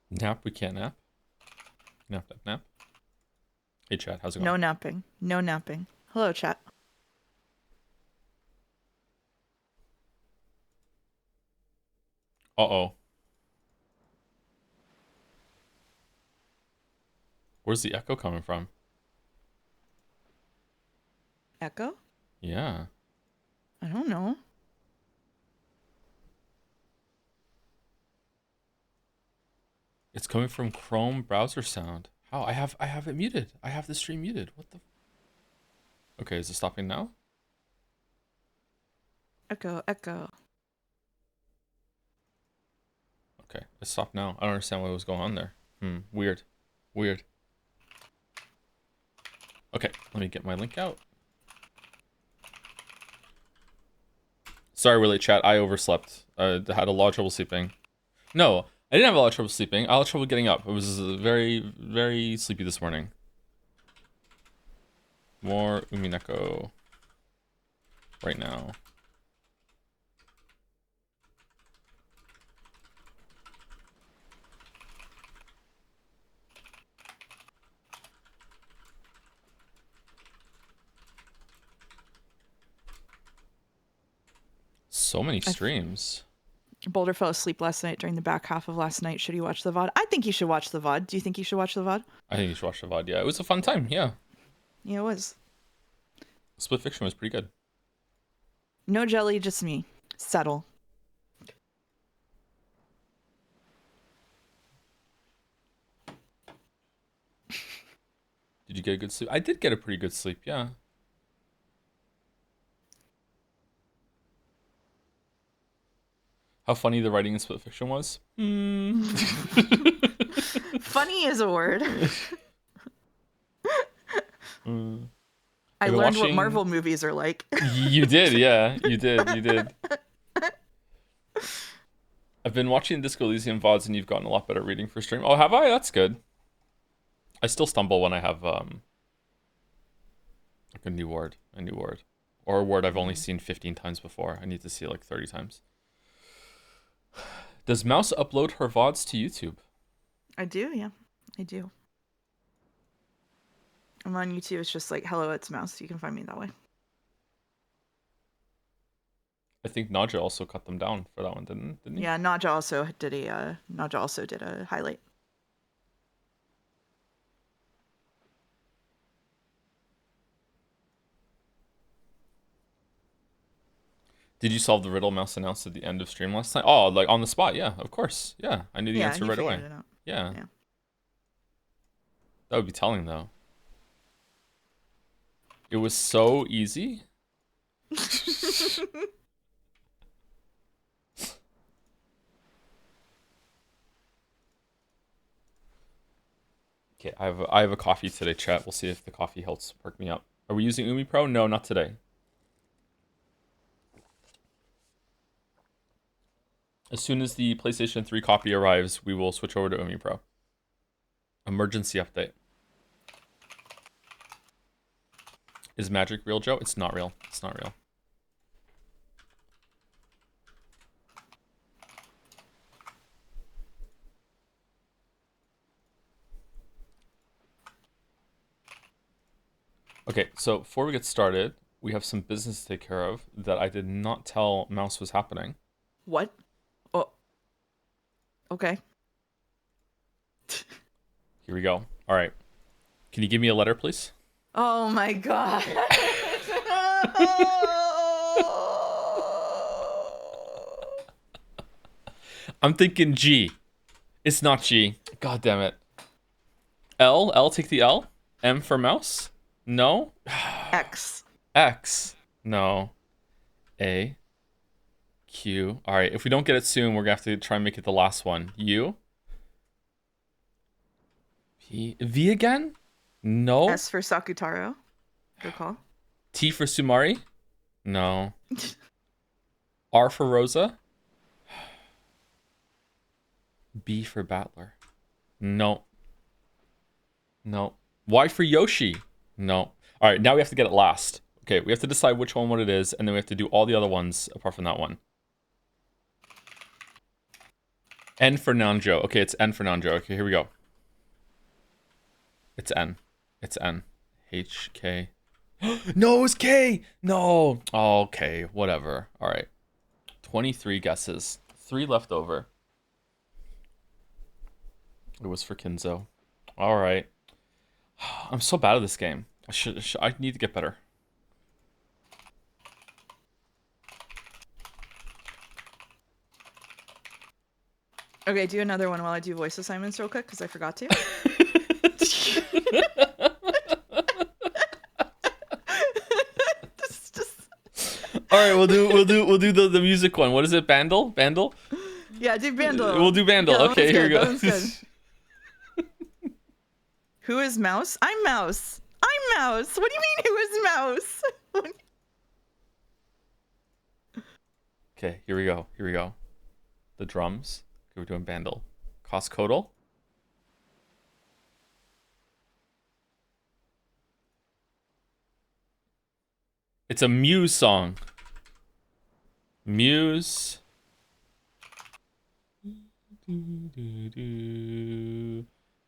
Nap, we can't nap. Nap, nap, nap. Hey, chat, how's it going? No napping. No napping. Hello, chat. Uh-oh. Where's the echo coming from? Echo? Yeah. I don't know. It's coming from Chrome browser sound. How? I have it muted. I have the stream muted. What the? Okay, is it stopping now? Echo, echo. Okay, it stopped now. I don't understand what was going on there. Weird. Weird. Okay, let me get my link out. Sorry, really, chat. I overslept. I had a lot of trouble sleeping. No, I didn't have a lot of trouble sleeping. I had trouble getting up. I was very, very sleepy this morning. More Umineko right now. So many streams. Boulder fell asleep last night during the back half of last night. Should he watch the VOD? I think he should watch the VOD. Do you think he should watch the VOD? I think you should watch the VOD. Yeah, it was a fun time. Yeah. Yeah, it was. Split Fiction was pretty good. No jelly, just me. Settle. Did you get a good sleep? I did get a pretty good sleep, yeah. How funny the writing in Split Fiction was? Funny is a word. I learned what Marvel movies are like. You did, yeah. You did. I've been watching Disco Elysium VODs and you've gotten a lot better at reading for stream. Oh, have I? That's good. I still stumble when I have like a new word. Or a word I've only seen 15 times before. I need to see it like 30 times. Does Mouse upload her VODs to YouTube? I do, yeah. I do. I'm on YouTube. It's just like, hello, it's Mouse. You can find me that way. I think Naja also cut them down for that one, didn't he? Yeah, Naja also did a highlight. Did you solve the riddle Mouse announced at the end of stream last night? Oh, like on the spot? Yeah, of course. Yeah, I knew the answer right away. Yeah. That would be telling, though. It was so easy. Okay, I have a coffee today, chat. We'll see if the coffee helps perk me up. Are we using Umi Pro? No, not today. As soon as the PlayStation 3 copy arrives, we will switch over to Umi Pro. Emergency update. Is magic real, Joe? It's not real. It's not real. Okay, so before we get started, we have some business to take care of that I did not tell Mouse was happening. What? Oh. Okay. Here we go. All right. Can you give me a letter, please? Oh my god. I'm thinking G. It's not G. God damn it. L? L, take the L? M for mouse? No? X. X? No. A. Q. All right, if we don't get it soon, we're going to have to try and make it the last one. U. P. V again? No. S for Sakutaro. Good call. T for Sumari? No. R for Rosa? B for Battler? No. No. Y for Yoshi? No. All right, now we have to get it last. Okay, we have to decide which one what it is, and then we have to do all the other ones apart from that one. N for Nanjo. Okay, it's N for Nanjo. Okay, here we go. It's N. It's N. H, K. No, it's K! No! Oh, okay, whatever. Alright. 23 guesses. 3 left over. It was for Kinzo. Alright. I'm so bad at this game. I need to get better. Okay, do another one while I do voice assignments real quick because I forgot to. All right, we'll do the music one. What is it? Bandle? Bandle? Yeah, do Bandle. We'll do Bandle. Yeah, okay, here we go. Who is Mouse? I'm Mouse. I'm Mouse. What do you mean, who is Mouse? Okay, here we go. Here we go. The drums. Okay, we're doing Bandle. Coscodal. It's a Muse song. Muse.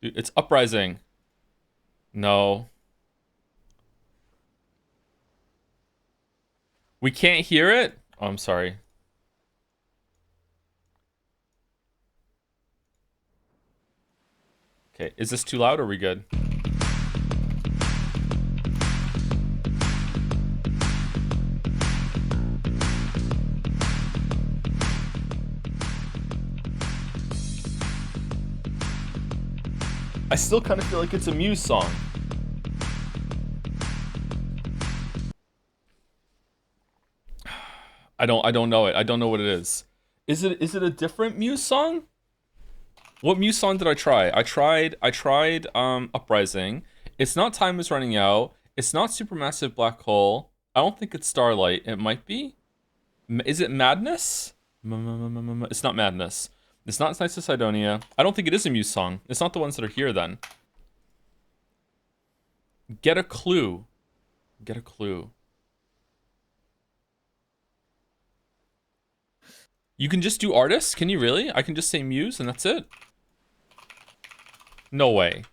It's Uprising. No. We can't hear it? Oh, I'm sorry. Okay, is this too loud or are we good? I still kind of feel like it's a Muse song. I don't know it. I don't know what it is. Is it a different Muse song? What Muse song did I try? I tried Uprising. It's not Time Is Running Out. It's not Supermassive Black Hole. I don't think it's Starlight. It might be. Is it Madness? It's not Madness. It's not Nights of Sidonia. I don't think it is a Muse song. It's not the ones that are here then. Get a clue. Get a clue. You can just do artists? Can you really? I can just say Muse and that's it? No way.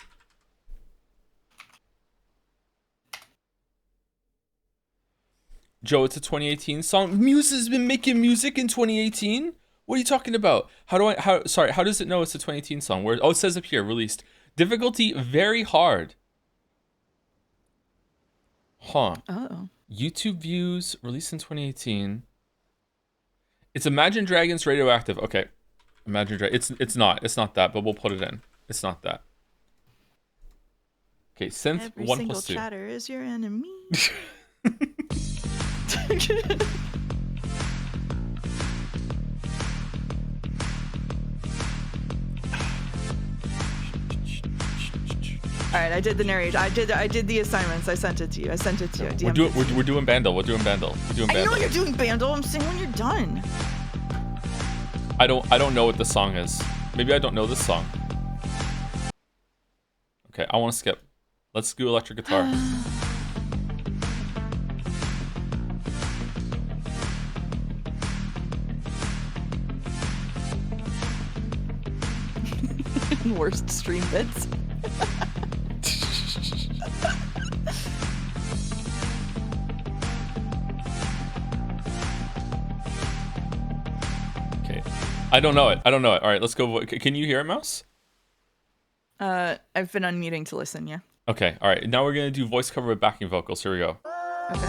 Joe, it's a 2018 song. Muse has been making music in 2018? What are you talking about? How does it know it's a 2018 song? Where? Oh, it says up here, released. Difficulty, very hard. Huh. Oh. YouTube views, released in 2018. It's Imagine Dragons Radioactive. Okay. Imagine Dragons. It's not that, but we'll put it in. It's not that. Okay, synth Every 1 single plus 2. chatter is your enemy. All right, I did the narration. I did the assignments. I sent it to you. We're doing Bandle. We're doing Bandle. I know you're doing Bandle. I'm saying when you're done. I don't know what the song is. Maybe I don't know this song. Okay, I want to skip. Let's do electric guitar. Worst stream bits. Okay. I don't know it. All right, let's go. Can you hear it, Mouse? I've been unmuting to listen, yeah. Okay, all right. Now we're going to do voice cover with backing vocals. Here we go. Okay.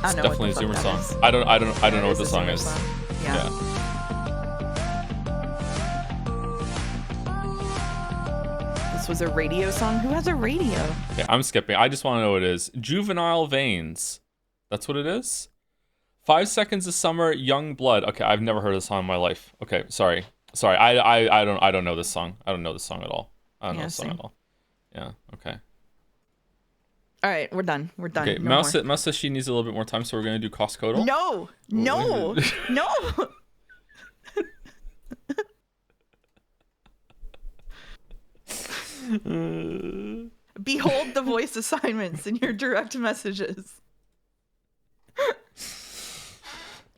It's definitely a Zoomer song. I don't know what the song is. Yeah. This was a radio song? Who has a radio? Okay, I'm skipping. I just want to know what it is. Juvenile Veins. That's what it is? 5 Seconds of Summer, Young Blood. Okay, I've never heard of this song in my life. Okay, sorry. I don't know this song. I don't know this song at all. I don't know this song at all. Yeah, okay. All right, we're done. Okay, no Mouse says she needs a little bit more time, so we're going to do Coscodal. No. Behold the voice assignments in your direct messages.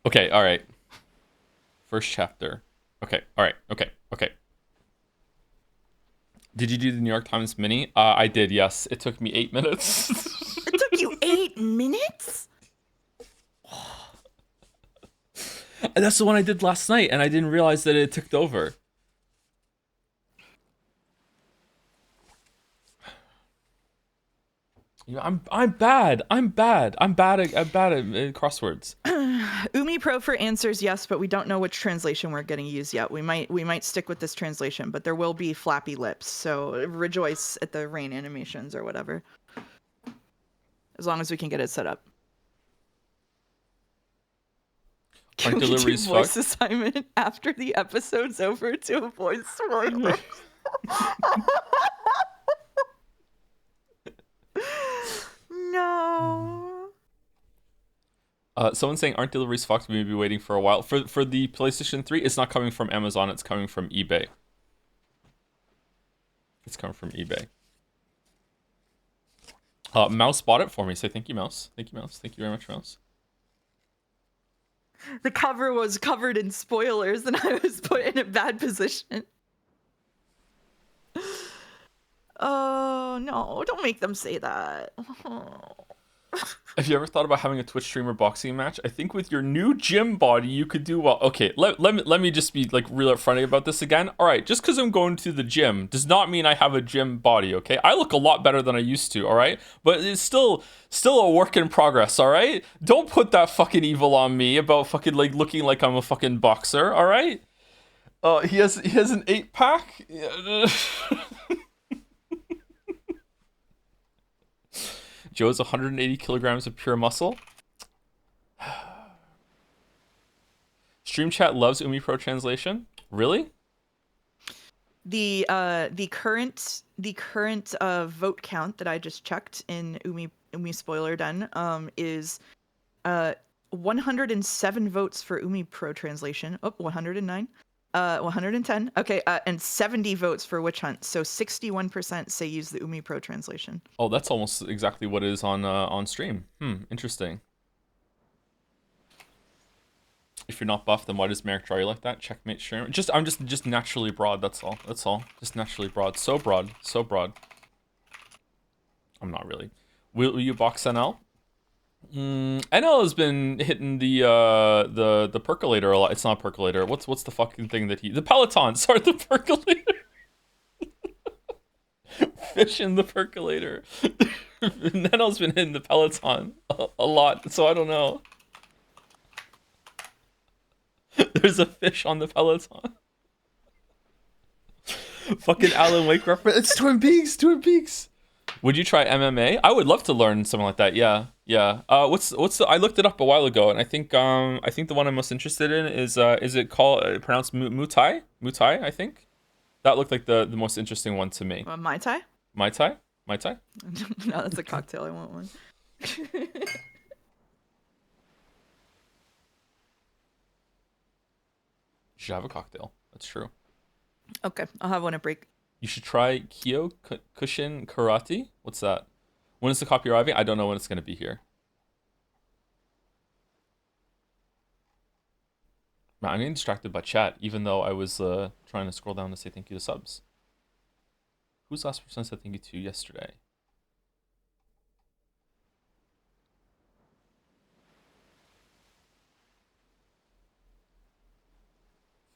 Okay, all right. First chapter. Okay, all right. Okay. Did you do the New York Times mini? I did, yes. It took me 8 minutes. It took you 8 minutes? And that's the one I did last night, and I didn't realize that it ticked over. Yeah, I'm bad. I'm bad at crosswords. Umi Pro for answers, yes, but we don't know which translation we're getting used yet. We might stick with this translation, but there will be flappy lips. So rejoice at the rain animations or whatever, as long as we can get it set up. Can we do voice assignment after the episode's over to avoid spoilers? No. Someone's saying, aren't deliveries fucked? We may be waiting for a while. For the PlayStation 3, it's not coming from Amazon. It's coming from eBay. It's coming from eBay. Mouse bought it for me. Say thank you, Mouse. Thank you, Mouse. Thank you very much, Mouse. The cover was covered in spoilers, and I was put in a bad position. Oh, no. Don't make them say that. Oh. Have you ever thought about having a Twitch streamer boxing match? I think with your new gym body, you could do well. Okay, let me just be like real upfront about this again. All right, just because I'm going to the gym does not mean I have a gym body. Okay, I look a lot better than I used to. All right, but it's still a work in progress. All right, don't put that fucking evil on me about fucking like looking like I'm a fucking boxer. All right. He has an 8-pack. Joe's 180 kilograms of pure muscle. Stream chat loves Umi Pro translation. Really? The current vote count that I just checked in Umi Spoiler Den is 107 votes for Umi Pro translation. Oh, 109. 110. Okay, and 70 votes for Witch Hunt. So 61% say use the Umi Pro translation. Oh, that's almost exactly what it is on stream. Interesting. If you're not buff, then why does Merrick draw you like that? Checkmate stream. I'm just naturally broad. That's all. Just naturally broad. So broad. I'm not really. Will you box NL? NL has been hitting the percolator a lot. It's not percolator. What's the fucking thing that the Peloton? Sorry, the percolator. Fish in the percolator. NL's been hitting the Peloton a lot, so I don't know. There's a fish on the Peloton. Fucking Alan Wake reference. It's Twin Peaks. Would you try MMA? I would love to learn something like that. Yeah. What's the? I looked it up a while ago, and I think the one I'm most interested in is it called pronounced Muay Thai? Muay Thai, I think. That looked like the most interesting one to me. Mai Tai? Mai Tai? Mai Tai? No, that's a cocktail. I want one. You should have a cocktail. That's true. Okay, I'll have one at break. You should try Kyokushin Karate. What's that? When is the copy arriving? I don't know when it's going to be here. Man, I'm getting distracted by chat, even though I was trying to scroll down to say thank you to subs. Who's the last person I said thank you to yesterday?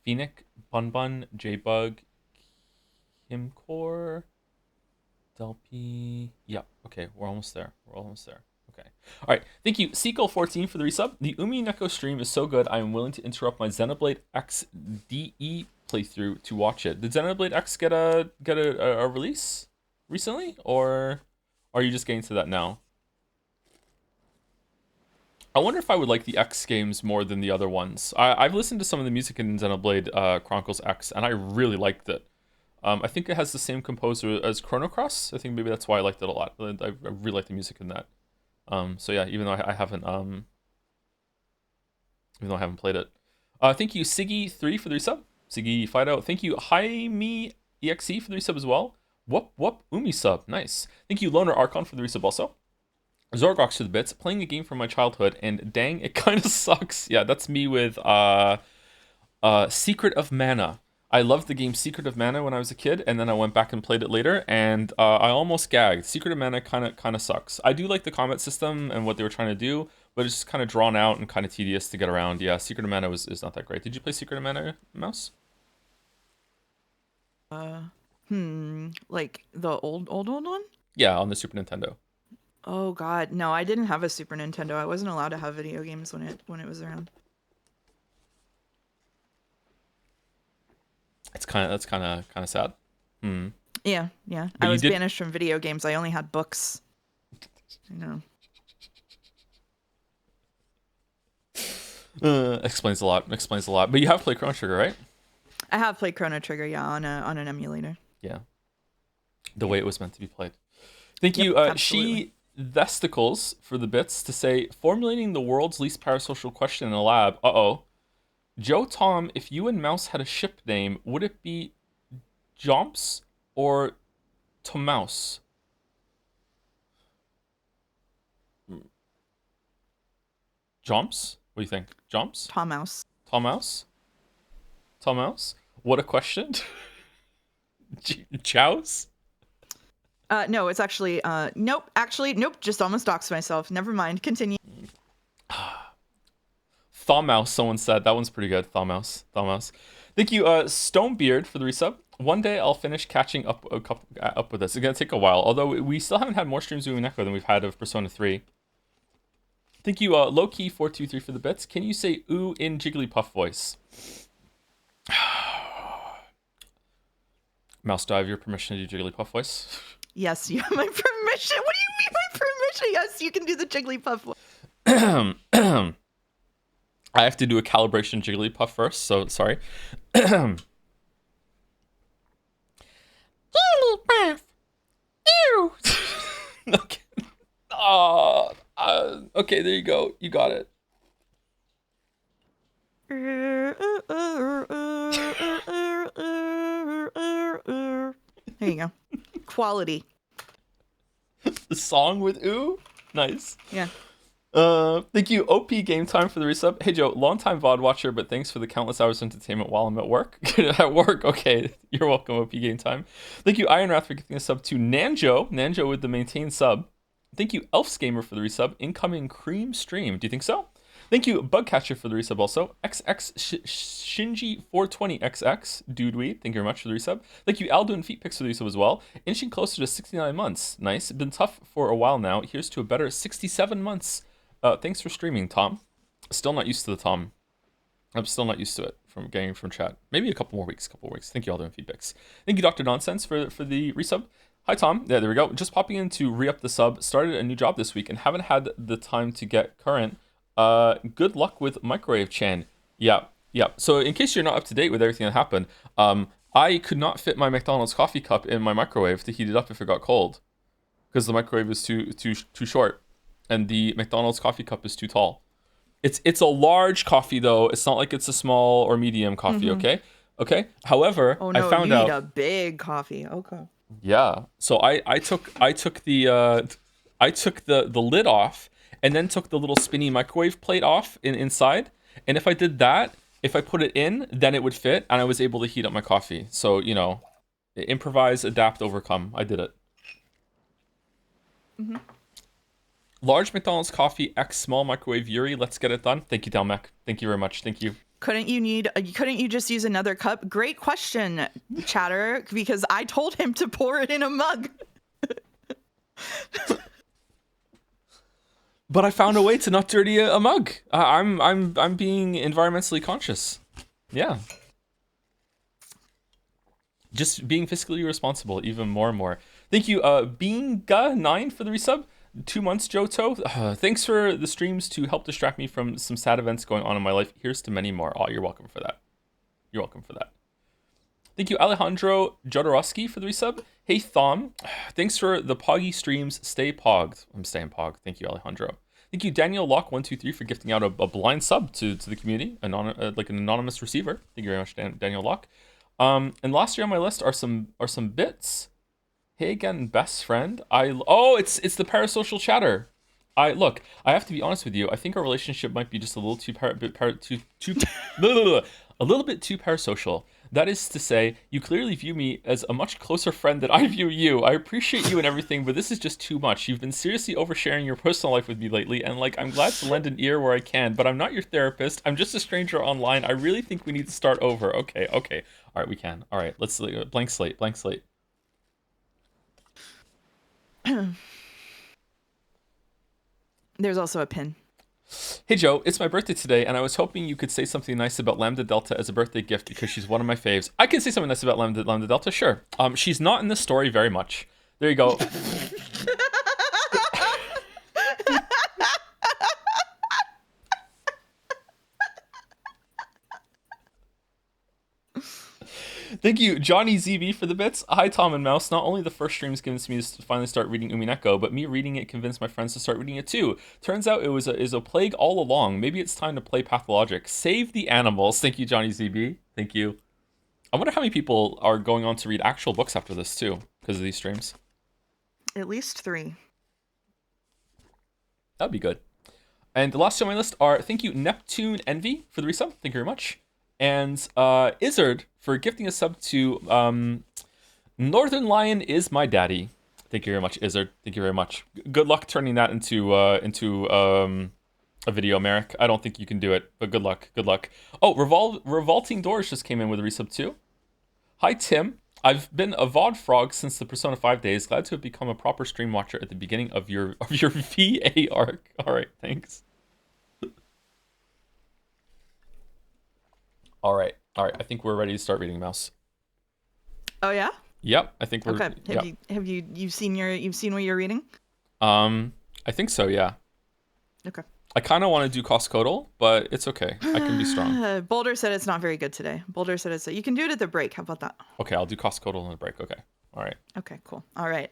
Phoenix, Bun, J-Bug, Kimcore, Delpy. Yeah, okay, we're almost there. Okay. All right, thank you, Sequel14 for the resub. The Umineko stream is so good, I am willing to interrupt my Xenoblade X DE playthrough to watch it. Did Xenoblade X get a release recently, or are you just getting to that now? I wonder if I would like the X games more than the other ones. I've listened to some of the music in Xenoblade Chronicles X, and I really liked it. I think it has the same composer as Chrono Cross. I think maybe that's why I liked it a lot. I really like the music in that. So yeah, even though I haven't played it. Thank you, Siggy3 for the resub. Siggy Fido. Thank you, Jaime EXE for the resub as well. Whoop whoop Umi sub. Nice. Thank you, Loner Archon, for the resub also. Zorgox to the bits. Playing a game from my childhood, and dang, it kind of sucks. Yeah, that's me with Secret of Mana. I loved the game Secret of Mana when I was a kid, and then I went back and played it later, and I almost gagged. Secret of Mana kind of sucks. I do like the combat system and what they were trying to do, but it's just kind of drawn out and kind of tedious to get around. Yeah, Secret of Mana is not that great. Did you play Secret of Mana, Mouse? Uh, like the old one? Yeah, on the Super Nintendo. Oh God, no, I didn't have a Super Nintendo. I wasn't allowed to have video games when it was around. That's kind of sad. Hmm. Yeah. But I you was did. banished from video games. I only had books. You know. Explains a lot. Explains a lot. But you have played Chrono Trigger, right? I have played Chrono Trigger, yeah, on an emulator. Yeah. The way it was meant to be played. Thank Yep, you, absolutely. She Vesticles, for the bits to say, formulating the world's least parasocial question in a lab. Uh-oh. Joe Tom, if you and Mouse had a ship name, would it be Jomps or Tomouse? Jomps? What do you think? Jomps? Tom Mouse. Tomouse? Tomouse? What a question. Chows? No, it's actually nope. Actually, nope. Just almost doxed myself. Never mind. Continue. Thawmouse, someone said. That one's pretty good. Thawmouse. Thank you, Stonebeard, for the resub. One day I'll finish catching up with this. It's gonna take a while, although we still haven't had more streams of Umineko than we've had of Persona 3. Thank you, Lowkey423, for the bits. Can you say ooh in Jigglypuff voice? Mouse, do I have your permission to do Jigglypuff voice? Yes, you have my permission. What do you mean by permission? Yes, you can do the Jigglypuff one. I have to do a calibration Jigglypuff first, so sorry. Jigglypuff. Ew. Okay. Oh, okay, there you go. You got it. There you go. Quality. The song with ooh? Nice. Yeah. Thank you, OP Game Time, for the resub. Hey Joe, longtime VOD watcher, but thanks for the countless hours of entertainment while I'm at work. At work, okay. You're welcome, OP Game Time. Thank you, Iron Wrath, for giving a sub to Nanjo with the maintained sub. Thank you, Elfs Gamer, for the resub. Incoming cream stream. Do you think so? Thank you, Bugcatcher, for the resub also. Shinji420XX, Dude Weed, thank you very much for the resub. Thank you, Aldo and Feet Picks, for the resub as well. Inching closer to 69 months. Nice. Been tough for a while now. Here's to a better 67 months. Thanks for streaming, Tom. Still not used to the Tom. I'm still not used to it from getting from chat. Maybe a couple more weeks. Thank you, Aldo and Feet Picks. Thank you, Dr. Nonsense, for the resub. Hi, Tom. Yeah, there we go. Just popping in to re-up the sub. Started a new job this week and haven't had the time to get current. Good luck with Microwave Chan. Yeah. So in case you're not up to date with everything that happened, I could not fit my McDonald's coffee cup in my microwave to heat it up if it got cold, because the microwave is too short, and the McDonald's coffee cup is too tall. It's a large coffee though. It's not like it's a small or medium coffee. Mm-hmm. Okay. However, Oh no, I found you out. need a big coffee. Okay. Yeah. So I took the lid off, and then took the little spinny microwave plate off inside. And if I did that, if I put it in, then it would fit, and I was able to heat up my coffee. So, improvise, adapt, overcome. I did it. Mm-hmm. Large McDonald's coffee X small microwave Yuri. Let's get it done. Thank you, Delmec. Thank you very much. Thank you. Couldn't you just use another cup? Great question, Chatter, because I told him to pour it in a mug. But I found a way to not dirty a mug. I'm being environmentally conscious. Yeah. Just being fiscally responsible even more and more. Thank you, Beanga9, for the resub. 2 months, Johto. Thanks for the streams to help distract me from some sad events going on in my life. Here's to many more. Oh, you're welcome for that. Thank you, Alejandro Jodorowsky, for the resub. Hey, Thom. Thanks for the Poggy streams. Stay pogged. I'm staying pogged. Thank you, Alejandro. Thank you, Daniel Lock123, for gifting out a blind sub to the community, like an anonymous receiver. Thank you very much, Daniel Lock. And last year on my list are some bits. Hey again, best friend. Oh, it's the parasocial chatter. Look. I have to be honest with you. I think our relationship might be just a little too a little bit too parasocial. That is to say, you clearly view me as a much closer friend than I view you. I appreciate you and everything, but this is just too much. You've been seriously oversharing your personal life with me lately, and like I'm glad to lend an ear where I can, but I'm not your therapist. I'm just a stranger online. I really think we need to start over. Okay, okay. All right, we can. All right, let's blank slate, blank slate. There's also a pin. Hey Joe, it's my birthday today, and I was hoping you could say something nice about Lambda Delta as a birthday gift because she's one of my faves. I can say something nice about Lambda Delta, sure. She's not in the story very much. There you go. Thank you, Johnny ZB, for the bits. Hi, Tom and Mouse. Not only the first streams convinced me to finally start reading Umineko, but me reading it convinced my friends to start reading it too. Turns out it was a plague all along. Maybe it's time to play Pathologic. Save the animals. Thank you, Johnny ZB. Thank you. I wonder how many people are going on to read actual books after this too, because of these streams. At least 3. That'd be good. And the last two on my list are thank you, Neptune Envy, for the resub. Thank you very much. And Izzard for gifting a sub to Northern Lion is my daddy. Thank you very much, Izzard. Thank you very much. Good luck turning that into a video, Merrick. I don't think you can do it, but good luck. Good luck. Oh, Revolting Doors just came in with a resub too. Hi, Tim. I've been a VOD frog since the Persona 5 days. Glad to have become a proper stream watcher at the beginning of your VA arc. All right, thanks. All right. I think we're ready to start reading, Mouse. Oh yeah. Yep. I think we're okay. Have you seen what you're reading? I think so. Yeah. Okay. I kind of want to do Coscodal, but it's okay. I can be strong. Boulder said it's not very good today. Boulder said you can do it at the break. How about that? Okay, I'll do Coscodal in the break. Okay. All right. Okay. Cool. All right.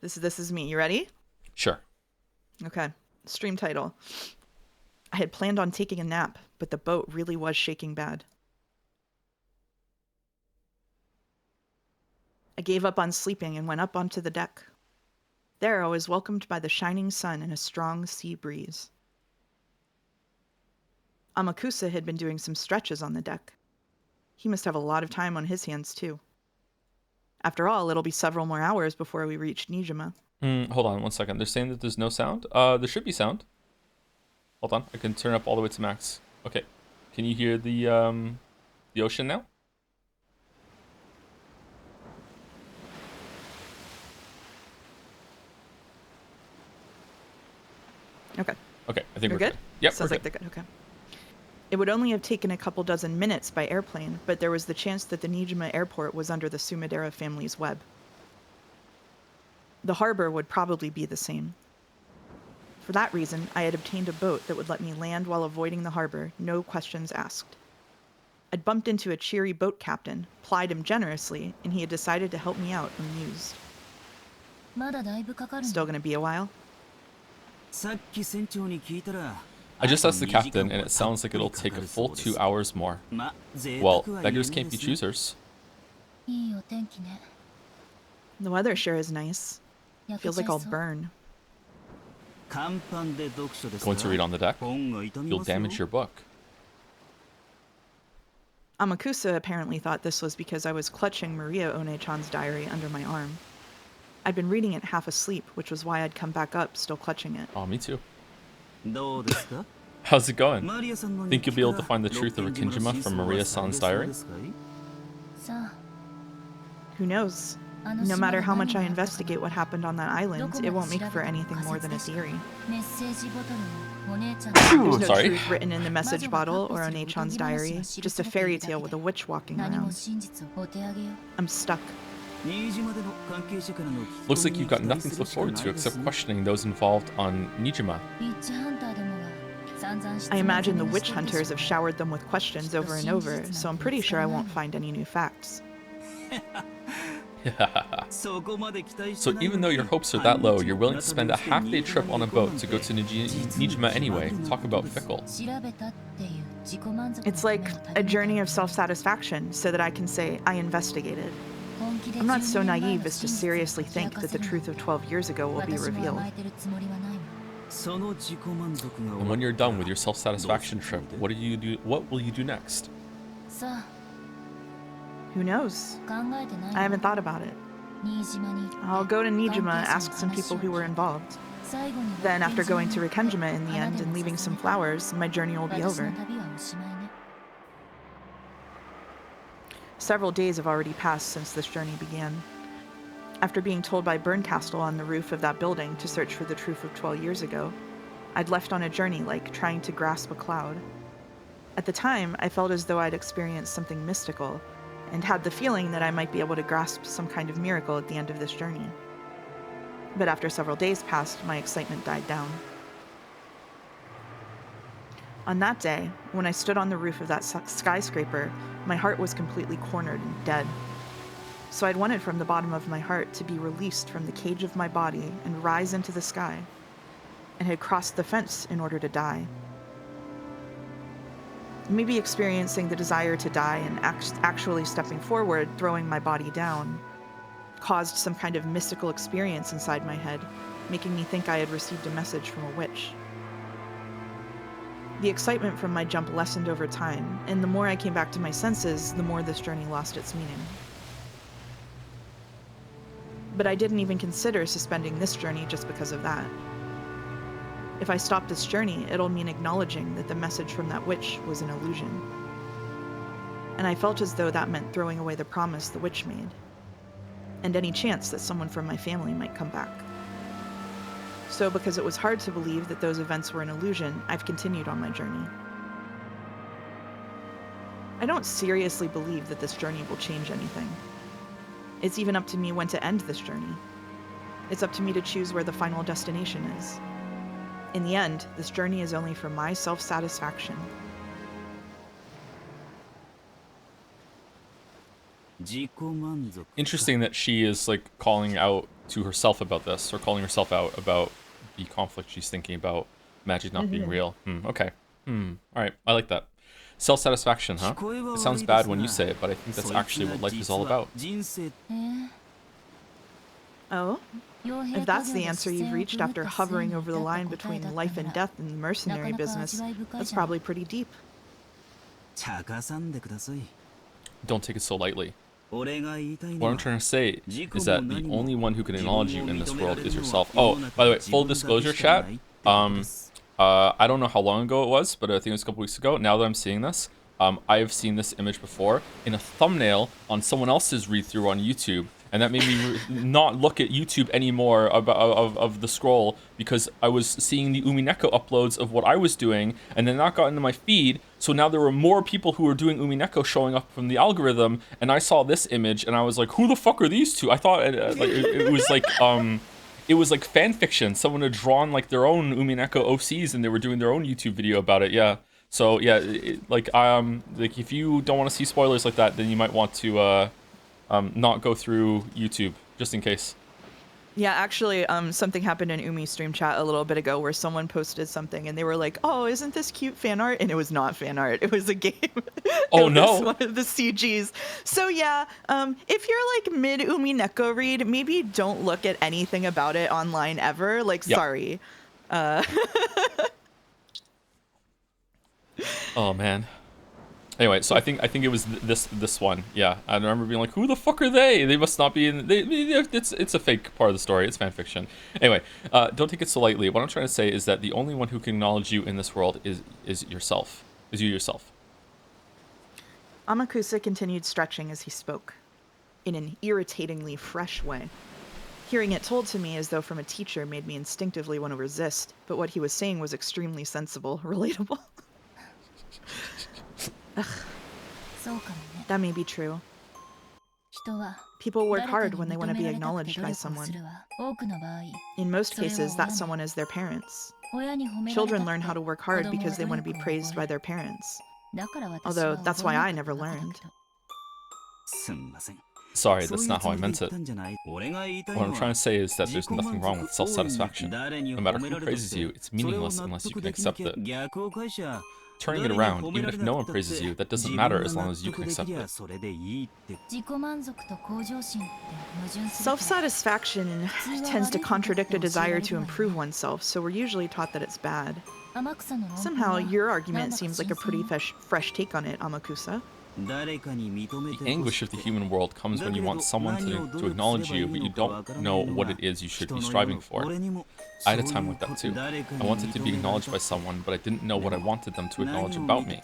This is me. You ready? Sure. Okay. Stream title. I had planned on taking a nap, but the boat really was shaking bad. I gave up on sleeping and went up onto the deck. There I was welcomed by the shining sun and a strong sea breeze. Amakusa had been doing some stretches on the deck. He must have a lot of time on his hands, too. After all, it'll be several more hours before we reach Nijima. Hold on 1 second. They're saying that there's no sound. There should be sound. Hold on. I can turn up all the way to max. Okay. Can you hear the ocean now? Okay. Okay. I think we're good. Yep. Sounds like they're good. Okay. It would only have taken a couple dozen minutes by airplane, but there was the chance that the Nijima airport was under the Sumadera family's web. The harbor would probably be the same. For that reason, I had obtained a boat that would let me land while avoiding the harbor, no questions asked. I'd bumped into a cheery boat captain, plied him generously, and he had decided to help me out, amused. Still gonna be a while? I just asked the captain, and it sounds like it'll take a full 2 hours more. Well, beggars can't be choosers. The weather sure is nice. Feels like I'll burn. Going to read on the deck? You'll damage your book. Amakusa apparently thought this was because I was clutching Maria One-chan's diary under my arm. I'd been reading it half asleep, which was why I'd come back up, still clutching it. Oh, me too. How's it going? Think you'll be able to find the truth of Akinjima from Maria-san's diary? Who knows? No matter how much I investigate what happened on that island, it won't make for anything more than a theory. There's no truth written in the message bottle or One-chan's diary, just a fairy tale with a witch walking around. I'm stuck. Looks like you've got nothing to look forward to except questioning those involved on Nijima. I imagine the witch hunters have showered them with questions over and over, so I'm pretty sure I won't find any new facts. So even though your hopes are that low, you're willing to spend a half-day trip on a boat to go to Nijima anyway. Talk about fickle. It's like a journey of self-satisfaction, so that I can say, I investigated. I'm not so naive as to seriously think that the truth of 12 years ago will be revealed. And when you're done with your self-satisfaction trip, what will you do next? Who knows? I haven't thought about it. I'll go to Nijima, ask some people who were involved. Then, after going to Rikenjima in the end and leaving some flowers, my journey will be over. Several days have already passed since this journey began. After being told by Burncastle on the roof of that building to search for the truth of 12 years ago, I'd left on a journey like trying to grasp a cloud. At the time, I felt as though I'd experienced something mystical, and had the feeling that I might be able to grasp some kind of miracle at the end of this journey. But after several days passed, my excitement died down. On that day, when I stood on the roof of that skyscraper, my heart was completely cornered and dead. So I'd wanted from the bottom of my heart to be released from the cage of my body and rise into the sky, and had crossed the fence in order to die. Maybe experiencing the desire to die and actually stepping forward, throwing my body down, caused some kind of mystical experience inside my head, making me think I had received a message from a witch. The excitement from my jump lessened over time, and the more I came back to my senses, the more this journey lost its meaning. But I didn't even consider suspending this journey just because of that. If I stop this journey, it'll mean acknowledging that the message from that witch was an illusion. And I felt as though that meant throwing away the promise the witch made, and any chance that someone from my family might come back. So because it was hard to believe that those events were an illusion, I've continued on my journey. I don't seriously believe that this journey will change anything. It's even up to me when to end this journey. It's up to me to choose where the final destination is. In the end, this journey is only for my self-satisfaction. Interesting that she is like calling out to herself about this, or calling herself out about the conflict she's thinking about magic not being real. Okay. Alright, I like that. Self-satisfaction, huh? It sounds bad when you say it, but I think that's actually what life is all about. Oh? If that's the answer you've reached after hovering over the line between life and death in the mercenary business, that's probably pretty deep. Don't take it so lightly. What I'm trying to say is that the only one who can acknowledge you in this world is yourself. Oh, by the way, full disclosure, chat. I don't know how long ago it was, but I think it was a couple weeks ago. Now that I'm seeing this, I have seen this image before in a thumbnail on someone else's read-through on YouTube. And that made me not look at YouTube anymore of the scroll, because I was seeing the Umineko uploads of what I was doing, and then that got into my feed. So now there were more people who were doing Umineko showing up from the algorithm, and I saw this image, and I was like, "Who the fuck are these two?" I thought it was like it was like fan fiction. Someone had drawn like their own Umineko OCs, and they were doing their own YouTube video about it. Yeah. So yeah, like if you don't want to see spoilers like that, then you might want to not go through YouTube, just in case. Yeah, actually, something happened in Umi stream chat a little bit ago where someone posted something and they were like, "Oh, isn't this cute fan art?" And it was not fan art. It was a game. Oh, it no. was one of the CGs. So yeah, if you're like mid Umineko read, maybe don't look at anything about it online ever. Like, yep. Sorry. Oh man. Anyway, so I think it was this one. Yeah, I remember being like, "Who the fuck are they? They must not be in." It's a fake part of the story. It's fan fiction. Anyway, don't take it so lightly. What I'm trying to say is that the only one who can acknowledge you in this world is yourself. Is you yourself. Amakusa continued stretching as he spoke, in an irritatingly fresh way. Hearing it told to me as though from a teacher made me instinctively want to resist, but what he was saying was extremely sensible, relatable. That may be true. People work hard when they want to be acknowledged by someone. In most cases, that someone is their parents. Children learn how to work hard because they want to be praised by their parents. Although, that's why I never learned. Sorry, that's not how I meant it. What I'm trying to say is that there's nothing wrong with self-satisfaction. No matter who praises you, it's meaningless unless you can accept it. turning it around, even if no one praises you, that doesn't matter as long as you can accept it. Self-satisfaction tends to contradict a desire to improve oneself, so we're usually taught that it's bad. Somehow, your argument seems like a pretty fresh take on it, Amakusa. The anguish of the human world comes when you want someone to acknowledge you, but you don't know what it is you should be striving for. I had a time like that too. I wanted to be acknowledged by someone, but I didn't know what I wanted them to acknowledge about me.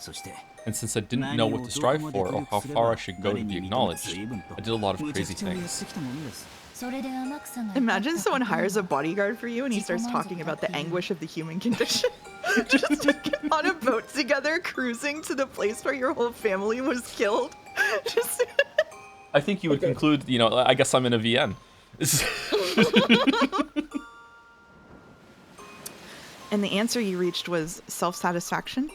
And since I didn't know what to strive for or how far I should go to be acknowledged, I did a lot of crazy things. Imagine someone hires a bodyguard for you and he starts talking about the anguish of the human condition. Just on a boat together, cruising to the place where your whole family was killed. Just I think you would conclude, you know, I guess I'm in a VN. And the answer you reached was self-satisfaction?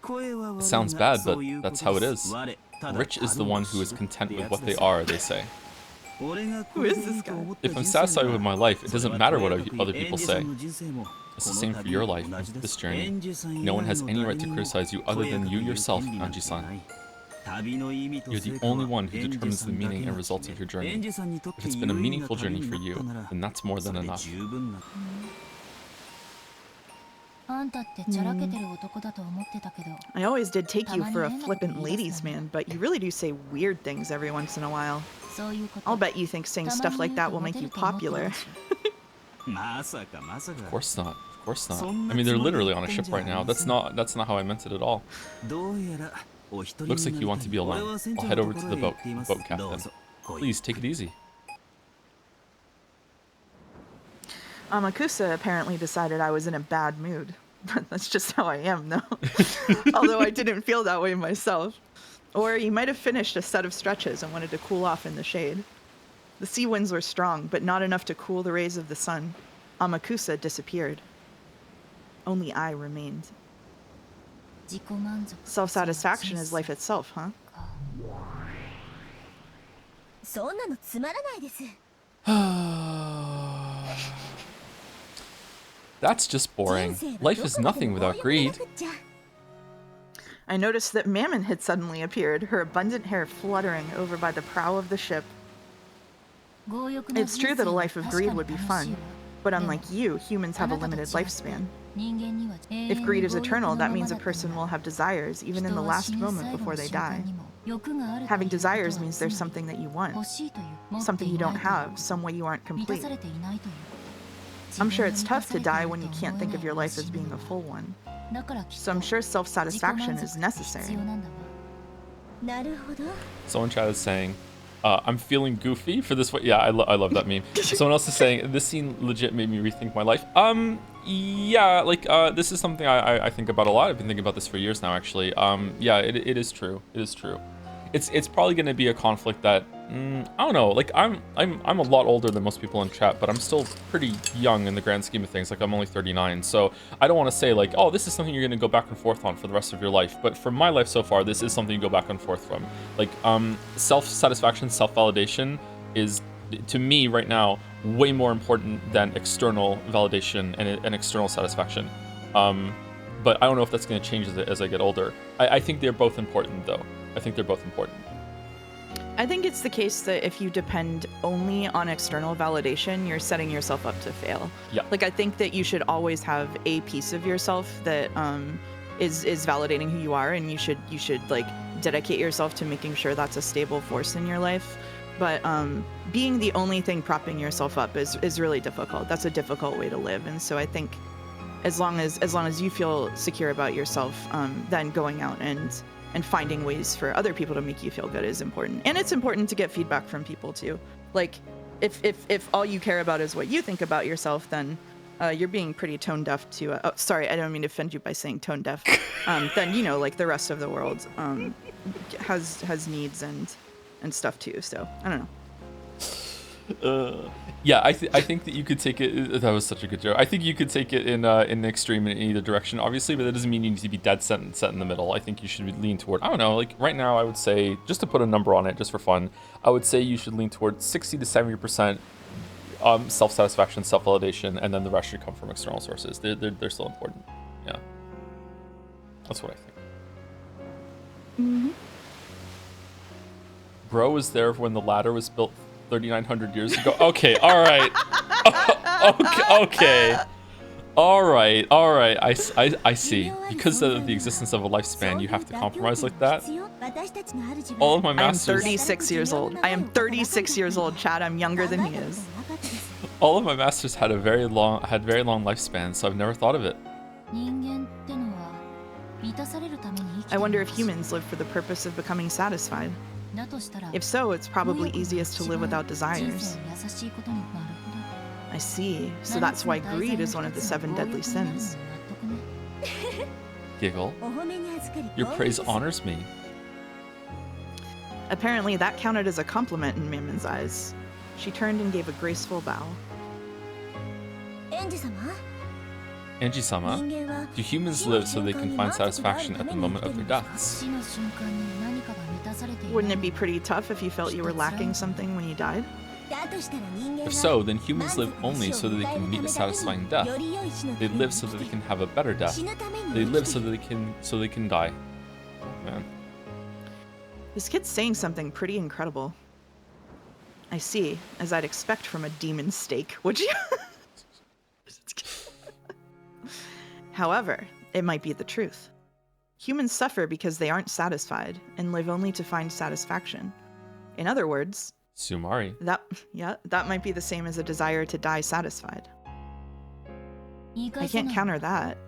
It sounds bad, but that's how it is. Rich is the one who is content with what they are, they say. Who is this guy? If I'm satisfied with my life, it doesn't matter what other people say. It's the same for your life, this journey. No one has any right to criticize you other than you yourself, Anji-san. You're the only one who determines the meaning and results of your journey. If it's been a meaningful journey for you, then that's more than enough. I always did take you for a flippant ladies' man, but you really do say weird things every once in a while. I'll bet you think saying stuff like that will make you popular. Of course not. Of course not. I mean, they're literally on a ship right now. That's not how I meant it at all. Looks like you want to be alone. I'll head over to the boat captain. Please, take it easy. Amakusa apparently decided I was in a bad mood. That's just how I am, though. Although I didn't feel that way myself. Or he might have finished a set of stretches and wanted to cool off in the shade. The sea winds were strong, but not enough to cool the rays of the sun. Amakusa disappeared. Only I remained. Self-satisfaction is life itself, huh? That's just boring. Life is nothing without greed. I noticed that Mammon had suddenly appeared, her abundant hair fluttering over by the prow of the ship. It's true that a life of greed would be fun, but unlike you, humans have a limited lifespan. If greed is eternal, that means a person will have desires even in the last moment before they die. Having desires means there's something that you want, something you don't have, some way you aren't complete. I'm sure it's tough to die when you can't think of your life as being a full one. So I'm sure self-satisfaction is necessary. Someone chat is saying, I'm feeling goofy for this. Yeah, I love that meme. Someone else is saying, this scene legit made me rethink my life. Yeah, like, this is something I think about a lot. I've been thinking about this for years now, actually. Yeah, it is true. It is true. It's probably going to be a conflict that, I don't know, like, I'm a lot older than most people in chat, but I'm still pretty young in the grand scheme of things. Like, I'm only 39, so I don't want to say, like, oh, this is something you're going to go back and forth on for the rest of your life. But for my life so far, this is something you go back and forth from. Like, self-satisfaction, self-validation is, to me right now, way more important than external validation and external satisfaction. But I don't know if that's going to change as I get older. I think they're both important, though. I think they're both important. I think it's the case that if you depend only on external validation, you're setting yourself up to fail. Yeah. Like, I think that you should always have a piece of yourself that is validating who you are, and you should like dedicate yourself to making sure that's a stable force in your life. But being the only thing propping yourself up is really difficult. That's a difficult way to live. And so I think as long as you feel secure about yourself, then going out and finding ways for other people to make you feel good is important. And it's important to get feedback from people too. Like, if all you care about is what you think about yourself, then you're being pretty tone deaf to, oh, sorry, I don't mean to offend you by saying tone deaf. Then, you know, like the rest of the world has needs and stuff too. So, I don't know. Yeah, I think that you could take it. That was such a good joke. I think you could take it in an extreme in either direction, obviously, but that doesn't mean you need to be dead set in the middle. I think you should lean toward, I don't know, like right now I would say, just to put a number on it, just for fun, I would say you should lean toward 60 to 70% self-satisfaction, self-validation, and then the rest should come from external sources. They're still important. Yeah. That's what I think. Mm-hmm. Bro was there when the ladder was built 3,900 years ago. Okay, all right. Okay. All right. I see. Because of the existence of a lifespan, you have to compromise like that. All of my I am masters. 36 years old. I am 36 years old, Chad. I'm younger than he is. All of my masters had very long lifespans, so I've never thought of it. I wonder if humans live for the purpose of becoming satisfied. If so, it's probably easiest to live without desires. I see. So that's why greed is one of the 7 deadly sins. Giggle. Your praise honors me. Apparently, that counted as a compliment in Mimin's eyes. She turned and gave a graceful bow. Angie-sama, do humans live so they can find satisfaction at the moment of their deaths? Wouldn't it be pretty tough if you felt you were lacking something when you died? If so, then humans live only so that they can meet a satisfying death. They live so that they can have a better death. They live so that they can die. Oh, man. This kid's saying something pretty incredible. I see, as I'd expect from a demon steak, would you? However, it might be the truth. Humans suffer because they aren't satisfied and live only to find satisfaction. In other words, Sumari. That might be the same as a desire to die satisfied. I can't counter that.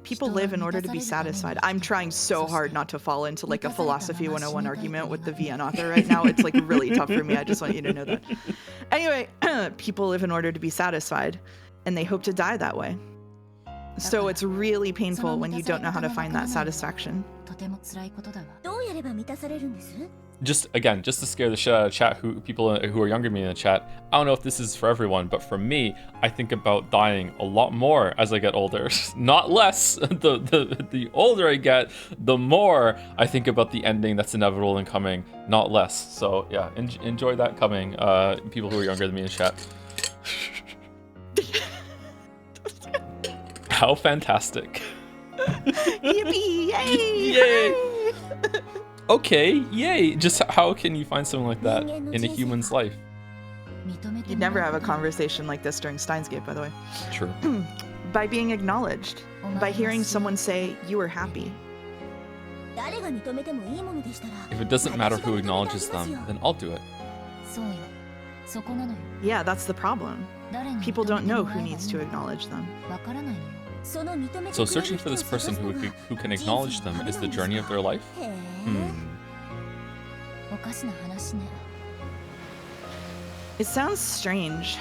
People live in order to be satisfied. I'm trying so hard not to fall into like a philosophy 101 argument with the VN author right now. It's like really tough for me. I just want you to know that. Anyway, people live in order to be satisfied, and they hope to die that way. So it's really painful when you don't know how to find that satisfaction. Just to scare the shit out of chat, people who are younger than me in the chat, I don't know if this is for everyone, but for me, I think about dying a lot more as I get older, not less. The older I get, the more I think about the ending that's inevitable and coming, not less. So yeah, enjoy that coming, people who are younger than me in chat. How fantastic. Yippee! Yay! Yay! Okay, yay! Just how can you find something like that in a human's life? You'd never have a conversation like this during Steins Gate, by the way. True. By being acknowledged. By hearing someone say, you were happy. If it doesn't matter who acknowledges them, then I'll do it. Yeah, that's the problem. People don't know who needs to acknowledge them. So searching for this person who can acknowledge them is the journey of their life? It sounds strange.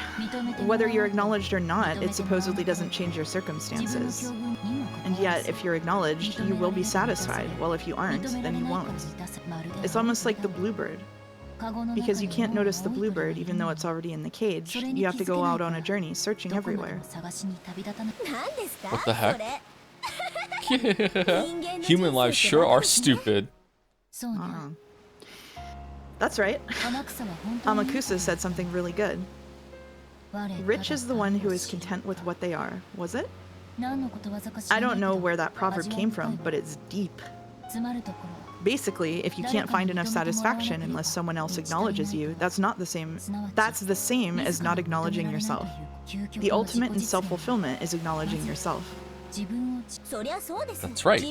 Whether you're acknowledged or not, it supposedly doesn't change your circumstances. And yet, if you're acknowledged, you will be satisfied, while if you aren't, then you won't. It's almost like the bluebird. Because you can't notice the bluebird even though it's already in the cage. You have to go out on a journey, searching everywhere. What the heck? Human lives sure are stupid. That's right. Amakusa said something really good. Rich is the one who is content with what they are, was it? I don't know where that proverb came from, but it's deep. Basically, if you can't find enough satisfaction unless someone else acknowledges you, that's the same as not acknowledging yourself. The ultimate in self-fulfillment is acknowledging yourself. That's right.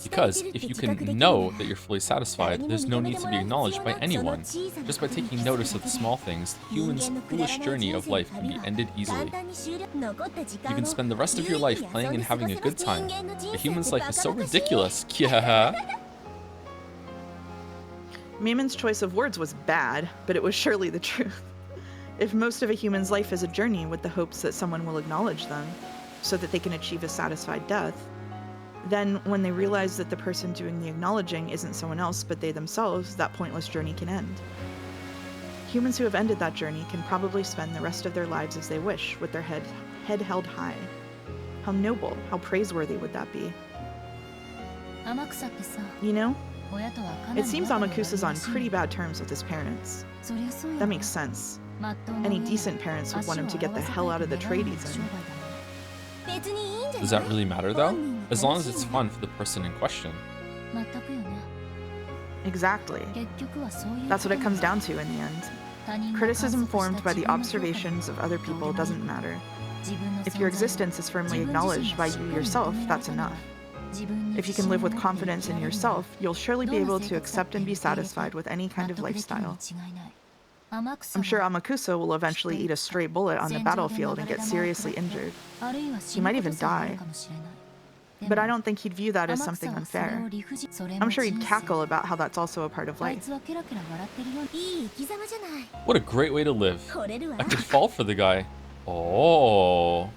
Because if you can know that you're fully satisfied, there's no need to be acknowledged by anyone. Just by taking notice of the small things, the human's foolish journey of life can be ended easily. You can spend the rest of your life playing and having a good time. A human's life is so ridiculous. Yeah. Mimin's choice of words was bad, but it was surely the truth. If most of a human's life is a journey with the hopes that someone will acknowledge them, so that they can achieve a satisfied death, then when they realize that the person doing the acknowledging isn't someone else but they themselves, that pointless journey can end. Humans who have ended that journey can probably spend the rest of their lives as they wish, with their head held high. How noble, how praiseworthy would that be? You know? It seems Amakusa's on pretty bad terms with his parents. That makes sense. Any decent parents would want him to get the hell out of the trade he's in. Does that really matter though? As long as it's fun for the person in question. Exactly. That's what it comes down to in the end. Criticism formed by the observations of other people doesn't matter. If your existence is firmly acknowledged by you yourself, that's enough. If you can live with confidence in yourself, you'll surely be able to accept and be satisfied with any kind of lifestyle. I'm sure Amakusa will eventually eat a stray bullet on the battlefield and get seriously injured. He might even die. But I don't think he'd view that as something unfair. I'm sure he'd cackle about how that's also a part of life. What a great way to live. I could fall for the guy. Oh.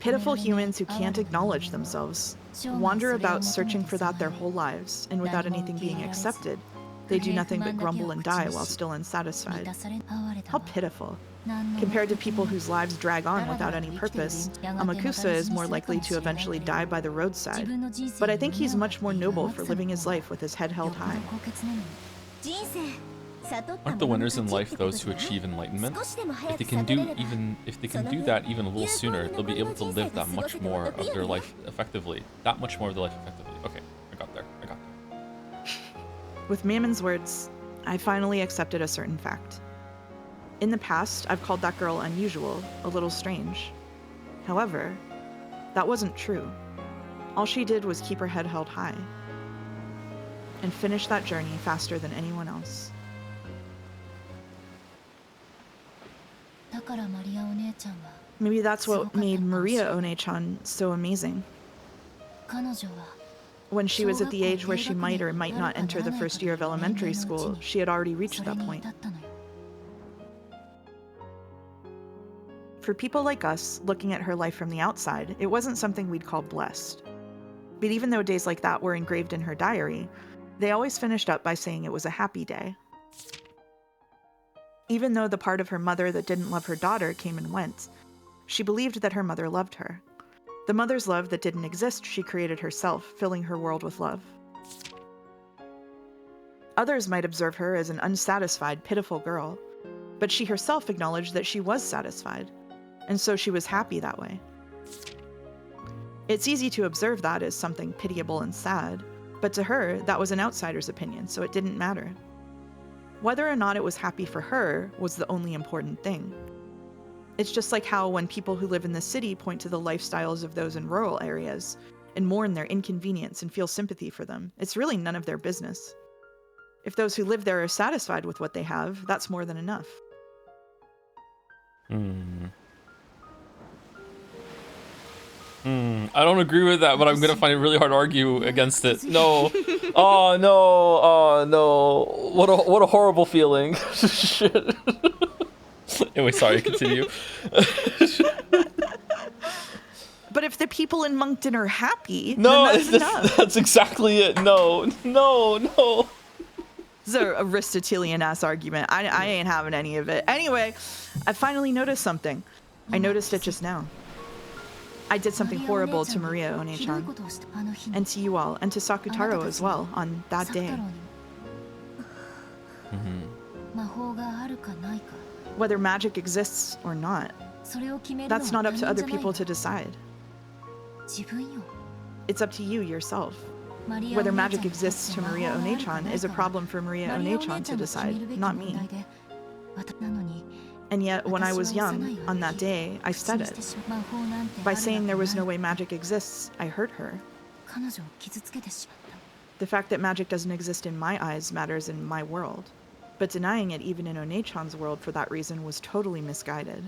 Pitiful humans who can't acknowledge themselves wander about searching for that their whole lives, and without anything being accepted, they do nothing but grumble and die while still unsatisfied. How pitiful. Compared to people whose lives drag on without any purpose, Amakusa is more likely to eventually die by the roadside. But I think he's much more noble for living his life with his head held high. Aren't the winners in life those who achieve enlightenment? If they can do that even a little sooner, they'll be able to live that much more of their life effectively. That much more of their life effectively. Okay, I got there. With Mamon's words, I finally accepted a certain fact. In the past, I've called that girl unusual, a little strange. However, that wasn't true. All she did was keep her head held high and finish that journey faster than anyone else. Maybe that's what made Maria One-chan so amazing. When she was at the age where she might or might not enter the first year of elementary school, she had already reached that point. For people like us, looking at her life from the outside, it wasn't something we'd call blessed. But even though days like that were engraved in her diary, they always finished up by saying it was a happy day. Even though the part of her mother that didn't love her daughter came and went, she believed that her mother loved her. The mother's love that didn't exist, she created herself, filling her world with love. Others might observe her as an unsatisfied, pitiful girl, but she herself acknowledged that she was satisfied, and so she was happy that way. It's easy to observe that as something pitiable and sad, but to her, that was an outsider's opinion, so it didn't matter. Whether or not it was happy for her was the only important thing. It's just like how when people who live in the city point to the lifestyles of those in rural areas and mourn their inconvenience and feel sympathy for them, it's really none of their business. If those who live there are satisfied with what they have, that's more than enough. I don't agree with that, but I'm gonna find it really hard to argue against it. No. Oh no. Oh no. What a horrible feeling. Shit. Anyway, sorry, continue. But if the people in Moncton are happy, then that's enough. That's exactly it. No. This is a Aristotelian-ass argument. I ain't having any of it. Anyway, I finally noticed something. I noticed it just now. I did something horrible to Maria One-chan, and to you all, and to Sakutaro as well, on that day. Whether magic exists or not, that's not up to other people to decide. It's up to you yourself. Whether magic exists to Maria One-chan is a problem for Maria One-chan to decide, not me. And yet, when I was young, on that day, I said it. By saying there was no way magic exists, I hurt her. The fact that magic doesn't exist in my eyes matters in my world. But denying it even in One-chan's world for that reason was totally misguided.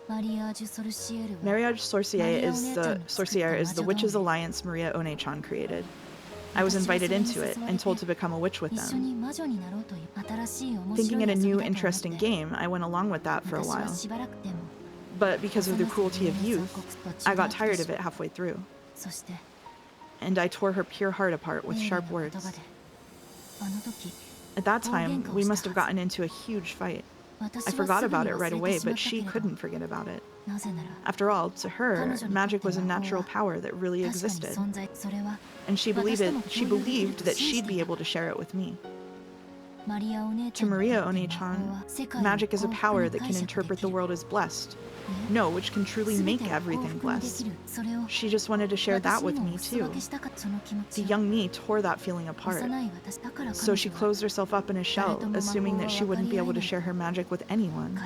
Mariage Sorcière is the witches' alliance Maria One-chan created. I was invited into it and told to become a witch with them. Thinking it a new, interesting game, I went along with that for a while. But because of the cruelty of youth, I got tired of it halfway through. And I tore her pure heart apart with sharp words. At that time, we must have gotten into a huge fight. I forgot about it right away, but she couldn't forget about it. After all, to her, magic was a natural power that really existed. And she believed that she'd be able to share it with me. To Maria One-chan, magic is a power that can interpret the world as blessed. No, which can truly make everything blessed. She just wanted to share that with me too. The young me tore that feeling apart. So she closed herself up in a shell, assuming that she wouldn't be able to share her magic with anyone.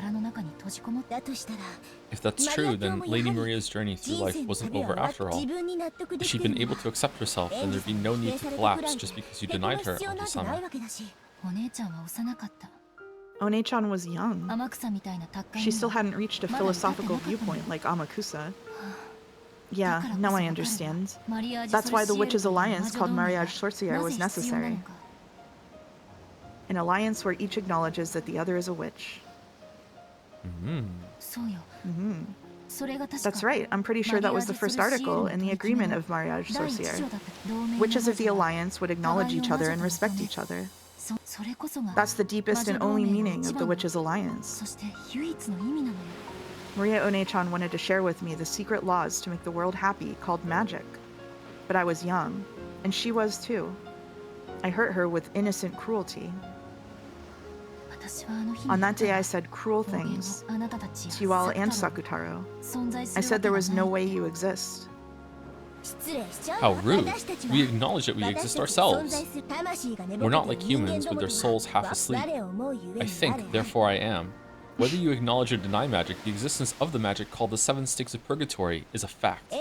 If that's true, then Lady Maria's journey through life wasn't over after all. If she'd been able to accept herself, then there'd be no need to collapse just because you denied her, Auntie-sama. One-chan was young. She still hadn't reached a philosophical viewpoint like Amakusa. Yeah, now I understand. That's why the Witches' Alliance called Mariage Sorcière was necessary. An alliance where each acknowledges that the other is a witch. That's right, I'm pretty sure that was the first article in the agreement of Mariage Sorcière. Witches of the alliance would acknowledge each other and respect each other. That's the deepest and only meaning of the Witches' Alliance. Maria One-chan wanted to share with me the secret laws to make the world happy called magic. But I was young, and she was too. I hurt her with innocent cruelty. On that day I said cruel things to you all and Sakutaro. I said there was no way you exist. How rude. We acknowledge that we exist ourselves. We're not like humans with their souls half asleep. I think, therefore I am. Whether you acknowledge or deny magic, the existence of the magic called the Seven Sticks of Purgatory is a fact.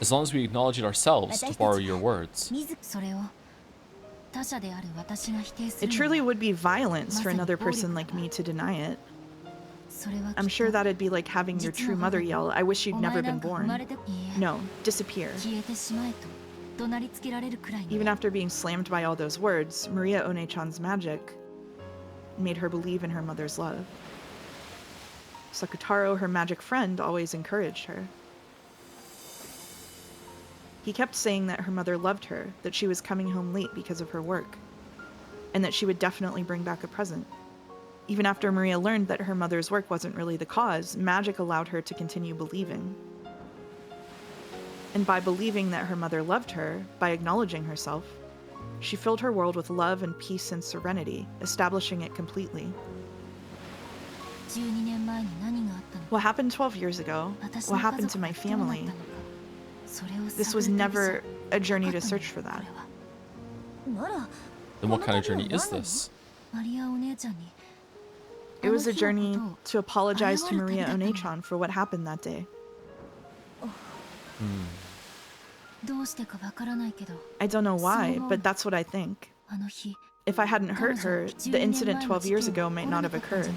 As long as we acknowledge it ourselves, to borrow your words. It truly would be violence for another person like me to deny it. I'm sure that'd be like having your true mother yell, "I wish you'd never been born." No, disappear. Even after being slammed by all those words, Maria One-chan's magic made her believe in her mother's love. Sakutaro, her magic friend, always encouraged her. He kept saying that her mother loved her, that she was coming home late because of her work, and that she would definitely bring back a present. Even after Maria learned that her mother's work wasn't really the cause, magic allowed her to continue believing. And by believing that her mother loved her, by acknowledging herself, she filled her world with love and peace and serenity, establishing it completely. What happened 12 years ago? What happened to my family? This was never a journey to search for that. Then what kind of journey is this? It was a journey to apologize to Maria One-chan for what happened that day. I don't know why, but that's what I think. If I hadn't hurt her, the incident 12 years ago might not have occurred.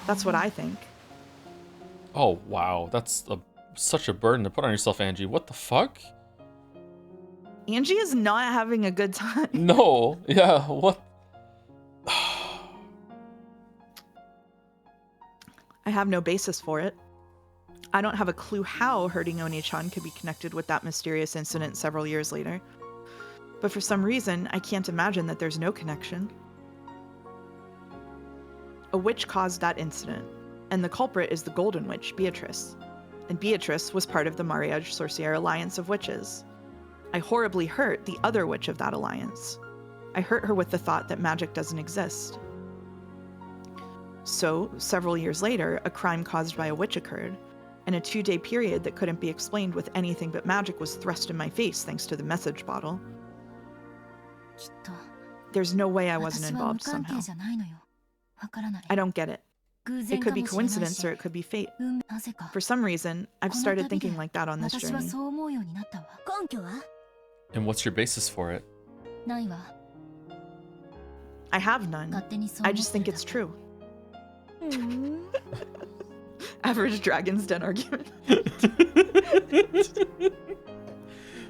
That's what I think. Oh, wow. That's such a burden to put on yourself, Angie. What the fuck? Angie is not having a good time. No. Yeah, what? I have no basis for it. I don't have a clue how hurting One-chan could be connected with that mysterious incident several years later. But for some reason, I can't imagine that there's no connection. A witch caused that incident, and the culprit is the Golden Witch, Beatrice. And Beatrice was part of the Mariage Sorcière alliance of witches. I horribly hurt the other witch of that alliance. I hurt her with the thought that magic doesn't exist. So, several years later, a crime caused by a witch occurred, and a 2-day period that couldn't be explained with anything but magic was thrust in my face thanks to the message bottle. There's no way I wasn't involved somehow. I don't get it. It could be coincidence or it could be fate. For some reason, I've started thinking like that on this journey. And what's your basis for it? I have none. I just think it's true. Average Dragon's Den argument.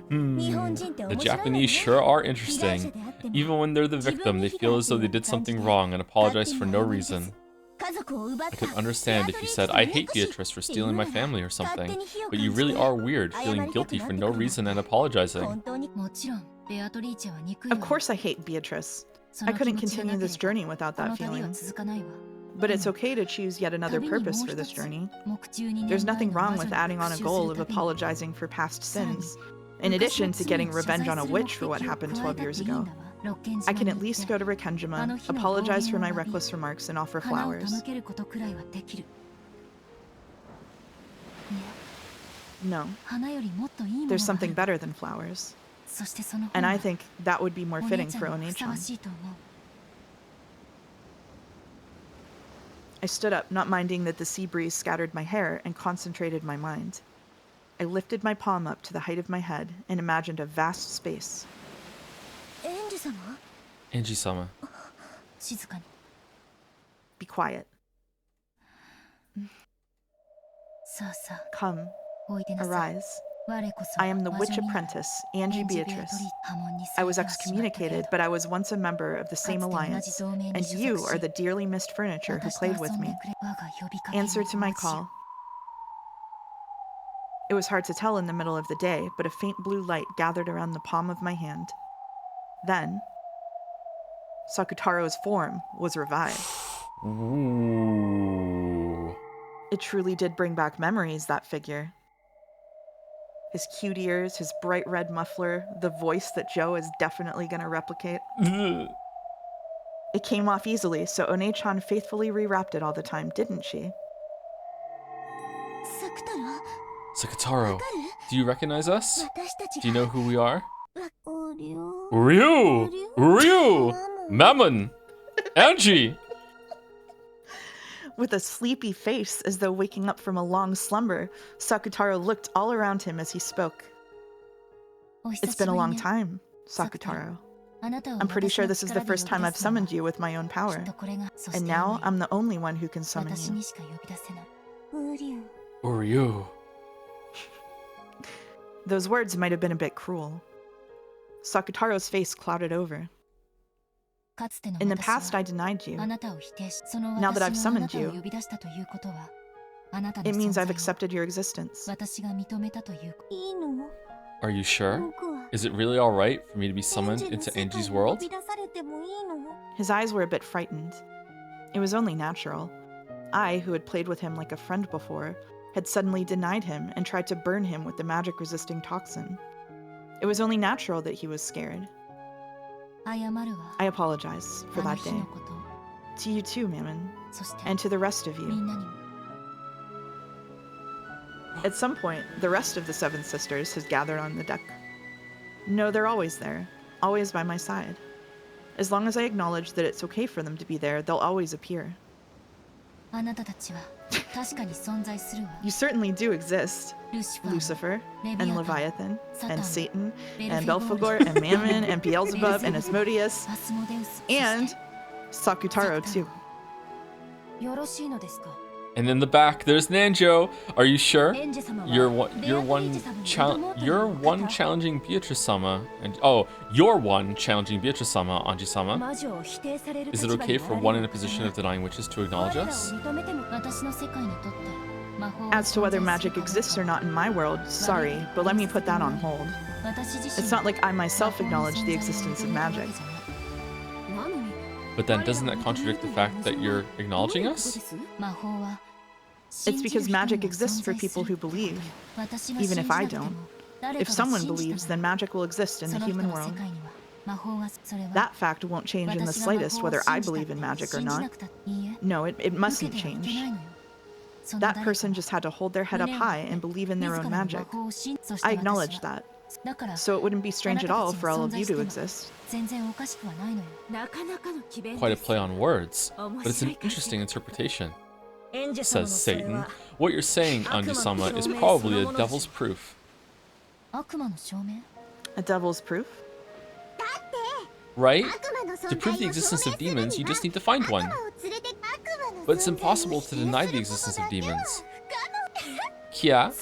The Japanese sure are interesting. Even when they're the victim, they feel as though they did something wrong and apologize for no reason. I could understand if you said, "I hate Beatrice for stealing my family" or something, but you really are weird, feeling guilty for no reason and apologizing. Of course I hate Beatrice. I couldn't continue this journey without that feeling. But it's okay to choose yet another purpose for this journey. There's nothing wrong with adding on a goal of apologizing for past sins, in addition to getting revenge on a witch for what happened 12 years ago. I can at least go to Rikkenjima, apologize for my reckless remarks, and offer flowers. No, there's something better than flowers. And I think that would be more fitting for One-chan. I stood up, not minding that the sea breeze scattered my hair, and concentrated my mind. I lifted my palm up to the height of my head and imagined a vast space. Angie-sama. Be quiet. Come, arise. I am the witch apprentice, Angie Beatrice. I was excommunicated, but I was once a member of the same alliance, and you are the dearly missed furniture who played with me. Answer to my call. It was hard to tell in the middle of the day, but a faint blue light gathered around the palm of my hand. Then, Sakutaro's form was revived. Ooh. It truly did bring back memories, that figure. His cute ears, his bright red muffler, the voice that Joe is definitely going to replicate. It came off easily, so One-chan faithfully rewrapped it all the time, didn't she? Sakutaro, do you recognize us? Do you know who we are? Ryu! Mammon! Angie! With a sleepy face, as though waking up from a long slumber, Sakutaro looked all around him as he spoke. It's been a long time, Sakutaro. I'm pretty sure this is the first time I've summoned you with my own power. And now I'm the only one who can summon you. Ryu. Those words might have been a bit cruel. Sakutaro's face clouded over. In the past, I denied you. Now that I've summoned you, it means I've accepted your existence. Are you sure? Is it really alright for me to be summoned into Angie's world? His eyes were a bit frightened. It was only natural. I, who had played with him like a friend before, had suddenly denied him and tried to burn him with the magic-resisting toxin. It was only natural that he was scared. I apologize for that day. To you too, Mammon. And to the rest of you. At some point, the rest of the Seven Sisters has gathered on the deck. No, they're always there. Always by my side. As long as I acknowledge that it's okay for them to be there, they'll always appear. You certainly do exist. Lucifer, and Leviathan, and Satan, and Belphegor, and Mammon, and Beelzebub, and Asmodeus, and Sakutaro too. And in the back, there's Nanjo. Are you sure? You're one challenging Beatrice-sama, and you're one challenging Beatrice-sama, Anji-sama. Is it okay for one in a position of denying witches to acknowledge us? As to whether magic exists or not in my world, sorry, but let me put that on hold. It's not like I myself acknowledge the existence of magic. But then doesn't that contradict the fact that you're acknowledging us? It's because magic exists for people who believe, even if I don't. If someone believes, then magic will exist in the human world. That fact won't change in the slightest whether I believe in magic or not. No, it mustn't change. That person just had to hold their head up high and believe in their own magic. I acknowledge that. So it wouldn't be strange at all for all of you to exist. Quite a play on words, but it's an interesting interpretation. Says Satan. What you're saying, Anji-sama, is probably a devil's proof. A devil's proof? Right? To prove the existence of demons, you just need to find one. But it's impossible to deny the existence of demons. Yeah,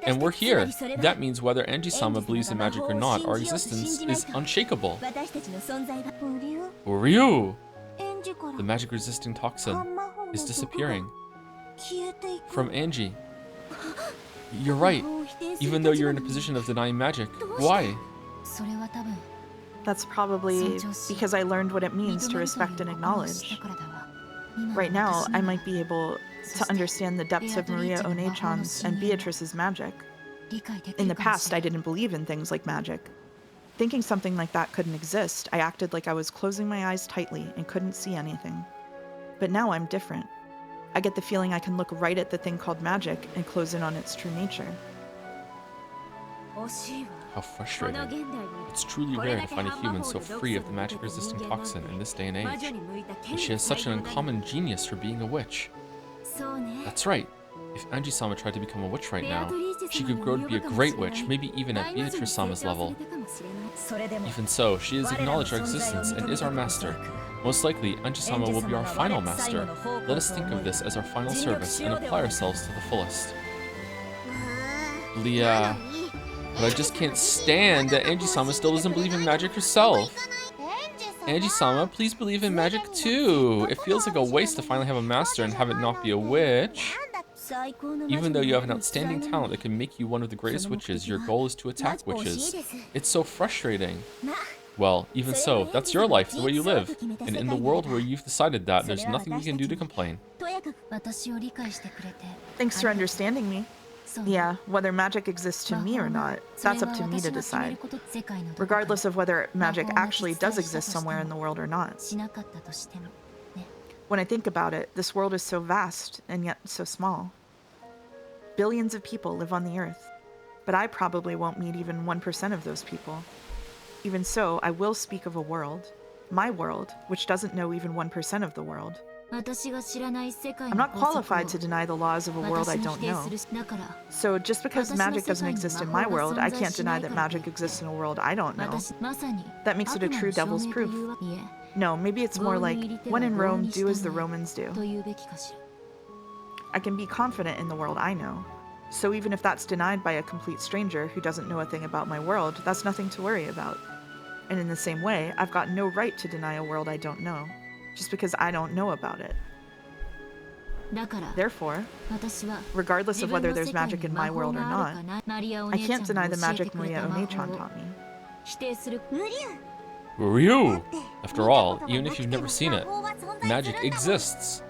and we're here. That means whether Anji-sama believes in magic or not, our existence is unshakable. Ryu! The magic-resisting toxin is disappearing. From Angie. You're right. Even though you're in a position of denying magic. Why? That's probably because I learned what it means to respect and acknowledge. Right now, I might be able to understand the depths of Maria One-chan's and Beatrice's magic. In the past, I didn't believe in things like magic. Thinking something like that couldn't exist, I acted like I was closing my eyes tightly and couldn't see anything. But now I'm different. I get the feeling I can look right at the thing called magic and close in on its true nature. How frustrating. It's truly rare to find a human so free of the magic-resistant toxin in this day and age. And she has such an uncommon genius for being a witch. That's right. If Anji-sama tried to become a witch right now, she could grow to be a great witch, maybe even at Beatrice-sama's level. Even so, she has acknowledged our existence and is our master. Most likely, Anji-sama will be our final master. Let us think of this as our final service and apply ourselves to the fullest. Leah... But I just can't stand that Anji-sama still doesn't believe in magic herself. Anji-sama, please believe in magic too. It feels like a waste to finally have a master and have it not be a witch. Even though you have an outstanding talent that can make you one of the greatest witches, your goal is to attack witches. It's so frustrating. Well, even so, that's your life, the way you live. And in the world where you've decided that, there's nothing we can do to complain. Thanks for understanding me. Yeah, whether magic exists to me or not, that's up to me to decide. Regardless of whether magic actually does exist somewhere in the world or not. When I think about it, this world is so vast and yet so small. Billions of people live on the earth, but I probably won't meet even 1% of those people. Even so, I will speak of a world, my world, which doesn't know even 1% of the world. I'm not qualified to deny the laws of a world I don't know. So just because magic doesn't exist in my world, I can't deny that magic exists in a world I don't know. That makes it a true devil's proof. No, maybe it's more like, when in Rome, do as the Romans do. I can be confident in the world I know. So even if that's denied by a complete stranger who doesn't know a thing about my world, that's nothing to worry about. And in the same way, I've got no right to deny a world I don't know, just because I don't know about it. Therefore, regardless of whether there's magic in my world or not, I can't deny the magic Maria One-chan taught me. Ryu! After all, even if you've never seen it, magic exists.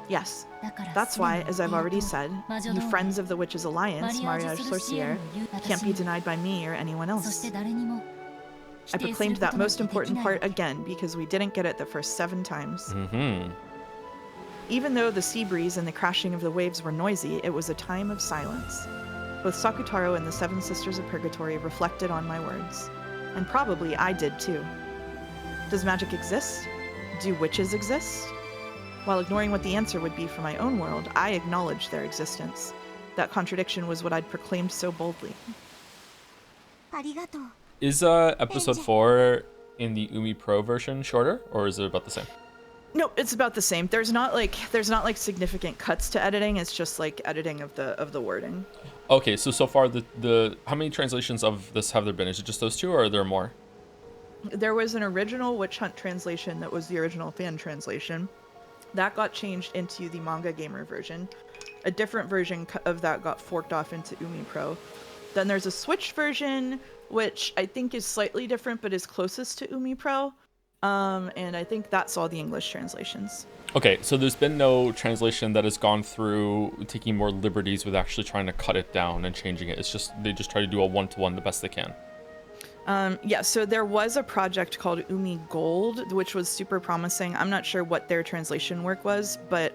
Yes, that's why, as I've already said, you friends of the Witches' Alliance, Mariage Sorcière, can't be denied by me or anyone else. I proclaimed that most important part again because we didn't get it the first 7 times. Even though the sea breeze and the crashing of the waves were noisy, it was a time of silence. Both Sakutaro and the 7 Sisters of Purgatory reflected on my words. And probably I did too. Does magic exist? Do witches exist? While ignoring what the answer would be for my own world, I acknowledged their existence. That contradiction was what I'd proclaimed so boldly. Is episode 4 in the Umi Pro version shorter, or is it about the same? No, it's about the same. There's not like significant cuts to editing. It's just like editing of the wording. Okay, so far the how many translations of this have there been? Is it just those 2, or are there more? There was an original Witch Hunt translation that was the original fan translation. That got changed into the Manga Gamer version. A different version of that got forked off into Umi Pro. Then there's a Switch version, which I think is slightly different, but is closest to Umi Pro. And I think that's all the English translations. Okay, so there's been no translation that has gone through taking more liberties with actually trying to cut it down and changing it. It's just, they just try to do a one-to-one the best they can. Yeah, so there was a project called Umi Gold, which was super promising. I'm not sure what their translation work was, but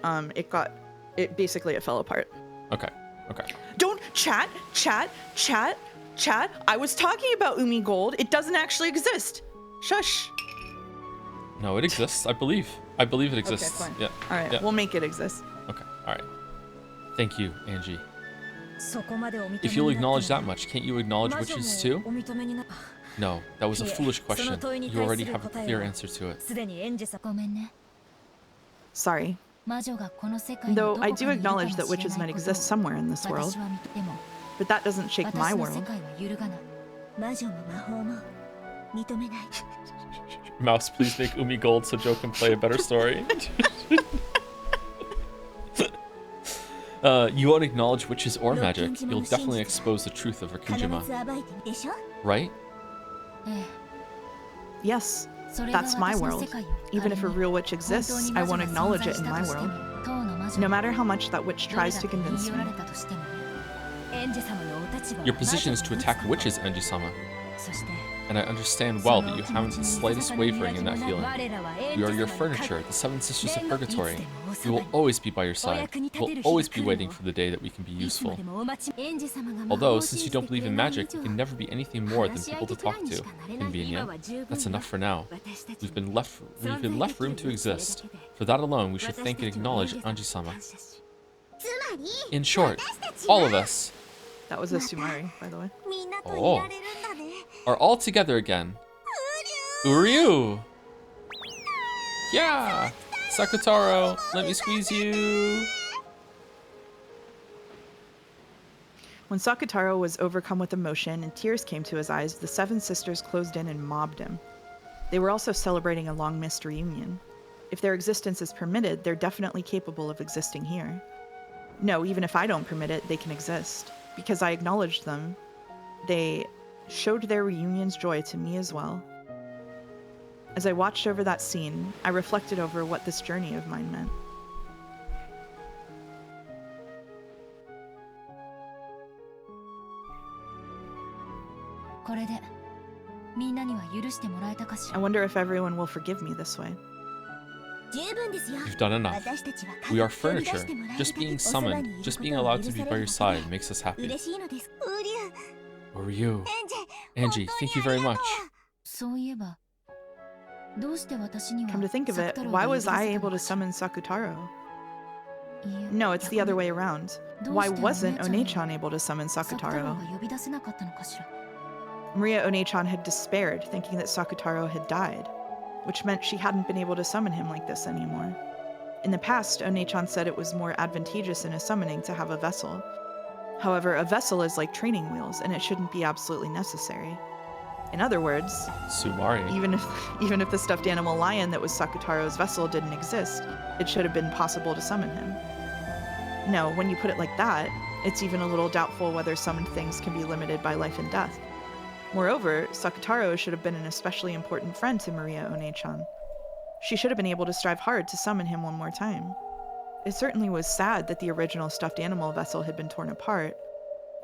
it basically fell apart. Okay. Don't chat. I was talking about Umi Gold. It doesn't actually exist. Shush. No, it exists. I believe it exists. Okay, fine. Yeah. All right, yeah. We'll make it exist. Okay, all right. Thank you, Angie. If you'll acknowledge that much, can't you acknowledge witches too? No, that was a foolish question. You already have a clear answer to it. Sorry. Though I do acknowledge that witches might exist somewhere in this world. But that doesn't shake my world. Mouse, please make Umi gold so Joe can play a better story. You won't acknowledge witches or magic. You'll definitely expose the truth of Rikijima. Right? Yes, that's my world. Even if a real witch exists, I won't acknowledge it in my world. No matter how much that witch tries to convince me. Your position is to attack witches, Anji-sama. And I understand well that you haven't the slightest wavering in that feeling. We are your furniture, the Seven Sisters of Purgatory. We will always be by your side. We'll always be waiting for the day that we can be useful. Although, since you don't believe in magic, you can never be anything more than people to talk to. Convenient. That's enough for now. We've been left room to exist. For that alone, we should thank and acknowledge Anji-sama. In short, all of us. That was a Sumari, by the way. Oh. Are all together again. Uryu! Yeah! Sakutaro, let me squeeze you! When Sakutaro was overcome with emotion and tears came to his eyes, the seven sisters closed in and mobbed him. They were also celebrating a long-missed reunion. If their existence is permitted, they're definitely capable of existing here. No, even if I don't permit it, they can exist. Because I acknowledged them, they showed their reunion's joy to me as well. As I watched over that scene, I reflected over what this journey of mine meant. I wonder if everyone will forgive me this way. You've done enough. We are furniture. Just being summoned, just being allowed to be by your side makes us happy. Uryu. Angie, thank you very much. Come to think of it, why was I able to summon Sakutaro? No, it's the other way around. Why wasn't One-chan able to summon Sakutaro? Maria One-chan had despaired, thinking that Sakutaro had died, which meant she hadn't been able to summon him like this anymore. In the past, One-chan said it was more advantageous in a summoning to have a vessel. However, a vessel is like training wheels, and it shouldn't be absolutely necessary. In other words, Sumari. Even if the stuffed animal lion that was Sakutaro's vessel didn't exist, it should have been possible to summon him. No, when you put it like that, it's even a little doubtful whether summoned things can be limited by life and death. Moreover, Sakutaro should have been an especially important friend to Maria One-chan. She should have been able to strive hard to summon him one more time. It certainly was sad that the original stuffed animal vessel had been torn apart,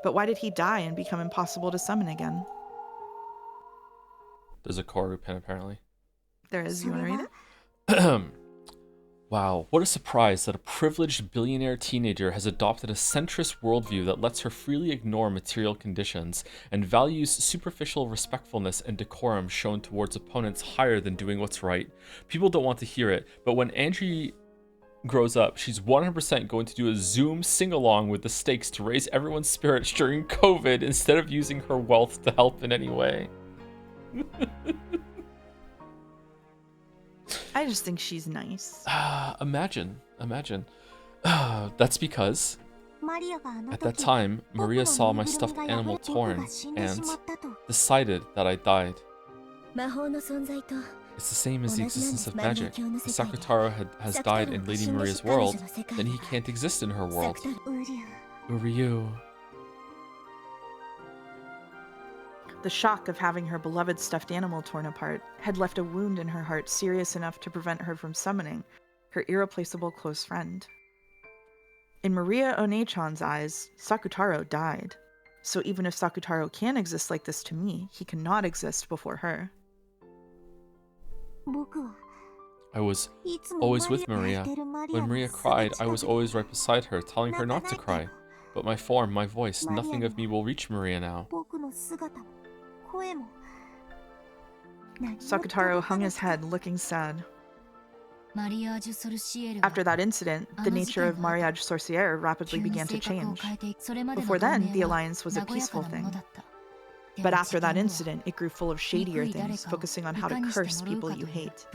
but why did he die and become impossible to summon again? There's a Koru pen, apparently. There is. You want to read it? Wow, what a surprise that a privileged billionaire teenager has adopted a centrist worldview that lets her freely ignore material conditions and values superficial respectfulness and decorum shown towards opponents higher than doing what's right. People don't want to hear it, but when Angie grows up, she's 100% going to do a Zoom sing-along with the stakes to raise everyone's spirits during COVID instead of using her wealth to help in any way. I just think she's nice. Imagine. That's because at that time, Maria saw my stuffed animal torn and decided that I died. It's the same as the existence of magic. If Sakutaro has died in Lady Maria's world, then he can't exist in her world. Uryu. The shock of having her beloved stuffed animal torn apart had left a wound in her heart serious enough to prevent her from summoning her irreplaceable close friend. In Maria One-chan's eyes, Sakutaro died. So even if Sakutaro can exist like this to me, he cannot exist before her. I was always with Maria. When Maria cried, I was always right beside her, telling her not to cry. But my form, my voice, nothing of me will reach Maria now. Sakutaro hung his head, looking sad. After that incident, the nature of Mariage Sorcière rapidly began to change. Before then, the alliance was a peaceful thing. But after that incident, it grew full of shadier things, focusing on how to curse people you hate.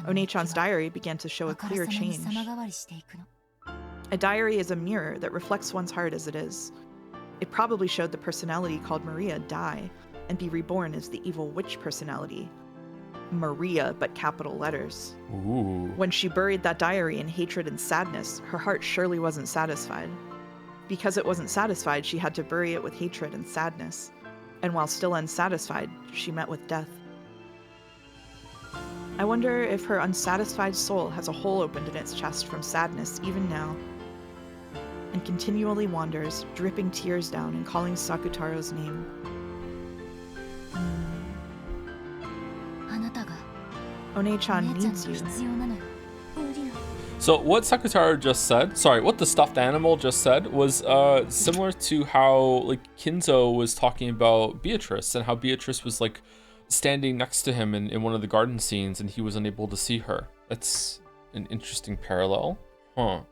One-chan's diary began to show a clear change. A diary is a mirror that reflects one's heart as it is. It probably showed the personality called Maria die and be reborn as the evil witch personality. Maria, but capital letters. Ooh. When she buried that diary in hatred and sadness, her heart surely wasn't satisfied. Because it wasn't satisfied, she had to bury it with hatred and sadness. And while still unsatisfied, she met with death. I wonder if her unsatisfied soul has a hole opened in its chest from sadness even now. and continually wanders, dripping tears down and calling Sakutaro's name. One-chan needs you. So what Sakutaro just said, sorry, what the stuffed animal just said was similar to how like Kinzo was talking about Beatrice and how Beatrice was like standing next to him in one of the garden scenes and he was unable to see her. That's an interesting parallel. Huh.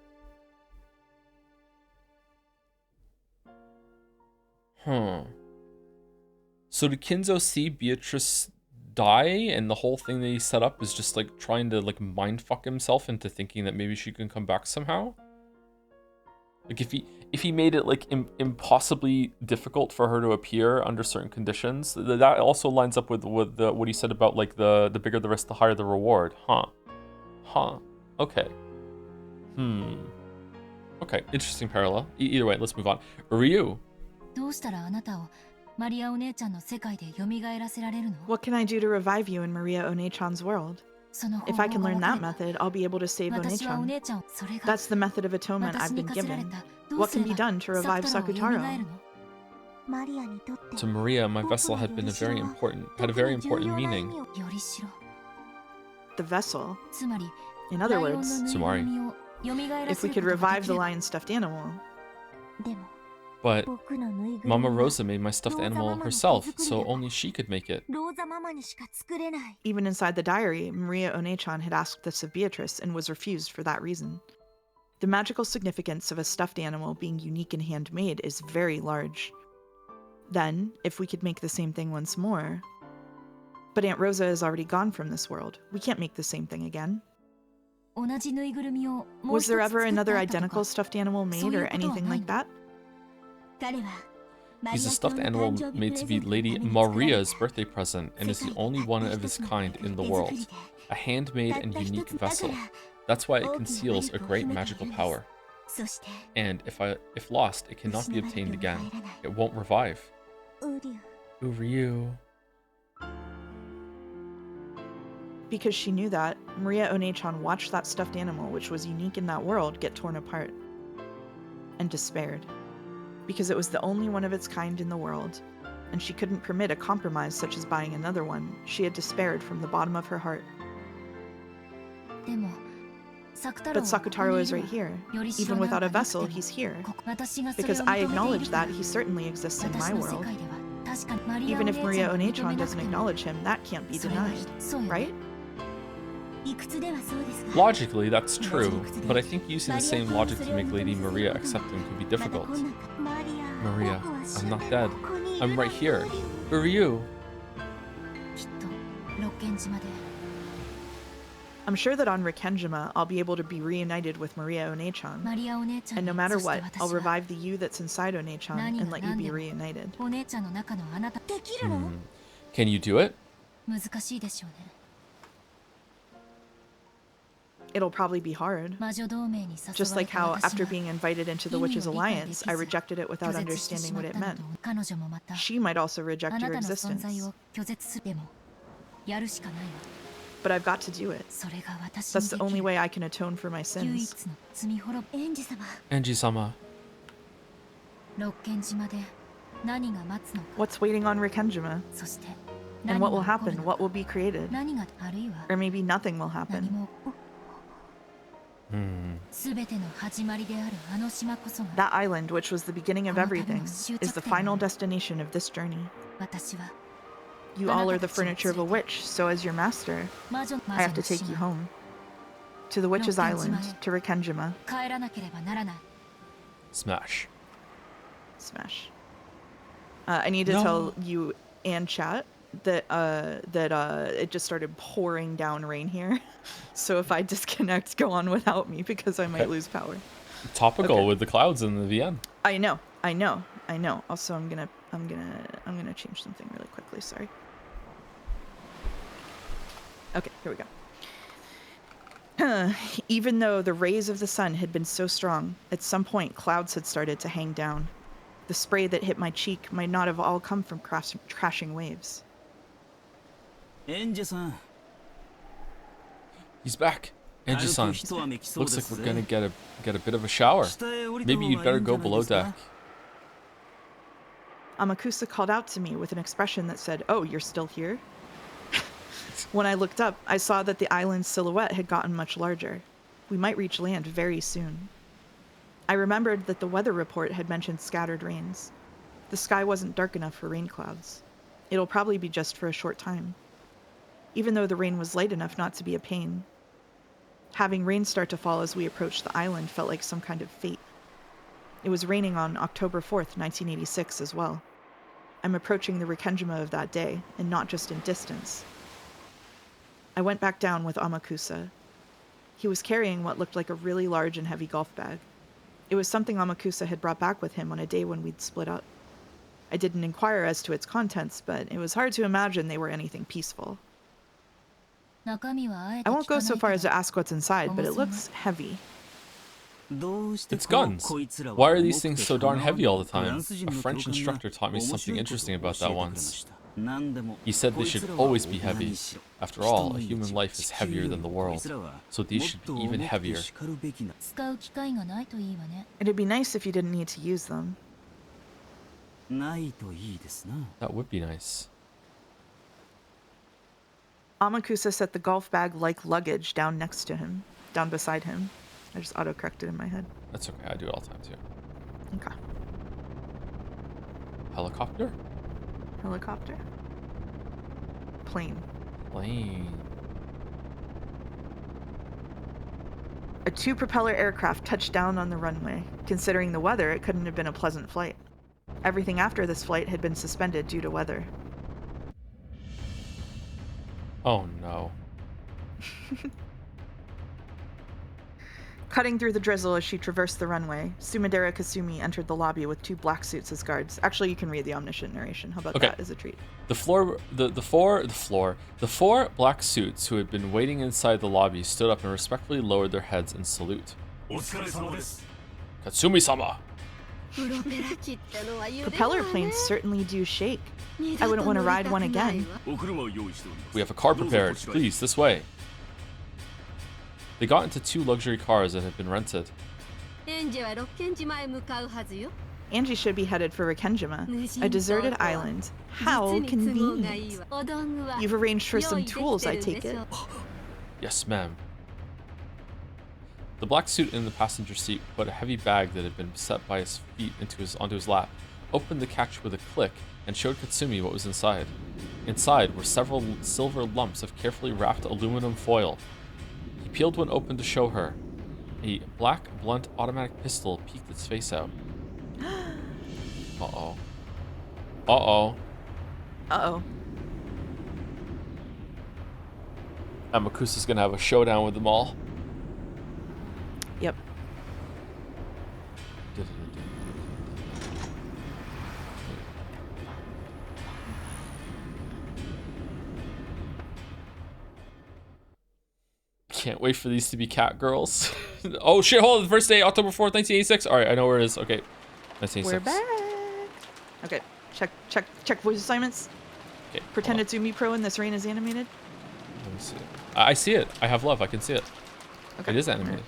So did Kinzo see Beatrice die and the whole thing that he set up is just like trying to like mindfuck himself into thinking that maybe she can come back somehow? Like if he made it like impossibly difficult for her to appear under certain conditions, that also lines up with what he said about like the bigger the risk, the higher the reward. Huh. Okay. Okay, interesting parallel. Either way, let's move on. Ryu. What can I do to revive you in Maria One-chan's world? If I can learn that method, I'll be able to save One-chan. That's the method of atonement I've been given. What can be done to revive Sakutaro? To Maria, my vessel had a very important meaning. The vessel. In other words, Sumari. If we could revive the lion stuffed animal. But Mama Rosa made my stuffed animal herself, so only she could make it. Even inside the diary, Maria One-chan had asked this of Beatrice and was refused for that reason. The magical significance of a stuffed animal being unique and handmade is very large. Then, if we could make the same thing once more... But Aunt Rosa is already gone from this world. We can't make the same thing again. Was there ever another identical stuffed animal made or anything like that? He's a stuffed animal made to be Lady Maria's birthday present and is the only one of his kind in the world. A handmade and unique vessel. That's why it conceals a great magical power. And if lost, it cannot be obtained again. It won't revive. Ryu. Because she knew that, Maria One-chan watched that stuffed animal, which was unique in that world, get torn apart. And despaired. Because it was the only one of its kind in the world, and she couldn't permit a compromise such as buying another one. She had despaired from the bottom of her heart. But Sakutaro is right here. Even without a vessel, he's here. Because I acknowledge that he certainly exists in my world. Even if Maria One-chan doesn't acknowledge him, that can't be denied, right? Logically, that's true, but I think using the same logic to make Lady Maria accept him could be difficult. Maria, I'm not dead. I'm right here. Ryu. I'm sure that on Rikkenjima, I'll be able to be reunited with Maria One-chan. And no matter what, I'll revive the you that's inside One-chan and let you be reunited. Can you do it? It'll probably be hard. Just like how, after being invited into the Witches' Alliance, I rejected it without understanding what it meant. She might also reject your existence. But I've got to do it. That's the only way I can atone for my sins. Angie-sama. What's waiting on Rikkenjima? And what will happen? What will be created? Or maybe nothing will happen. That island, which was the beginning of everything, is the final destination of this journey. You all are the furniture of a witch, so as your master, I have to take you home. To the Witch's Island, to Rikkenjima. Smash. Smash. I need to tell you and chat that it just started pouring down rain here. So if I disconnect, go on without me because I might lose power. Topical with the clouds in the VN. I know. Also, I'm gonna change something really quickly. Sorry. Okay, here we go. Even though the rays of the sun had been so strong, at some point clouds had started to hang down. The spray that hit my cheek might not have all come from crashing waves. He's back. Angie-san, looks like we're gonna get a bit of a shower. Maybe you'd better go below deck. Amakusa called out to me with an expression that said, "Oh, you're still here?" When I looked up, I saw that the island's silhouette had gotten much larger. We might reach land very soon. I remembered that the weather report had mentioned scattered rains. The sky wasn't dark enough for rain clouds. It'll probably be just for a short time. Even though the rain was light enough not to be a pain. Having rain start to fall as we approached the island felt like some kind of fate. It was raining on October 4th, 1986 as well. I'm approaching the Rikkenjima of that day, and not just in distance. I went back down with Amakusa. He was carrying what looked like a really large and heavy golf bag. It was something Amakusa had brought back with him on a day when we'd split up. I didn't inquire as to its contents, but it was hard to imagine they were anything peaceful. I won't go so far as to ask what's inside, but it looks heavy. It's guns. Why are these things so darn heavy all the time? A French instructor taught me something interesting about that once. He said they should always be heavy. After all, a human life is heavier than the world, so these should be even heavier. It'd be nice if you didn't need to use them. That would be nice. Amakusa set the golf bag like luggage down beside him. I just auto-corrected in my head. That's okay, I do it all the time too. Okay. Helicopter? Helicopter? Plane. Plane. A two-propeller aircraft touched down on the runway. Considering the weather, it couldn't have been a pleasant flight. Everything after this flight had been suspended due to weather. Oh no. Cutting through the drizzle as she traversed the runway, Sumadera Kasumi entered the lobby with two black suits as guards. Actually, you can read the omniscient narration. How about that as a treat? The four black suits who had been waiting inside the lobby stood up and respectfully lowered their heads in salute. Katsumi-sama! Propeller planes certainly do shake. I wouldn't want to ride one again. We have a car prepared. Please, this way. They got into two luxury cars that had been rented. Angie should be headed for Rikkenjima, a deserted island. How convenient. You've arranged for some tools, I take it. Yes, ma'am. The black suit in the passenger seat put a heavy bag that had been set by his feet onto his lap, opened the catch with a click, and showed Katsumi what was inside. Inside were several silver lumps of carefully wrapped aluminum foil. He peeled one open to show her. A black, blunt automatic pistol peeked its face out. Uh-oh. Uh-oh. Uh-oh. Amakusa's gonna have a showdown with them all. Yep. Can't wait for these to be cat girls. Oh shit, hold on. The first day, October 4th, 1986. Alright, I know where it is. Okay. 1986. We're back. Okay. Check voice assignments. Okay, Pretend it's Umi Pro and this rain is animated. Let me see it. I see it. I have love. I can see it. Okay. It is animated.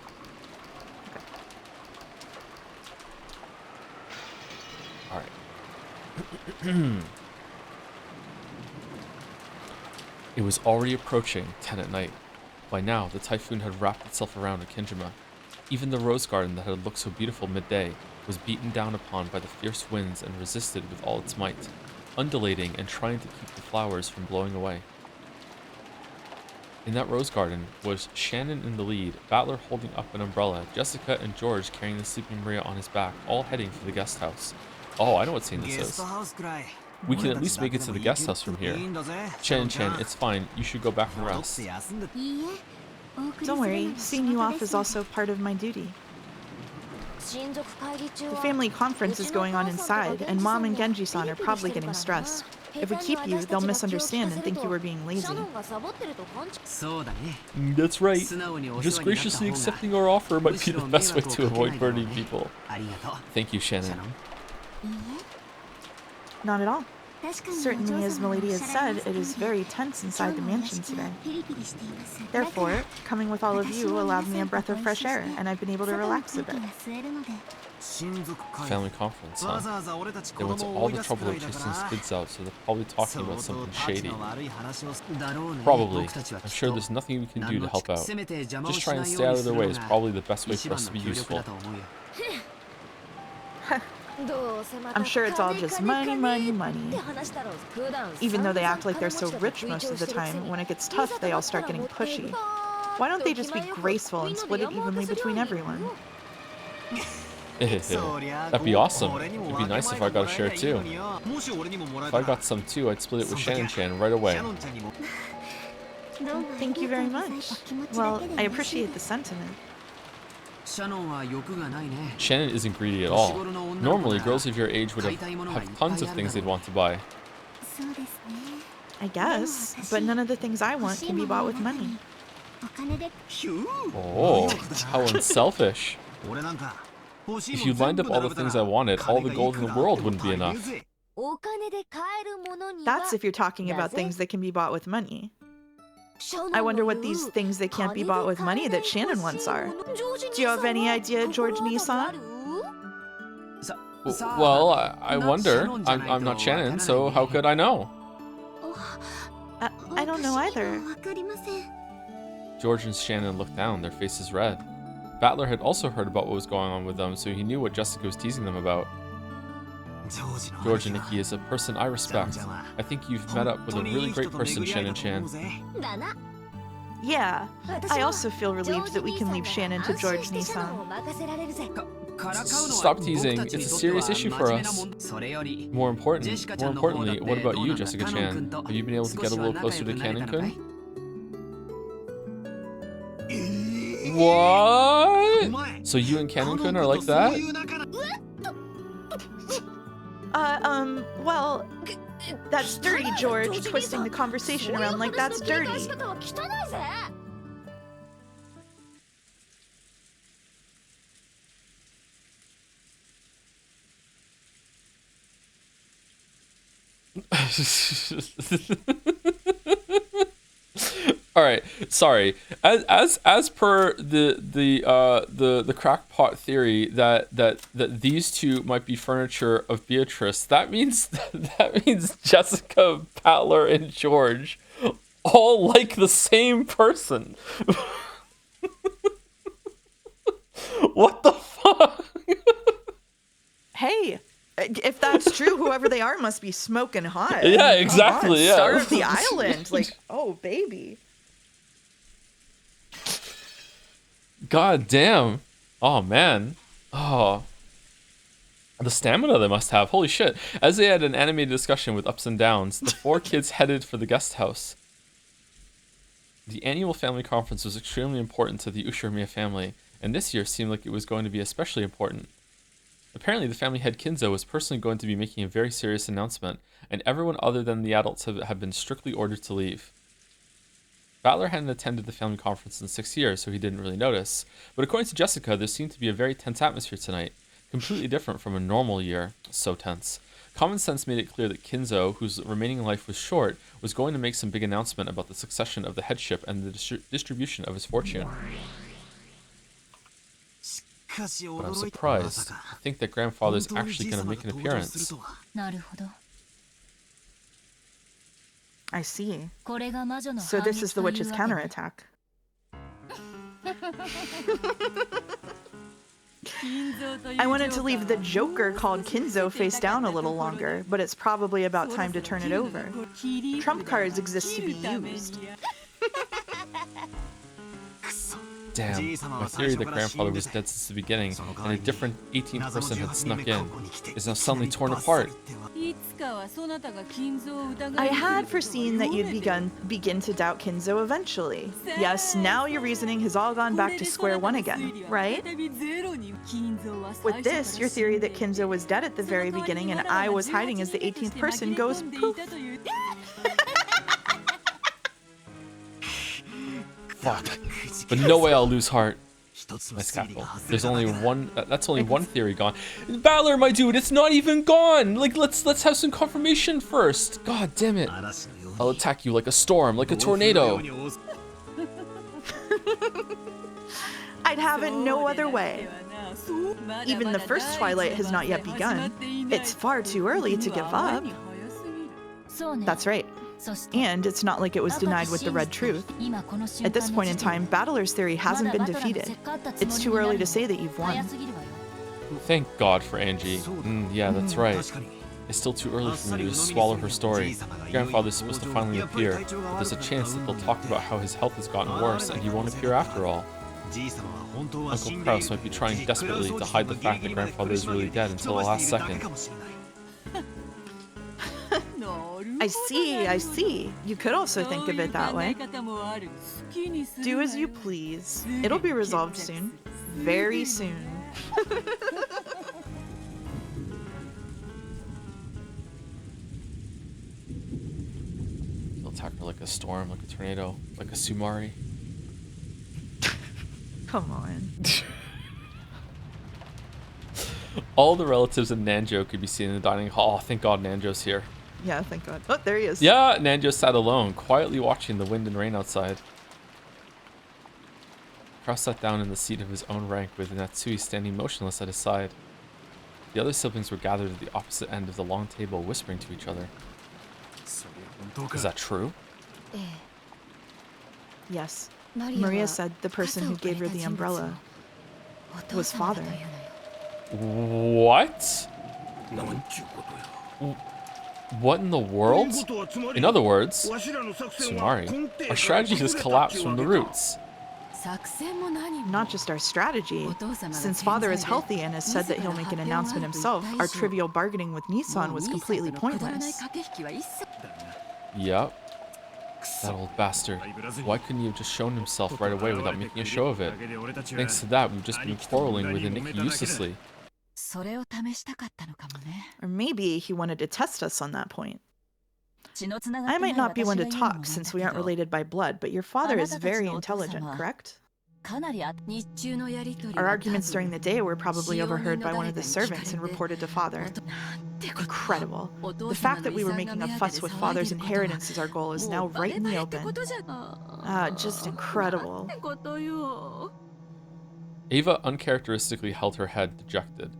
Alright. It was already approaching 10 at night. By now, the typhoon had wrapped itself around Rikkenjima. Even the rose garden that had looked so beautiful midday was beaten down upon by the fierce winds and resisted with all its might, undulating and trying to keep the flowers from blowing away. In that rose garden was Shannon in the lead, Battler holding up an umbrella, Jessica and George carrying the sleeping Maria on his back, all heading for the guest house. Oh, I know what scene this is. We can at least make it to the guest house from here. Chen, it's fine. You should go back and rest. Don't worry, seeing you off is also part of my duty. The family conference is going on inside, and Mom and Genji-san are probably getting stressed. If we keep you, they'll misunderstand and think you were being lazy. That's right. Just graciously accepting our offer might be the best way to avoid burning people. Thank you, Shannon. Not at all. Certainly, as Milady has said, it is very tense inside the mansion today. Therefore, coming with all of you allowed me a breath of fresh air, and I've been able to relax a bit. Family conference, huh? They went to all the trouble of chasing these kids out, so they're probably talking about something shady. Probably. I'm sure there's nothing we can do to help out. Just try and stay out of their way is probably the best way for us to be useful. I'm sure it's all just money, money, money. Even though they act like they're so rich most of the time, when it gets tough, they all start getting pushy. Why don't they just be graceful and split it evenly between everyone? That'd be awesome. It'd be nice if I got a share too. If I got some too, I'd split it with Shannon right away. Thank you very much. Well, I appreciate the sentiment. Shannon isn't greedy at all. Normally, girls of your age would have tons of things they'd want to buy. I guess, but none of the things I want can be bought with money. Oh, how unselfish. If you lined up all the things I wanted, all the gold in the world wouldn't be enough. That's if you're talking about things that can be bought with money. I wonder what these things that can't be bought with money that Shannon wants are. Do you have any idea, George Nissan? Well, I wonder. I'm not Shannon, so how could I know? I don't know either. George and Shannon looked down, their faces red. Battler had also heard about what was going on with them, so he knew what Jessica was teasing them about. George and Nikki is a person I respect. I think you've met up with a really great person, Shannon-chan. Yeah, I also feel relieved that we can leave Shannon to George Nissan. Stop teasing, it's a serious issue for us. More importantly, what about you, Jessica-chan? Have you been able to get a little closer to Canon-kun? What? So you and Canon-kun are like that? Well, that's dirty, George. Twisting the conversation around like that's dirty. All right, sorry. As per the crackpot theory that these two might be furniture of Beatrice, that means Jessica, Battler, and George all like the same person. What the fuck? Hey, if that's true, whoever they are must be smoking hot. Yeah, exactly. Yeah. Star of the island. Like, oh, baby. God damn. Oh, man. Oh. The stamina they must have. Holy shit. As they had an animated discussion with ups and downs, the four kids headed for the guest house. The annual family conference was extremely important to the Ushiromiya family, and this year seemed like it was going to be especially important. Apparently, the family head Kinzo was personally going to be making a very serious announcement, and everyone other than the adults have been strictly ordered to leave. Battler hadn't attended the family conference in 6 years, so he didn't really notice. But according to Jessica, there seemed to be a very tense atmosphere tonight, completely different from a normal year. So tense. Common sense made it clear that Kinzo, whose remaining life was short, was going to make some big announcement about the succession of the headship and the distribution of his fortune. But I'm surprised. I think that grandfather's actually going to make an appearance. I see. So this is the witch's counterattack. I wanted to leave the Joker called Kinzo face down a little longer, but it's probably about time to turn it over. Trump cards exist to be used. Damn, my theory that grandfather was dead since the beginning and a different 18th person had snuck in is now suddenly torn apart. I had foreseen that you'd begin to doubt Kinzo eventually. Yes, now your reasoning has all gone back to square one again, right? With this, your theory that Kinzo was dead at the very beginning and I was hiding as the 18th person goes poof. Fuck. But no way I'll lose heart. Nice cackle. There's only one. That's only one theory gone. Battler, my dude, it's not even gone. Like, let's have some confirmation first. God damn it. I'll attack you like a storm, like a tornado. I'd have it no other way. Even the first twilight has not yet begun. It's far too early to give up. That's right. And it's not like it was denied with the red truth. At this point in time, Battler's theory hasn't been defeated. It's too early to say that you've won. Thank God for Angie. Yeah, that's right. It's still too early for me to swallow her story. Grandfather's supposed to finally appear, but there's a chance that they'll talk about how his health has gotten worse and he won't appear after all. Uncle Kraus might be trying desperately to hide the fact that Grandfather is really dead until the last second. I see. You could also think of it that way. Do as you please. It'll be resolved soon. Very soon. He'll attack her like a storm, like a tornado, like a Sumari. Come on. All the relatives of Nanjo could be seen in the dining hall. Oh, thank God Nanjo's here. Yeah, thank God. Oh, there he is. Yeah, Nanjo sat alone, quietly watching the wind and rain outside. Kraus sat down in the seat of his own rank with Natsui standing motionless at his side. The other siblings were gathered at the opposite end of the long table, whispering to each other. Is that true? Yes. Maria said the person who gave her the umbrella was father. What? What in the world? In other words, Sumari, our strategy has collapsed from the roots. Not just our strategy. Since father is healthy and has said that he'll make an announcement himself, our trivial bargaining with Nissan was completely pointless. Yep. That old bastard. Why couldn't he have just shown himself right away without making a show of it? Thanks to that, we've just been quarreling with Umineko uselessly. Or maybe he wanted to test us on that point. I might not be one to talk since we aren't related by blood, but your father is very intelligent, correct? Our arguments during the day were probably overheard by one of the servants and reported to father. Incredible. The fact that we were making a fuss with father's inheritance as our goal is now right in the open. Just incredible. Ava uncharacteristically held her head, dejected.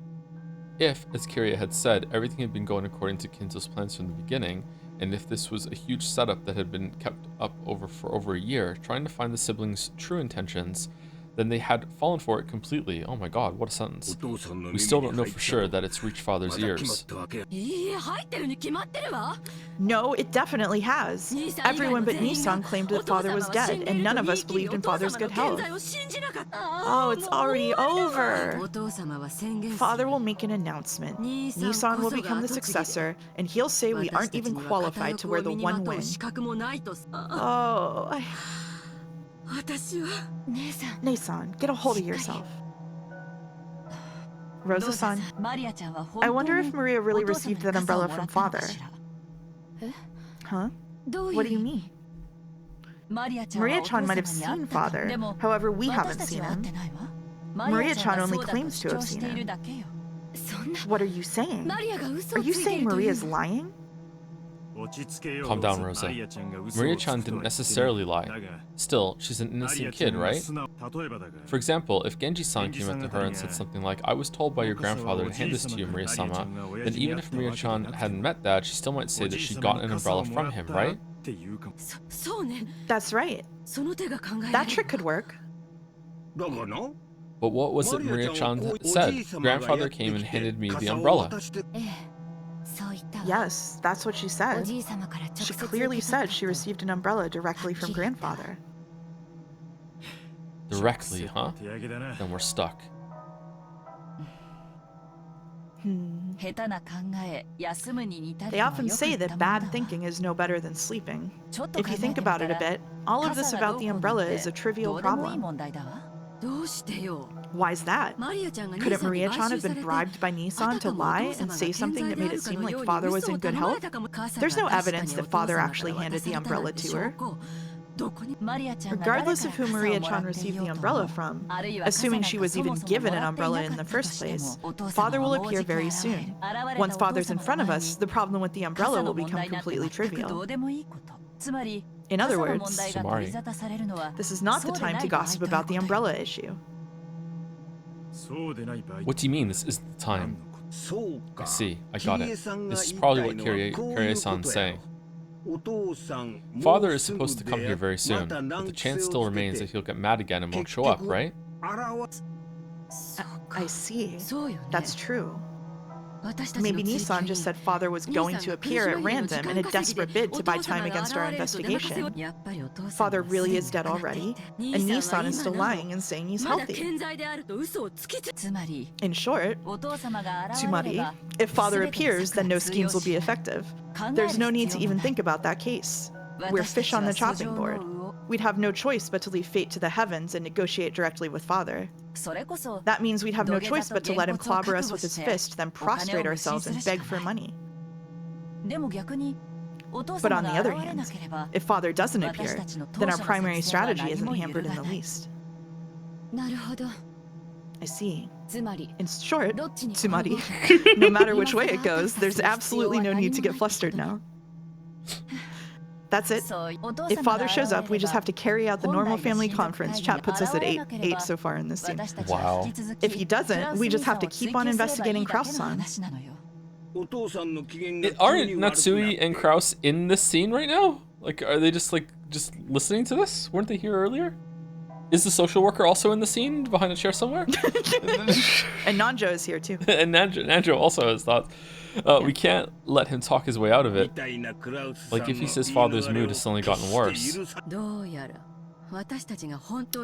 If, as Kiria had said, everything had been going according to Kinzo's plans from the beginning, and if this was a huge setup that had been kept up for over a year, trying to find the siblings' true intentions, then they had fallen for it completely. Oh my God, what a sentence. We still don't know for sure that it's reached father's ears. No, it definitely has. Everyone but Nissan claimed that father was dead, and none of us believed in father's good health. Oh, it's already over. Father will make an announcement. Nissan will become the successor, and he'll say we aren't even qualified to wear the one wing. Oh, Nissan, get a hold of yourself. Rosa-san, I wonder if Maria really received that umbrella from father. Huh? What do you mean? Maria-chan might have seen father, however we haven't seen him. Maria-chan only claims to have seen him. What are you saying? Are you saying Maria's lying? Calm down, Rosa. Maria-chan didn't necessarily lie. Still, she's an innocent kid, right? For example, if Genji-san came up to her and said something like, I was told by your grandfather to hand this to you, Maria-sama, then even if Maria-chan hadn't met Dad, she still might say that she got an umbrella from him, right? That's right. That trick could work. But what was it Maria-chan said? Grandfather came and handed me the umbrella. Yes, that's what she said. She clearly said she received an umbrella directly from grandfather. Directly, huh? Then we're stuck. They often say that bad thinking is no better than sleeping. If you think about it a bit, all of this about the umbrella is a trivial problem. Why's that? Couldn't Maria-chan have been bribed by Nissan to lie and say something that made it seem like father was in good health? There's no evidence that father actually handed the umbrella to her. Regardless of who Maria-chan received the umbrella from, assuming she was even given an umbrella in the first place, Father will appear very soon. Once Father's in front of us, the problem with the umbrella will become completely trivial. In other words, Sumari. this is not the time to gossip about the umbrella issue. What do you mean this isn't the time? I see. I got it. This is probably what Kirie-san's saying. Father is supposed to come here very soon, but the chance still remains that he'll get mad again and won't show up, right? I see. That's true. Maybe Nissan just said Father was going to appear at random in a desperate bid to buy time against our investigation. Father really is dead already, and Nissan is still lying and saying he's healthy. In short, Tsumari, if Father appears, then no schemes will be effective. There's no need to even think about that case. We're fish on the chopping board. We'd have no choice but to leave fate to the heavens and negotiate directly with Father. That means we'd have no choice but to let him clobber us with his fist, then prostrate ourselves and beg for money. But on the other hand, if Father doesn't appear, then our primary strategy isn't hampered in the least. I see. In short, Tsumari, no matter which way it goes, there's absolutely no need to get flustered now. That's it. If Father shows up, we just have to carry out the normal family conference. Chat puts us at 8 so far in this scene. Wow. If he doesn't, we just have to keep on investigating Kraus-san. Aren't Natsui and Kraus in this scene right now? Like, are they just listening to this? Weren't they here earlier? Is the social worker also in the scene behind a chair somewhere? And Nanjo is here too. And Nanjo also has thoughts. We can't let him talk his way out of it. Like if he says Father's mood has suddenly gotten worse.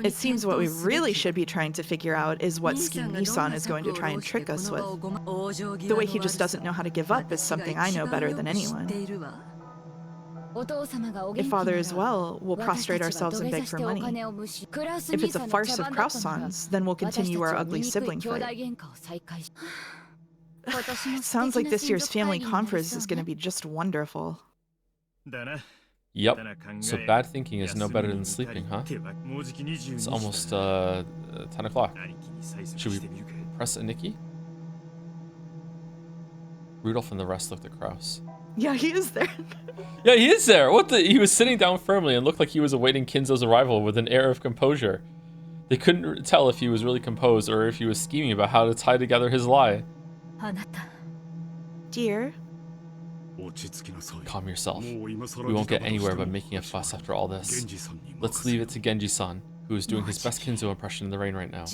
It seems what we really should be trying to figure out is what scheme Nissan is going to try and trick us with. The way he just doesn't know how to give up is something I know better than anyone. If Father is well, we'll prostrate ourselves and beg for money. If it's a farce of Kraus-san's, then we'll continue our ugly sibling fight. It sounds like this year's family conference is going to be just wonderful. Yep. So bad thinking is no better than sleeping, huh? It's almost 10 o'clock. Should we press a Nikki? Rudolph and the rest looked at Kraus. Yeah, he is there. Yeah, he is there. What the? He was sitting down firmly and looked like he was awaiting Kinzo's arrival with an air of composure. They couldn't tell if he was really composed or if he was scheming about how to tie together his lie. Dear, calm yourself. We won't get anywhere by making a fuss after all this. Let's leave it to Genji-san, who is doing his best Kinzo impression in the rain right now.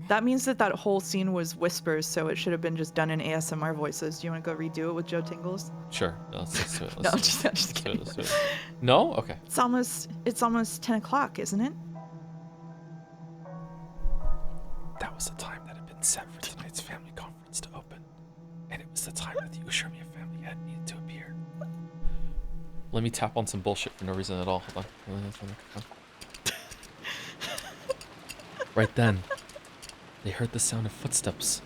That means that whole scene was whispers, so it should have been just done in ASMR voices. Do you want to go redo it with Joe Tingles? Sure. Let's do it. No, just kidding. Let's do it. No? Okay. It's almost 10 o'clock, isn't it? That was the time that had been set for tonight's family conference to open. And it was the time that the Ushiromiya family had needed to appear. Let me tap on some bullshit for no reason at all. Hold on. Right then, they heard the sound of footsteps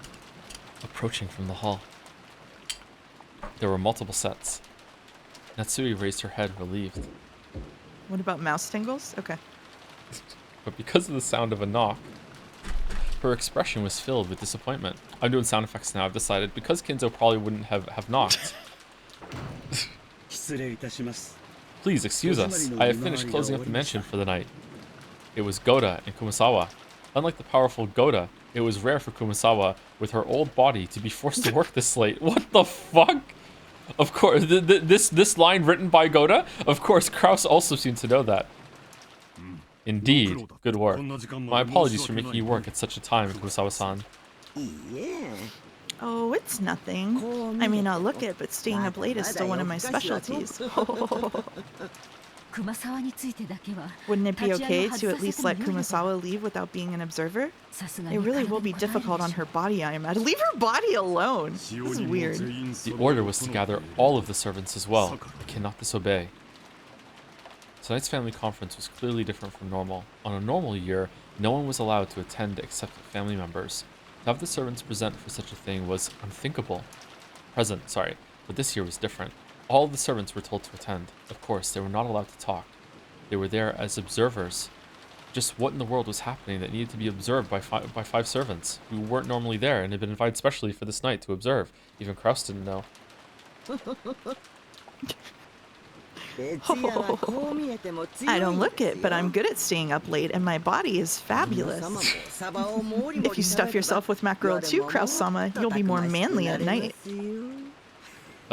approaching from the hall. There were multiple sets. Natsui raised her head, relieved. What about mouse tingles? Okay. But because of the sound of a knock, her expression was filled with disappointment. I'm doing sound effects now. I've decided because Kinzo probably wouldn't have knocked. Please excuse us. I have finished closing up the mansion for the night. It was Goda and Kumasawa. Unlike the powerful Goda, it was rare for Kumasawa, with her old body, to be forced to work this late. What the fuck? Of course, this line written by Goda? Of course, Kraus also seemed to know that. Indeed, good work. My apologies for making you work at such a time, Kumasawa-san. Oh, it's nothing. I may not look it, but staying up late is still one of my specialties. Wouldn't it be okay to at least let Kumasawa leave without being an observer? It really will be difficult on her body, I imagine. Leave her body alone! This is weird. The order was to gather all of the servants as well. I cannot disobey. Tonight's family conference was clearly different from normal. On a normal year, no one was allowed to attend except family members. To have the servants present for such a thing was unthinkable. But this year was different. All of the servants were told to attend. Of course, they were not allowed to talk. They were there as observers. Just what in the world was happening that needed to be observed by five servants who weren't normally there and had been invited specially for this night to observe? Even Kraus didn't know. I don't look it, but I'm good at staying up late, and my body is fabulous. If you stuff yourself with mackerel too, Kraus-sama, you'll be more manly at night.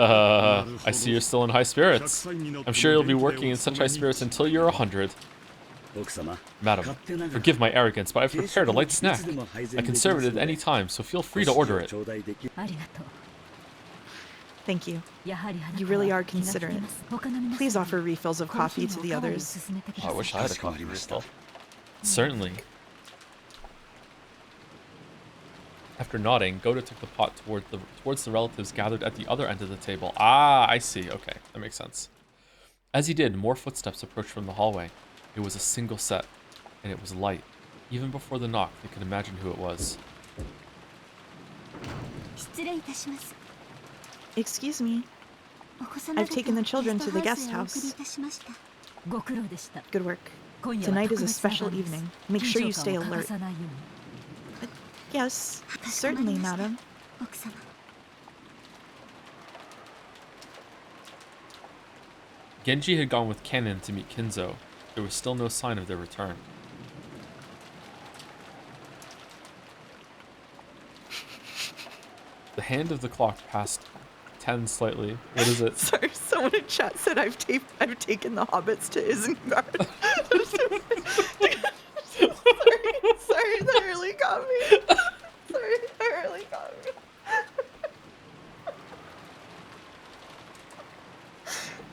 I see you're still in high spirits. I'm sure you'll be working in such high spirits until you're 100. Madam, forgive my arrogance, but I've prepared a light snack. I can serve it at any time, so feel free to order it. Thank you. You really are considerate. Please offer refills of coffee to the others. Oh, I wish I had a coffee refill. Certainly. After nodding, Goda took the pot towards the relatives gathered at the other end of the table. Ah, I see. Okay, that makes sense. As he did, more footsteps approached from the hallway. It was a single set, and it was light. Even before the knock, they could imagine who it was. Excuse me. I've taken the children to the guest house. Good work. Tonight is a special evening. Make sure you stay alert. Yes, certainly, madam. Genji had gone with Kanon to meet Kinzo. There was still no sign of their return. The hand of the clock passed 10 slightly. What is it? Sorry, someone in chat said I've taken the hobbits to Isengard. sorry, that really got me. Sorry, that really got me.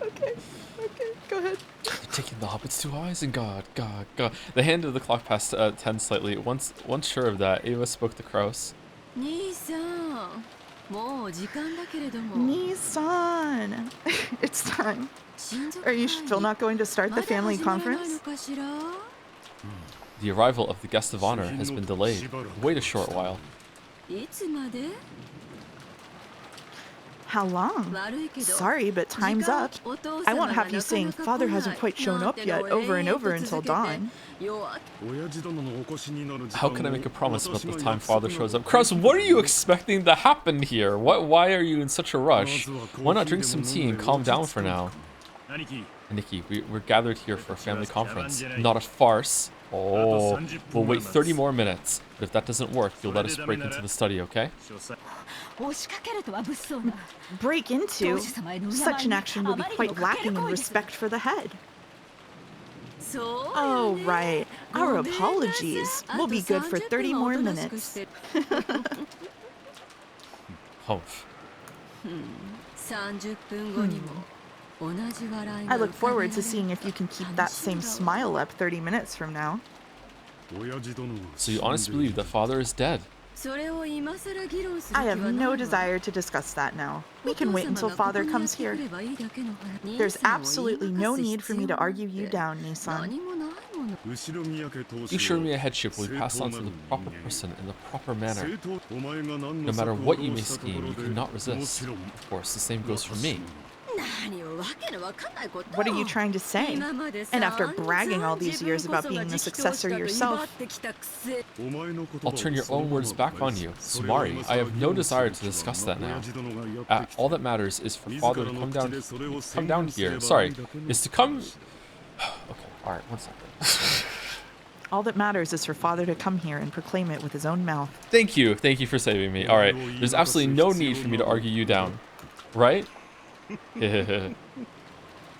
Okay, go ahead. Taking the hobbits to Isengard. God. The hand of the clock passed 10 slightly. Once sure of that, Ava spoke to Kraus. Nii-san, it's time. Are you still not going to start the family conference? The arrival of the guest of honor has been delayed. Wait a short while. How long? Sorry, but time's up. I won't have you saying Father hasn't quite shown up yet over and over until dawn. How can I make a promise about the time Father shows up? Kraus, what are you expecting to happen here? Why are you in such a rush? Why not drink some tea and calm down for now? Nikki, we're gathered here for a family conference, not a farce. Oh, we'll wait 30 more minutes. But if that doesn't work, you'll let us break into the study, okay? Break into? Such an action will be quite lacking in respect for the head. Oh, right. Our apologies. We'll be good for 30 more minutes. Humph. I look forward to seeing if you can keep that same smile up 30 minutes from now. So you honestly believe that Father is dead? I have no desire to discuss that now. We can wait until Father comes here. There's absolutely no need for me to argue you down, Nii-san. Be sure my headship will be passed on to the proper person in the proper manner. No matter what you may scheme, you cannot resist. Of course, the same goes for me. What are you trying to say? And after bragging all these years about being the successor yourself... I'll turn your own words back on you. Sumari, I have no desire to discuss that now. All that matters is for Father to come down here. Sorry, is to come... Okay, alright, one second. All that matters is for Father to come here and proclaim it with his own mouth. Thank you for saving me. Alright, there's absolutely no need for me to argue you down. Right?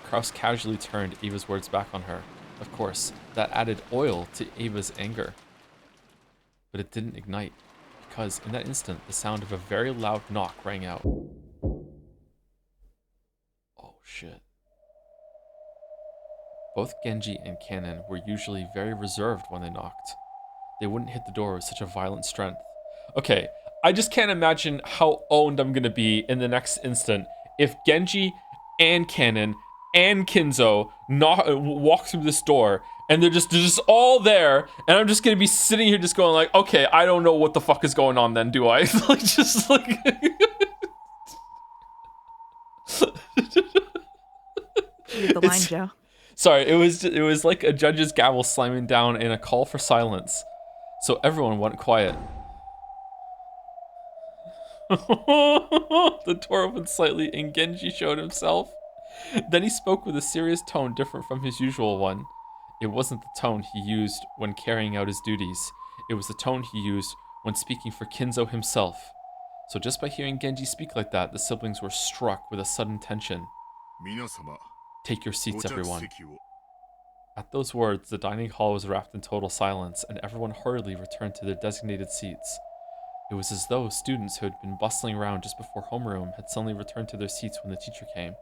Kraus casually turned Ava's words back on her. Of course, that added oil to Ava's anger. But it didn't ignite, because in that instant, the sound of a very loud knock rang out. Oh shit. Both Genji and Kanon were usually very reserved when they knocked. They wouldn't hit the door with such a violent strength. Okay, I just can't imagine how owned I'm gonna be in the next instant if Genji and Kanon and Kinzo walk through this door and they're just all there, and I'm just gonna be sitting here just going like, okay, I don't know what the fuck is going on then, do I? Like, just like... Read the line, Joe. Sorry, it was like a judge's gavel slamming down in a call for silence. So everyone went quiet. The door opened slightly and Genji showed himself. Then he spoke with a serious tone different from his usual one. It wasn't the tone he used when carrying out his duties. It was the tone he used when speaking for Kinzo himself. So just by hearing Genji speak like that, the siblings were struck with a sudden tension. Take your seats, everyone. At those words, the dining hall was wrapped in total silence, and everyone hurriedly returned to their designated seats. It was as though students who had been bustling around just before homeroom had suddenly returned to their seats when the teacher came,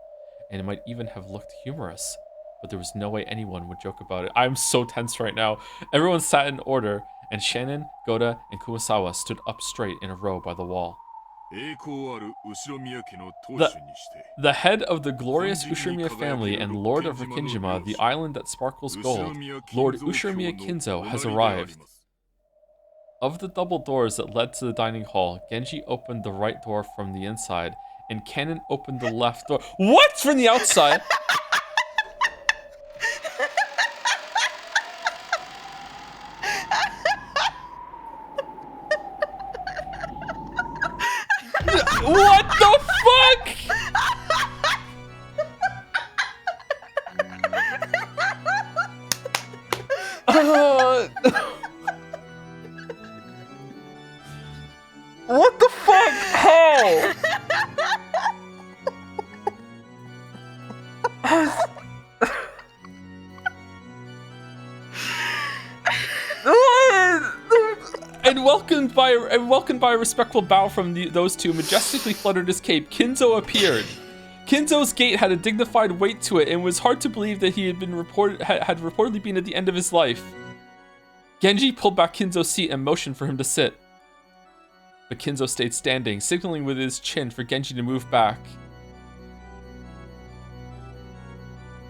and it might even have looked humorous, but there was no way anyone would joke about it. I'm so tense right now. Everyone sat in order, and Shannon, Goda, and Kumasawa stood up straight in a row by the wall. The head of the glorious Ushiromiya family and Lord of Rikinjima, the island that sparkles gold, Lord Ushiromiya Kinzo, has arrived. Of the double doors that led to the dining hall, Genji opened the right door from the inside, and Kanon opened the left door. What? From the outside? What the fuck? What the fuck? How? And welcomed by a respectful bow from those two, majestically fluttered his cape, Kinzo appeared. Kinzo's gait had a dignified weight to it, and it was hard to believe that he had reportedly been at the end of his life. Genji pulled back Kinzo's seat and motioned for him to sit. But Kinzo stayed standing, signaling with his chin for Genji to move back.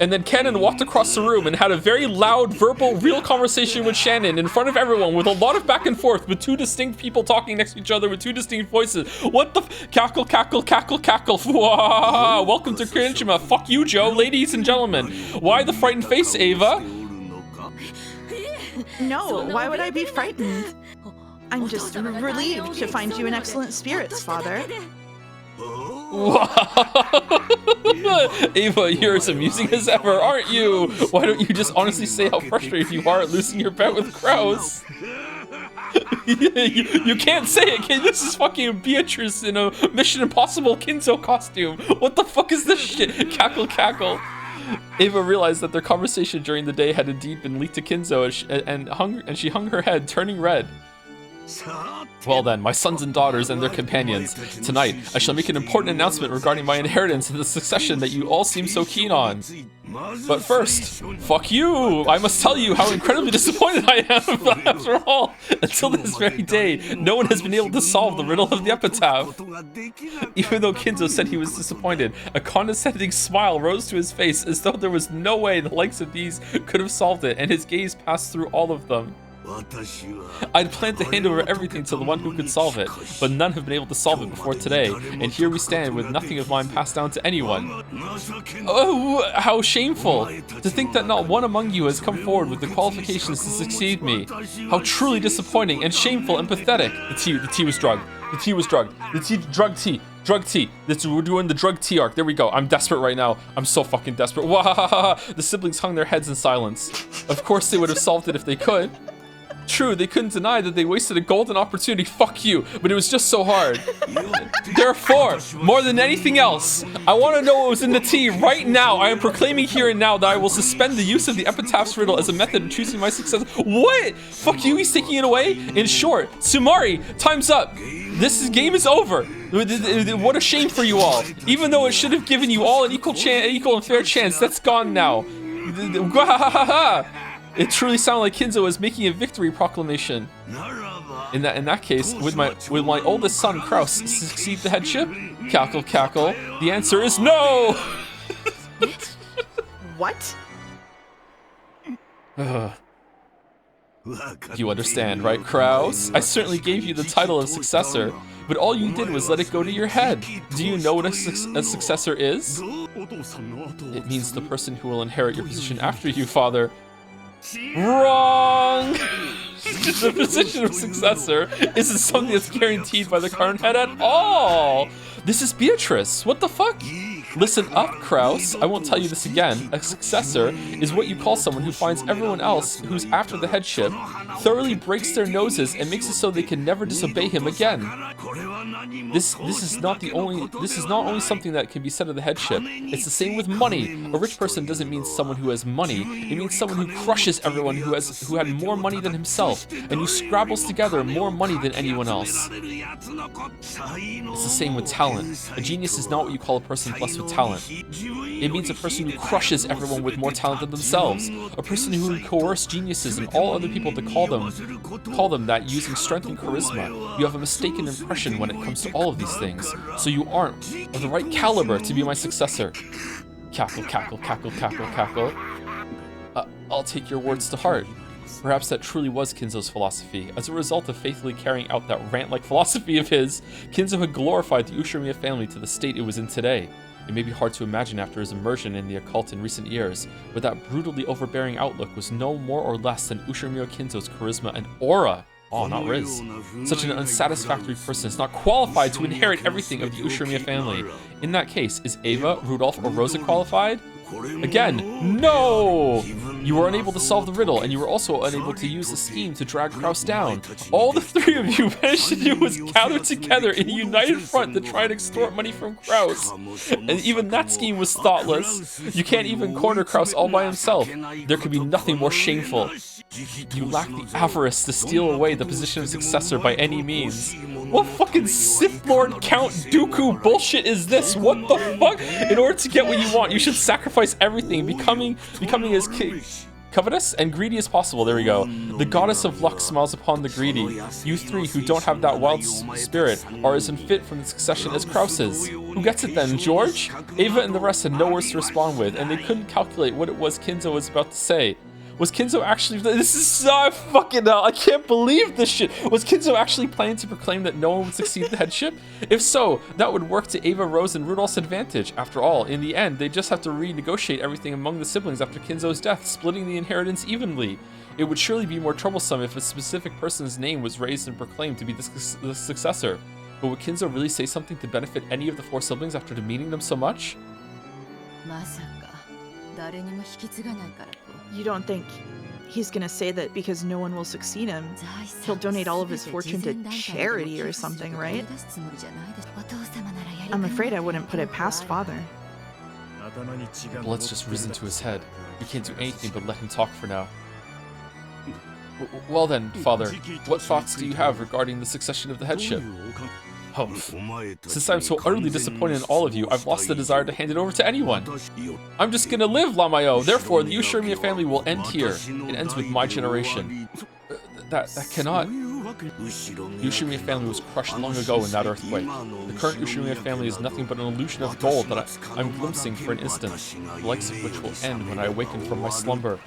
And then Kanon walked across the room and had a very loud, verbal, real conversation with Shannon in front of everyone with a lot of back and forth with two distinct people talking next to each other with two distinct voices. What the cackle, cackle, cackle, cackle. Welcome to Kirinshima. Fuck you, Joe. Ladies and gentlemen. Why the frightened face, Ava? No, why would I be frightened? I'm just relieved to find you in excellent spirits, Father. Ava, you're as amusing as ever, aren't you? Why don't you just honestly say how frustrated you are at losing your bet with Kraus? You can't say it, kid. This is fucking Beatrice in a Mission Impossible Kinzo costume. What the fuck is this shit? Cackle, cackle. Ava realized that their conversation during the day had indeed been leaked to Kinzo, and she hung her head, turning red. Well then, my sons and daughters and their companions, tonight I shall make an important announcement regarding my inheritance and the succession that you all seem so keen on. But first, fuck you! I must tell you how incredibly disappointed I am. After all, until this very day, no one has been able to solve the riddle of the epitaph. Even though Kinzo said he was disappointed, a condescending smile rose to his face as though there was no way the likes of these could have solved it, and his gaze passed through all of them. I'd planned to hand over everything to the one who could solve it, but none have been able to solve it before today, and here we stand with nothing of mine passed down to anyone. Oh, how shameful! To think that not one among you has come forward with the qualifications to succeed me. How truly disappointing and shameful and pathetic. The tea was drugged. The tea was drugged. Drug tea. We're doing the drug tea arc. There we go. I'm desperate right now. I'm so fucking desperate. Wahahaha. The siblings hung their heads in silence. Of course they would have solved it if they could. True, they couldn't deny that they wasted a golden opportunity, fuck you, but it was just so hard. Therefore, more than anything else, I want to know what was in the tea right now. I am proclaiming here and now that I will suspend the use of the epitaph's riddle as a method of choosing my successor. What? Fuck you, he's taking it away? In short, Sumari, time's up. This game is over. What a shame for you all. Even though it should have given you all an equal and fair chance, that's gone now. It truly sounded like Kinzo was making a victory proclamation. In that case, would my oldest son Kraus succeed the headship? Cackle, cackle. The answer is no. What? You understand, right, Kraus? I certainly gave you the title of successor, but all you did was let it go to your head. Do you know what a successor is? It means the person who will inherit your position after you, father. Wrong! The position of successor isn't something that's guaranteed by the current head at all! This is Beatrice, what the fuck? Listen up, Kraus. I won't tell you this again. A successor is what you call someone who finds everyone else who's after the headship, thoroughly breaks their noses, and makes it so they can never disobey him again. This is not only something that can be said of the headship. It's the same with money. A rich person doesn't mean someone who has money. It means someone who crushes everyone who had more money than himself, and who scrabbles together more money than anyone else. It's the same with talent. A genius is not what you call a person blessed with talent. It means a person who crushes everyone with more talent than themselves. A person who would coerce geniuses and all other people to call them that using strength and charisma. You have a mistaken impression when it comes to all of these things, so you aren't of the right caliber to be my successor. Cackle, cackle, cackle, cackle, cackle. I'll take your words to heart. Perhaps that truly was Kinzo's philosophy. As a result of faithfully carrying out that rant-like philosophy of his, Kinzo had glorified the Ushirimiya family to the state it was in today. It may be hard to imagine after his immersion in the occult in recent years, but that brutally overbearing outlook was no more or less than Ushirimiya Kinzo's charisma and aura. Oh, not Riz. Such an unsatisfactory person is not qualified to inherit everything of the Ushirimiya family. In that case, is Ava, Rudolph, or Rosa qualified? Again, no! You were unable to solve the riddle, and you were also unable to use the scheme to drag Kraus down. All the three of you managed to do was gather together in a united front to try and extort money from Kraus. And even that scheme was thoughtless. You can't even corner Kraus all by himself. There could be nothing more shameful. You lack the avarice to steal away the position of successor by any means. What fucking Sith Lord Count Dooku bullshit is this? What the fuck? In order to get what you want, you should sacrifice everything, becoming as covetous and greedy as possible. There we go. The goddess of luck smiles upon the greedy. You three who don't have that wild spirit are as unfit from the succession as Kraus is. Who gets it then, George? Ava and the rest had no words to respond with, and they couldn't calculate what it was Kinzo was about to say. Was Kinzo actually— this is so fucking hell, I can't believe this shit. Was Kinzo actually planning to proclaim that no one would succeed the headship? If so, that would work to Ava, Rose, and Rudolph's advantage. After all, in the end, they just have to renegotiate everything among the siblings after Kinzo's death, splitting the inheritance evenly. It would surely be more troublesome if a specific person's name was raised and proclaimed to be the successor. But would Kinzo really say something to benefit any of the four siblings after demeaning them so much? You don't think he's gonna say that because no one will succeed him, he'll donate all of his fortune to charity or something, right? I'm afraid I wouldn't put it past father. Blood's just risen to his head. We can't do anything but let him talk for now. Well then, father, what thoughts do you have regarding the succession of the headship? Oh, since I'm so utterly disappointed in all of you, I've lost the desire to hand it over to anyone. I'm just gonna live, Lamayo. Therefore, the Ushirimiya family will end here. It ends with my generation. That cannot. The Ushirimiya family was crushed long ago in that earthquake. The current Ushirimiya family is nothing but an illusion of gold that I'm glimpsing for an instant, the likes of which will end when I awaken from my slumber.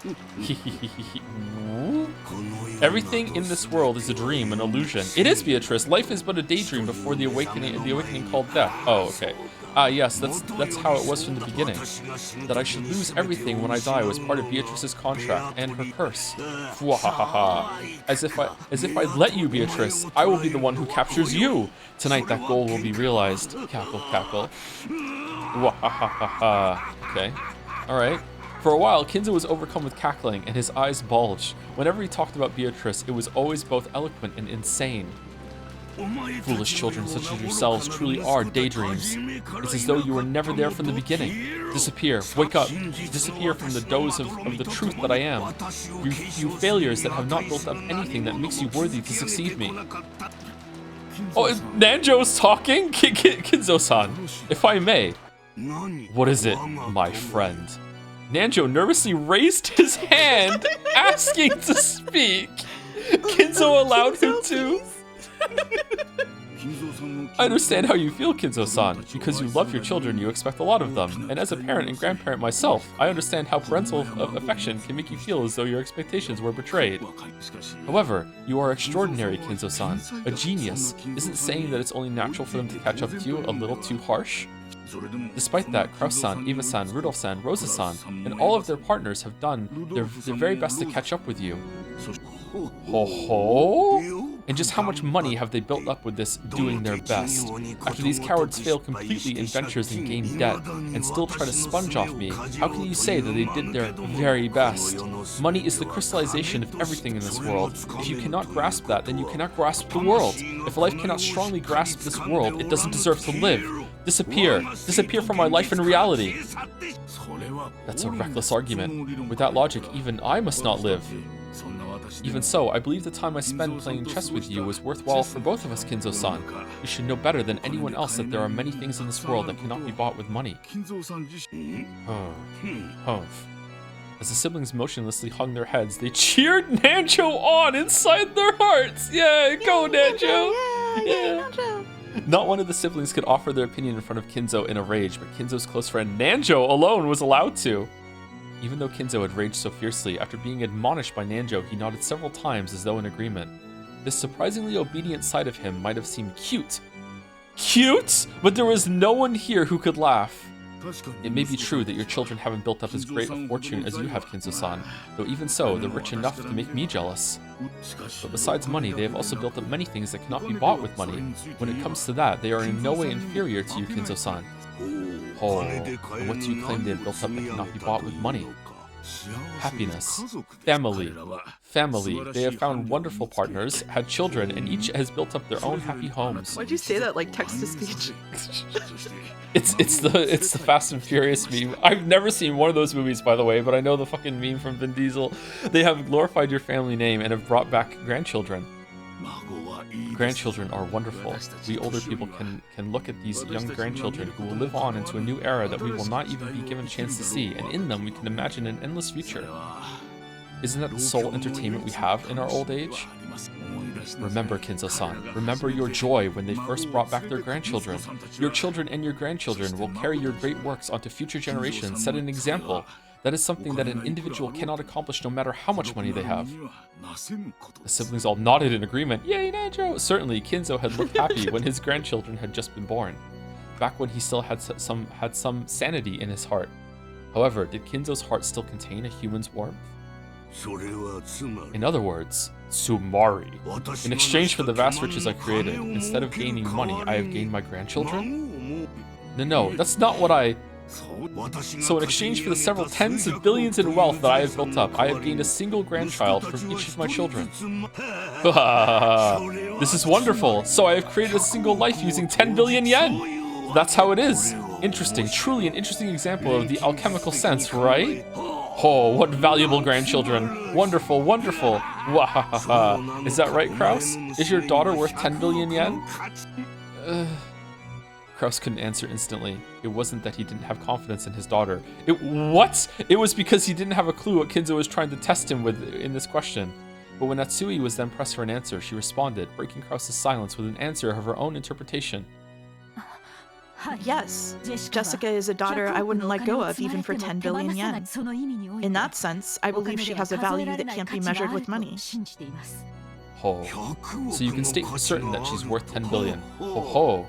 Everything in this world is a dream, an illusion. It is, Beatrice. Life is but a daydream before the awakening called death. Oh, okay. Yes, that's how it was from the beginning. That I should lose everything when I die was part of Beatrice's contract and her curse. As if I'd let you, Beatrice, I will be the one who captures you. Tonight that goal will be realized. Cackle, cackle. Okay. Alright. For a while, Kinzo was overcome with cackling, and his eyes bulged. Whenever he talked about Beatrice, it was always both eloquent and insane. Foolish children such as yourselves truly are daydreams. It's as though you were never there from the beginning. Disappear, wake up, disappear from the doze of the truth that I am. You failures that have not built up anything that makes you worthy to succeed me. Oh, Nanjo's talking? Kinzo-san, if I may. What is it, my friend? Nanjo nervously raised his hand, asking to speak. Kinzo allowed him to. I understand how you feel, Kinzo-san. Because you love your children, you expect a lot of them. And as a parent and grandparent myself, I understand how parental affection can make you feel as though your expectations were betrayed. However, you are extraordinary, Kinzo-san. A genius. Isn't saying that it's only natural for them to catch up to you a little too harsh? Despite that, Kraus-san, Eva-san, Rudolph-san, Rosa-san, and all of their partners have done their very best to catch up with you. Ho ho! And just how much money have they built up with this doing their best? After these cowards fail completely in ventures and gain debt, and still try to sponge off me, how can you say that they did their very best? Money is the crystallization of everything in this world. If you cannot grasp that, then you cannot grasp the world. If life cannot strongly grasp this world, it doesn't deserve to live. Disappear. Disappear from my life and reality. That's a reckless argument. With that logic, even I must not live. Even so, I believe the time I spent playing chess with you was worthwhile for both of us, Kinzo-san. You should know better than anyone else that there are many things in this world that cannot be bought with money. Humph. As the siblings motionlessly hung their heads, they cheered Nanjo on inside their hearts! Yeah, go Nanjo! Yeah. Nanjo! Not one of the siblings could offer their opinion in front of Kinzo in a rage, but Kinzo's close friend Nanjo alone was allowed to. Even though Kinzo had raged so fiercely, after being admonished by Nanjo, he nodded several times as though in agreement. This surprisingly obedient side of him might have seemed cute. Cute? But there was no one here who could laugh. It may be true that your children haven't built up as great a fortune as you have, Kinzo-san, though even so, they're rich enough to make me jealous. But besides money, they have also built up many things that cannot be bought with money. When it comes to that, they are in no way inferior to you, Kinzo-san. Oh, and what do you claim they have built up that cannot be bought with money? Happiness. Family. Family. They have found wonderful partners, had children, and each has built up their own happy homes. Why'd you say that like text-to-speech? It's the Fast and Furious meme. I've never seen one of those movies, by the way, but I know the fucking meme from Vin Diesel. They have glorified your family name and have brought back grandchildren. Grandchildren are wonderful. We older people can look at these young grandchildren who will live on into a new era that we will not even be given a chance to see, and in them we can imagine an endless future. Isn't that the sole entertainment we have in our old age? Remember, Kinzo-san, remember your joy when they first brought back their grandchildren. Your children and your grandchildren will carry your great works onto future generations, set an example. That is something that an individual cannot accomplish no matter how much money they have. The siblings all nodded in agreement. Yay, Nanjo! Certainly, Kinzo had looked happy when his grandchildren had just been born, back when he still had some sanity in his heart. However, did Kinzo's heart still contain a human's warmth? In other words, Sumari. In exchange for the vast riches I created, instead of gaining money, I have gained my grandchildren? No, that's not what I... So in exchange for the several tens of billions in wealth that I have built up, I have gained a single grandchild from each of my children. This is wonderful! So I have created a single life using 10 billion yen! That's how it is! Interesting, truly an interesting example of the alchemical sense, right? Oh, what valuable grandchildren. Wonderful, wonderful. Wahahaha. Is that right, Kraus? Is your daughter worth 10 billion yen? Kraus couldn't answer instantly. It wasn't that he didn't have confidence in his daughter. What? It was because he didn't have a clue what Kinzo was trying to test him with in this question. But when Natsui was then pressed for an answer, she responded, breaking Kraus's silence with an answer of her own interpretation. Yes, Jessica is a daughter I wouldn't let go of even for 10 billion yen. In that sense, I believe she has a value that can't be measured with money. Ho. So you can state for certain that she's worth 10 billion. Ho ho.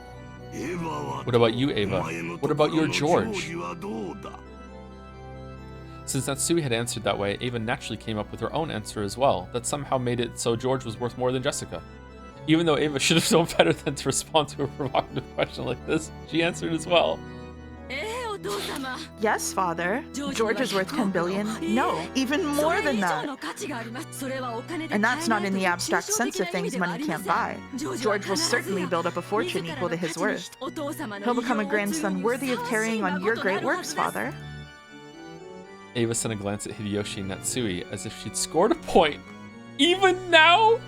What about you, Ava? What about your George? Since Natsui had answered that way, Ava naturally came up with her own answer as well, that somehow made it so George was worth more than Jessica. Even though Ava should have known better than to respond to a provocative question like this, she answered as well. Yes, father. George is worth 10 billion. No, even more than that. And that's not in the abstract sense of things money can't buy. George will certainly build up a fortune equal to his worth. He'll become a grandson worthy of carrying on your great works, father. Ava sent a glance at Hideyoshi and Natsui as if she'd scored a point. Even now?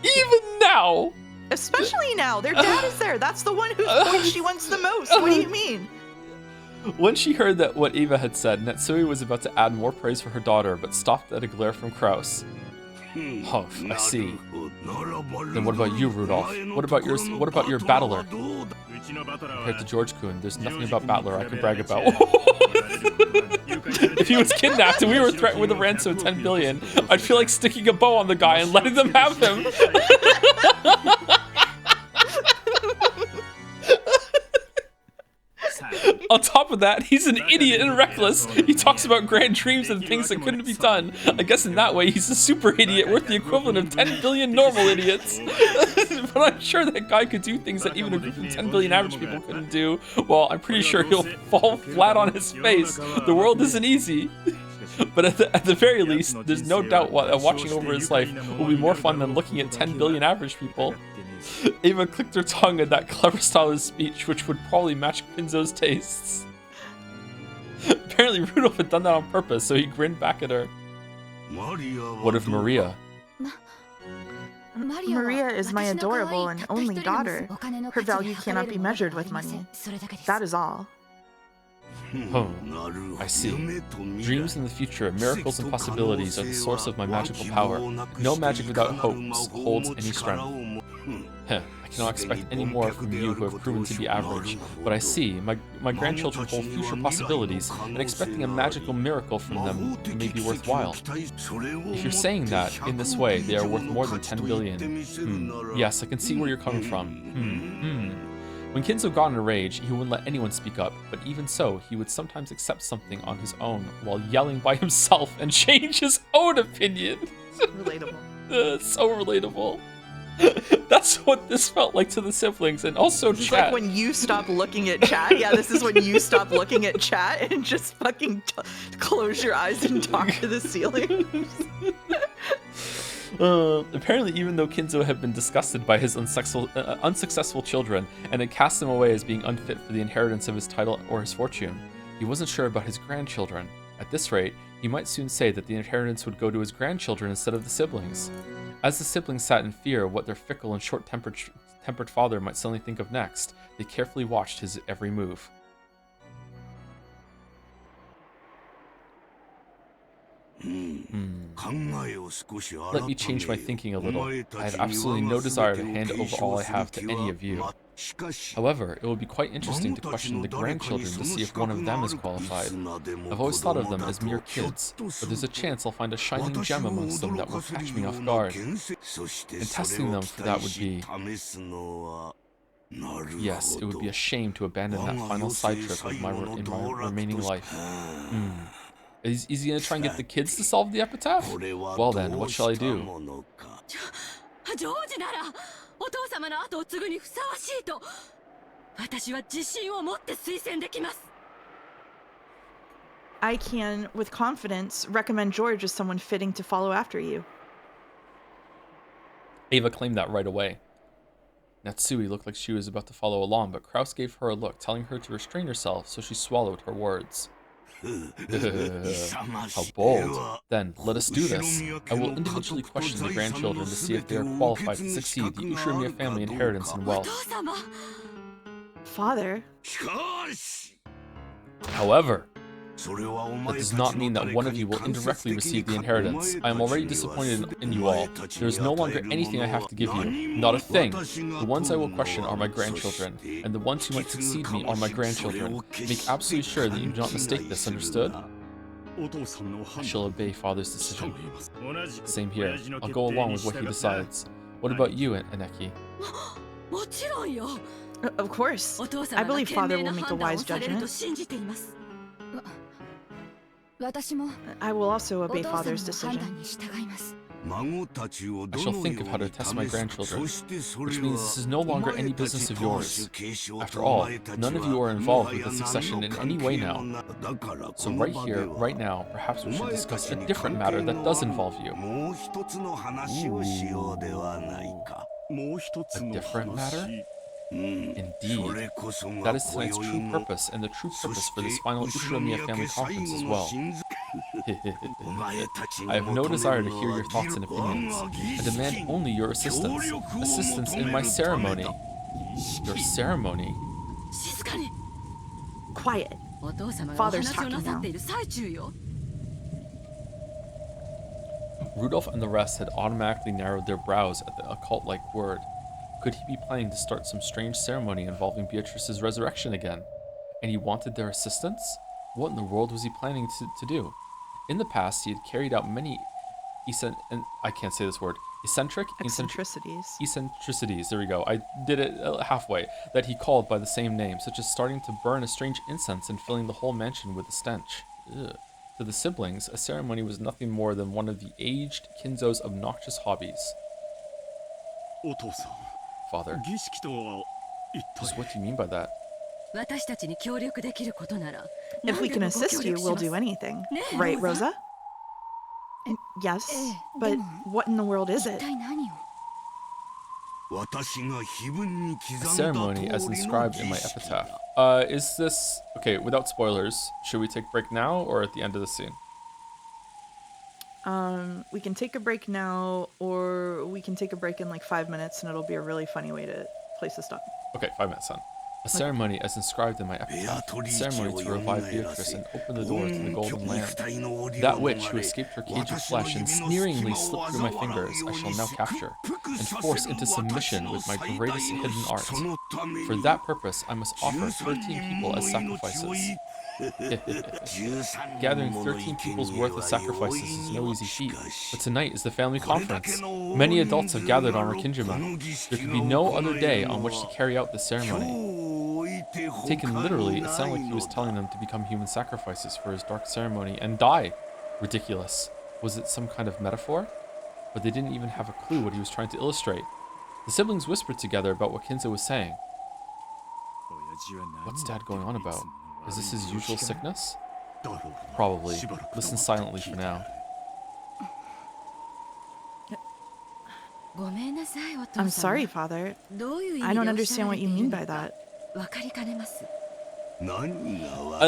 Even now! Especially now. Their dad is there. That's the one whose point she wants the most. What do you mean? When she heard that what Ava had said, Natsui was about to add more praise for her daughter, but stopped at a glare from Kraus. Humph, I see. Then what about you, Rudolph? What about your battler? Compared to George Kuhn, there's nothing about battler I can brag about. If he was kidnapped and we were threatened with a ransom of 10 billion, I'd feel like sticking a bow on the guy and letting them have him. On top of that, he's an idiot and reckless. He talks about grand dreams and things that couldn't be done. I guess in that way, he's a super idiot worth the equivalent of 10 billion normal idiots. But I'm sure that guy could do things that even a group of 10 billion average people couldn't do. Well, I'm pretty sure he'll fall flat on his face. The world isn't easy. But at the very least, there's no doubt watching over his life will be more fun than looking at 10 billion average people. Ava clicked her tongue at that clever style of speech, which would probably match Kinzo's tastes. Apparently, Rudolph had done that on purpose, so he grinned back at her. What of Maria? Maria is my adorable and only daughter. Her value cannot be measured with money. That is all. Oh, I see. Dreams in the future, miracles and possibilities are the source of my magical power. No magic without hopes holds any strength. I cannot expect any more from you who have proven to be average, but I see, my grandchildren hold future possibilities, and expecting a magical miracle from them may be worthwhile. If you're saying that, in this way, they are worth more than 10 billion. Yes, I can see where you're coming from. When Kinzo got in a rage, he wouldn't let anyone speak up, but even so, he would sometimes accept something on his own while yelling by himself and change his own opinion. Relatable. So relatable. That's what this felt like to the siblings, and also this chat. Like when you stop looking at chat. Yeah, this is when you stop looking at chat and just fucking close your eyes and talk to the ceiling. Apparently, even though Kinzo had been disgusted by his unsuccessful children and had cast them away as being unfit for the inheritance of his title or his fortune, he wasn't sure about his grandchildren. At this rate, he might soon say that the inheritance would go to his grandchildren instead of the siblings. As the siblings sat in fear of what their fickle and short-tempered father might suddenly think of next, they carefully watched his every move. Let me change my thinking a little. I have absolutely no desire to hand over all I have to any of you. However, it would be quite interesting to question the grandchildren to see if one of them is qualified. I've always thought of them as mere kids, but there's a chance I'll find a shining gem amongst them that will catch me off guard. And testing them for that would be... Yes, it would be a shame to abandon that final side trip of in my remaining life. Is he gonna try and get the kids to solve the epitaph? Well then, what shall I do? I can, with confidence, recommend George as someone fitting to follow after you. Ava claimed that right away. Natsui looked like she was about to follow along, but Kraus gave her a look, telling her to restrain herself, so she swallowed her words. How bold. Then, let us do this. I will individually question the grandchildren to see if they are qualified to succeed the Ushirimiya family inheritance and wealth. Father? However, that does not mean that one of you will indirectly receive the inheritance. I am already disappointed in you all. There is no longer anything I have to give you. Not a thing. The ones I will question are my grandchildren, and the ones who might succeed me are my grandchildren. Make absolutely sure that you do not mistake this, understood? I shall obey Father's decision. Same here. I'll go along with what he decides. What about you, Aneki? Of course. I believe Father will make a wise judgment. I will also obey Father's decision. I shall think of how to test my grandchildren, which means this is no longer any business of yours. After all, none of you are involved with the succession in any way now. So right here, right now, perhaps we should discuss a different matter that does involve you. Ooh. A different matter? Indeed. That is tonight's true purpose, and the true purpose for this final Ushirimiya family conference as well. I have no desire to hear your thoughts and opinions. I demand only your assistance. Assistance in my ceremony. Your ceremony? Quiet. Father's talking now. Rudolph and the rest had automatically narrowed their brows at the occult-like word. Could he be planning to start some strange ceremony involving Beatrice's resurrection again? And he wanted their assistance? What in the world was he planning to do? In the past, he had carried out many I can't say this word. Eccentricities. Eccentricities, there we go. I did it halfway. That he called by the same name, such as starting to burn a strange incense and filling the whole mansion with a stench. Ugh. To the siblings, a ceremony was nothing more than one of the aged Kinzo's obnoxious hobbies. Father, just what do you mean by that? If we can assist you, we'll do anything. Right, Rosa? Yes, but what in the world is it? A ceremony as inscribed in my epitaph. Is this... Okay, without spoilers, should we take a break now or at the end of the scene? We can take a break now, or we can take a break in like 5 minutes, and it'll be a really funny place to stop. Okay, 5 minutes then. A ceremony as inscribed in my epitaph. A ceremony to revive Beatrice and open the door to the golden land. That witch who escaped her cage of flesh and sneeringly slipped through my fingers, I shall now capture and force into submission with my greatest hidden art. For that purpose, I must offer 13 people as sacrifices. Gathering 13 people's worth of sacrifices is no easy feat, but tonight is the family conference. Many adults have gathered on Rakinjima. There could be no other day on which to carry out this ceremony. Taken literally, it sounded like he was telling them to become human sacrifices for his dark ceremony and die. Ridiculous. Was it some kind of metaphor? But they didn't even have a clue what he was trying to illustrate. The siblings whispered together about what Kinzo was saying. What's Dad going on about? Is this his usual sickness? Probably. Listen silently for now. I'm sorry, Father. I don't understand what you mean by that. I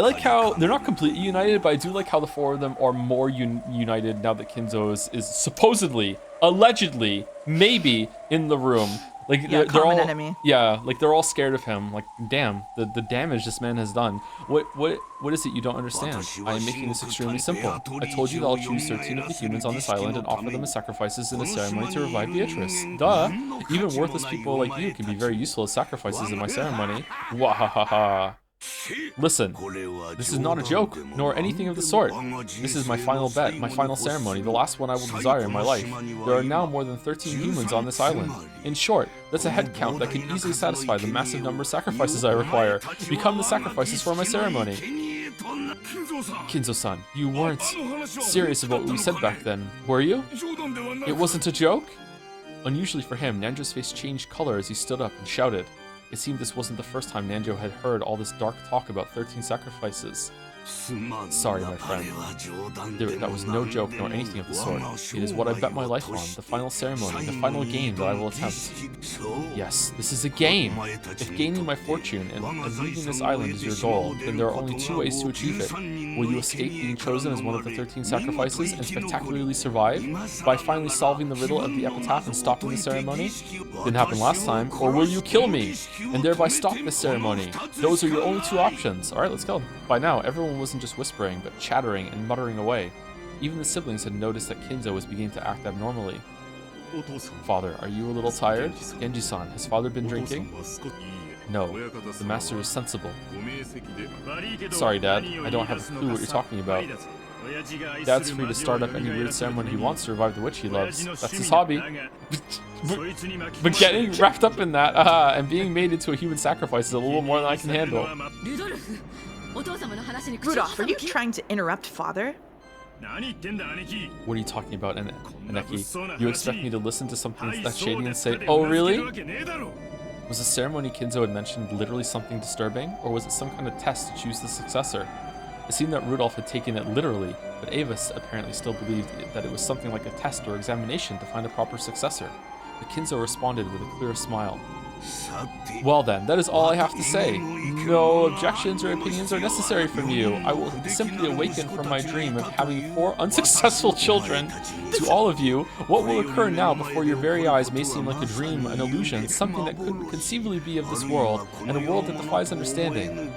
like how they're not completely united, but I do like how the four of them are more united now that Kinzo is supposedly, allegedly, maybe in the room. Like yeah, they're all enemy. Yeah, like they're all scared of him. Like damn, the damage this man has done. What is it you don't understand? I am making this extremely simple. I told you that I'll choose 13 of the humans on this island and offer them as sacrifices in a ceremony to revive Beatrice. Duh. Even worthless people like you can be very useful as sacrifices in my ceremony. Wahahaha. Listen, this is not a joke, nor anything of the sort. This is my final bet, my final ceremony, the last one I will desire in my life. There are now more than 13 humans on this island. In short, that's a head count that can easily satisfy the massive number of sacrifices I require. Become the sacrifices for my ceremony. Kinzo-san, you weren't serious about what you said back then, were you? It wasn't a joke? Unusually for him, Nanjo's face changed color as he stood up and shouted. It seemed this wasn't the first time Nanjo had heard all this dark talk about 13 sacrifices. Sorry, my friend. That was no joke nor anything of the sort. It is what I bet my life on, the final ceremony, the final game that I will attempt. Yes, this is a game! If gaining my fortune and leaving this island is your goal, then there are only two ways to achieve it. Will you escape being chosen as one of the 13 sacrifices and spectacularly survive by finally solving the riddle of the epitaph and stopping the ceremony? Didn't happen last time. Or will you kill me and thereby stop the ceremony? Those are your only two options. Alright, let's go. By now, everyone wasn't just whispering, but chattering and muttering away. Even the siblings had noticed that Kinzo was beginning to act abnormally. Father, are you a little tired? Genji-san, has father been drinking? No, the master is sensible. Sorry, Dad, I don't have a clue what you're talking about. Dad's free to start up any weird ceremony he wants to revive the witch he loves. That's his hobby. But getting wrapped up in that and being made into a human sacrifice is a little more than I can handle. Rudolph, are you trying to interrupt Father? What are you talking about, Aneki? You expect me to listen to something that's shady and say, oh really? Was the ceremony Kinzo had mentioned literally something disturbing, or was it some kind of test to choose the successor? It seemed that Rudolph had taken it literally, but Avis apparently still believed that it was something like a test or examination to find a proper successor. But Kinzo responded with a clear smile. Well then, that is all I have to say. No objections or opinions are necessary from you. I will simply awaken from my dream of having 4 unsuccessful children. To all of you, what will occur now before your very eyes may seem like a dream, an illusion, something that couldn't conceivably be of this world, and a world that defies understanding.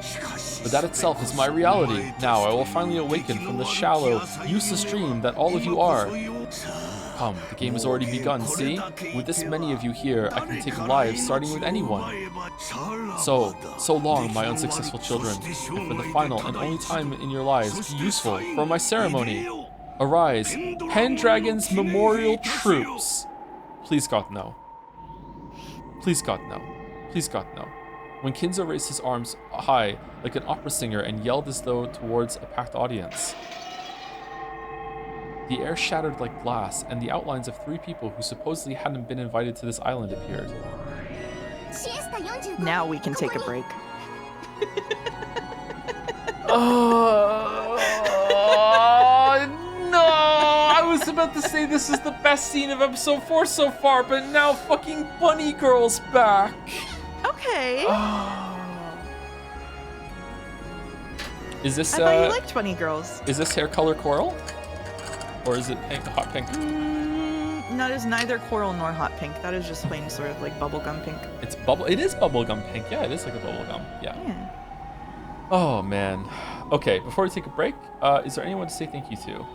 But that itself is my reality. Now I will finally awaken from the shallow, useless dream that all of you are. Come, the game has already begun, see? With this many of you here, I can take lives starting with anyone. So long, my unsuccessful children, and for the final and only time in your lives, be useful for my ceremony. Arise, Pendragon's memorial troops. Please God, no. Please God, no. Please God, no. When Kinzo raised his arms high like an opera singer and yelled as though towards a packed audience, the air shattered like glass, and the outlines of 3 people who supposedly hadn't been invited to this island appeared. Now we can take a break. No! I was about to say this is the best scene of episode 4 so far, but now fucking Bunny Girl's back. Okay. Is this? I thought you liked bunny girls. Is this hair color coral, or is it pink, hot pink? That is neither coral nor hot pink. That is just plain sort of like bubblegum pink. It is bubblegum pink. Yeah, it is like a bubblegum. Yeah. Oh man. Okay, before we take a break, is there anyone to say thank you to?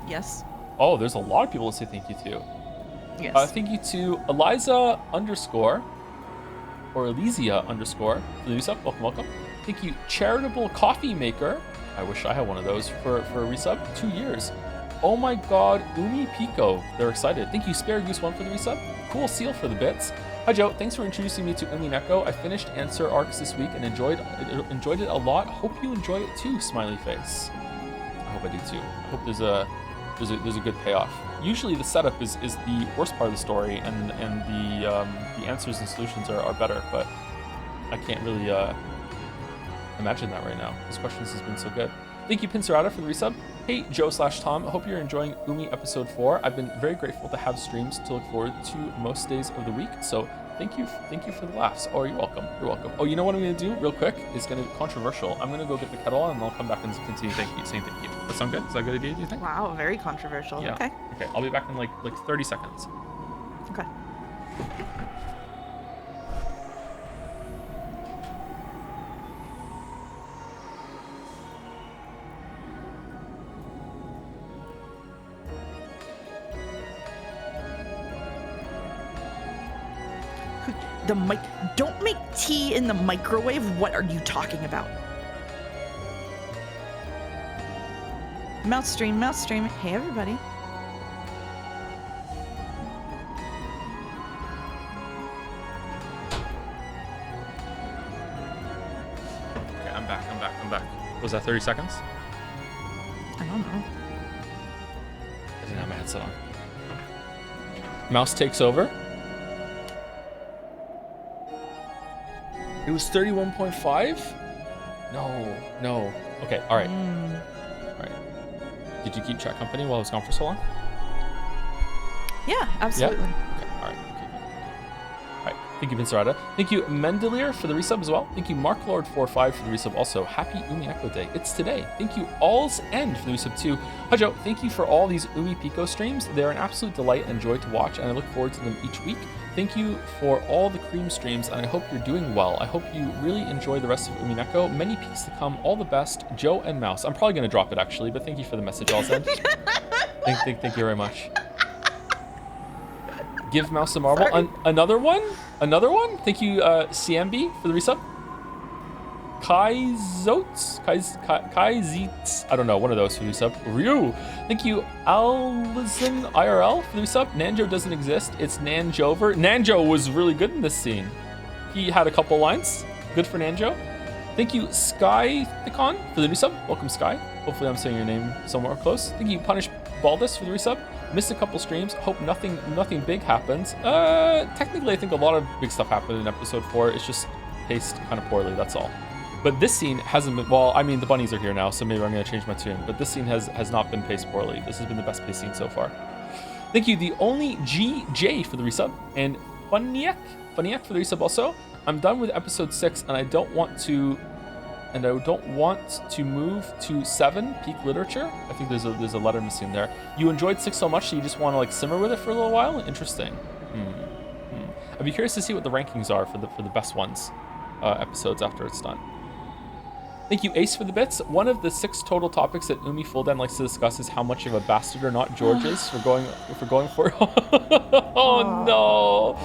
Yes. Oh, there's a lot of people to say thank you to. Yes. Thank you to Eliza _ or Elysia _ for the resub. Welcome, welcome. Thank you, Charitable Coffee Maker. I wish I had one of those for a resub. 2 years. Oh my god, Umineko. They're excited. Thank you, Spare Goose 1 for the resub. Cool Seal for the bits. Hi Joe, thanks for introducing me to Umineko. I finished Answer Arcs this week and enjoyed it a lot. Hope you enjoy it too, smiley face. I hope I do too. I hope there's a good payoff. Usually the setup is the worst part of the story, and the answers and solutions are better, but I can't really imagine that right now. This questions has been so good. Thank you, Pincerata, for the resub. Hey, Joe/Tom. I hope you're enjoying Umi episode 4. I've been very grateful to have streams to look forward to most days of the week. So thank you for the laughs. Oh, you're welcome. You're welcome. Oh, you know what I'm gonna do real quick? It's gonna be controversial. I'm gonna go get the kettle on, and I'll come back and continue saying thank you. That sound good? Is that a good idea? Do you think? Wow, very controversial. Yeah. Okay. Okay. I'll be back in like 30 seconds. Okay. The mic. Don't make tea in the microwave. What are you talking about? Mouse stream. Hey, everybody. Okay, I'm back. Was that 30 seconds? I don't know. I didn't have my headset on. Mouse takes over. It was 31.5? No. Okay, all right. All right. Did you keep chat company while I was gone for so long? Yeah, absolutely. Yeah? Okay, all right. Okay. All right. Thank you, Pincerata. Thank you, Mendelier, for the resub as well. Thank you, Marklord45 for the resub also. Happy Umineko Day. It's today. Thank you, All's End, for the resub too. Hi, Joe. Thank you for all these Umipiko streams. They're an absolute delight and joy to watch, and I look forward to them each week. Thank you for all the cream streams, and I hope you're doing well. I hope you really enjoy the rest of Umineko. Many peaks to come. All the best, Joe and Mouse. I'm probably going to drop it, actually, but thank you for the message, All's End. Thank you very much. Give Mouse a marble. Another one? Thank you, CMB, for the resub. Kaizotes? I don't know, one of those for the resub. Ryu! Thank you, Alison IRL, for the resub. Nanjo doesn't exist, it's Nanjover. Nanjo was really good in this scene. He had a couple lines. Good for Nanjo. Thank you, Sky Thicon, for the resub. Welcome, Sky. Hopefully I'm saying your name somewhere close. Thank you, Punish Baldus, for the resub. Missed a couple streams. Hope nothing big happens. Technically, I think a lot of big stuff happened in episode 4. It's just paced kind of poorly, that's all. But this scene hasn't been, well, I mean, the bunnies are here now, so maybe I'm going to change my tune. But this scene has not been paced poorly. This has been the best paced scene so far. Thank you, the only GJ, for the resub. And Funniak for the resub also. I'm done with episode 6, and I don't want to move to 7, peak literature. I think there's a letter missing there. You enjoyed 6 so much, so you just want to like simmer with it for a little while? Interesting. I'd be curious to see what the rankings are for the best ones, episodes after it's done. Thank you, Ace, for the bits. One of the 6 total topics that Umi Fulden likes to discuss is how much of a bastard or not George is for going for it. Oh no.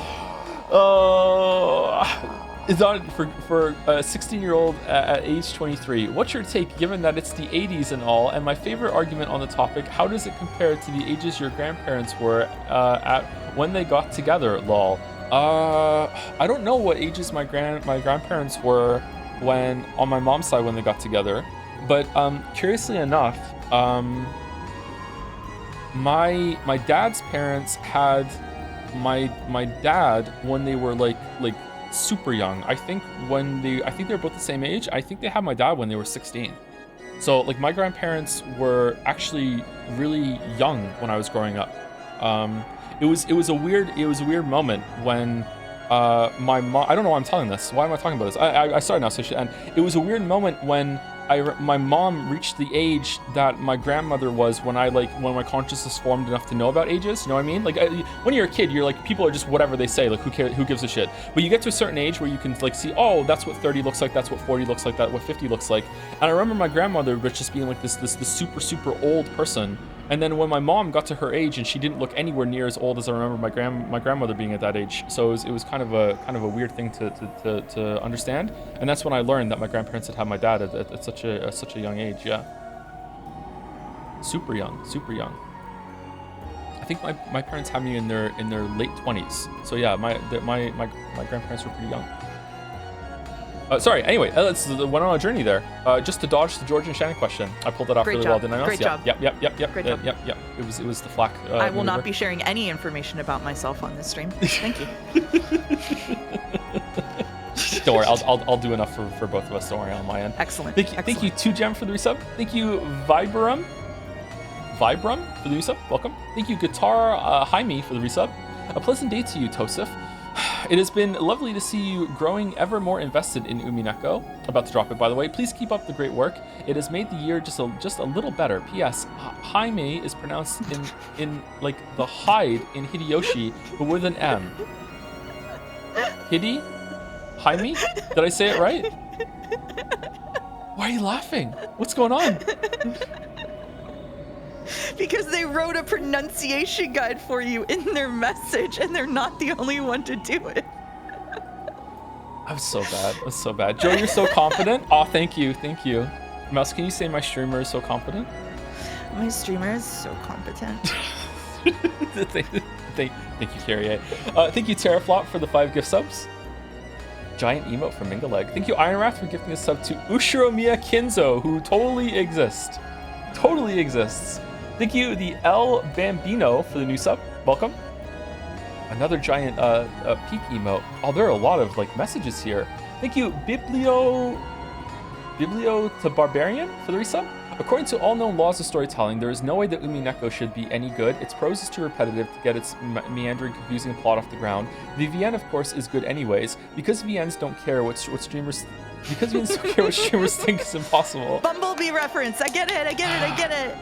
It's on for a 16-year-old at age 23. What's your take, given that it's the 80s and all? And my favorite argument on the topic: how does it compare to the ages your grandparents were at when they got together? Lol. I don't know what ages my grandparents were when on my mom's side when they got together, but curiously enough, my dad's parents had my dad when they were like super young. I think they were both the same age. I think they had my dad when they were 16. So like my grandparents were actually really young when I was growing up. It was a weird moment when my mom, I don't know why I'm telling this. Why am I talking about this? I started now, so I should end. It was a weird moment when my mom reached the age that my grandmother was when my consciousness formed enough to know about ages. You know what I mean? Like when you're a kid, you're like, people are just whatever they say. Like who cares? Who gives a shit? But you get to a certain age where you can like see, oh, that's what 30 looks like. That's what 40 looks like. That's what 50 looks like. And I remember my grandmother was just being like this super old person. And then when my mom got to her age, and she didn't look anywhere near as old as I remember my grandmother being at that age. So it was kind of a weird thing to understand. And that's when I learned that my grandparents had my dad at such a young age. Yeah, super young. I think my parents had me in their late 20s. So yeah, my grandparents were pretty young. Sorry, anyway, let's went on a journey there. Just to dodge the George and Shannon question. I pulled that off really well, didn't I? Great job. Yep. Great job. Yep. It was the flak. I will not be sharing any information about myself on this stream. Thank you. Don't worry, I'll do enough for both of us. Don't worry, on my end. Excellent. Thank you, 2gem for the resub. Thank you, Vibram for the resub. Welcome. Thank you, Guitar Jaime for the resub. A pleasant day to you, Tosif. It has been lovely to see you growing ever more invested in Umineko. About to drop it, by the way. Please keep up the great work. It has made the year just a little better. P.S. Jaime is pronounced in like the hide in Hideyoshi, but with an M. Jaime? Did I say it right? Why are you laughing? What's going on? Because they wrote a pronunciation guide for you in their message, and they're not the only one to do it. I was so bad. Joe, you're so confident. Oh, thank you. Mouse, can you say my streamer is so confident? My streamer is so competent. Thank you, Carrie. Thank you, Terraflop, for the 5 gift subs. Giant emote from Mingaleg. Thank you, Ironwrath, for gifting a sub to Ushiromiya Kinzo, who totally exists. Thank you, the El Bambino, for the new sub. Welcome. Another giant peak emote. Oh, there are a lot of like messages here. Thank you, Biblio to Barbarian, for the resub. According to all known laws of storytelling, there is no way that Umineko should be any good. Its prose is too repetitive to get its meandering, confusing plot off the ground. The VN, of course, is good anyways. Because VNs don't care what streamers think is impossible. Bumblebee reference. I get it.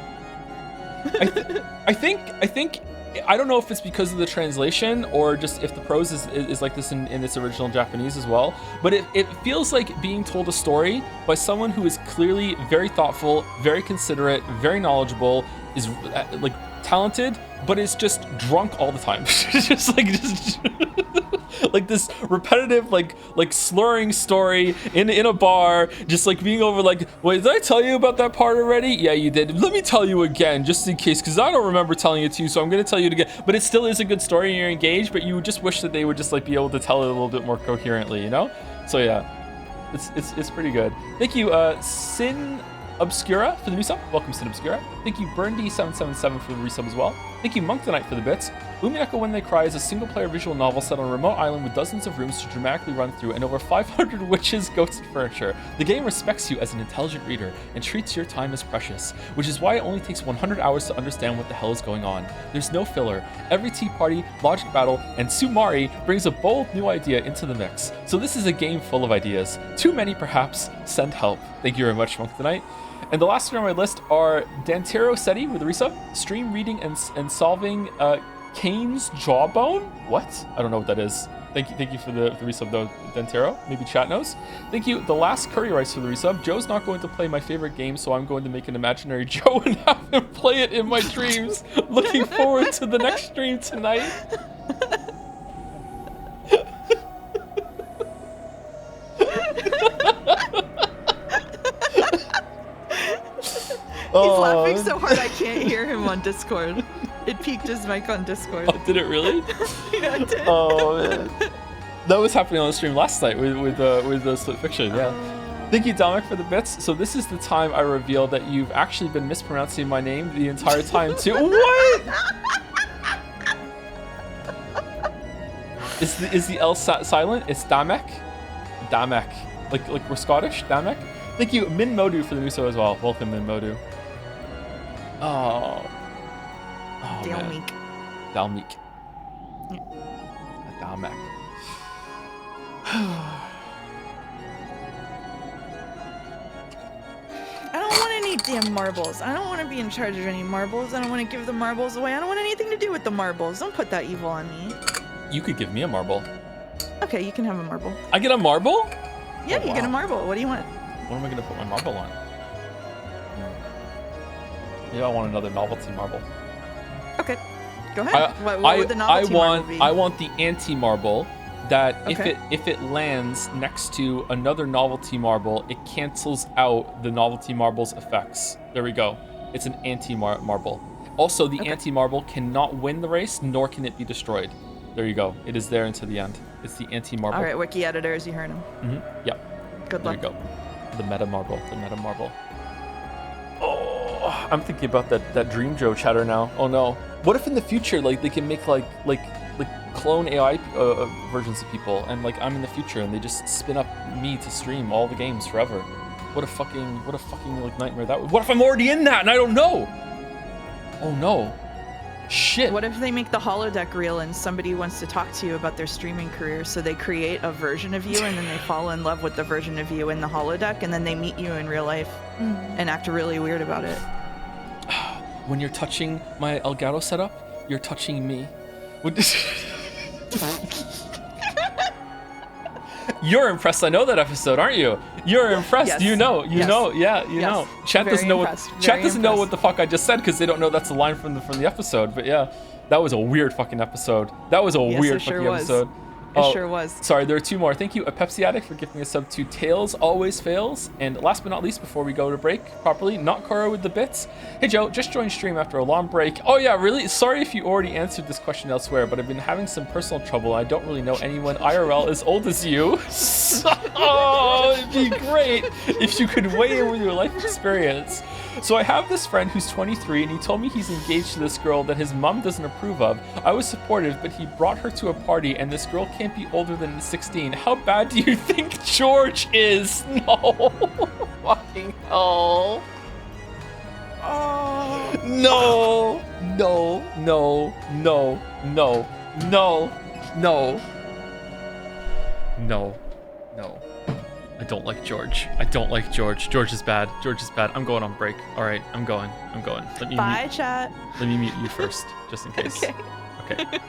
I think I don't know if it's because of the translation or just if the prose is like this in its original Japanese as well, but it feels like being told a story by someone who is clearly very thoughtful, very considerate, very knowledgeable, is like talented, but is just drunk all the time. just like this repetitive like slurring story in a bar, just like being over like, wait, did I tell you about that part already? Yeah, you did. Let me tell you again, just in case, because I don't remember telling it to you, so I'm gonna tell you it again. But it still is a good story and you're engaged, but you just wish that they would just like be able to tell it a little bit more coherently, you know? So yeah, it's pretty good. Thank you, Sin Obscura for the resub. Welcome, Sin Obscura. Thank you, Burndy777 for the resub as well. Thank you, Monk the Knight, for the bits. Umineko When They Cry is a single-player visual novel set on a remote island with dozens of rooms to dramatically run through and over 500 witches, ghosts, and furniture. The game respects you as an intelligent reader and treats your time as precious, which is why it only takes 100 hours to understand what the hell is going on. There's no filler. Every tea party, logic battle, and Sumari brings a bold new idea into the mix. So this is a game full of ideas. Too many, perhaps. Send help. Thank you very much, Monk the Knight. And the last three on my list are Dantero Seti with a resub, stream reading and solving Kane's jawbone? What? I don't know what that is. Thank you for the resub though, Dentero. Maybe chat knows. Thank you. The last curry rice for the resub. Joe's not going to play my favorite game, so I'm going to make an imaginary Joe and have him play it in my dreams. Looking forward to the next stream tonight. He's laughing so hard I can't hear him on Discord. It peaked his mic on Discord. Oh, did it really? Yeah, it did. Oh man, that was happening on the stream last night with the Split Fiction. Yeah. Thank you, Dominic, for the bits. So this is the time I reveal that you've actually been mispronouncing my name the entire time too. What? Is the L silent? It's Damek. Damek. Like we're Scottish. Damek. Thank you, Min Modu, for the new show as well. Welcome, Min Modu. Oh. Oh, Dalmeek. Dalmeek. Dalmek. I don't want any damn marbles. I don't want to be in charge of any marbles. I don't want to give the marbles away. I don't want anything to do with the marbles. Don't put that evil on me. You could give me a marble. Okay, you can have a marble. I get a marble? Yeah, Oh, you get a wow. marble. What do you want? What am I gonna put my marble on? Maybe I want another novelty marble. Okay, go ahead. What would the novelty marble be? I want the anti-marble that Okay. if it lands next to another novelty marble, it cancels out the novelty marble's effects. There we go. It's an anti-marble. Also, the Okay. anti-marble cannot win the race, nor can it be destroyed. There you go. It is there until the end. It's the anti-marble. All right, wiki editors, you heard him. Yep. Good There luck. you go. The meta marble. The meta marble. Oh, I'm thinking about that Dream Joe chatter now. Oh no. What if in the future, like, they can make like clone AI versions of people, and like I'm in the future, and they just spin up me to stream all the games forever? What a fucking like nightmare that would. What if I'm already in that and I don't know? Oh no. Shit. What if they make the holodeck reel and somebody wants to talk to you about their streaming career, so they create a version of you and then they fall in love with the version of you in the holodeck, and then they meet you in real life and act really weird about it? When you're touching my Elgato setup, you're touching me. You're impressed. I know that episode, aren't you? You're impressed. Yes. You know. Yes. Yeah, you Yes. know. Chat Very doesn't know impressed. what chat Very doesn't know what impressed. the fuck I just said, because they don't know that's a line from the episode. But yeah, that was a weird fucking episode. That was a Yes, weird it sure fucking was. episode. It sure was. Sorry, there are two more. Thank you, a Pepsi Addict, for giving a sub to Tails Always Fails. And last but not least, before we go to break properly, Not Koro with the bits. Hey Joe, just joined stream after a long break. Oh yeah, really? Sorry if you already answered this question elsewhere, but I've been having some personal trouble. I don't really know anyone IRL as old as you. Oh, it'd be great if you could weigh in with your life experience. So I have this friend who's 23, and he told me he's engaged to this girl that his mom doesn't approve of. I was supportive, but he brought her to a party, and this girl can't be older than 16. How bad do you think George is? No. Fucking hell. Oh. No. No. No. No. No. No. No. No. No. I don't like George. I don't like George. George is bad. George is bad. I'm going on break. All right, I'm going. Let me Bye, chat. Let me mute you first, just in case. Okay. Okay.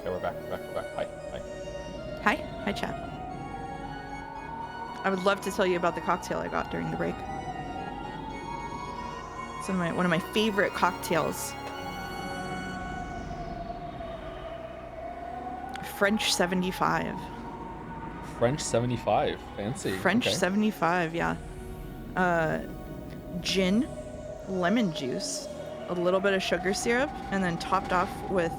Okay, we're back. Hi. Hi. Hi, chat. I would love to tell you about the cocktail I got during the break. It's one of my favorite cocktails. French 75. French 75. Fancy. French okay. 75, yeah. Gin, lemon juice, a little bit of sugar syrup, and then topped off with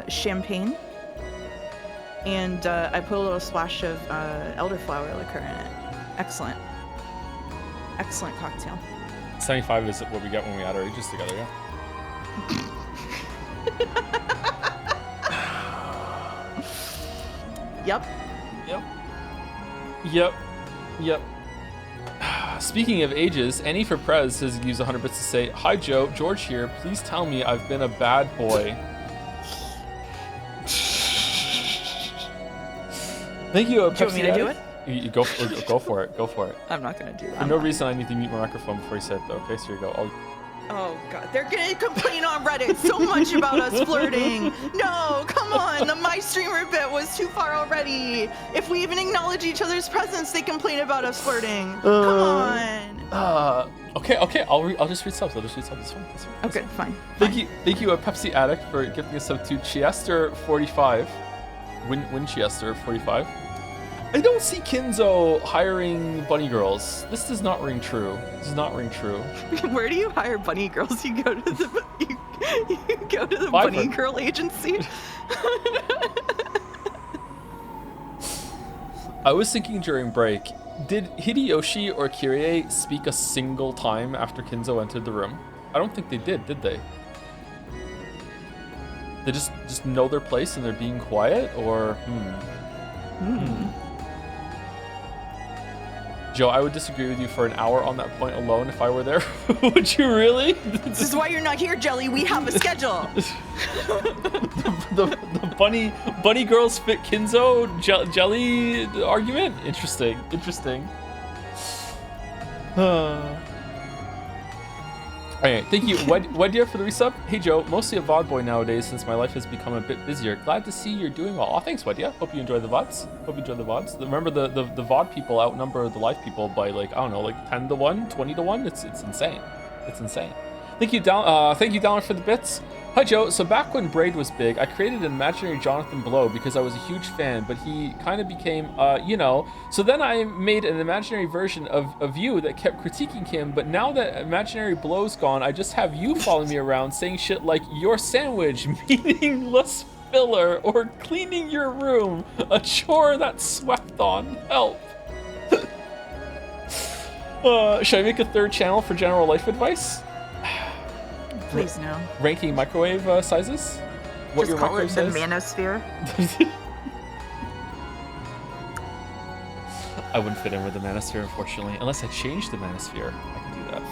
champagne. And I put a little splash of elderflower liquor in it. Excellent. Excellent cocktail. 75 is what we get when we add our ages together, yeah. Yep. Speaking of ages, Annie for Prez has used 100 bits to say, "Hi Joe, George here. Please tell me I've been a bad boy." Thank you, Do you want me to do it? You go for it. Go for it. I'm not gonna do that. For no reason, I need to mute my microphone before you say it, though. Okay, so here you go. Oh god, they're gonna complain on Reddit so much about us flirting. No, come on, the my streamer bit was too far already. If we even acknowledge each other's presence, they complain about us flirting. Come on. Okay. I'll just read subs. It's fine. Okay, fine. Thank you, a Pepsi addict, for gifting us sub to Chiester45. Chiester45. I don't see Kinzo hiring bunny girls. This does not ring true. Where do you hire bunny girls? You go to the you go to the Fiverr. bunny girl agency. I was thinking during break, did Hideyoshi or Kirie speak a single time after Kinzo entered the room? I don't think they did they? They just know their place and they're being quiet, or Joe, I would disagree with you for an hour on that point alone if I were there. Would you really? This is why you're not here, Jelly. We have a schedule. the bunny girls fit Kinzo jelly argument? Interesting. Alright, thank you. Wedia for the resub. Hey Joe, mostly a VOD boy nowadays since my life has become a bit busier. Glad to see you're doing well. Oh, thanks Wedia. Hope you enjoy the VODs. Remember the VOD people outnumber the live people by like 10 to 1, 20 to 1. It's insane. Thank you, Dallin, for the bits. Hi Joe, so back when Braid was big, I created an imaginary Jonathan Blow because I was a huge fan, but he kind of became, so then I made an imaginary version of you that kept critiquing him, but now that imaginary Blow's gone, I just have you following me around saying shit like, your sandwich, meaningless filler, or cleaning your room, a chore that's swept on, help. Should I make a third channel for general life advice? Please no. Ranking microwave sizes? What Just your call it microwave the size? manosphere. I wouldn't fit in with the manosphere, unfortunately, unless I changed the manosphere. I can do that.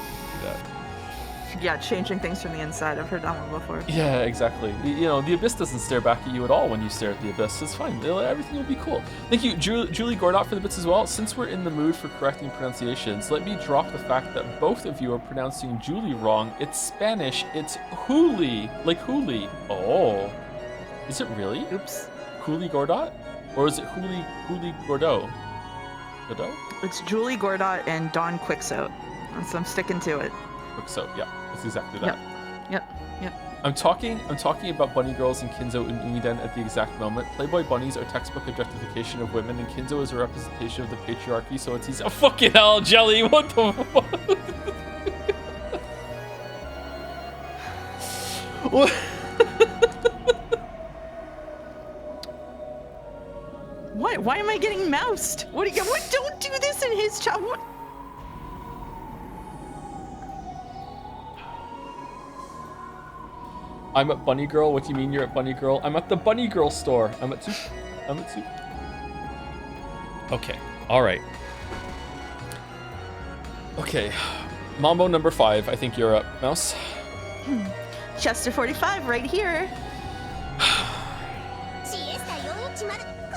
Yeah, changing things from the inside. I've heard that one before. Yeah, exactly. The abyss doesn't stare back at you at all when you stare at the abyss. It's fine. Everything will be cool. Thank you, Julie Gordot, for the bits as well. Since we're in the mood for correcting pronunciations, let me drop the fact that both of you are pronouncing Julie wrong. It's Spanish. It's Juli, like Juli. Oh, is it really? Oops. Juli Gordot, or is it Juli Gordo? Gordo? It's Julie Gordot and Dawn Quixote. So I'm sticking to it. So yeah, it's exactly that. Yep. I'm talking about bunny girls and Kinzo and Umiden at the exact moment. Playboy bunnies are textbook objectification of women, and Kinzo is a representation of the patriarchy, so it's easy. Oh, fucking hell, Jelly, what the fuck? What? What? Why am I getting moused? What? Don't do this in his chat. What? I'm at Bunny Girl. What do you mean you're at Bunny Girl? I'm at the Bunny Girl store. I'm at Soup. Okay. All right. Okay. Mambo number 5. I think you're up, Mouse. Chester 45 right here.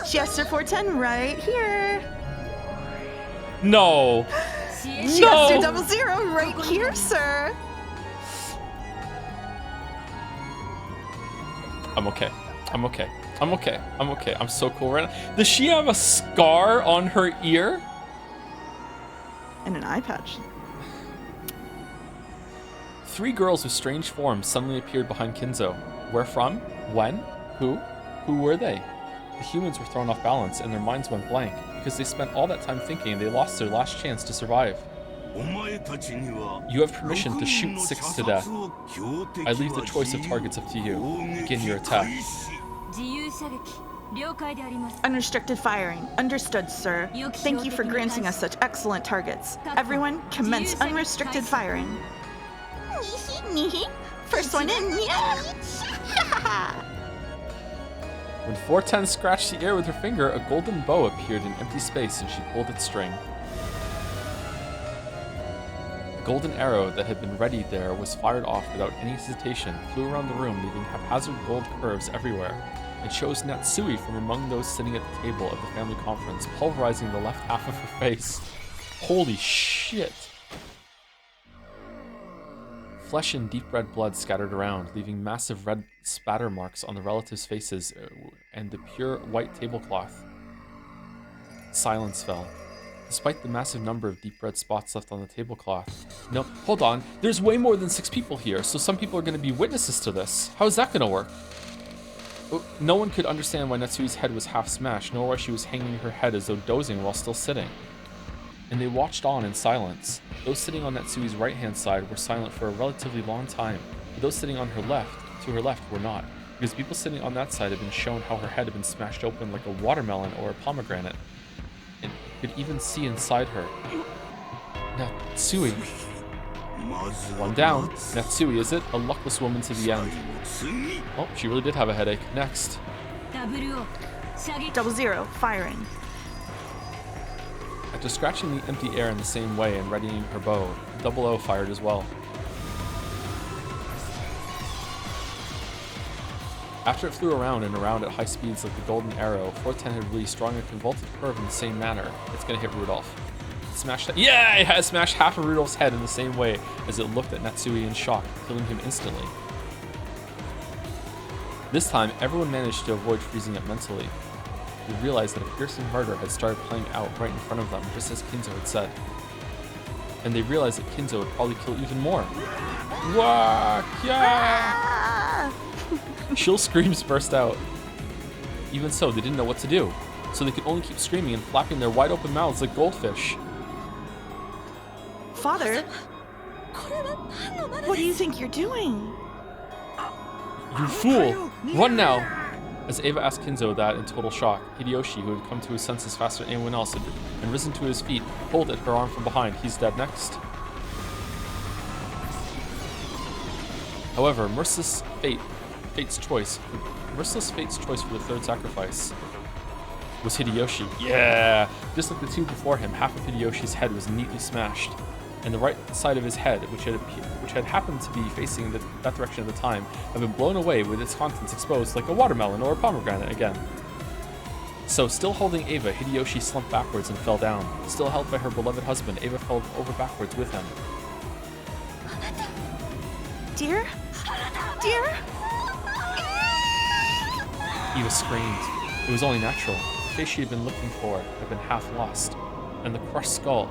Chester 410 right here. No. Chester 00 right here, sir. I'm okay. I'm okay. I'm okay. I'm okay. I'm so cool right now. Does she have a scar on her ear? And an eye patch. 3 girls with strange forms suddenly appeared behind Kinzo. Where from? When? Who? Who were they? The humans were thrown off balance and their minds went blank because they spent all that time thinking and they lost their last chance to survive. You have permission to shoot 6 to death. I leave the choice of targets up to you. Begin your attack. Unrestricted firing. Understood, sir. Thank you for granting us such excellent targets. Everyone, commence unrestricted firing. First one in. When 410 scratched the air with her finger, a golden bow appeared in empty space and she pulled its string. The golden arrow that had been readied there was fired off without any hesitation, flew around the room, leaving haphazard gold curves everywhere. It chose Natsui from among those sitting at the table of the family conference, pulverizing the left half of her face. Holy shit! Flesh and deep red blood scattered around, leaving massive red spatter marks on the relatives' faces and the pure white tablecloth. Silence fell. Despite the massive number of deep red spots left on the tablecloth. No, hold on. There's way more than 6 people here, so some people are going to be witnesses to this. How is that going to work? No one could understand why Natsui's head was half smashed, nor why she was hanging her head as though dozing while still sitting. And they watched on in silence. Those sitting on Natsui's right-hand side were silent for a relatively long time, but those sitting on her left, to her left, were not, because people sitting on that side had been shown how her head had been smashed open like a watermelon or a pomegranate, and could even see inside her. Natsui. One down. Natsui, is it? A luckless woman to the end. Oh, she really did have a headache. Next. 00, firing. After scratching the empty air in the same way and readying her bow, 00 fired as well. After it flew around and around at high speeds like the golden arrow, 410 had released drawing a convoluted curve in the same manner. It's gonna hit Rudolph. It smashed it had smashed half of Rudolph's head in the same way as it looked at Natsui in shock, killing him instantly. This time, everyone managed to avoid freezing up mentally. They realized that a fearsome murder had started playing out right in front of them, just as Kinzo had said. And they realized that Kinzo would probably kill even more. Wah! Yeah! Chill screams burst out. Even so, they didn't know what to do, so they could only keep screaming and flapping their wide open mouths like goldfish. Father? What do you think you're doing? You fool! Run now! As Eva asked Kinzo that in total shock, Hideyoshi, who had come to his senses faster than anyone else and risen to his feet, pulled at her arm from behind. He's dead next. However, merciless fate's choice for the third sacrifice was Hideyoshi. Yeah! Just like the two before him, half of Hideyoshi's head was neatly smashed, and the right side of his head, which had happened to be facing that direction at the time, had been blown away with its contents exposed like a watermelon or a pomegranate again. So, still holding Eva, Hideyoshi slumped backwards and fell down. Still held by her beloved husband, Eva fell over backwards with him. Dear? Dear? Eva screamed. It was only natural. The face she had been looking for had been half lost, and the crushed skull,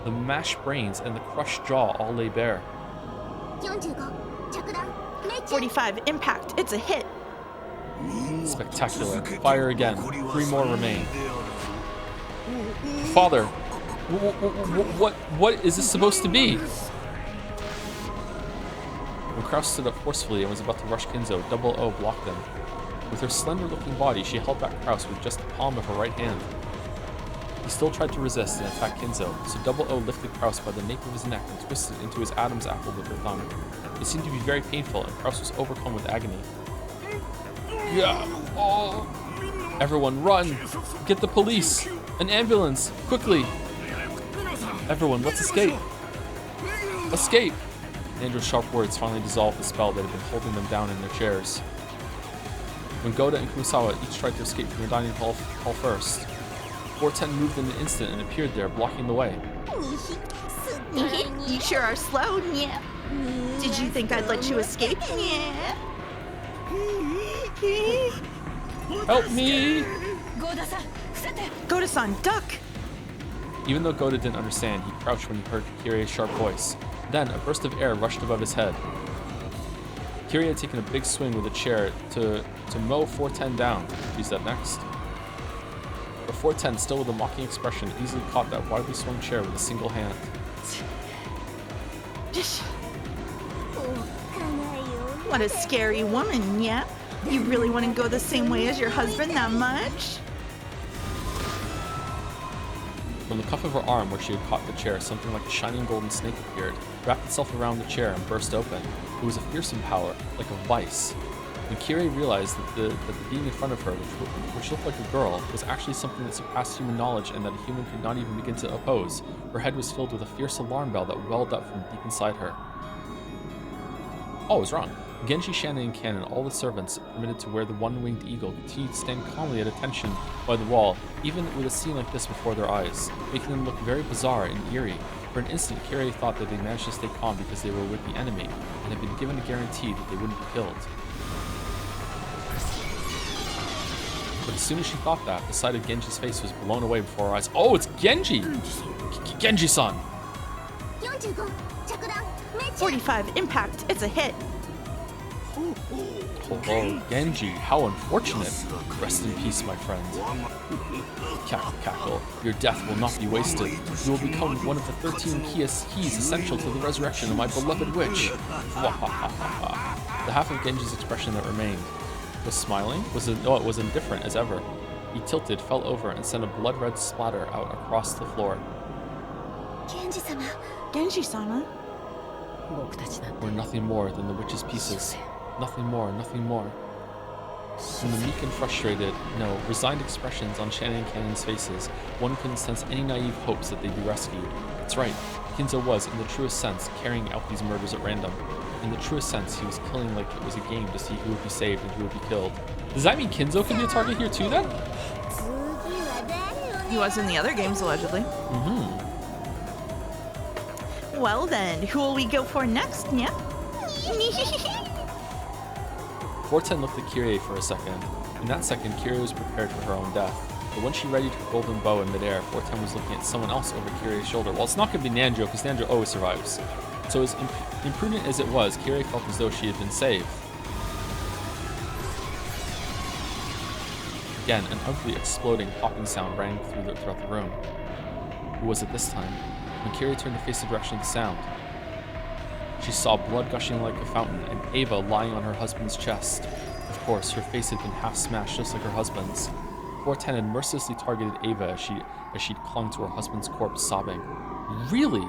the mashed brains, and the crushed jaw all lay bare. 45, impact, it's a hit. Spectacular. Fire again. 3 more remain. Father, what is this supposed to be? When Kraus stood up forcefully and was about to rush Kinzo, 00 blocked him. With her slender-looking body, she held back Kraus with just the palm of her right hand. He still tried to resist and attack Kinzo, so 00 lifted Kraus by the nape of his neck and twisted into his Adam's apple with her thumb. It seemed to be very painful, and Kraus was overcome with agony. Yeah. Oh. Everyone, run! Get the police! An ambulance! Quickly! Everyone, let's escape! Escape! Andrew's sharp words finally dissolved the spell that had been holding them down in their chairs. When Goda and Kurosawa each tried to escape from the dining hall first, 410 moved in an instant and appeared there, blocking the way. You sure are slow, yeah. Did you think I'd let you escape? Yeah. Help me! Goda-san, duck! Even though Goda didn't understand, he crouched when he heard Kirie's sharp voice. Then, a burst of air rushed above his head. Kirie had taken a big swing with a chair to mow 410 down, he said next. But 410, still with a mocking expression, easily caught that widely swung chair with a single hand. What a scary woman, yeah? You really want to go the same way as your husband that much? From the cuff of her arm where she had caught the chair, something like a shining golden snake appeared, wrapped itself around the chair and burst open. It was a fearsome power, like a vice. When Kirie realized that the being in front of her, which looked like a girl, was actually something that surpassed human knowledge and that a human could not even begin to oppose, her head was filled with a fierce alarm bell that welled up from deep inside her. Oh, I was wrong. Genji, Shannon, and Ken and all the servants permitted to wear the one-winged eagle continued to stand calmly at attention by the wall, even with a scene like this before their eyes, making them look very bizarre and eerie. For an instant, Kirie thought that they managed to stay calm because they were with the enemy, and had been given a guarantee that they wouldn't be killed. But as soon as she thought that, the sight of Genji's face was blown away before her eyes. Oh, it's Genji! Genji-san! 45 impact, it's a hit. Oh, Genji, how unfortunate. Rest in peace, my friend. Cackle, cackle. Your death will not be wasted. You will become one of the 13 keys essential to the resurrection of my beloved witch. The half of Genji's expression that remained was smiling. No, it was indifferent as ever. He tilted, fell over, and sent a blood-red splatter out across the floor. Genji-sama? We're nothing more than the witch's pieces. Nothing more, nothing more. From the meek and frustrated, no, resigned expressions on Shannon and Cannon's faces, one couldn't sense any naive hopes that they'd be rescued. That's right, Kinzo was, in the truest sense, carrying out these murders at random. In the truest sense, he was killing like it was a game to see who would be saved and who would be killed. Does that mean Kinzo could be a target here too, then? He was in the other games, allegedly. Mm-hmm. Well then, who will we go for next, yeah? 410 looked at Kirie for a second. In that second, Kirie was prepared for her own death. But when she readied her golden bow in midair, 410 was looking at someone else over Kirie's shoulder. Well, it's not going to be Nanjo, because Nanjo always survives. So as imprudent as it was, Kirie felt as though she had been saved. Again, an ugly, exploding, popping sound rang throughout the room. Who was it this time? When Kirie turned to face the direction of the sound, she saw blood gushing like a fountain and Ava lying on her husband's chest. Of course, her face had been half smashed just like her husband's. 410 had mercilessly targeted Ava as she'd clung to her husband's corpse, sobbing. Really?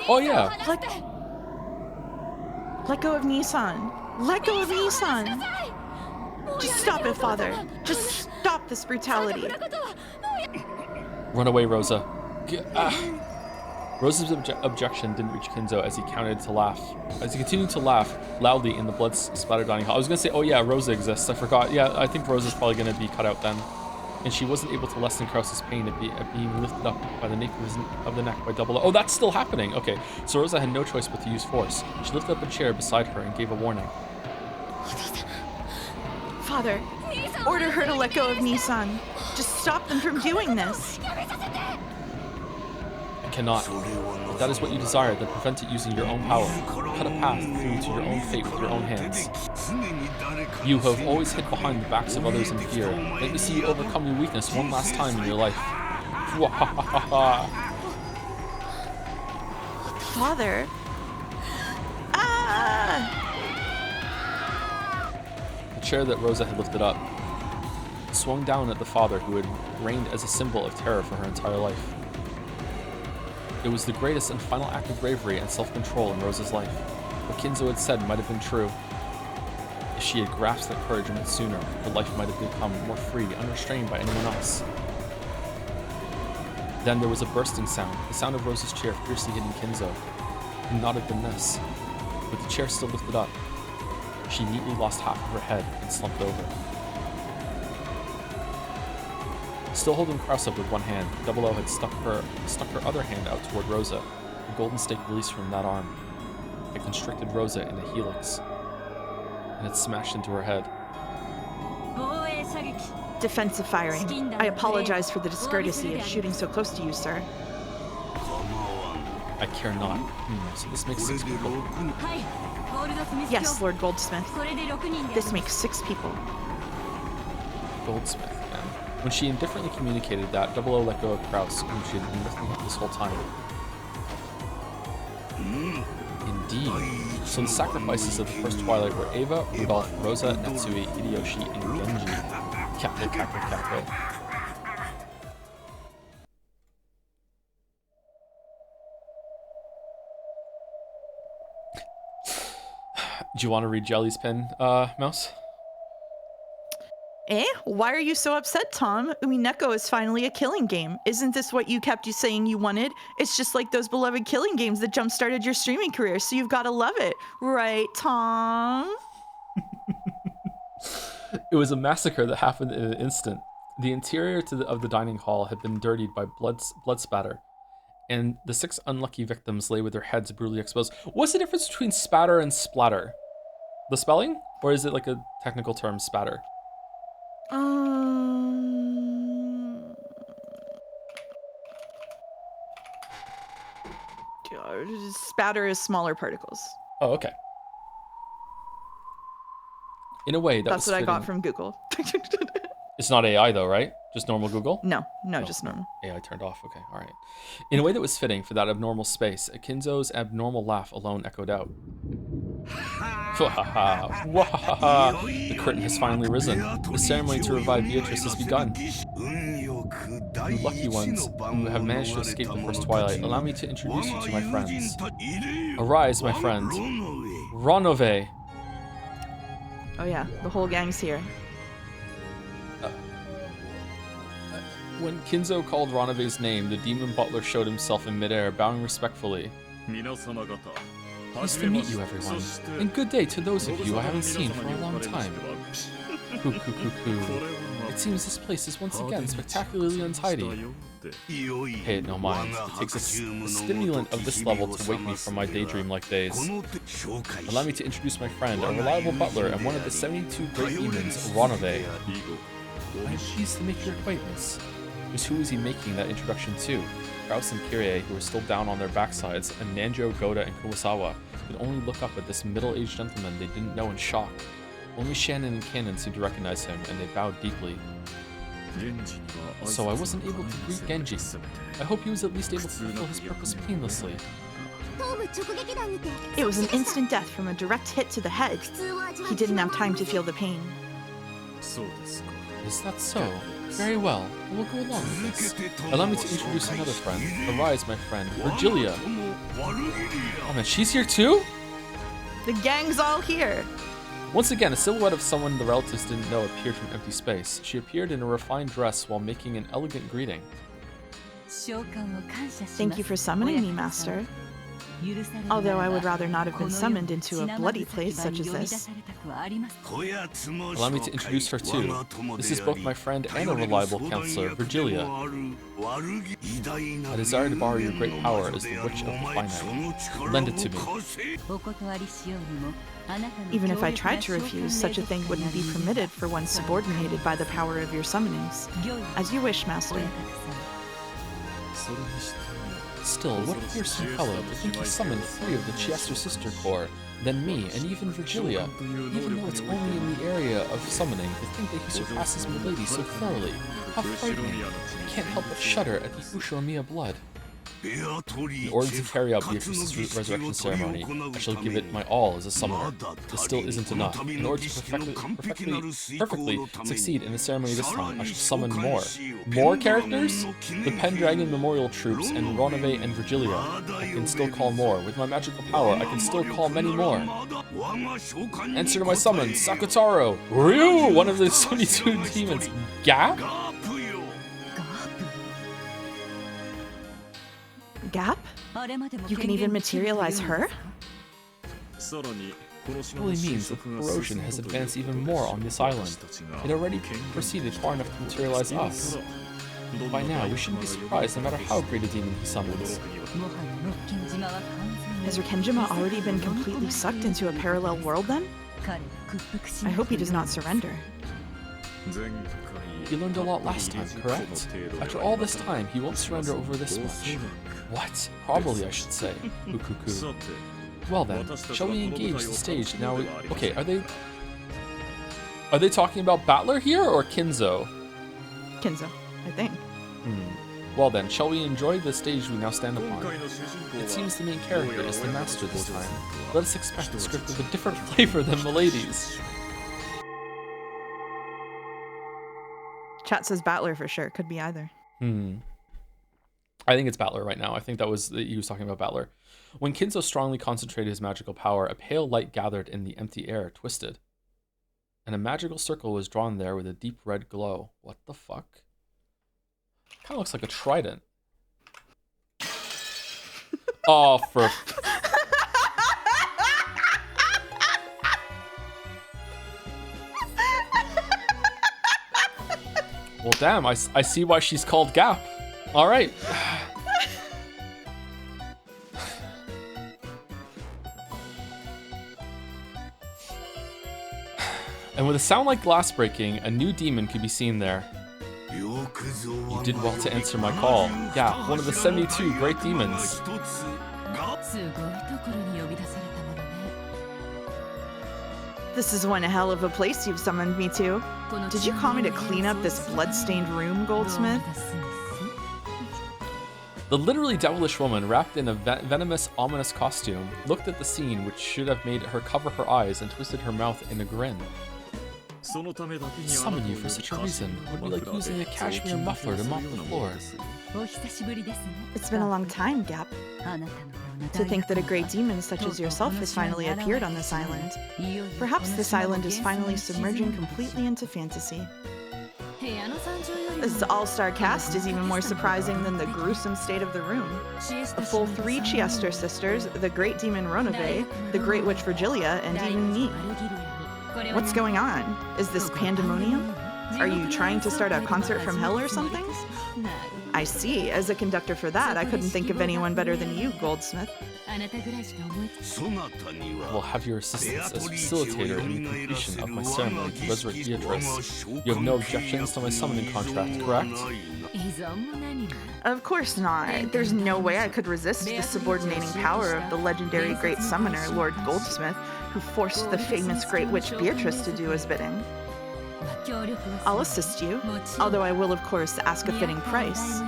Oh yeah. Let go of Nissan. Let go of Nissan. Just stop it, father. Just stop this brutality. Run away, Rosa. Rosa's objection didn't reach Kinzo as he continued to laugh. As he continued to laugh loudly in the blood-splattered dining hall. I was going to say, oh yeah, Rosa exists. I forgot. Yeah, I think Rosa's probably going to be cut out then. And she wasn't able to lessen Krause's pain at being lifted up by the nape of the neck by Double O. Oh, that's still happening. Okay, so Rosa had no choice but to use force. She lifted up a chair beside her and gave a warning. Father, order her to let go of Nissan. Just stop them from doing this. I cannot. If that is what you desire, then prevent it using your own power. Cut a path through to your own fate with your own hands. You who have always hid behind the backs of others in fear, let me see you overcome your weakness one last time in your life. Father? Ah! The chair that Rosa had lifted up swung down at the father who had reigned as a symbol of terror for her entire life. It was the greatest and final act of bravery and self-control in Rosa's life. What Kinzo had said might have been true. If she had grasped that courage a minute sooner, her life might have become more free, unrestrained by anyone else. Then there was a bursting sound, the sound of Rosa's chair fiercely hitting Kinzo. It could not have been this. With the chair still lifted up, she neatly lost half of her head and slumped over. Still holding Krause up with one hand, Double O had stuck her other hand out toward Rosa. The golden stake released from that arm. It constricted Rosa in a helix, and it smashed into her head. Defensive firing. I apologize for the discourtesy of shooting so close to you, sir. I care not. So this makes 6 people. Yes, Lord Goldsmith. This makes 6 people. Goldsmith, man. When she indifferently communicated that, Double O let go of Kraus, whom she had been lifting up this whole time. Indeed. So the sacrifices of the first Twilight were Eva, Rudolph, Rosa, Natsui, Hideyoshi, and Genji. Cackle, cackle, cackle. Do you want to read Jelly's pen, Mouse? Why are you so upset, Tom? Umineko is finally a killing game. Isn't this what you kept saying you wanted? It's just like those beloved killing games that jump-started your streaming career, so you've got to love it. Right, Tom? It was a massacre that happened in an instant. The interior of the dining hall had been dirtied by blood spatter, and the 6 unlucky victims lay with their heads brutally exposed. What's the difference between spatter and splatter? The spelling? Or is it like a technical term, spatter? Spatter is smaller particles. Oh, okay. In a way, that's what I got from Google. It's not AI though, right? Just normal Google? No, just normal. AI turned off. Okay, all right. In a way that was fitting for that abnormal space, Akinzo's abnormal laugh alone echoed out. The curtain has finally risen. The ceremony to revive Beatrice has begun. You lucky ones who have managed to escape the first Twilight, allow me to introduce you to my friends. Arise, my friend. Ronove. Oh yeah, the whole gang's here. When Kinzo called Ronove's name, the demon butler showed himself in midair, bowing respectfully. Nice to meet you, everyone. And good day to those of you I haven't seen for a long time. Coo. It seems this place is once again spectacularly untidy. Pay it no mind. It takes a stimulant of this level to wake me from my daydream-like days. Allow me to introduce my friend, a reliable butler and one of the 72 great demons, Ronove. I am pleased to make your acquaintance. Just who is he making that introduction to? Kraus and Kirie, who were still down on their backsides, and Nanjo, Goda, and Kurosawa, could only look up at this middle-aged gentleman they didn't know in shock. Only Shannon and Cannon seemed to recognize him, and they bowed deeply. So I wasn't able to greet Genji. I hope he was at least able to fulfill his purpose painlessly. It was an instant death from a direct hit to the head. He didn't have time to feel the pain. Is that so? Very well, we'll go along with this. Allow me to introduce another friend. Arise, my friend, Virgilia. Oh man, she's here too? The gang's all here. Once again, a silhouette of someone the relatives didn't know appeared from empty space. She appeared in a refined dress while making an elegant greeting. Thank you for summoning me, Master. Although I would rather not have been summoned into a bloody place such as this. Allow me to introduce her too. This is both my friend and a reliable counselor, Virgilia. I desire to borrow your great power as the Witch of the Finite. Lend it to me. Even if I tried to refuse, such a thing wouldn't be permitted for one subordinated by the power of your summonings. As you wish, Master. Still, what a fearsome fellow to think he summoned 3 of the Chiester Sister Corps, then me, and even Virgilia. Even though it's only in the area of summoning, to think that he surpasses Milady so thoroughly. How frightening. I can't help but shudder at the Ushomiya blood. In order to carry out Beatrice's resurrection ceremony, I shall give it my all as a summoner. This still isn't enough. In order to perfectly succeed in the ceremony this time, I shall summon more. More characters? The Pendragon Memorial Troops and Ronove and Virgilia. I can still call more. With my magical power, I can still call many more. Answer to my summons, Sakutaro! Ryu! One of the 72 demons. Gap? Gap? You can even materialize her? This really means that the corrosion has advanced even more on this island. It already proceeded far enough to materialize us. By now, we shouldn't be surprised no matter how great a demon he summons. Has Rikenjima already been completely sucked into a parallel world then? I hope he does not surrender. He learned a lot last time, correct? After all this time, he won't surrender over this much. What? Probably, I should say. Ukuku. Well then, shall we engage the stage now? Okay, are they talking about Battler here or Kinzo? Kinzo, I think. Well then, shall we enjoy the stage we now stand upon? It seems the main character is the master this time. Let us expect a script with a different flavor than Milady's. Chat says Battler for sure. Could be either. I think it's Battler right now. I think he was talking about Battler. When Kinzo strongly concentrated his magical power, a pale light gathered in the empty air, twisted. And a magical circle was drawn there with a deep red glow. What the fuck? Kind of looks like a trident. Oh, for... Well, damn, I see why she's called Gap. All right. And with a sound like glass breaking, a new demon could be seen there. You did well to answer my call. Gap, one of the 72 great demons. This is one hell of a place you've summoned me to. Did you call me to clean up this blood-stained room, Goldsmith? The literally devilish woman, wrapped in a venomous, ominous costume, looked at the scene which should have made her cover her eyes and twisted her mouth in a grin. Summon you for such a reason would be like using a cashmere muffler to mop the floor. It's been a long time, Gap. To think that a great demon such as yourself has finally appeared on this island. Perhaps this island is finally submerging completely into fantasy. This all-star cast is even more surprising than the gruesome state of the room. A full 3 Chiester sisters, the great demon Ronove, the great witch Virgilia, and even me. What's going on? Is this pandemonium? Are you trying to start a concert from hell or something? I see. As a conductor for that, I couldn't think of anyone better than you, Goldsmith. I will have your assistance as facilitator in the completion of my ceremony to resurrect Beatrice. You have no objections to my summoning contract, correct? Of course not. There's no way I could resist the subordinating power of the legendary great summoner, Lord Goldsmith, who forced the famous great witch Beatrice to do his bidding. I'll assist you, although I will of course ask a fitting price.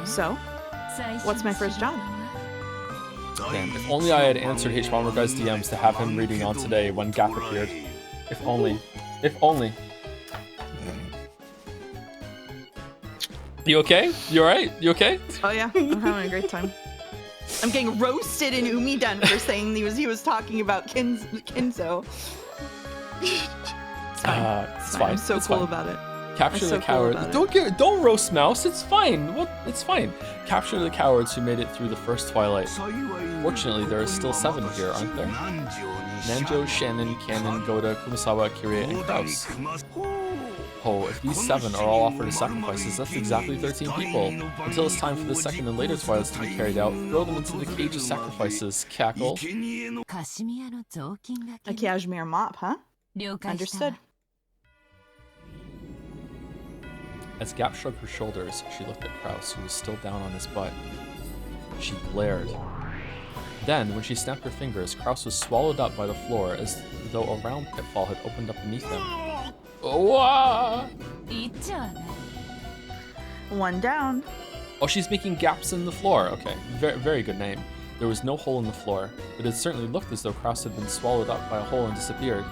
So, what's my first job? Damn, if only I had answered H. Bomber Guy's DMs to have him reading on today when Gap appeared. If only. If only. You okay? You alright? You okay? Oh yeah, I'm having a great time. I'm getting roasted in Umidan for saying he was talking about Kinzo. It's fine. It's fine. I'm so it's cool fine. about it. Capture I'm the so cool coward. about it. Don't roast Mouse. It's fine. What? It's fine. Capture the cowards who made it through the first twilight. Fortunately, there are still 7 here, aren't there? Nanjo, Shannon, Cannon, Goda, Kumasawa, Kirie, and Kraus. Oh, if these 7 are all offered as sacrifices, that's exactly 13 people. Until it's time for the second and later twilights to be carried out, throw them into the cage of sacrifices. Cackle. A cashmere mop, huh? Understood. As Gap shrugged her shoulders, she looked at Kraus, who was still down on his butt. She glared. Then, when she snapped her fingers, Kraus was swallowed up by the floor as though a round pitfall had opened up beneath him. Oh, One down. oh, she's making gaps in the floor. Okay, very good name. There was no hole in the floor, but it certainly looked as though Kraus had been swallowed up by a hole and disappeared.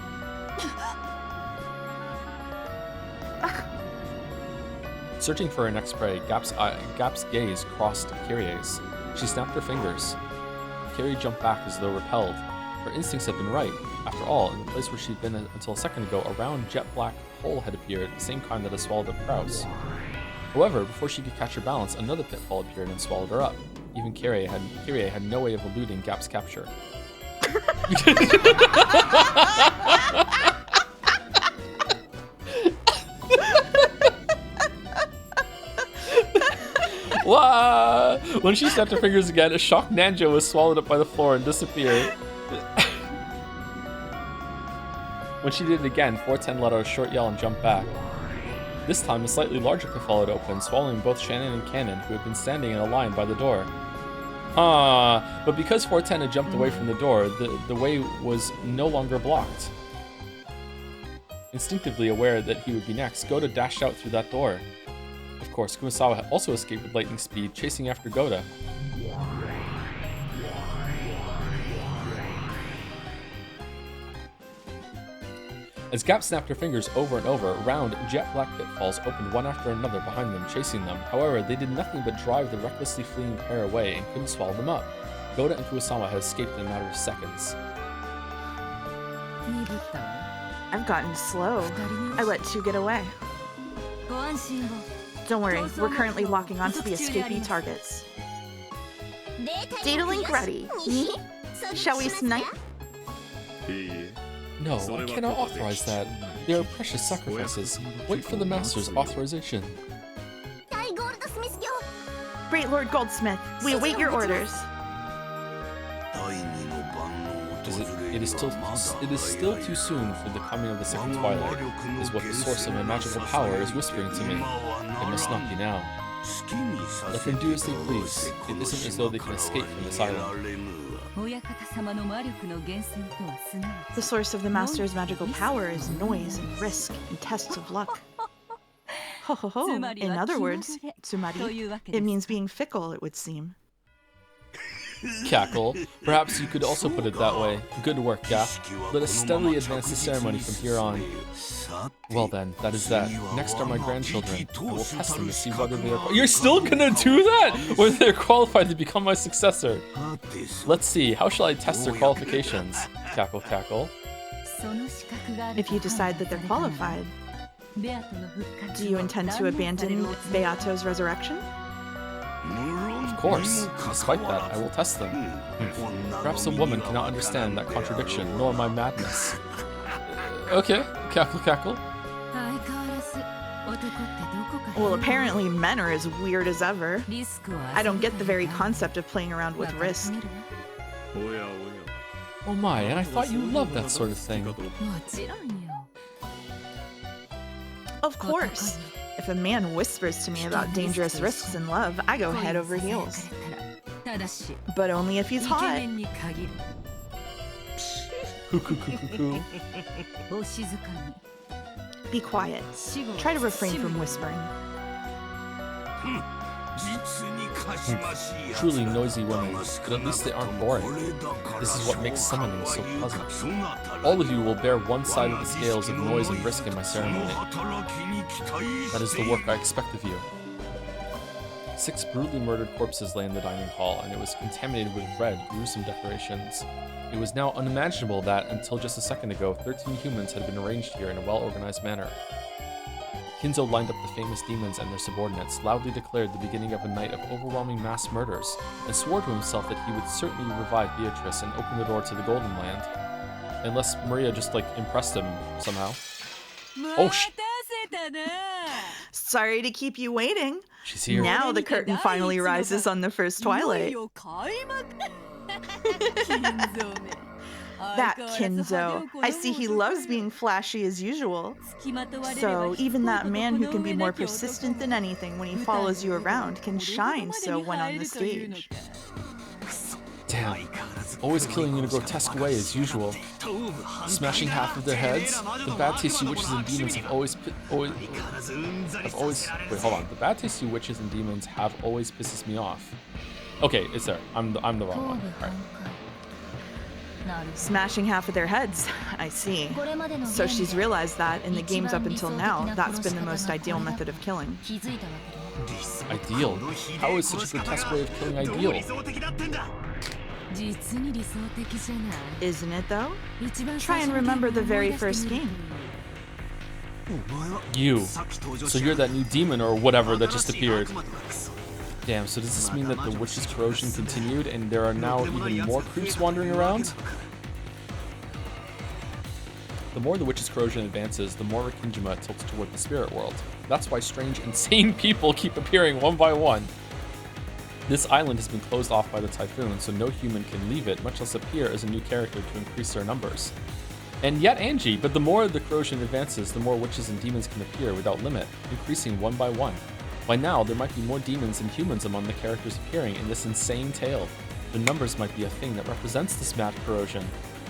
Searching for her next prey, Gap's gaze crossed Kirie's. She snapped her fingers. Kirie jumped back as though repelled. Her instincts had been right. After all, in the place where she'd been until a second ago, a round jet-black hole had appeared, the same kind that had swallowed up Kraus. However, before she could catch her balance, another pitfall appeared and swallowed her up. Even Kirie had no way of eluding Gap's capture. Wah! When she snapped her fingers again, a shocked Nanjo was swallowed up by the floor and disappeared. When she did it again, 410 let out a short yell and jumped back. This time, a slightly larger cliff followed open, swallowing both Shannon and Cannon, who had been standing in a line by the door. But because 410 had jumped away from the door, the way was no longer blocked. Instinctively aware that he would be next, Goda dashed out through that door. Of course, Kumasawa had also escaped with lightning speed, chasing after Goda. As Gap snapped her fingers over and over, round, jet black pitfalls opened one after another behind them, chasing them. However, they did nothing but drive the recklessly fleeing pair away and couldn't swallow them up. Goda and Kuwasawa had escaped in a matter of seconds. I've gotten slow. I let two get away. Don't worry, we're currently locking onto the escapee targets. Data link ready. Shall we snipe? No, I cannot authorize that. They are precious sacrifices. Wait for the Master's authorization. Great Lord Goldsmith, we await your orders. It is still too soon for the coming of the second twilight, is what the source of my magical power is whispering to me. It must not be now. Let them do as they please. It isn't as though they can escape from this island. The source of the Master's magical power is noise and risk and tests of luck. Ho ho ho. In other words, tsumari, it means being fickle, it would seem. Cackle. Perhaps you could also put it that way. Good work, Gap. Let us steadily advance the ceremony from here on. Well then, that is that. Next are my grandchildren. I will test them to see whether they are... You're still gonna do that? Whether they're qualified to become my successor. Let's see, how shall I test their qualifications? Cackle, cackle. If you decide that they're qualified, do you intend to abandon Beato's resurrection? Of course. Despite that, I will test them. Perhaps a woman cannot understand that contradiction, nor my madness. Okay, cackle, cackle. Well, apparently men are as weird as ever. I don't get the very concept of playing around with risk. Oh my, and I thought you loved that sort of thing. Of course. If a man whispers to me about dangerous risks in love, I go head over heels. But only if he's hot. Be quiet. Try to refrain from whispering. Truly noisy women, but at least they aren't boring. This is what makes summoning so pleasant. All of you will bear one side of the scales of noise and risk in my ceremony. That is the work I expect of you. 6 brutally murdered corpses lay in the dining hall, and it was contaminated with red, gruesome decorations. It was now unimaginable that, until just a second ago, 13 humans had been arranged here in a well-organized manner. Kinzo lined up the famous demons and their subordinates, loudly declared the beginning of a night of overwhelming mass murders, and swore to himself that he would certainly revive Beatrice and open the door to the Golden Land. Unless Maria just, impressed him somehow. Oh, Sorry to keep you waiting. She's here. Now the curtain finally rises on the first twilight. That Kinzo. I see he loves being flashy as usual. So even that man who can be more persistent than anything when he follows you around can shine so when on the stage. Damn. Always killing in a grotesque way as usual. Smashing half of their heads. The bad tasty witches and demons have always wait, hold on. The bad tasty witches and demons have always pisses me off. Okay, it's there. I'm the wrong one. All right. Smashing half of their heads. I see. So she's realized that in the games up until now, that's been the most ideal method of killing. Ideal? How is such a grotesque way of killing ideal? Isn't it though? Try and remember the very first game. You. So you're that new demon or whatever that just appeared. Damn, so does this mean that the witch's corrosion continued and there are now even more creeps wandering around? The more the witch's corrosion advances, the more Rikinjima tilts toward the spirit world. That's why strange, insane people keep appearing one by one. This island has been closed off by the typhoon, so no human can leave it, much less appear as a new character to increase their numbers. And yet Angie, but the more the corrosion advances, the more witches and demons can appear without limit, increasing one by one. By now, there might be more demons than humans among the characters appearing in this insane tale. The numbers might be a thing that represents this mad corrosion.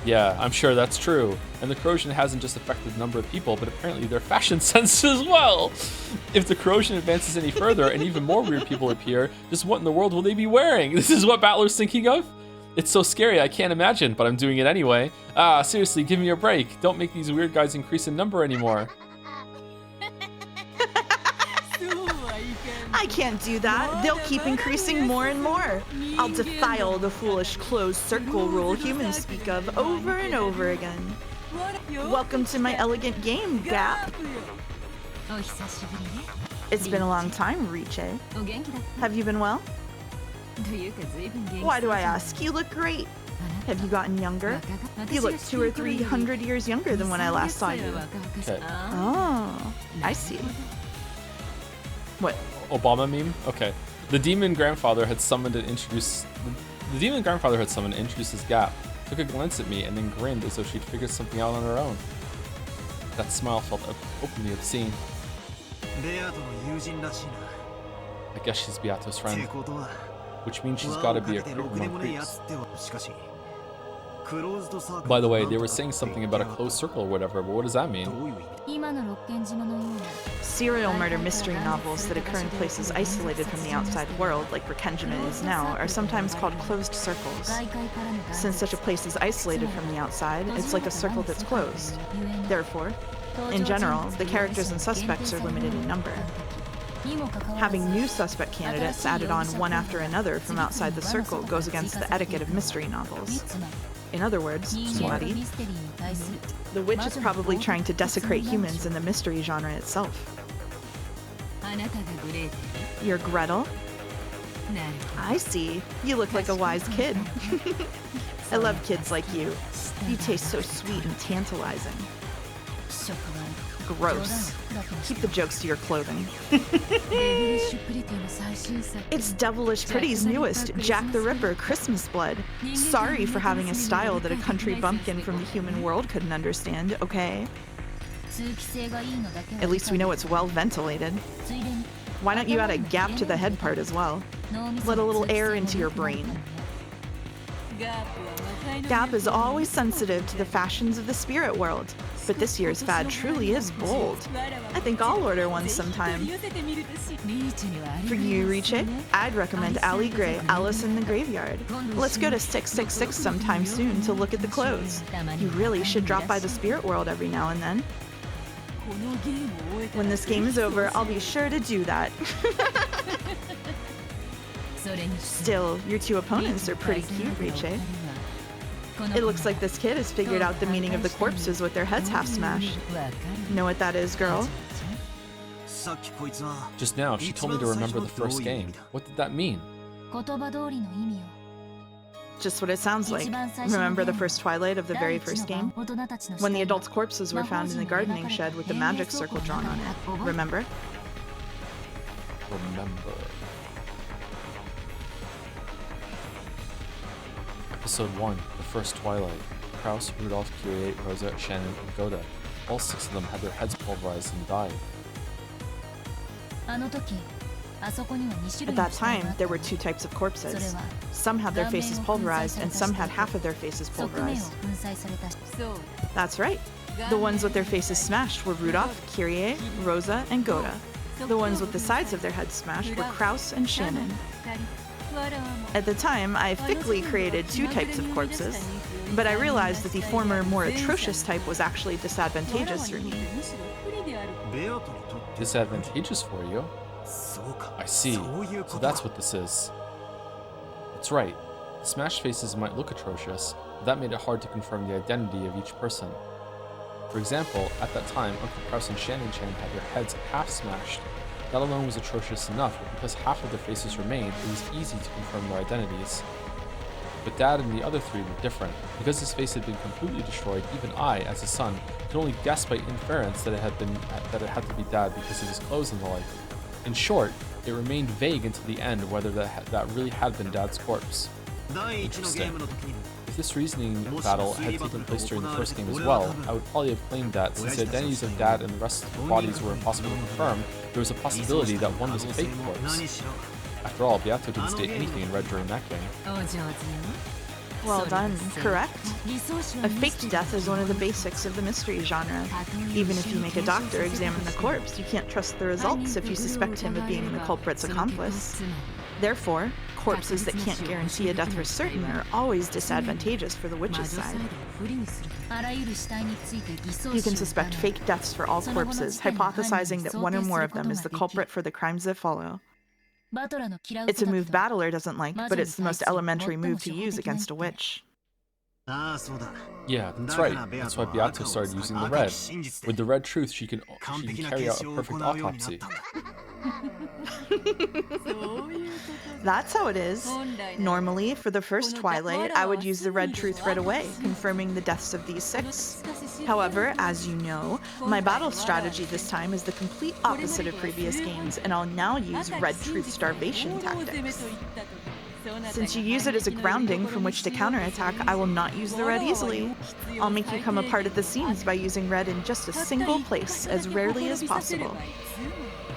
Yeah, I'm sure that's true. And the corrosion hasn't just affected the number of people, but apparently their fashion sense as well. If the corrosion advances any further and even more weird people appear, just what in the world will they be wearing? This is what Battler's thinking of? It's so scary, I can't imagine, but I'm doing it anyway. Ah, seriously, give me a break. Don't make these weird guys increase in number anymore. I can't do that. They'll keep increasing more and more. I'll defile the foolish closed circle rule humans speak of over and over again. Welcome to my elegant game, Gap. It's been a long time, Riche. Have you been well? Why do I ask? You look great. Have you gotten younger? You look 200 or 300 years younger than when I last saw you. Okay. Oh, I see. What? Obama meme? Okay. The demon grandfather had summoned and introduced his Gap, took a glance at me, and then grinned as though she'd figured something out on her own. That smile felt openly obscene. I guess she's Beato's friend, which means she's gotta be a creep among creeps. By the way, they were saying something about a closed circle or whatever, but what does that mean? Serial murder mystery novels that occur in places isolated from the outside world, like Rekenjima is now, are sometimes called closed circles. Since such a place is isolated from the outside, it's like a circle that's closed. Therefore, in general, the characters and suspects are limited in number. Having new suspect candidates added on one after another from outside the circle goes against the etiquette of mystery novels. In other words, Swati, the witch is probably trying to desecrate humans in the mystery genre itself. You're Gretel? I see. You look like a wise kid. I love kids like you. You taste so sweet and tantalizing. Gross. Keep the jokes to your clothing. It's Devilish Pretty's newest, Jack the Ripper Christmas Blood. Sorry for having a style that a country bumpkin from the human world couldn't understand, okay? At least we know it's well ventilated. Why don't you add a gap to the head part as well? Let a little air into your brain. Gap is always sensitive to the fashions of the spirit world, but this year's fad truly is bold. I think I'll order one sometime. For you, Riche, I'd recommend Ali Gray, Alice in the Graveyard. Let's go to 666 sometime soon to look at the clothes. You really should drop by the spirit world every now and then. When this game is over, I'll be sure to do that. Still, your two opponents are pretty cute, Riche. It looks like this kid has figured out the meaning of the corpses with their heads half smashed. Know what that is, girl? Just now, she told me to remember the first game. What did that mean? Just what it sounds like. Remember the first twilight of the very first game? When the adults' corpses were found in the gardening shed with the magic circle drawn on it. Remember? Remember. Episode 1, The First Twilight. Kraus, Rudolph, Kyrie, Rosa, Shannon, and Goda. All 6 of them had their heads pulverized and died. At that time, there were 2 types of corpses. Some had their faces pulverized, and some had half of their faces pulverized. That's right. The ones with their faces smashed were Rudolph, Kyrie, Rosa, and Goda. The ones with the sides of their heads smashed were Kraus and Shannon. At the time, I thickly created 2 types of corpses, but I realized that the former, more atrocious type was actually disadvantageous for me. Disadvantageous for you? I see. So that's what this is. That's right. Smashed faces might look atrocious, but that made it hard to confirm the identity of each person. For example, at that time, Uncle Kraus and Shannon Chan had their heads half smashed. That alone was atrocious enough, but because half of their faces remained, it was easy to confirm their identities. But Dad and the other 3 were different. Because his face had been completely destroyed, even I, as a son, could only guess by inference that it had to be Dad because of his clothes and the like. In short, it remained vague until the end whether that really had been Dad's corpse. Interesting. If this reasoning battle had taken place during the first game as well, I would probably have claimed that since the identities of Dad and the rest of the bodies were impossible to confirm, there was a possibility that one was a fake corpse. After all, Beato didn't state anything in red during that game. Well done. Correct. A faked death is one of the basics of the mystery genre. Even if you make a doctor examine the corpse, you can't trust the results if you suspect him of being the culprit's accomplice. Therefore, corpses that can't guarantee a death for certain are always disadvantageous for the witch's side. You can suspect fake deaths for all corpses, hypothesizing that one or more of them is the culprit for the crimes that follow. It's a move Battler doesn't like, but it's the most elementary move to use against a witch. Yeah, that's right. That's why Beato started using the red. With the red truth, she can carry out a perfect autopsy. That's how it is. Normally, for the first Twilight, I would use the red truth right away, confirming the deaths of these 6. However, as you know, my battle strategy this time is the complete opposite of previous games, and I'll now use red truth starvation tactics. Since you use it as a grounding from which to counterattack, I will not use the red easily. I'll make you come apart at the seams by using red in just a single place, as rarely as possible.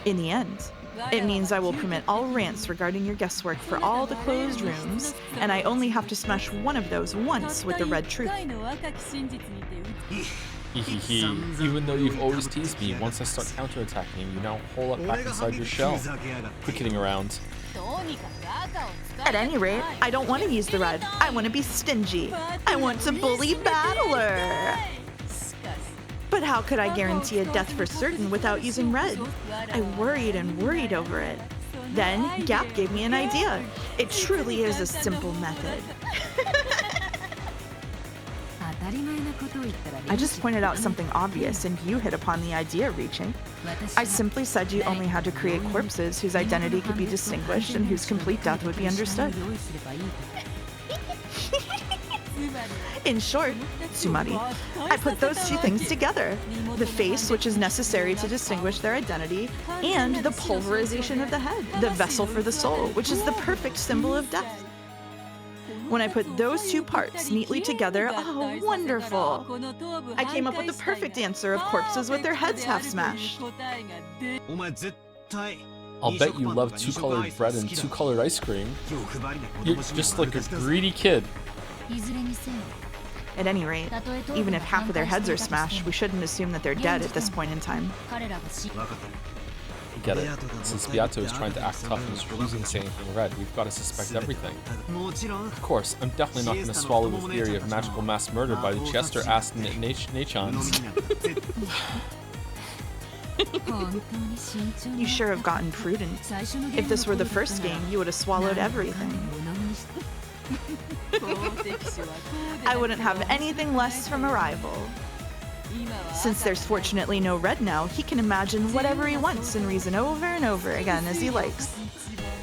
In the end, it means I will permit all rants regarding your guesswork for all the closed rooms, and I only have to smash one of those once with the red truth. Even though you've always teased me, once I start counterattacking, you now hole up back inside your shell. Quit kidding around. At any rate, I don't want to use the red. I want to be stingy. I want to bully Battler. But how could I guarantee a death for certain without using red? I worried and worried over it. Then Gap gave me an idea. It truly is a simple method. I just pointed out something obvious and you hit upon the idea, Reaching. I simply said you only had to create corpses whose identity could be distinguished and whose complete death would be understood. In short, Tsumari, I put those two things together. The face, which is necessary to distinguish their identity, and the pulverization of the head, the vessel for the soul, which is the perfect symbol of death. When I put those two parts neatly together, oh, wonderful! I came up with the perfect answer of corpses with their heads half smashed. I'll bet you love 2-colored bread and 2-colored ice cream. You're just like a greedy kid. At any rate, even if half of their heads are smashed, we shouldn't assume that they're dead at this point in time. Get it. Since Beato is trying to act tough and is refusing to say anything red, we've got to suspect everything. Of course, I'm definitely not going to swallow the theory of magical mass murder by the Chester-ass Nachans. You sure have gotten prudent. If this were the first game, you would have swallowed everything. I wouldn't have anything less from a rival. Since there's fortunately no red now, he can imagine whatever he wants and reason over and over again as he likes.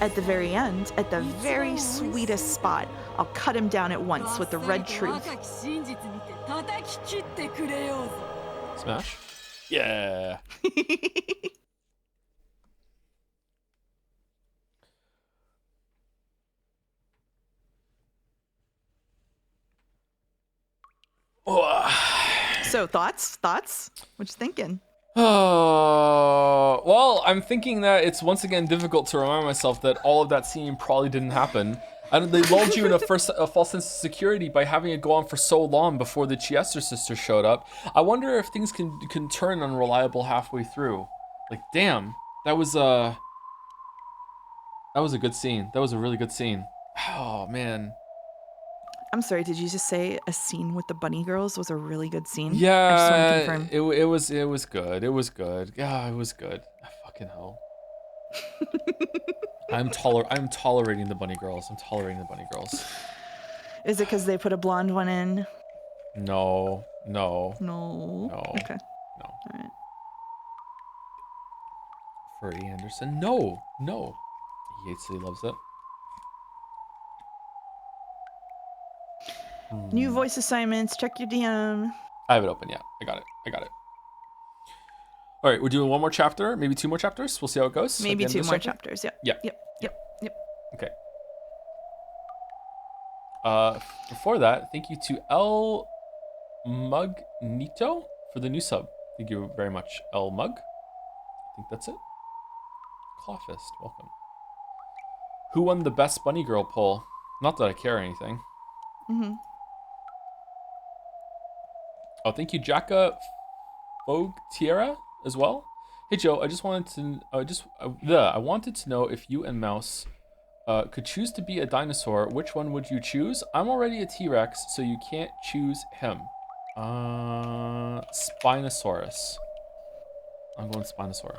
At the very end, at the very sweetest spot, I'll cut him down at once with the red truth. Smash? Yeah. So thoughts? What you thinking? Oh, well, I'm thinking that it's once again difficult to remind myself that all of that scene probably didn't happen. And they lulled you in a false sense of security by having it go on for so long before the Chiester sisters showed up. I wonder if things can turn unreliable halfway through. Like, damn, that was a good scene. That was a really good scene. Oh man. I'm sorry, did you just say a scene with the bunny girls was a really good scene? Yeah, I just want to confirm. It was good. It was good. Yeah, it was good. Fucking hell. I'm tolerating the bunny girls. I'm tolerating the bunny girls. Is it because they put a blonde one in? No. No. Okay. No. All right. Furry Anderson. No. He hates it. He loves it. New voice assignments. Check your DM. I have it open. Yeah, I got it. All right, we're doing one more chapter, maybe 2 more chapters. We'll see how it goes. Maybe 2 more chapters. Yep. Yep. Okay. Before that, thank you to El Mugnito for the new sub. Thank you very much, El Mug. I think that's it. Clawfist, welcome. Who won the best bunny girl poll? Not that I care or anything. Mm-hmm. Oh, thank you, Jacka Fogue Tierra as well. Hey Joe, I just wanted to I wanted to know if you and Mouse could choose to be a dinosaur. Which one would you choose? I'm already a T-Rex, so you can't choose him. Spinosaurus. I'm going Spinosaurus.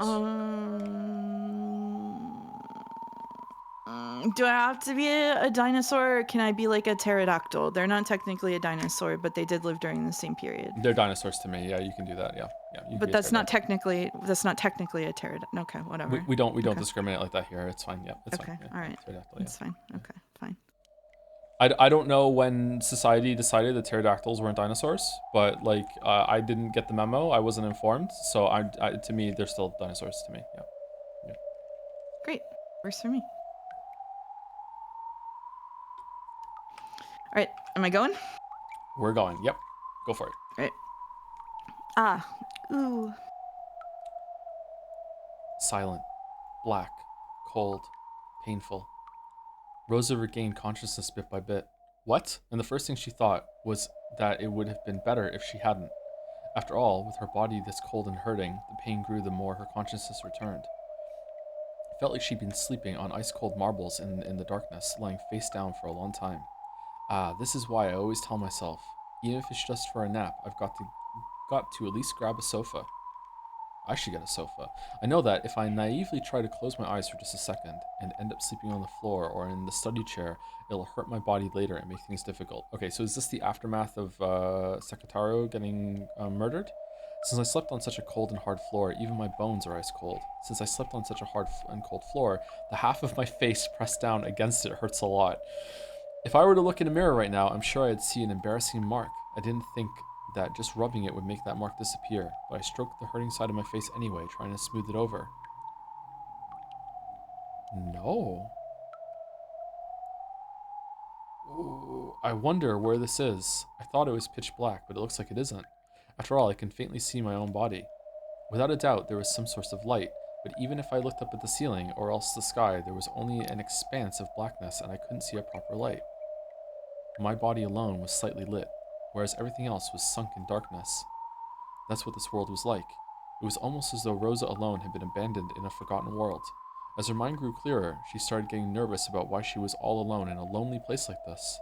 Do I have to be a dinosaur, or can I be like a pterodactyl? They're not technically a dinosaur, but they did live during the same period. They're dinosaurs to me. Yeah, you can do that. Yeah, yeah. You can But be a that's not pterodactyl. technically a pterodactyl. Okay, whatever. We don't Okay. discriminate like that here. It's fine. Yeah, it's Okay, fine. Yeah, all right. pterodactyl. That's fine. Okay, fine. I don't know when society decided that pterodactyls weren't dinosaurs, but like I didn't get the memo. I wasn't informed, so to me they're still dinosaurs to me. Yeah. Yeah. Great. Works for me. All right, am I going? We're going. Yep. Go for it. All right. Ooh. Silent, black, cold, painful. Rosa regained consciousness bit by bit. What? And the first thing she thought was that it would have been better if she hadn't. After all, with her body this cold and hurting, the pain grew the more her consciousness returned. It felt like she'd been sleeping on ice-cold marbles in the darkness, lying face down for a long time. This is why I always tell myself, even if it's just for a nap, I've got to at least grab a sofa. I should get a sofa. I know that if I naively try to close my eyes for just a second and end up sleeping on the floor or in the study chair, it'll hurt my body later and make things difficult. Okay, so is this the aftermath of Secretaro getting murdered? Since I slept on such a cold and hard floor, even my bones are ice cold. Since I slept on such a hard and cold floor, the half of my face pressed down against it hurts a lot. If I were to look in a mirror right now, I'm sure I'd see an embarrassing mark. I didn't think that just rubbing it would make that mark disappear, but I stroked the hurting side of my face anyway, trying to smooth it over. No. Ooh, I wonder where this is. I thought it was pitch black, but it looks like it isn't. After all, I can faintly see my own body. Without a doubt, there was some source of light, but even if I looked up at the ceiling or else the sky, there was only an expanse of blackness and I couldn't see a proper light. My body alone was slightly lit, whereas everything else was sunk in darkness. That's what this world was like. It was almost as though Rosa alone had been abandoned in a forgotten world. As her mind grew clearer, she started getting nervous about why she was all alone in a lonely place like this.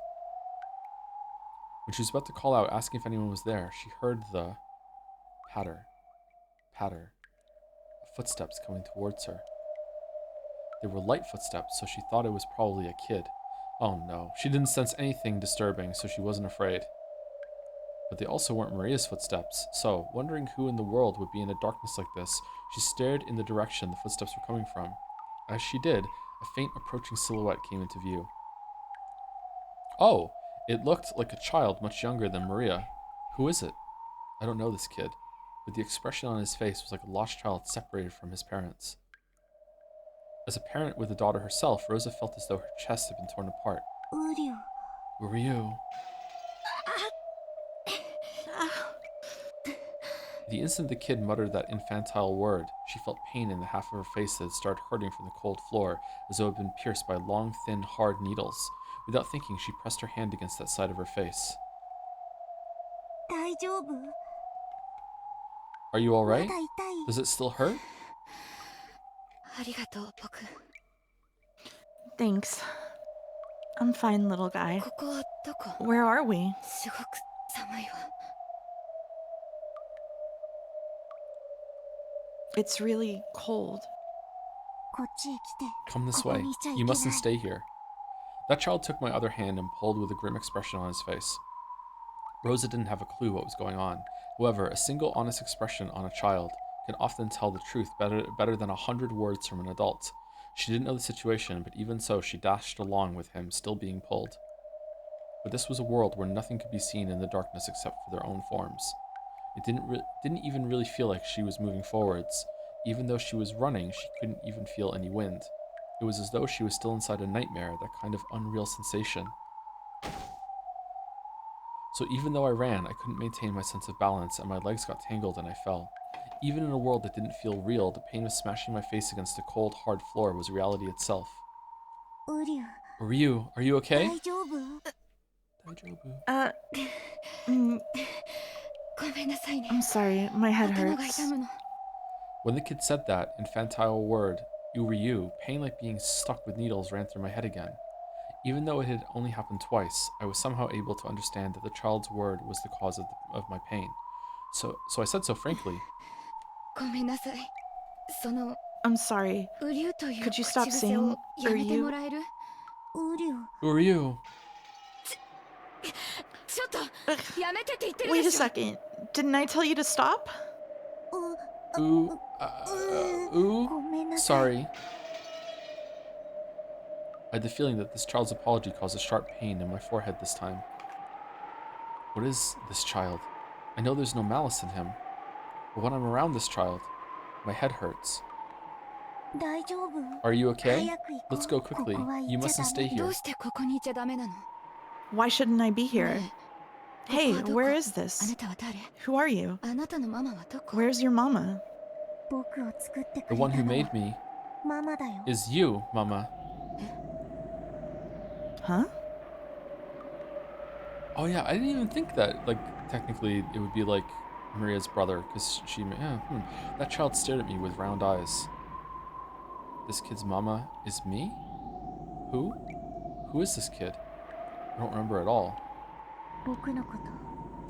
When she was about to call out, asking if anyone was there, she heard the patter, patter, of footsteps coming towards her. They were light footsteps, so she thought it was probably a kid. Oh no, she didn't sense anything disturbing, so she wasn't afraid. But they also weren't Maria's footsteps, so, wondering who in the world would be in a darkness like this, she stared in the direction the footsteps were coming from. As she did, a faint approaching silhouette came into view. Oh, it looked like a child much younger than Maria. Who is it? I don't know this kid, but the expression on his face was like a lost child separated from his parents. As a parent with a daughter herself, Rosa felt as though her chest had been torn apart. Who are you? The instant the kid muttered that infantile word, she felt pain in the half of her face that had started hurting from the cold floor, as though it had been pierced by long, thin, hard needles. Without thinking, she pressed her hand against that side of her face. Are you alright? Does it still hurt? Thanks. I'm fine, little guy. Where are we? It's really cold. Come this way. You mustn't stay here. That child took my other hand and pulled with a grim expression on his face. Rosa didn't have a clue what was going on. However, a single honest expression on a child can often tell the truth better than 100 words from an adult. She didn't know the situation, but even so, she dashed along with him, still being pulled. But this was a world where nothing could be seen in the darkness except for their own forms. It didn't even really feel like she was moving forwards. Even though she was running, she couldn't even feel any wind. It was as though she was still inside a nightmare, that kind of unreal sensation. So even though I ran, I couldn't maintain my sense of balance, and my legs got tangled and I fell. Even in a world that didn't feel real, the pain of smashing my face against the cold, hard floor was reality itself. Ryu, are you okay? Daijobu. Uh, mm, I'm sorry, my head hurts. When the kid said that infantile word, Uryu, pain like being stuck with needles ran through my head again. Even though it had only happened twice, I was somehow able to understand that the child's word was the cause of my pain. So I said so frankly. I'm sorry. Could you stop saying Uryu? Uryu. Ugh, wait a second. Didn't I tell you to stop? Sorry. I had the feeling that this child's apology caused a sharp pain in my forehead this time. What is this child? I know there's no malice in him, but when I'm around this child, my head hurts. Are you okay? Let's go quickly. You mustn't stay here. Why shouldn't I be here? Hey, where is this? Who are you? Where's your mama? The one who made me is you, Mama. Huh? Oh yeah, I didn't even think that, like, technically it would be like Maria's brother, because that child stared at me with round eyes. This kid's mama is me? Who? Who is this kid? I don't remember at all.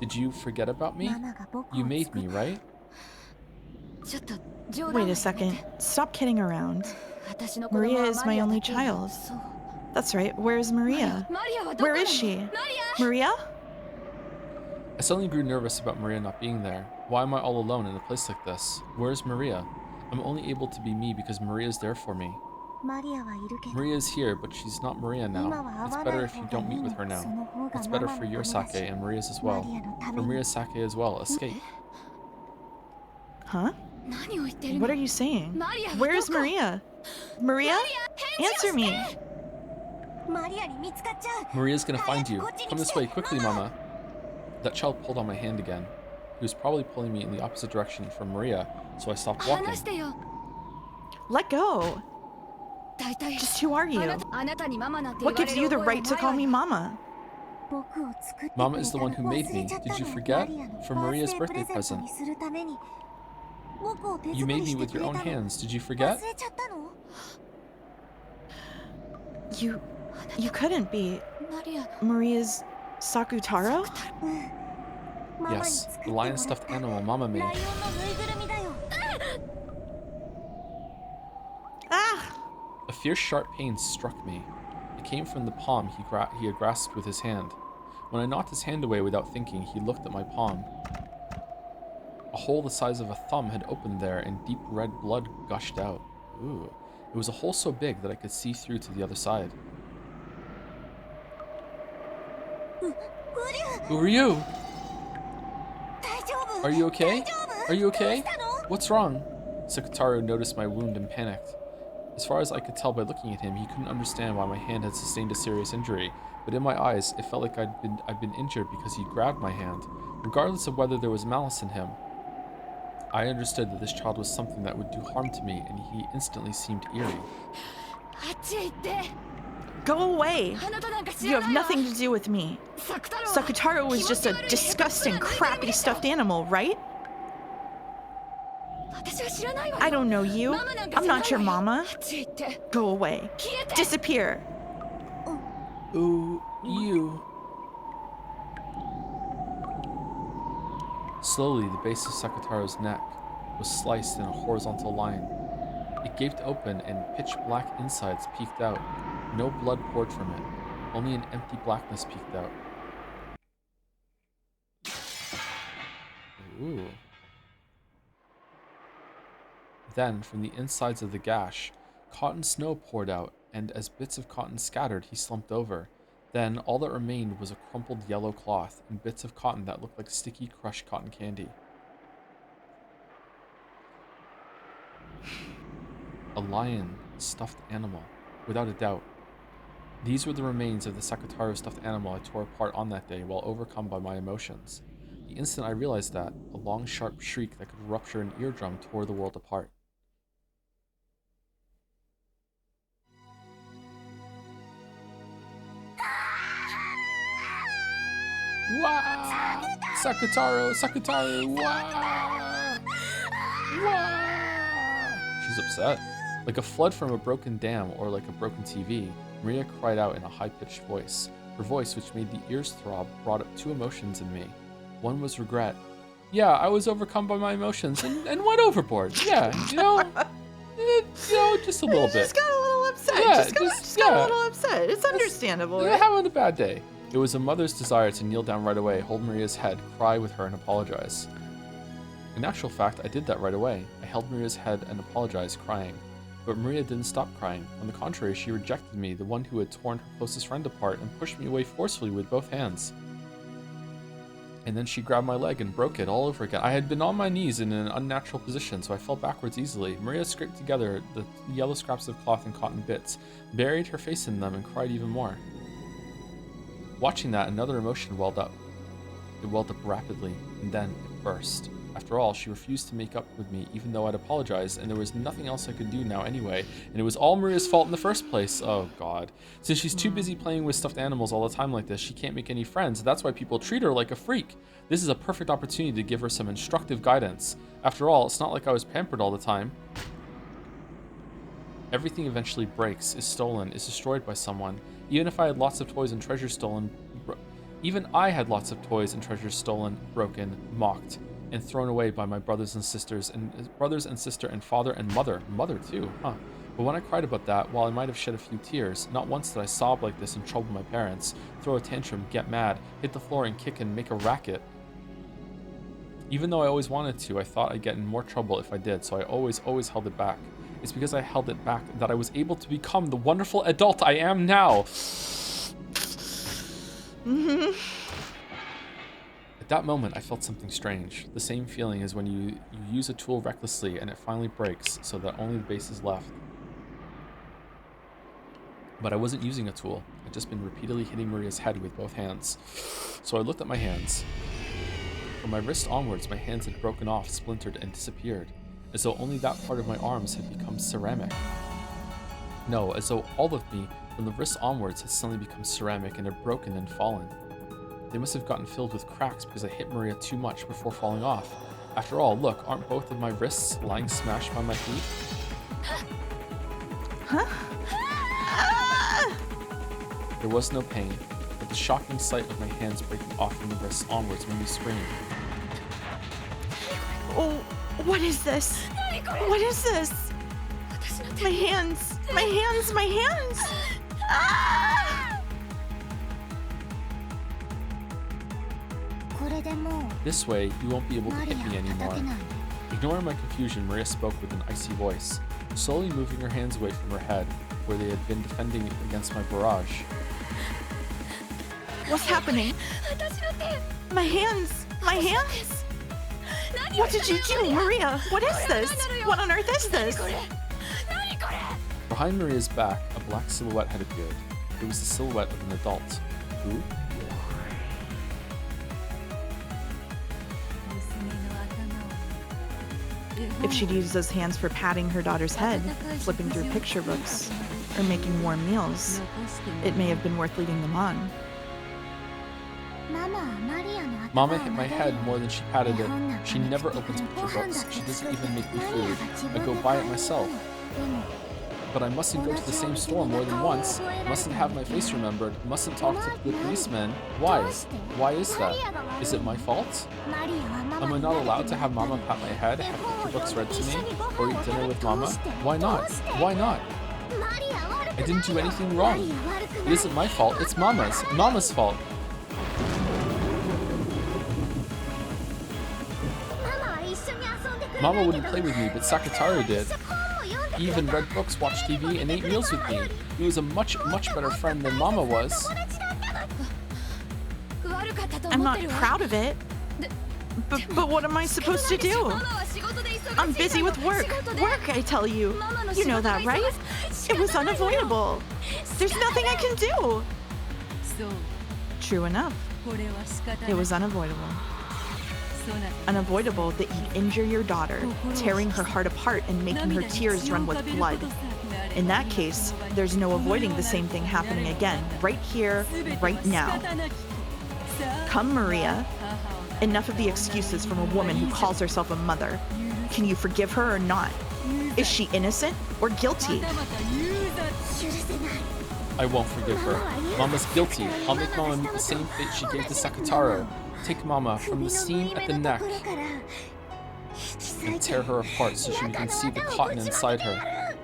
Did you forget about me? You made me, right? Wait a second. Stop kidding around. Maria is my only child. That's right. Where's Maria? Where is she? Maria? I suddenly grew nervous about Maria not being there. Why am I all alone in a place like this? Where's Maria? I'm only able to be me because Maria is there for me. Maria is here, but she's not Maria now. It's better if you don't meet with her now. It's better for your sake and Maria's as well. For Maria's sake as well. Escape. Huh? What are you saying? Where's Maria? Maria? Answer me! Maria's gonna find you. Come this way, quickly, Mama. That child pulled on my hand again. He was probably pulling me in the opposite direction from Maria, so I stopped walking. Let go! Just who are you? What gives you the right to call me Mama? Mama is the one who made me. Did you forget? For Maria's birthday present. You made me with your own hands. Did you forget? You couldn't be Maria's Sakutaro? Yes, the lion stuffed animal Mama made. Ah! A fierce sharp pain struck me. It came from the palm he had grasped with his hand. When I knocked his hand away without thinking, he looked at my palm. A hole the size of a thumb had opened there, and deep red blood gushed out. Ooh. It was a hole so big that I could see through to the other side. Who are you? Are you okay? Are you okay? What's wrong? Sakutaro noticed my wound and panicked. As far as I could tell by looking at him, he couldn't understand why my hand had sustained a serious injury, but in my eyes, it felt like I'd been injured because he'd grabbed my hand, regardless of whether there was malice in him. I understood that this child was something that would do harm to me, and he instantly seemed eerie. Go away! You have nothing to do with me. Sakutaro was just a disgusting, crappy stuffed animal, right? I don't know you. I'm not your mama. Go away. Disappear. Ooh, you. Slowly, the base of Sakutaro's neck was sliced in a horizontal line. It gaped open and pitch-black insides peeked out. No blood poured from it. Only an empty blackness peeked out. Ooh. Then, from the insides of the gash, cotton snow poured out, and as bits of cotton scattered, he slumped over. Then, all that remained was a crumpled yellow cloth and bits of cotton that looked like sticky, crushed cotton candy. A lion, stuffed animal, without a doubt. These were the remains of the Sakataro stuffed animal I tore apart on that day while overcome by my emotions. The instant I realized that, a long, sharp shriek that could rupture an eardrum tore the world apart. Wah! Sakataro! Sakataro! Wah! Wah! She's upset. Like a flood from a broken dam or like a broken TV, Maria cried out in a high-pitched voice. Her voice, which made the ears throb, brought up two emotions in me. One was regret. Yeah, I was overcome by my emotions and went overboard. Yeah, just a little bit. Just got a little upset. Yeah, just got a little upset. It's understandable, right? Having a bad day. It was a mother's desire to kneel down right away, hold Maria's head, cry with her, and apologize. In actual fact, I did that right away. I held Maria's head and apologized, crying. But Maria didn't stop crying. On the contrary, she rejected me, the one who had torn her closest friend apart, and pushed me away forcefully with both hands. And then she grabbed my leg and broke it all over again. I had been on my knees in an unnatural position, so I fell backwards easily. Maria scraped together the yellow scraps of cloth and cotton bits, buried her face in them, and cried even more. Watching that, another emotion welled up. It welled up rapidly, and then it burst. After all, she refused to make up with me, even though I'd apologized, and there was nothing else I could do now anyway, and it was all Maria's fault in the first place. Oh god. Since she's too busy playing with stuffed animals all the time like this, she can't make any friends. That's why people treat her like a freak. This is a perfect opportunity to give her some instructive guidance. After all, it's not like I was pampered all the time. Everything eventually breaks, is stolen, is destroyed by someone. Even if I had lots of toys and treasures stolen, broken, mocked, and thrown away by my brothers and sister and father and mother too, huh? But when I cried about that, while I might have shed a few tears, not once did I sob like this and trouble my parents, throw a tantrum, get mad, hit the floor and kick and make a racket. Even though I always wanted to, I thought I'd get in more trouble if I did, so I always held it back. It's because I held it back that I was able to become the wonderful adult I am now. At that moment, I felt something strange. The same feeling as when you use a tool recklessly and it finally breaks so that only the base is left. But I wasn't using a tool. I'd just been repeatedly hitting Maria's head with both hands. So I looked at my hands. From my wrist onwards, my hands had broken off, splintered, and disappeared. As though only that part of my arms had become ceramic. No, as though all of me, from the wrist onwards, had suddenly become ceramic and had broken and fallen. They must have gotten filled with cracks because I hit Maria too much before falling off. After all, look, aren't both of my wrists lying smashed by my feet? Huh? There was no pain, but the shocking sight of my hands breaking off from the wrists onwards made me scream. Oh, what is this? What is this? My hands! My hands! My hands! Ah! This way, you won't be able to hit me anymore. Ignoring my confusion, Maria spoke with an icy voice, slowly moving her hands away from her head, where they had been defending against my barrage. What's happening? My hands! My hands! What did you do, Maria? What is this? What on earth is this? Behind Maria's back, a black silhouette had appeared. It was the silhouette of an adult. Who? If she'd use those hands for patting her daughter's head, flipping through picture books, or making warm meals, it may have been worth leading them on. Mama hit my head more than she patted it. She never opens picture books. She doesn't even make me food. I go buy it myself. But I mustn't go to the same store more than once. Mustn't have my face remembered. Mustn't talk to the policeman. Why? Why is that? Is it my fault? Am I not allowed to have Mama pat my head, have picture books read to me, or eat dinner with Mama? Why not? Why not? I didn't do anything wrong. It isn't my fault. It's Mama's. Mama's fault. Mama wouldn't play with me, but Sakataro did. He even read books, watched TV, and ate meals with me. He was a much better friend than Mama was. I'm not proud of it. But what am I supposed to do? I'm busy with work. Work, I tell you. You know that, right? It was unavoidable. There's nothing I can do. True enough. It was unavoidable. Unavoidable that you'd injure your daughter, tearing her heart apart and making her tears run with blood. In that case, there's no avoiding the same thing happening again, right here, right now. Come, Maria. Enough of the excuses from a woman who calls herself a mother. Can you forgive her or not? Is she innocent or guilty? I won't forgive her. Mama's guilty. I'll make Mama meet the same fate she gave to Sakataro. Take Mama from the seam at the neck and tear her apart so she can see the cotton inside her.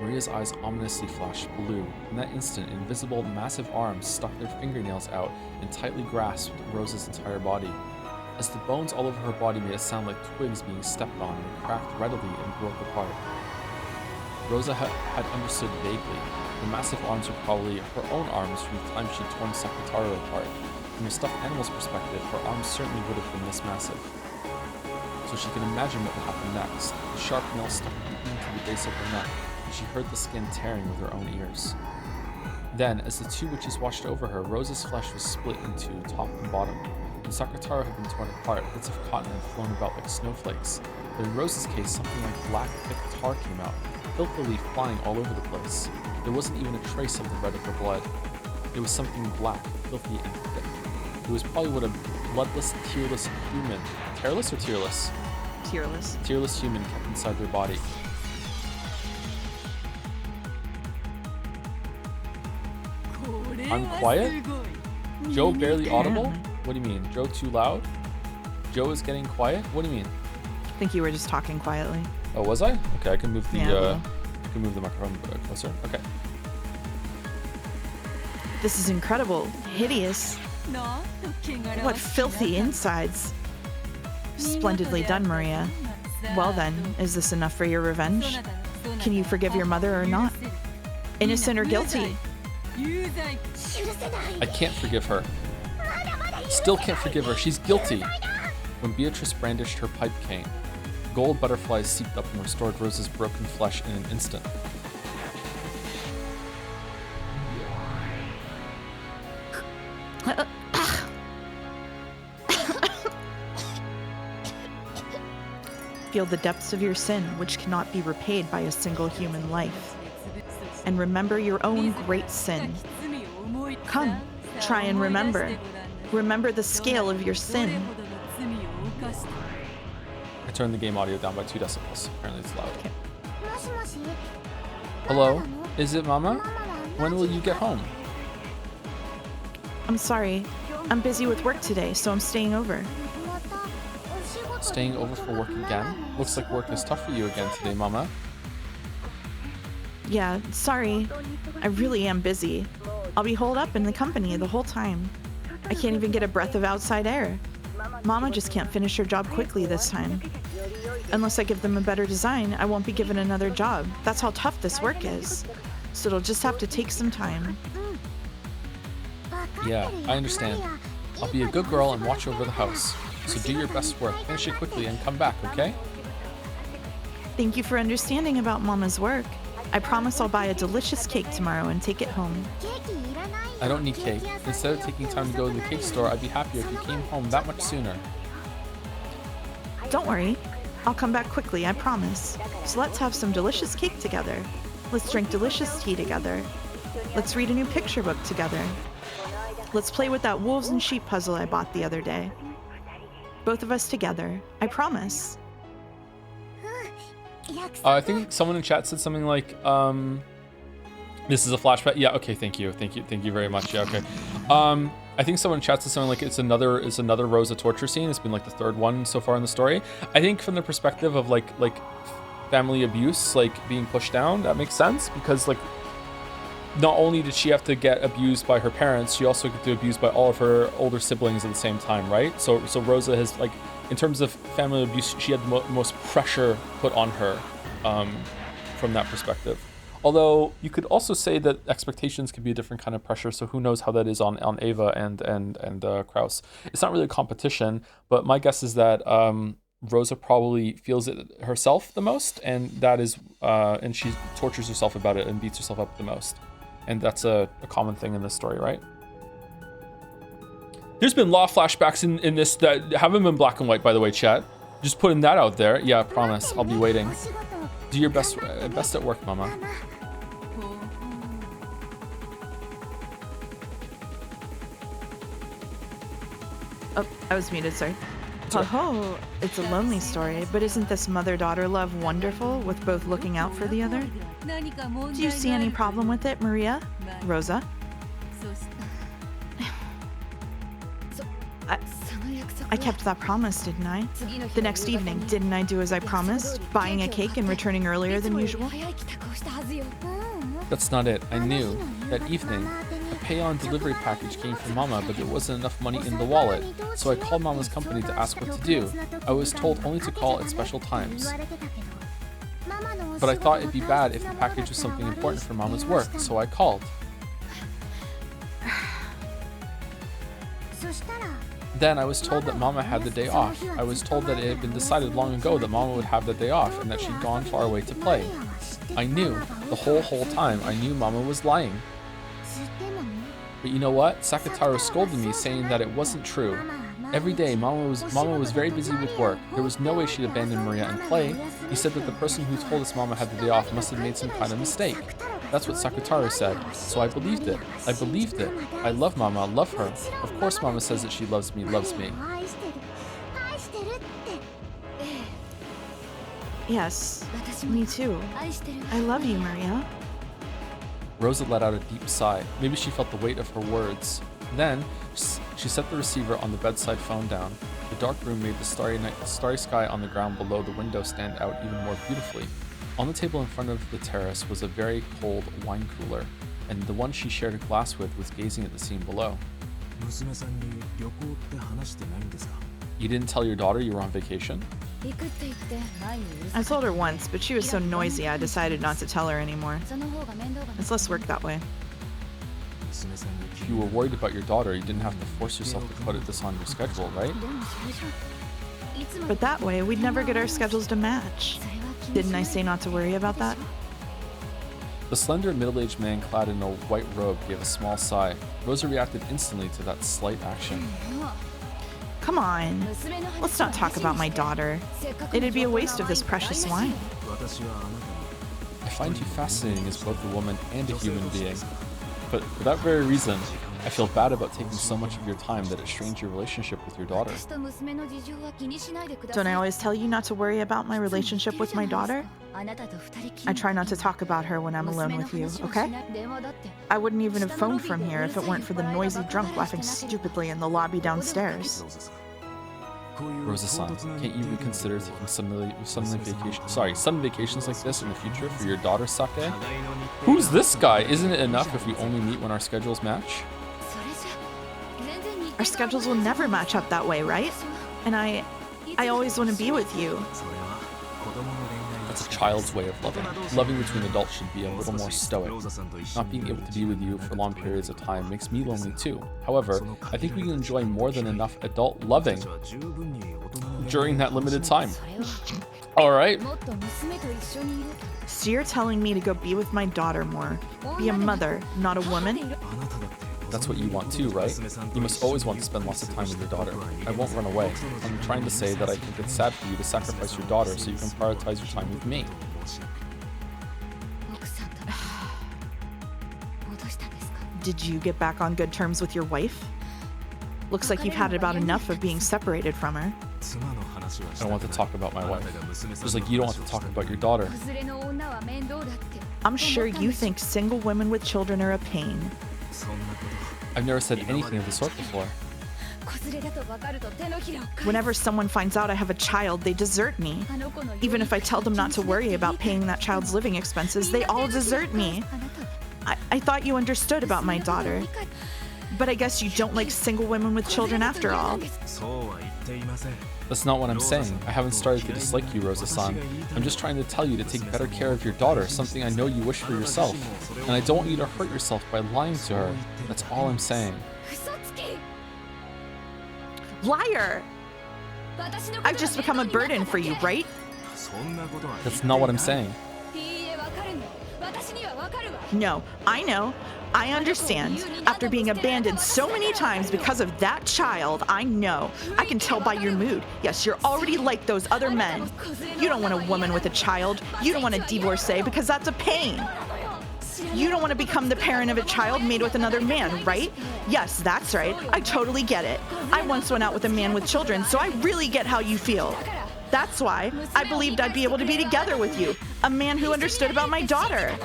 Maria's eyes ominously flashed blue. In that instant, invisible, massive arms stuck their fingernails out and tightly grasped Rosa's entire body. As the bones all over her body made a sound like twigs being stepped on and cracked readily and broke apart. Rosa had understood vaguely. The massive arms were probably her own arms from the time she'd torn Sakataro apart. From a stuffed animal's perspective, her arms certainly would have been this massive. So she could imagine what would happen next. The sharp nail stuck deep into the base of her neck, and she heard the skin tearing with her own ears. Then, as the two witches watched over her, Rosa's flesh was split into top and bottom. When Sakataro had been torn apart, bits of cotton had flown about like snowflakes. But in Rosa's case, something like black, thick tar came out, filthily flying all over the place. There wasn't even a trace of the red of her blood. It was something black, filthy, and thick. It was probably what a bloodless, tearless human, tearless or tearless? Tearless. Tearless human kept inside their body. I'm quiet? Joe barely audible? What do you mean? Joe too loud? Joe is getting quiet? What do you mean? I think you were just talking quietly. Oh, was I? Okay, I can move the Yeah, I can move the microphone closer. Okay. This is incredible. Hideous. What filthy insides. Splendidly done, Maria. Well then, is this enough for your revenge? Can you forgive your mother or not? Innocent or guilty? I can't forgive her. Still can't forgive her. She's guilty. When Beatrice brandished her pipe cane, gold butterflies seeped up and restored Rosa's broken flesh in an instant. Feel the depths of your sin, which cannot be repaid by a single human life. And remember your own great sin. Come, try and remember. Remember the scale of your sin. I turned the game audio down by 2 decibels. Apparently it's loud. Okay. Hello? Is it Mama? When will you get home? I'm sorry. I'm busy with work today, so I'm staying over. Staying over for work again? Looks like work is tough for you again today, Mama. Yeah, sorry. I really am busy. I'll be holed up in the company the whole time. I can't even get a breath of outside air. Mama just can't finish her job quickly this time. Unless I give them a better design, I won't be given another job. That's how tough this work is. So it'll just have to take some time. Yeah, I understand. I'll be a good girl and watch over the house. So do your best work, finish it quickly, and come back, okay? Thank you for understanding about Mama's work. I promise I'll buy a delicious cake tomorrow and take it home. I don't need cake. Instead of taking time to go to the cake store, I'd be happier if you came home that much sooner. Don't worry. I'll come back quickly, I promise. So let's have some delicious cake together. Let's drink delicious tea together. Let's read a new picture book together. Let's play with that wolves and sheep puzzle I bought the other day. Both of us together, I promise. I think someone in chat said something like, this is a flashback. Yeah, okay, thank you very much. Yeah, okay. I think someone in chat said something like it's another Rosa torture scene. It's been like the third one so far in the story. I think from the perspective of like family abuse, like being pushed down, that makes sense because like not only did she have to get abused by her parents, she also got abused by all of her older siblings at the same time, right? So Rosa has like, in terms of family abuse, she had the most pressure put on her from that perspective. Although you could also say that expectations can be a different kind of pressure. So who knows how that is on Ava and Kraus. It's not really a competition, but my guess is that Rosa probably feels it herself the most, and that is and she tortures herself about it and beats herself up the most. And that's a common thing in this story, right? There's been a lot of flashbacks in this that haven't been black and white, by the way, chat. Just putting that out there. Yeah, I promise. I'll be waiting. Do your best at work, Mama. Oh, I was muted, sorry. Oh, it's a lonely story, but isn't this mother-daughter love wonderful with both looking out for the other? Do you see any problem with it, Maria? Rosa? I kept that promise, didn't I? The next evening, didn't I do as I promised? Buying a cake and returning earlier than usual? That's not it. I knew. That evening, a pay-on delivery package came from Mama, but there wasn't enough money in the wallet, so I called Mama's company to ask what to do. I was told only to call at special times. But I thought it'd be bad if the package was something important for Mama's work, so I called. Then I was told that Mama had the day off. I was told that it had been decided long ago that Mama would have the day off and that she'd gone far away to play. I knew, the whole time, I knew Mama was lying. But you know what? Sakataro scolded me, saying that it wasn't true. Every day, Mama was very busy with work. There was no way she'd abandon Maria and play. He said that the person who told us Mama had the day off must have made some kind of mistake. That's what Sakataro said, so I believed it. I believed it. I love Mama, love her. Of course Mama says that she loves me, loves me. Yes, me too. I love you, Maria. Rosa let out a deep sigh. Maybe she felt the weight of her words. Then, she set the receiver on the bedside phone down. The dark room made the starry sky on the ground below the window stand out even more beautifully. On the table in front of the terrace was a very cold wine cooler, and the one she shared a glass with was gazing at the scene below. You didn't tell your daughter you were on vacation? I told her once, but she was so noisy I decided not to tell her anymore. It's less work that way. If you were worried about your daughter, you didn't have to force yourself to put this on your schedule, right? But that way, we'd never get our schedules to match. Didn't I say not to worry about that? The slender, middle-aged man clad in a white robe gave a small sigh. Rosa reacted instantly to that slight action. Come on, let's not talk about my daughter. It'd be a waste of this precious wine. I find you fascinating as both a woman and a human being. But for that very reason, I feel bad about taking so much of your time that it strains your relationship with your daughter. Don't I always tell you not to worry about my relationship with my daughter? I try not to talk about her when I'm alone with you, okay? I wouldn't even have phoned from here if it weren't for the noisy drunk laughing stupidly in the lobby downstairs. Rosa-san, can't you reconsider taking sudden vacations like this in the future for your daughter, Sake? Who's this guy? Isn't it enough if we only meet when our schedules match? Our schedules will never match up that way, right? And I always want to be with you. That's a child's way of loving. Loving between adults should be a little more stoic. Not being able to be with you for long periods of time makes me lonely too. However, I think we can enjoy more than enough adult loving during that limited time. Alright. So you're telling me to go be with my daughter more. Be a mother, not a woman? That's what you want too, right? You must always want to spend lots of time with your daughter. I won't run away. I'm trying to say that I think it's sad for you to sacrifice your daughter so you can prioritize your time with me. Did you get back on good terms with your wife? Looks like you've had about enough of being separated from her. I don't want to talk about my wife. Just like you don't want to talk about your daughter. I'm sure you think single women with children are a pain. I've never said anything of the sort before. Whenever someone finds out I have a child, they desert me. Even if I tell them not to worry about paying that child's living expenses, they all desert me. I thought you understood about my daughter. But I guess you don't like single women with children after all. That's not what I'm saying. I haven't started to dislike you, Rosa-san. I'm just trying to tell you to take better care of your daughter, something I know you wish for yourself. And I don't want you to hurt yourself by lying to her. That's all I'm saying. Liar! I've just become a burden for you, right? That's not what I'm saying. No, I know. I understand. After being abandoned so many times because of that child, I know. I can tell by your mood. Yes, you're already like those other men. You don't want a woman with a child. You don't want a divorcee because that's a pain. You don't want to become the parent of a child made with another man, right? Yes, that's right. I totally get it. I once went out with a man with children, so I really get how you feel. That's why I believed I'd be able to be together with you, a man who understood about my daughter.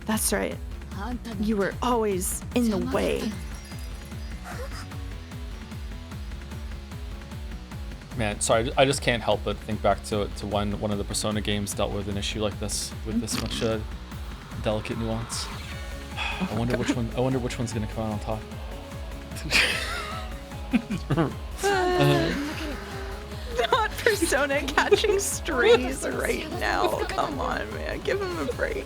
That's right. You were always in the way. Man, sorry, I just can't help but think back to when one of the Persona games dealt with an issue like this, with this much delicate nuance. I wonder which one. I wonder which one's gonna come out on top. Not Persona catching strays right now. Come on, man. Give him a break.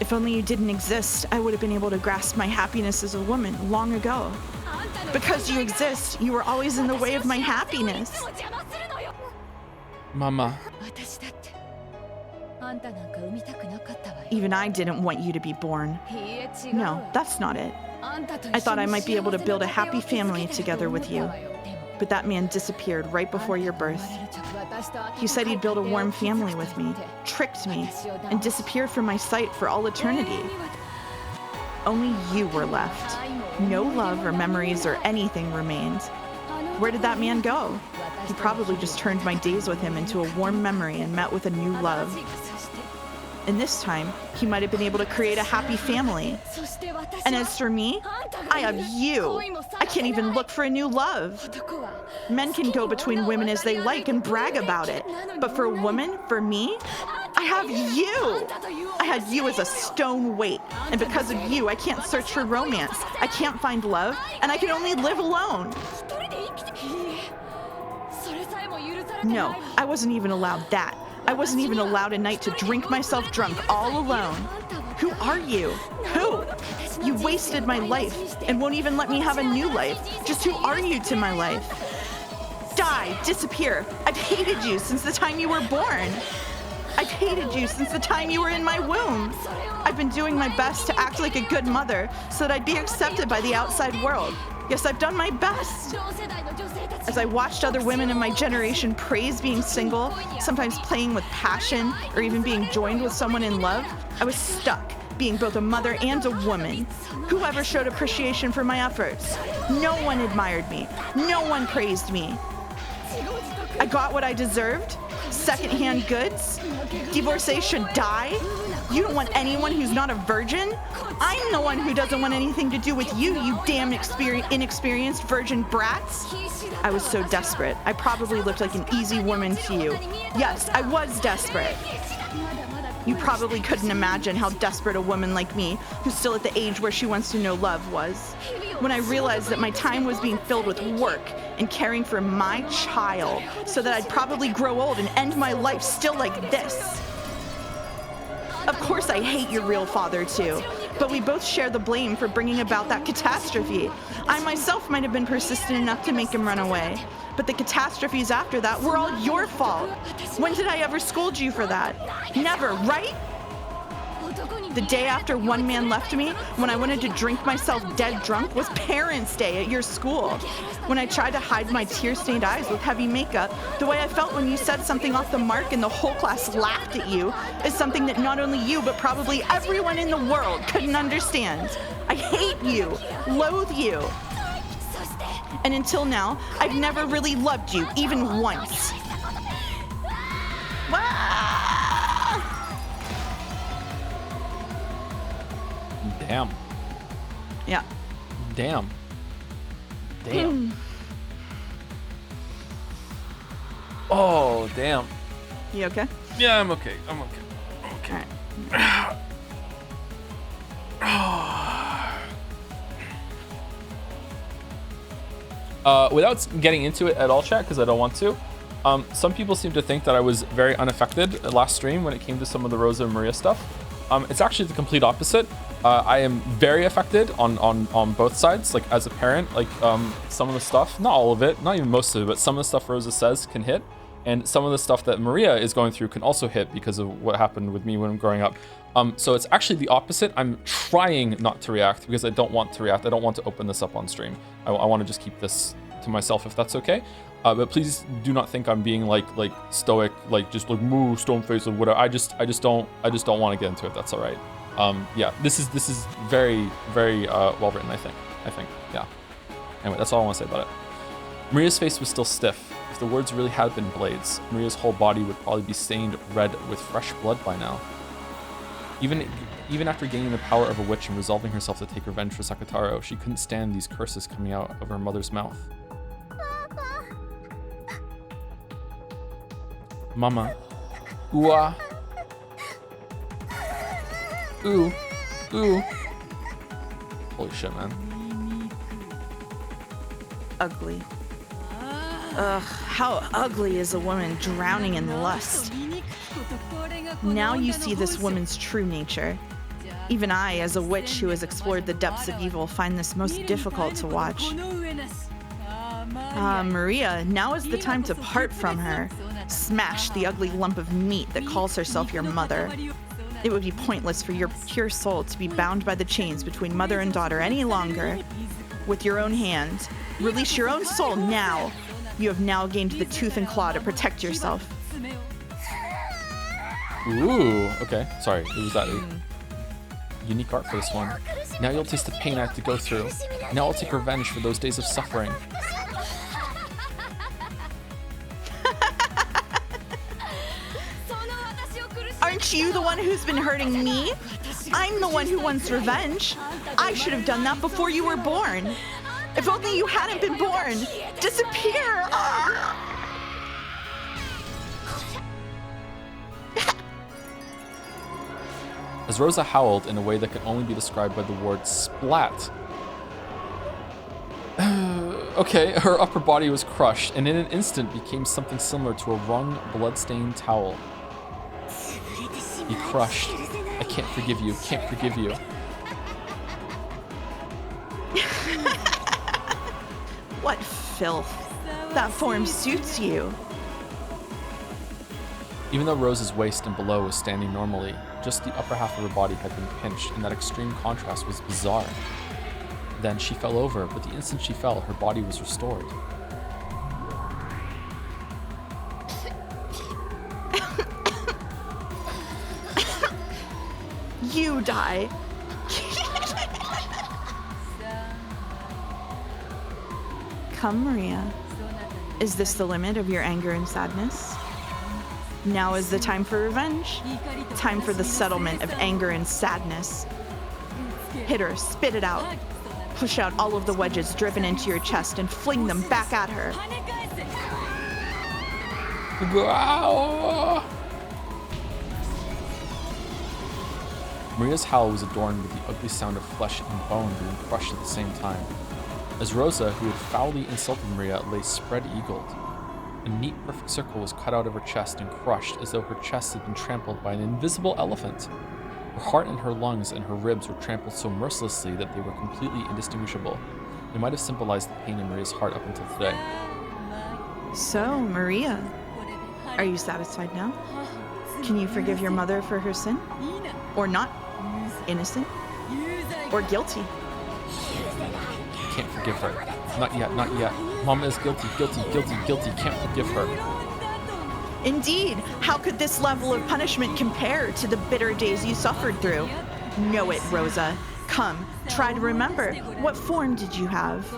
If only you didn't exist, I would have been able to grasp my happiness as a woman long ago. Because you exist, you were always in the way of my happiness. Mama. Even I didn't want you to be born. No, that's not it. I thought I might be able to build a happy family together with you. But that man disappeared right before your birth. He said he'd build a warm family with me, tricked me, and disappeared from my sight for all eternity. Only you were left. No love or memories or anything remained. Where did that man go? He probably just turned my days with him into a warm memory and met with a new love. And this time, he might have been able to create a happy family. And as for me, I have you. I can't even look for a new love. Men can go between women as they like and brag about it. But for a woman, for me, I have you. I had you as a stone weight. And because of you, I can't search for romance. I can't find love, and I can only live alone. No, I wasn't even allowed that. I wasn't even allowed a night to drink myself drunk all alone. Who are you? Who? You wasted my life and won't even let me have a new life. Just who are you to my life? Die, disappear. I've hated you since the time you were born. I've hated you since the time you were in my womb. I've been doing my best to act like a good mother so that I'd be accepted by the outside world. Yes, I've done my best. As I watched other women in my generation praise being single, sometimes playing with passion, or even being joined with someone in love, I was stuck being both a mother and a woman. Whoever showed appreciation for my efforts? No one admired me. No one praised me. I got what I deserved? Secondhand goods? Divorcee should die? You don't want anyone who's not a virgin? I'm the one who doesn't want anything to do with you, you damn inexperienced virgin brats. I was so desperate. I probably looked like an easy woman to you. Yes, I was desperate. You probably couldn't imagine how desperate a woman like me, who's still at the age where she wants to know love, was. When I realized that my time was being filled with work and caring for my child, so that I'd probably grow old and end my life still like this. Of course I hate your real father too, but we both share the blame for bringing about that catastrophe. I myself might have been persistent enough to make him run away, but the catastrophes after that were all your fault. When did I ever scold you for that? Never, right? The day after one man left me, when I wanted to drink myself dead drunk, was Parents' Day at your school. When I tried to hide my tear-stained eyes with heavy makeup, the way I felt when you said something off the mark and the whole class laughed at you is something that not only you, but probably everyone in the world couldn't understand. I hate you, loathe you. And until now, I've never really loved you, even once. Damn. Yeah. Damn. Damn. Oh, damn. You okay? Yeah, I'm okay. I'm okay. I'm okay. Without getting into it at all, chat, because I don't want to, some people seem to think that I was very unaffected last stream when it came to some of the Rosa and Maria stuff. It's actually the complete opposite. I am very affected on both sides. Like, as a parent, like, some of the stuff, not all of it, not even most of it, but some of the stuff Rosa says can hit. And some of the stuff that Maria is going through can also hit because of what happened with me when I'm growing up. So it's actually the opposite. I'm trying not to react because I don't want to react. I don't want to open this up on stream. I want to just keep this to myself if that's okay. But please do not think I'm being like stoic, like just like moo stone face or whatever. I just don't want to get into it. That's all right. Yeah, this is very well written. I think yeah. Anyway, that's all I want to say about it. Maria's face was still stiff. If the words really had been blades, Maria's whole body would probably be stained red with fresh blood by now. Even after gaining the power of a witch and resolving herself to take revenge for Sakataro, she couldn't stand these curses coming out of her mother's mouth. Mama. Ooh-ah. Ooh. Ooh. Holy shit, man. Ugly. Ugh, how ugly is a woman drowning in lust? Now you see this woman's true nature. Even I, as a witch who has explored the depths of evil, find this most difficult to watch. Maria, now is the time to part from her. Smash the ugly lump of meat that calls herself your mother. It would be pointless for your pure soul to be bound by the chains between mother and daughter any longer. With your own hand, release your own soul now. You have now gained the tooth and claw to protect yourself. Ooh, okay. Sorry, it was that unique art for this one. Now you'll taste the pain I have to go through. Now I'll take revenge for those days of suffering. Aren't you the one who's been hurting me? I'm the one who wants revenge. I should have done that before you were born. If only you hadn't been born. Disappear! As Rosa howled in a way that could only be described by the word splat. Okay, her upper body was crushed and in an instant became something similar to a wrung, blood-stained towel. Be crushed. I can't forgive you, can't forgive you. What filth. That form suits you. Even though Rose's waist and below was standing normally, just the upper half of her body had been pinched, and that extreme contrast was bizarre. Then she fell over, but the instant she fell, her body was restored. You die. Come, Maria. Is this the limit of your anger and sadness? Now is the time for revenge. Time for the settlement of anger and sadness. Hit her, spit it out. Push out all of the wedges driven into your chest and fling them back at her. Maria's howl was adorned with the ugly sound of flesh and bone being crushed at the same time. As Rosa, who had foully insulted Maria, lay spread-eagled, a neat, perfect circle was cut out of her chest and crushed as though her chest had been trampled by an invisible elephant. Her heart and her lungs and her ribs were trampled so mercilessly that they were completely indistinguishable. They might have symbolized the pain in Maria's heart up until today. So, Maria, are you satisfied now? Can you forgive your mother for her sin? Or not? Innocent? Or guilty? Can't forgive her. Not yet, not yet. Mama is guilty, guilty, guilty, guilty. Can't forgive her. Indeed, how could this level of punishment compare to the bitter days you suffered through? Know it, Rosa. Come, try to remember. What form did you have?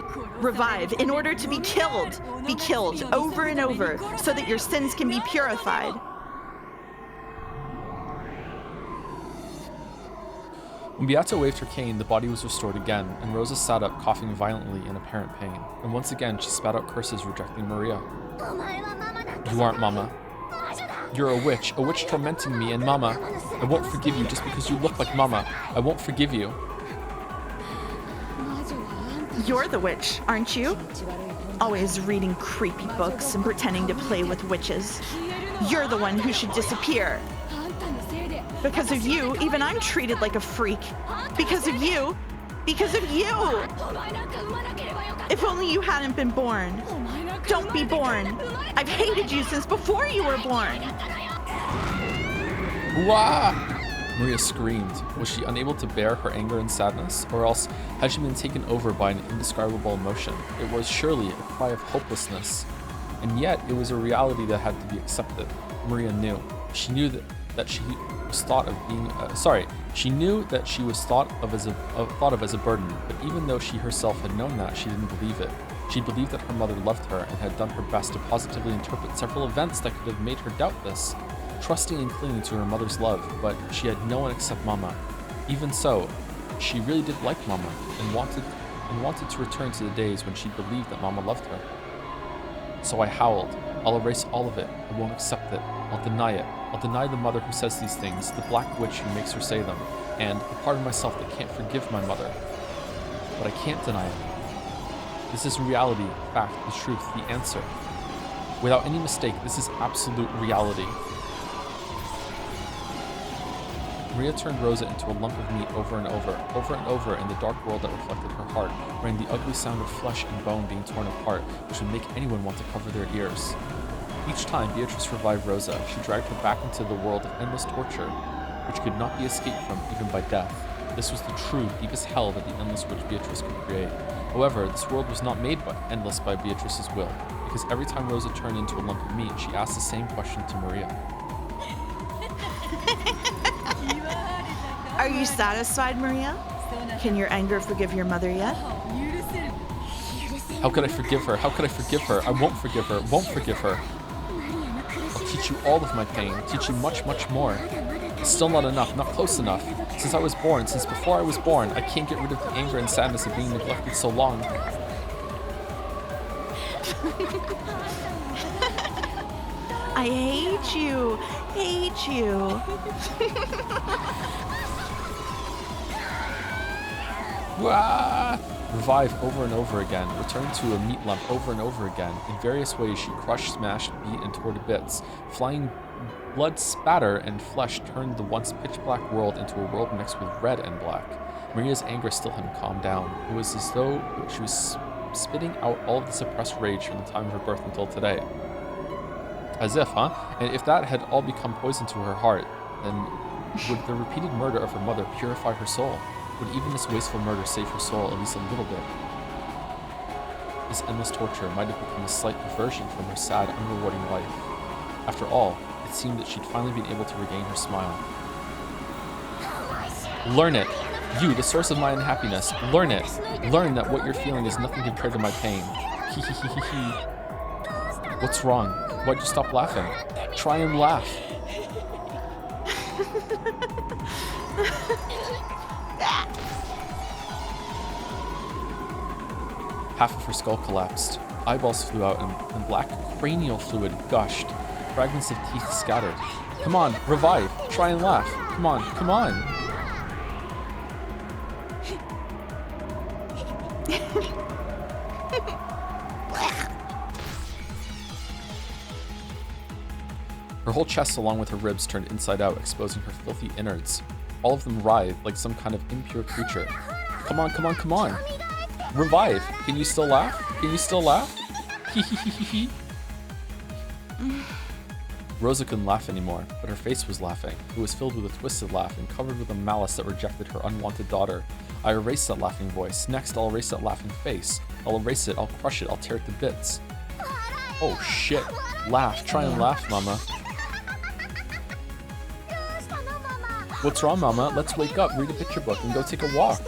Revive in order to be killed. Be killed over and over so that your sins can be purified. When Beato waved her cane, the body was restored again, and Rosa sat up, coughing violently in apparent pain. And once again, she spat out curses rejecting Maria. You aren't Mama. You're a witch tormenting me, and Mama, I won't forgive you just because you look like Mama. I won't forgive you. You're the witch, aren't you? Always reading creepy books and pretending to play with witches. You're the one who should disappear. Because of you, even I'm treated like a freak. Because of you. Because of you! If only you hadn't been born. Don't be born. I've hated you since before you were born. Wah! Maria screamed. Was she unable to bear her anger and sadness? Or else had she been taken over by an indescribable emotion? It was surely a cry of hopelessness. And yet, it was a reality that had to be accepted. Maria knew. She knew that she was thought of being she knew that she was thought of as a burden, but even though she herself had known that, she didn't believe it. She believed that her mother loved her and had done her best to positively interpret several events that could have made her doubt this, trusting and clinging to her mother's love, but she had no one except Mama. Even so, she really did like Mama and wanted to return to the days when she believed that Mama loved her. So I howled. I'll erase all of it. I won't accept it. I'll deny it. I'll deny the mother who says these things, the black witch who makes her say them, and the part of myself that can't forgive my mother. But I can't deny it. This is reality, fact, the truth, the answer. Without any mistake, this is absolute reality. Maria turned Rosa into a lump of meat over and over in the dark world that reflected her heart, rang the ugly sound of flesh and bone being torn apart, which would make anyone want to cover their ears. Each time Beatrice revived Rosa, she dragged her back into the world of endless torture, which could not be escaped from even by death. This was the true, deepest hell that the endless witch Beatrice could create. However, this world was not made endless by Beatrice's will, because every time Rosa turned into a lump of meat, she asked the same question to Maria. Are you satisfied, Maria? Can your anger forgive your mother yet? How could I forgive her? How could I forgive her? I won't forgive her. Won't forgive her. I'll teach you all of my pain. Teach you much, much more. Still not enough. Not close enough. Since I was born, since before I was born, I can't get rid of the anger and sadness of being neglected so long. I hate you. Hate you. Wah! Revive over and over again, return to a meat lump over and over again. In various ways she crushed, smashed, beat, and tore to bits. Flying blood spatter and flesh turned the once pitch-black world into a world mixed with red and black. Maria's anger still hadn't calmed down. It was as though she was spitting out all of the suppressed rage from the time of her birth until today. As if, huh? And if that had all become poison to her heart, then would the repeated murder of her mother purify her soul? Would even this wasteful murder save her soul at least a little bit? This endless torture might have become a slight diversion from her sad, unrewarding life. After all, it seemed that she'd finally been able to regain her smile. Learn it! You, the source of my unhappiness, learn it! Learn that what you're feeling is nothing compared to my pain. Hee hee hee hee hee. What's wrong? Why'd you stop laughing? Try and laugh. Half of her skull collapsed. Eyeballs flew out and black cranial fluid gushed. Fragments of teeth scattered. Come on, revive. Try and laugh. Come on, come on. Her whole chest along with her ribs turned inside out, exposing her filthy innards. All of them writhed like some kind of impure creature. Come on, come on, come on. Revive. Can you still laugh? Can you still laugh? Hee hee hee hee hee. Rosa couldn't laugh anymore, but her face was laughing. It was filled with a twisted laugh and covered with a malice that rejected her unwanted daughter. I erased that laughing voice. Next, I'll erase that laughing face. I'll erase it, I'll crush it, I'll tear it to bits. Oh shit. Laugh. Try and laugh, Mama. What's wrong, Mama? Let's wake up, read a picture book, and go take a walk.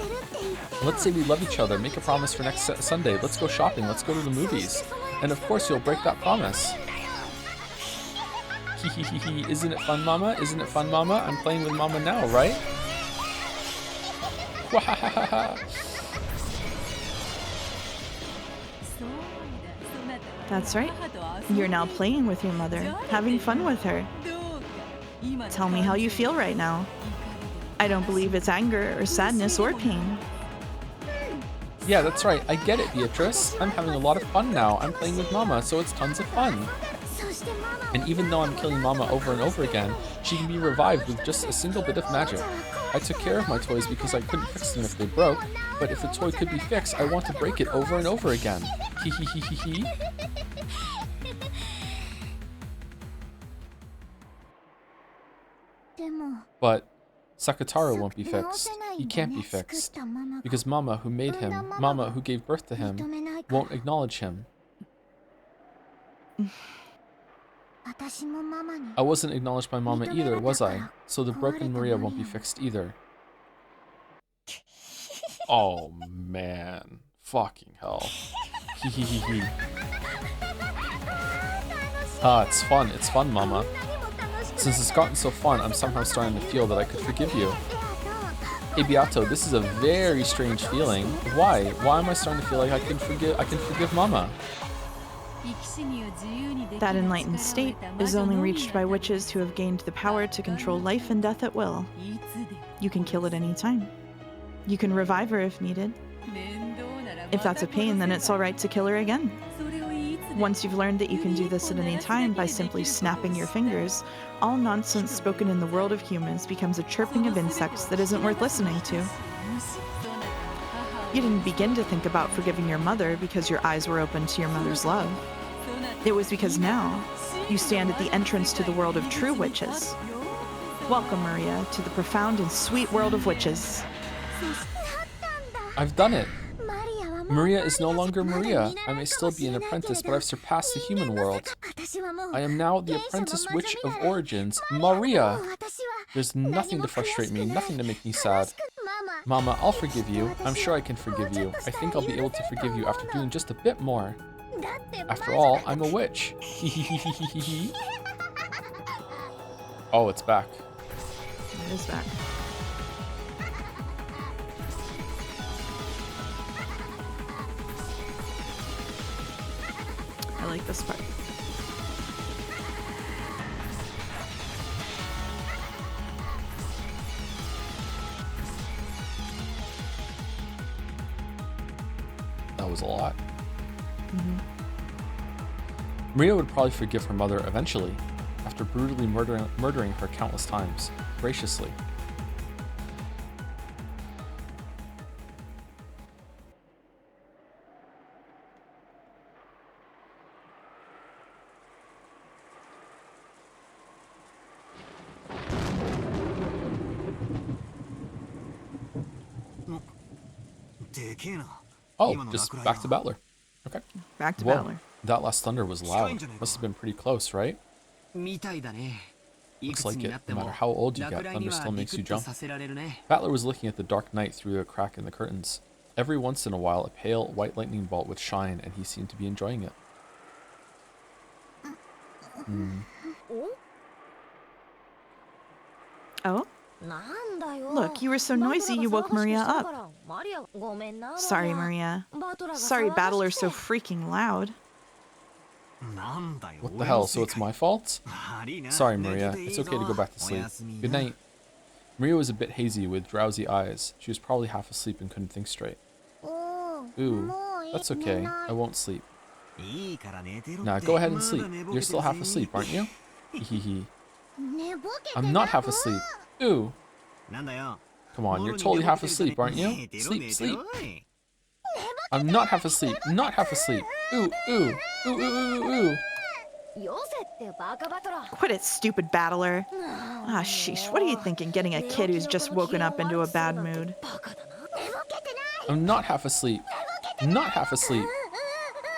Let's say we love each other, make a promise for next Sunday. Let's go shopping, let's go to the movies. And of course you'll break that promise. Hee hee hee hee. Isn't it fun, Mama? Isn't it fun, Mama? I'm playing with Mama now, right? Wahahaha. That's right. You're now playing with your mother, having fun with her. Tell me how you feel right now. I don't believe it's anger or sadness or pain. Yeah, that's right. I get it, Beatrice. I'm having a lot of fun now. I'm playing with Mama, so it's tons of fun. And even though I'm killing Mama over and over again, she can be revived with just a single bit of magic. I took care of my toys because I couldn't fix them if they broke, but if a toy could be fixed, I want to break it over and over again. Hee hee hee hee hee. But Sakataro won't be fixed. He can't be fixed. Because Mama, who made him, Mama, who gave birth to him, won't acknowledge him. I wasn't acknowledged by Mama either, was I? So the broken Maria won't be fixed either. Oh man. Fucking hell. Hee hee hee hee. Ah, it's fun. It's fun, Mama. Since it's gotten so fun, I'm somehow starting to feel that I could forgive you. Hey Beato, this is a very strange feeling. Why? Why am I starting to feel like I can forgive Mama? That enlightened state is only reached by witches who have gained the power to control life and death at will. You can kill at any time. You can revive her if needed. If that's a pain, then it's alright to kill her again. Once you've learned that you can do this at any time by simply snapping your fingers, all nonsense spoken in the world of humans becomes a chirping of insects that isn't worth listening to. You didn't begin to think about forgiving your mother because your eyes were open to your mother's love. It was because now you stand at the entrance to the world of true witches. Welcome, Maria, to the profound and sweet world of witches. I've done it. Maria is no longer Maria. I may still be an apprentice, but I've surpassed the human world. I am now the apprentice witch of origins, Maria. There's nothing to frustrate me, nothing to make me sad. Mama, I'll forgive you. I'm sure I can forgive you. I think I'll be able to forgive you after doing just a bit more. After all, I'm a witch. Oh, it's back. It is back. I like this part. That was a lot. Maria would probably forgive her mother eventually, after brutally murdering her countless times, graciously. Oh, just back to Battler. Okay. Back to Whoa, Battler. that last thunder was loud. Must have been pretty close, right? Looks like it. No matter how old you get, thunder still makes you jump. Battler was looking at the dark night through a crack in the curtains. Every once in a while, a pale white lightning bolt would shine, and he seemed to be enjoying it. Oh? Look, you were so noisy you woke Maria up. Sorry, Maria. Sorry, Battler's so freaking loud. What the hell, so it's my fault? Sorry, Maria. It's okay to go back to sleep. Good night. Maria was a bit hazy with drowsy eyes. She was probably half asleep and couldn't think straight. Ooh, that's okay. I won't sleep. Nah, go ahead and sleep. You're still half asleep, aren't you? Hehehe. I'm not half asleep. Ooh. Come on, you're totally half asleep, aren't you? Sleep, sleep. I'm not half asleep. Not half asleep. Ooh, ooh. Ooh, ooh, ooh, ooh. Quit it, stupid Battler. Ah, sheesh. What are you thinking, getting a kid who's just woken up into a bad mood? I'm not half asleep. Not half asleep.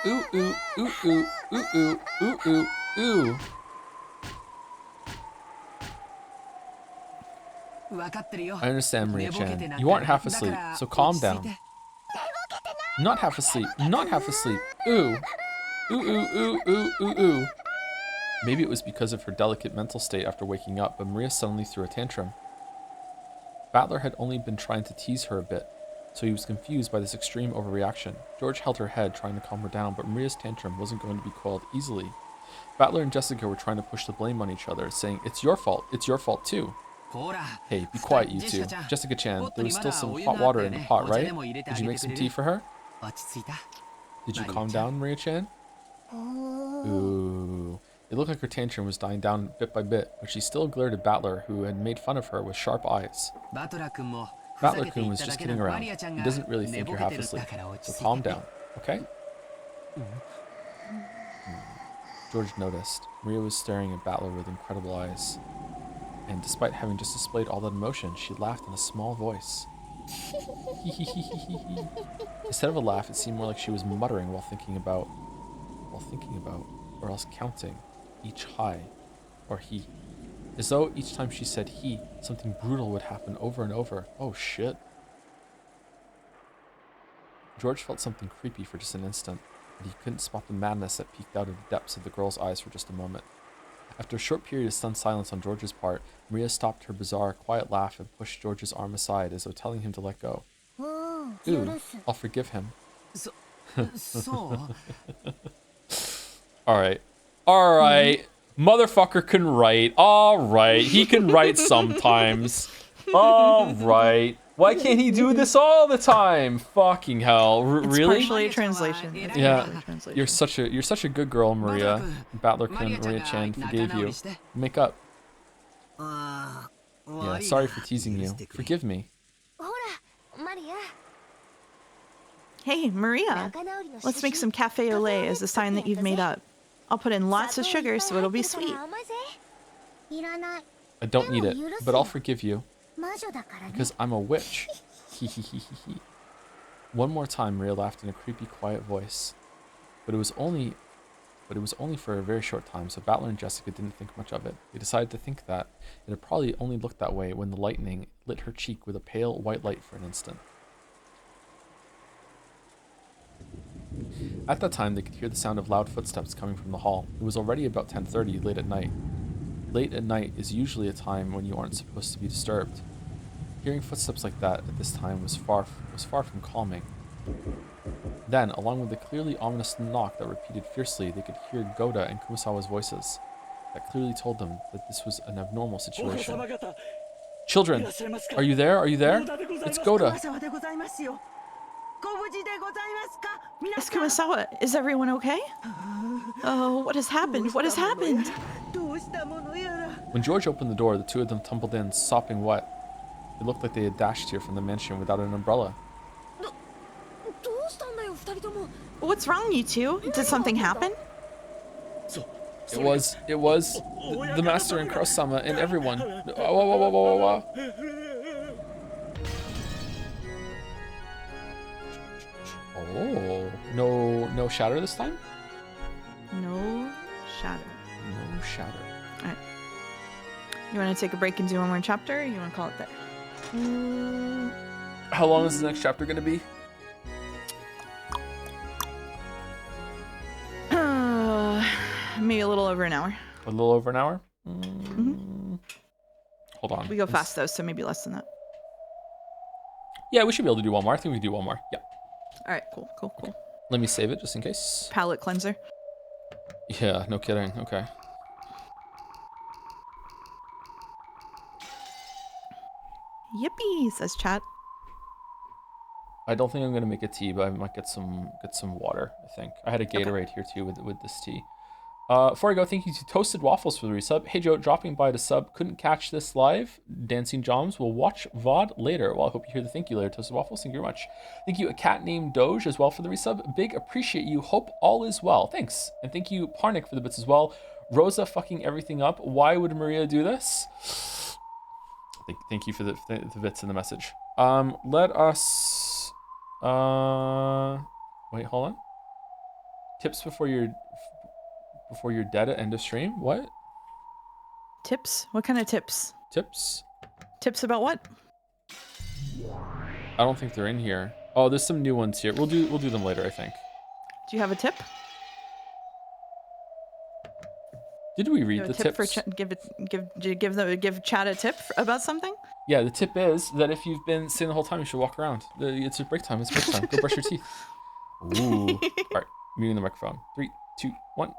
Ooh, ooh, ooh, ooh, ooh, ooh, ooh, ooh, ooh. I understand, Maria-chan. You aren't half asleep, so calm down. Not half asleep. Not half asleep. Ooh. Ooh, ooh, ooh, ooh, ooh, ooh. Maybe it was because of her delicate mental state after waking up, but Maria suddenly threw a tantrum. Battler had only been trying to tease her a bit. so he was confused by this extreme overreaction. George held her head, trying to calm her down, but Maria's tantrum wasn't going to be quelled easily. Battler and Jessica were trying to push the blame on each other, saying, "It's your fault too." Hey, be quiet, you two. Jessica-chan, there was still some hot water in the pot, right? Did you make some tea for her? Did you calm down, Maria-chan? Ooh. It looked like her tantrum was dying down bit by bit, but she still glared at Battler, who had made fun of her with sharp eyes. Battler-kun was just kidding around. He doesn't really think you're half asleep, so calm down, okay? George noticed. Maria was staring at Battler with incredible eyes. And despite having just displayed all that emotion, she laughed in a small voice. Instead of a laugh, it seemed more like she was muttering while thinking about, or else counting each hi, or he. As though each time she said he, something brutal would happen over and over. Oh shit. George felt something creepy for just an instant, but he couldn't spot the madness that peeked out of the depths of the girl's eyes for just a moment. After a short period of stunned silence on George's part, Maria stopped her bizarre, quiet laugh and pushed George's arm aside as though telling him to let go. Ooh, I'll forgive him. Alright. Alright. Motherfucker can write. Alright. He can write sometimes. Alright. Why can't he do this all the time? Fucking hell. Really? Partially a translation. Yeah. You're such a good girl, Maria. Battler-kun, Maria-chan forgave you. Make up. Yeah, sorry for teasing you. Forgive me. Hey, Maria. Let's make some cafe au lait as a sign that you've made up. I'll put in lots of sugar so it'll be sweet. I don't need it, but I'll forgive you. Because I'm a witch. One more time, Maria laughed in a creepy, quiet voice. But it was only for a very short time, so Battler and Jessica didn't think much of it. They decided to think that it had probably only looked that way when the lightning lit her cheek with a pale white light for an instant. At that time, they could hear the sound of loud footsteps coming from the hall. It was already about 10:30, late at night. Late at night is usually a time when you aren't supposed to be disturbed. Hearing footsteps like that at this time was far from calming. Then, along with a clearly ominous knock that repeated fiercely, they could hear Goda and Kumasawa's voices. That clearly told them that this was an abnormal situation. Children, are you there? Are you there? It's Goda. Miss Kumasawa, is everyone okay? Oh, what has happened? What has happened? When George opened the door, the two of them tumbled in, sopping wet. It looked like they had dashed here from the mansion without an umbrella. What's wrong, you two? Did something happen? It was the master and Kraus-sama and everyone. Whoa. Oh, no shatter this time? No shatter. No shatter. Alright. You want to take a break and do one more chapter, or you want to call it there? How long is the next chapter going to be? Maybe a little over an hour. A little over an hour? Mm-hmm. Hold on. We go fast, though, so maybe less than that. Yeah, we should be able to do one more. I think we can do one more. Yeah. Alright, cool. Okay. Let me save it just in case. Palette cleanser. Yeah, no kidding. Okay. Yippee, says chat. I don't think I'm gonna make a tea, but I might get some water. I think I had a Gatorade here too with this tea. Before I go, thank you to Toasted Waffles for the resub. Hey Joe, dropping by to sub. Couldn't catch this live. Dancing Joms will watch VOD later. Well, I hope you hear the thank you later, Toasted Waffles. Thank you very much. Thank you, a cat named Doge as well for the resub. Big appreciate you. Hope all is well. Thanks. And thank you, Parnik, for the bits as well. Rosa fucking everything up. Why would Maria do this? Thank you for the bits in the message. Let us wait, hold on. Tips before you're dead at end of stream? What? Tips? What kind of tips? Tips? Tips about what? I don't think they're in here. Oh, there's some new ones here. We'll do them later, I think. Do you have a tip? Did we read the tips? For give Chad a tip about something? Yeah, the tip is that if you've been sitting the whole time, you should walk around. It's your break time. It's break time. Go brush your teeth. Ooh. All right, muting the microphone. 3, 2, 1.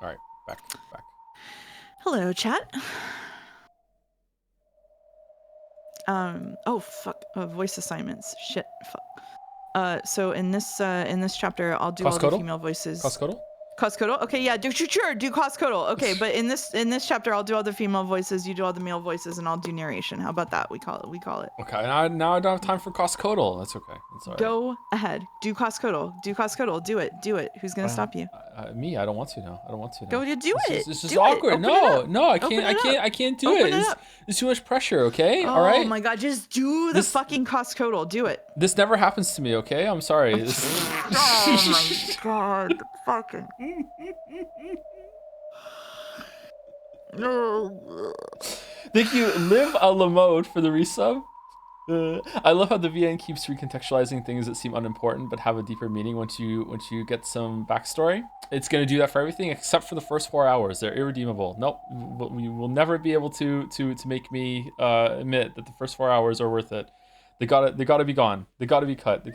All right, back. Hello, chat. Oh fuck. Voice assignments. Shit. Fuck. So in this chapter, I'll do all the Coscodal? female voices. Coscodal? Coscodal? Okay, yeah, do Coscodal. Okay, but in this chapter, I'll do all the female voices, you do all the male voices, and I'll do narration. How about that? We call it. Okay, now I don't have time for Coscodal. That's okay. That's all right. Go ahead. Do Coscodal. Do it. Who's gonna stop you? Me, I don't want to now. Go to do it. This is Do awkward. it. No, I Open can't. it up. I can't do Open it. it up. It's too much pressure. Okay. Oh All right. my god, just do the fucking Coscodal. Do it. This never happens to me. Okay. I'm sorry. Oh my god. Fucking. No. Thank you, Live a la mode, for the resub. I love how the VN keeps recontextualizing things that seem unimportant but have a deeper meaning once you get some backstory. It's gonna do that for everything except for the first 4 hours. They're irredeemable. Nope, we will never be able to make me admit that the first 4 hours are worth it. They gotta be gone. They gotta be cut.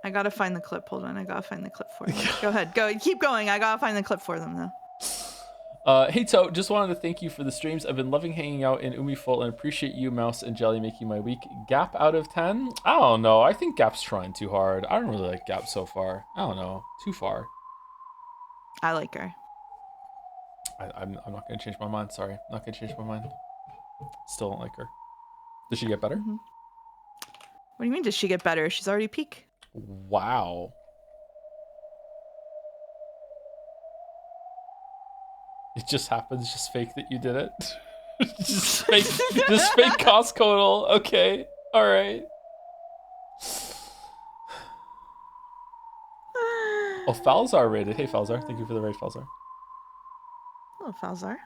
I gotta find the clip. Hold on, I gotta find the clip for them. Go ahead, keep going. I gotta find the clip for them though. Hey To, just wanted to thank you for the streams. I've been loving hanging out in Umiful and appreciate you, Mouse and Jelly, making my week. Gap out of 10? I don't know. I think Gap's trying too hard. I don't really like Gap so far. I don't know. Too far. I like her. I'm not going to change my mind. Sorry. Not going to change my mind. Still don't like her. Does she get better? Mm-hmm. What do you mean, does she get better? She's already peak. Wow. It just happens, just fake that you did it. just fake Coscodal. Okay. All right. Oh, Falzar rated. Hey, Falzar. Thank you for the raid, Falzar. Hello, Falzar.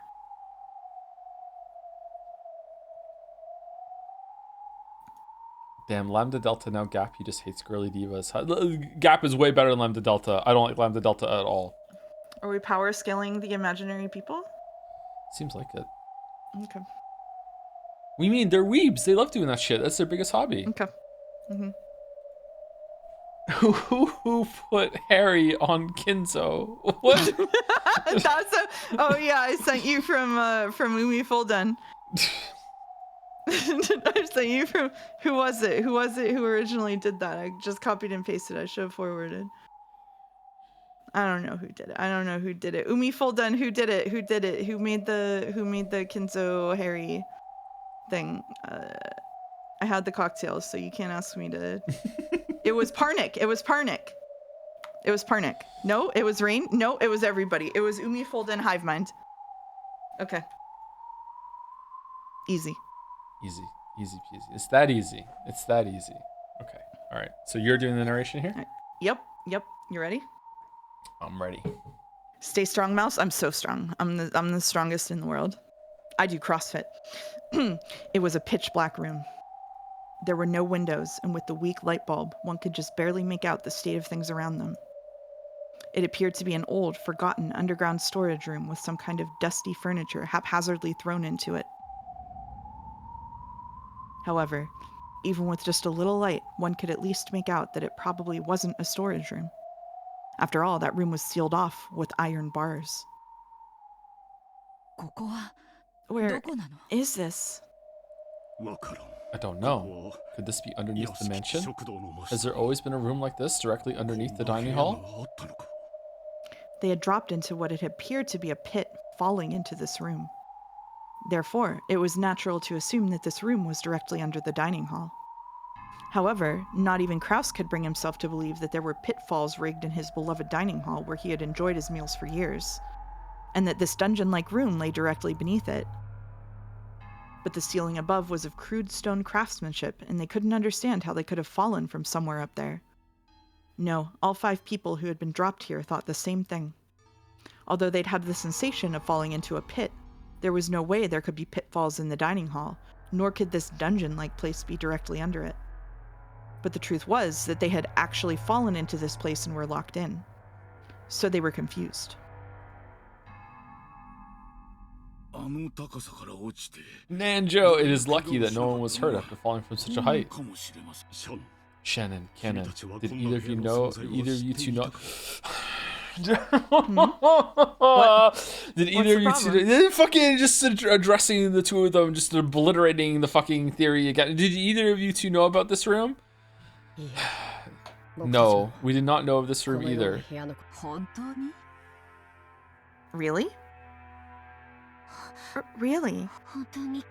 Damn, Lambda Delta, now Gap, he just hates girly divas. Gap is way better than Lambda Delta. I don't like Lambda Delta at all. Are we power scaling the imaginary people? Seems like it. Okay. We mean, they're weebs. They love doing that shit. That's their biggest hobby. Okay. Mm-hmm. Who put Harry on Kinzo? What? Oh yeah, I sent you from Umi Fulden. I sent you from who was it who originally did that? I just copied and pasted. I should have forwarded. I don't know who did it. Umi Fulden, who did it? Who made the Kinzo Harry thing? I had the cocktails, so you can't ask me to. It was Parnick. No, it was Rain. No, it was everybody. It was Umi Fulden Hive Mind. Okay. Easy peasy. It's that easy. Okay. All right. So you're doing the narration here? Right. Yep. You ready? I'm ready. Stay strong, Mouse. I'm so strong. I'm the strongest in the world. I do CrossFit. It was a pitch black room. There were no windows, and with the weak light bulb, one could just barely make out the state of things around them. It appeared to be an old, forgotten underground storage room with some kind of dusty furniture haphazardly thrown into it. However, even with just a little light, one could at least make out that it probably wasn't a storage room. After all, that room was sealed off with iron bars. Where is this? I don't know. Could this be underneath the mansion? Has there always been a room like this directly underneath the dining hall? They had dropped into what had appeared to be a pit, falling into this room. Therefore, it was natural to assume that this room was directly under the dining hall. However, not even Kraus could bring himself to believe that there were pitfalls rigged in his beloved dining hall where he had enjoyed his meals for years, and that this dungeon-like room lay directly beneath it. But the ceiling above was of crude stone craftsmanship, and they couldn't understand how they could have fallen from somewhere up there. No, all 5 people who had been dropped here thought the same thing. Although they'd had the sensation of falling into a pit, there was no way there could be pitfalls in the dining hall, nor could this dungeon-like place be directly under it. But the truth was that they had actually fallen into this place and were locked in. So they were confused. Nanjo, it is lucky that no one was hurt after falling from such a height. Shannon, Cannon, did either of you two know? Did either of you What's the two? They fucking just addressing the two of them, just obliterating the fucking theory again. Did either of you two know about this room? No, we did not know of this room either. Really? Really?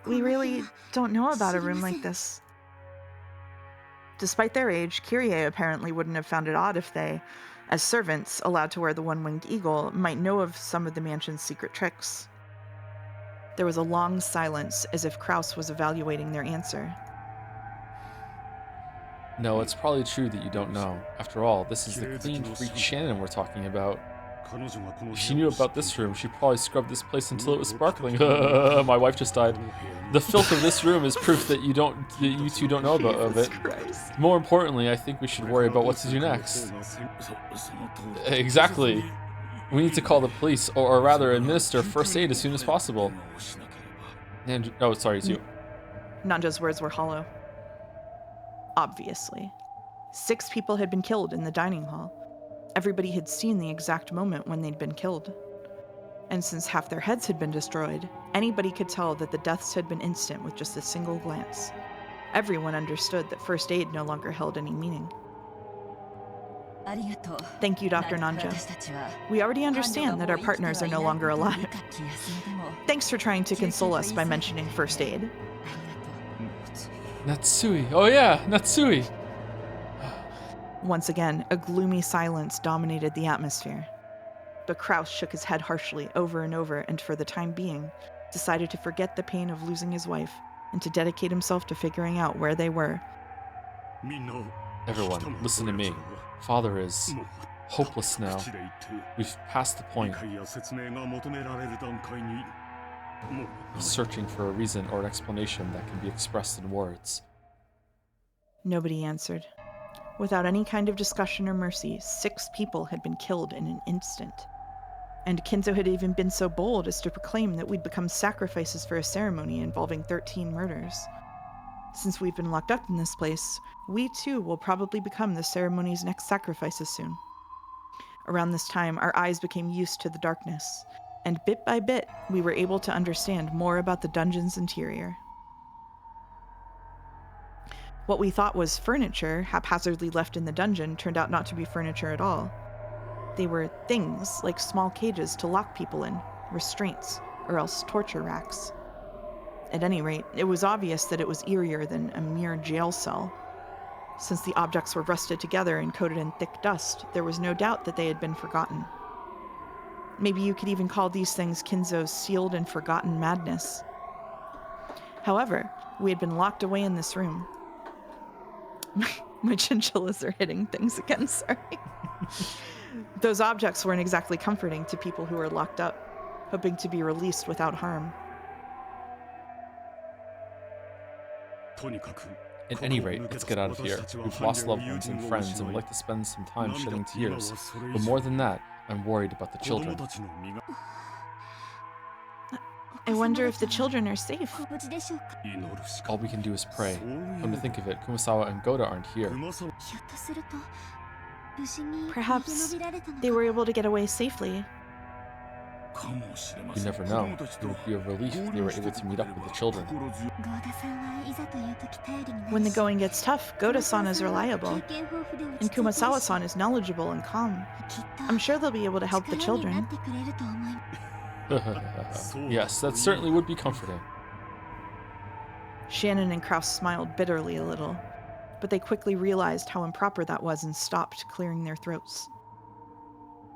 We really don't know about a room like this. Despite their age, Kyrie apparently wouldn't have found it odd if they, as servants allowed to wear the one-winged eagle, might know of some of the mansion's secret tricks. There was a long silence, as if Kraus was evaluating their answer. No, it's probably true that you don't know. After all, this is the clean freak Shannon we're talking about. If she knew about this room, she probably scrubbed this place until it was sparkling. My wife just died. The filth of this room is proof that you two don't know about it. Christ. More importantly, I think we should worry about what to do next. Exactly. We need to call the police, or rather administer first aid as soon as possible. And oh, sorry, it's you. Nanja's words were hollow. Obviously. 6 people had been killed in the dining hall. Everybody had seen the exact moment when they'd been killed. And since half their heads had been destroyed, anybody could tell that the deaths had been instant with just a single glance. Everyone understood that first aid no longer held any meaning. Thank you, Dr. Nanja. We already understand that our partners are no longer alive. Thanks for trying to console us by mentioning first aid. Natsui. Oh yeah, Natsui. Once again, a gloomy silence dominated the atmosphere. But Kraus shook his head harshly over and over and for the time being, decided to forget the pain of losing his wife and to dedicate himself to figuring out where they were. Everyone, listen to me. Father is hopeless now. We've passed the point. He's searching for a reason or an explanation that can be expressed in words. Nobody answered. Without any kind of discussion or mercy, 6 people had been killed in an instant. And Kinzo had even been so bold as to proclaim that we'd become sacrifices for a ceremony involving 13 murders. Since we've been locked up in this place, we too will probably become the ceremony's next sacrifices soon. Around this time, our eyes became used to the darkness, and bit by bit, we were able to understand more about the dungeon's interior. What we thought was furniture, haphazardly left in the dungeon, turned out not to be furniture at all. They were things like small cages to lock people in, restraints, or else torture racks. At any rate, it was obvious that it was eerier than a mere jail cell. Since the objects were rusted together and coated in thick dust, there was no doubt that they had been forgotten. Maybe you could even call these things Kinzo's sealed and forgotten madness. However, we had been locked away in this room. My chinchillas are hitting things again, sorry. Those objects weren't exactly comforting to people who were locked up, hoping to be released without harm. At any rate, let's get out of here. We've lost loved ones and friends and would like to spend some time shedding tears. But more than that, I'm worried about the children. I wonder if the children are safe. All we can do is pray. Come to think of it, Kumasawa and Goda aren't here. Perhaps they were able to get away safely. You never know. It would be a relief if they were able to meet up with the children. When the going gets tough, Goda-san is reliable, and Kumasawa-san is knowledgeable and calm. I'm sure they'll be able to help the children. Yes, that certainly would be comforting. Shannon and Kraus smiled bitterly a little, but they quickly realized how improper that was and stopped, clearing their throats.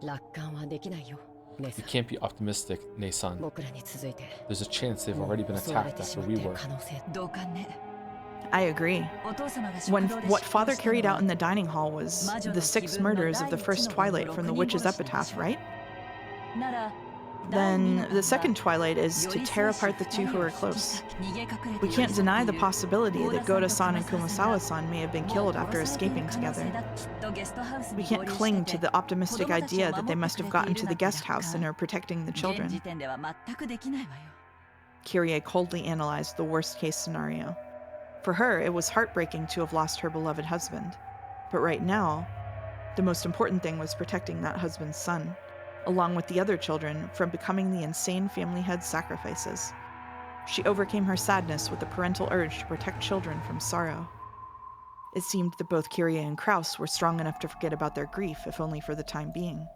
You can't be optimistic, Ne-san. There's a chance they've already been attacked after we were. I agree. When what Father carried out in the dining hall was the 6 murders of the first Twilight from the Witch's Epitaph, right? Then the second Twilight is to tear apart the 2 who are close. We can't deny the possibility that Goda-san and Kumasawa-san may have been killed after escaping together. We can't cling to the optimistic idea that they must have gotten to the guest house and are protecting the children. Kyrie coldly analyzed the worst-case scenario. For her, it was heartbreaking to have lost her beloved husband. But right now, The most important thing was protecting that husband's son, along with the other children, from becoming the insane family head sacrifices. She overcame her sadness with the parental urge to protect children from sorrow. It seemed that both Kyrie and Kraus were strong enough to forget about their grief, if only for the time being.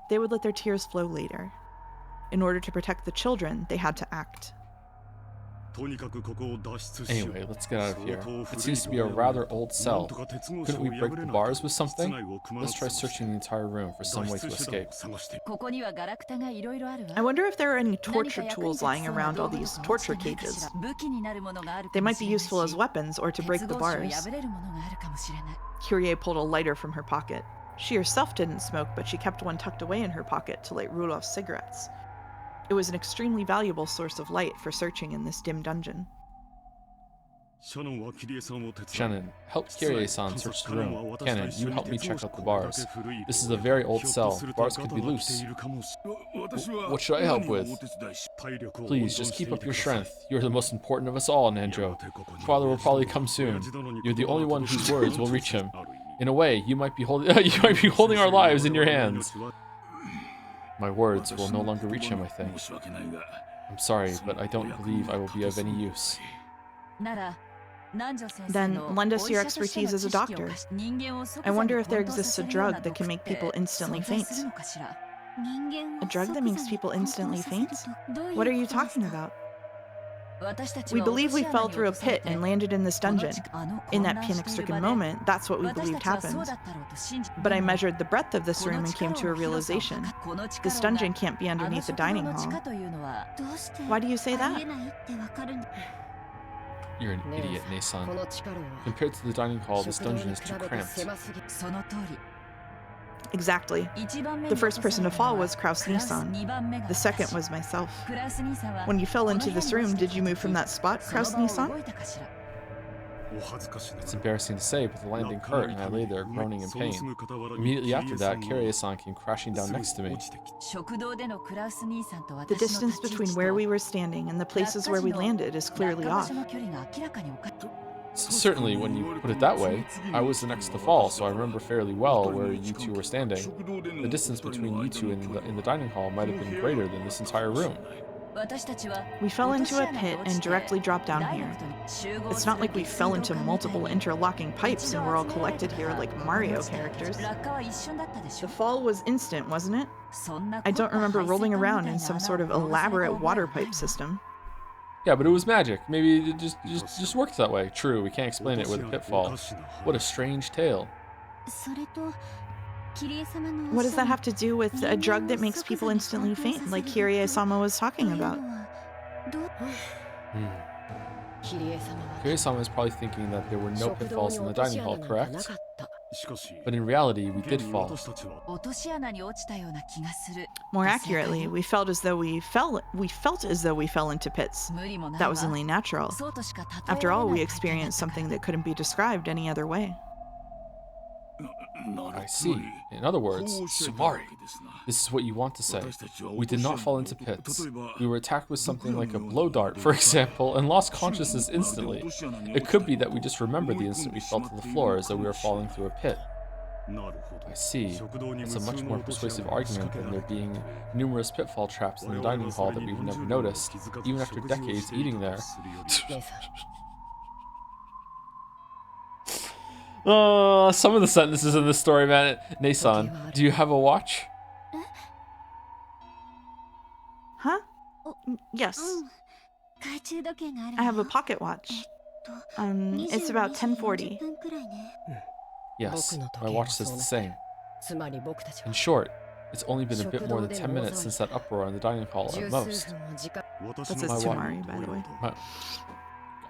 They would let their tears flow later. In order to protect the children, they had to act. Anyway, let's get out of here. It seems to be a rather old cell. Couldn't we break the bars with something? Let's try searching the entire room for some way to escape. I wonder if there are any torture tools lying around all these torture cages. They might be useful as weapons or to break the bars. Kyrie pulled a lighter from her pocket. She herself didn't smoke, but she kept one tucked away in her pocket to light Rudolph's cigarettes. It was an extremely valuable source of light for searching in this dim dungeon. Shannon, help Kyrie-san search the room. Cannon, you help me check out the bars. This is a very old cell. The bars could be loose. What should I help with? Please, just keep up your strength. You're the most important of us all, Nanjo. Father will probably come soon. You're the only one whose words will reach him. In a way, you might be holding our lives in your hands. My words will no longer reach him, I think. I'm sorry, but I don't believe I will be of any use. Then lend us your expertise as a doctor. I wonder if there exists a drug that can make people instantly faint. A drug that makes people instantly faint? What are you talking about? We believe we fell through a pit and landed in this dungeon. In that panic-stricken moment, that's what we believed happened. But I measured the breadth of this room and came to a realization. This dungeon can't be underneath the dining hall. Why do you say that? You're an idiot, Nason. Compared to the dining hall, this dungeon is too cramped. Exactly. The first person to fall was Kraus Nissan. The second was myself. When you fell into this room, did you move from that spot, Kraus Nissan? It's embarrassing to say, but the landing hurt and I lay there groaning in pain. Immediately after that, Kyrie-san came crashing down next to me. The distance between where we were standing and the places where we landed is clearly off. Certainly, when you put it that way, I was the next to fall, so I remember fairly well where you two were standing. The distance between you two in the dining hall might have been greater than this entire room. We fell into a pit and directly dropped down here. It's not like we fell into multiple interlocking pipes and we're all collected here like Mario characters. The fall was instant, wasn't it? I don't remember rolling around in some sort of elaborate water pipe system. Yeah, but it was magic. Maybe it just works that way. True, we can't explain it with a pitfall. What a strange tale. What does that have to do with a drug that makes people instantly faint, like Kyrie-sama was talking about? Kyrie-sama is probably thinking that there were no pitfalls in the dining hall, correct? But in reality, we did fall. More accurately, we felt as though we fell into pits. That was only natural. After all, we experienced something that couldn't be described any other way. I see. In other words, Sumari. This is what you want to say. We did not fall into pits. We were attacked with something like a blow dart, for example, and lost consciousness instantly. It could be that we just remembered the instant we fell to the floor as though we were falling through a pit. I see. It's a much more persuasive argument than there being numerous pitfall traps in the dining hall that we've never noticed, even after decades eating there. Some of the sentences in this story, man. Nason, do you have a watch? Huh? Yes. I have a pocket watch. It's about 10:40. Yes, my watch says the same. In short, it's only been a bit more than 10 minutes since that uproar in the dining hall at most. That's a Sumari, by the way.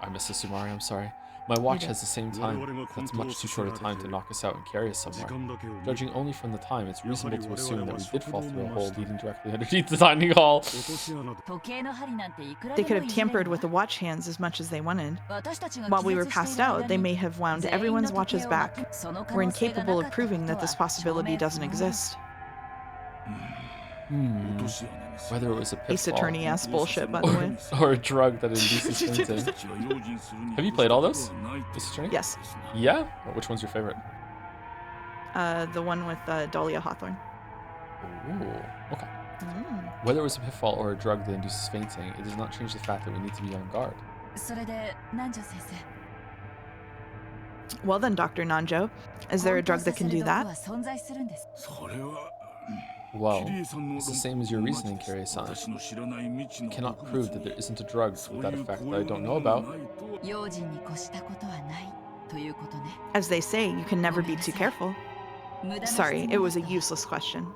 I missed a Sumari, I'm sorry. My watch has the same time. That's much too short a time to knock us out and carry us somewhere. Judging only from the time, it's reasonable to assume that we did fall through a hole leading directly underneath the dining hall. They could have tampered with the watch hands as much as they wanted. While we were passed out, they may have wound everyone's watches back. We're incapable of proving that this possibility doesn't exist. Whether it was a pitfall, Ace Attorney-ass bullshit, by the way. Or a drug that induces fainting. Have you played all those? Ace Attorney? Yes. Yeah? Well, which one's your favorite? The one with Dahlia Hawthorne. Ooh, okay. Whether it was a pitfall or a drug that induces fainting, it does not change the fact that we need to be on guard. Well then, Dr. Nanjo, is there a drug that can do that? Well, it's the same as your reasoning, Kirie-san. You cannot prove that there isn't a drug with that effect that I don't know about. As they say, you can never be too careful. Sorry, it was a useless question.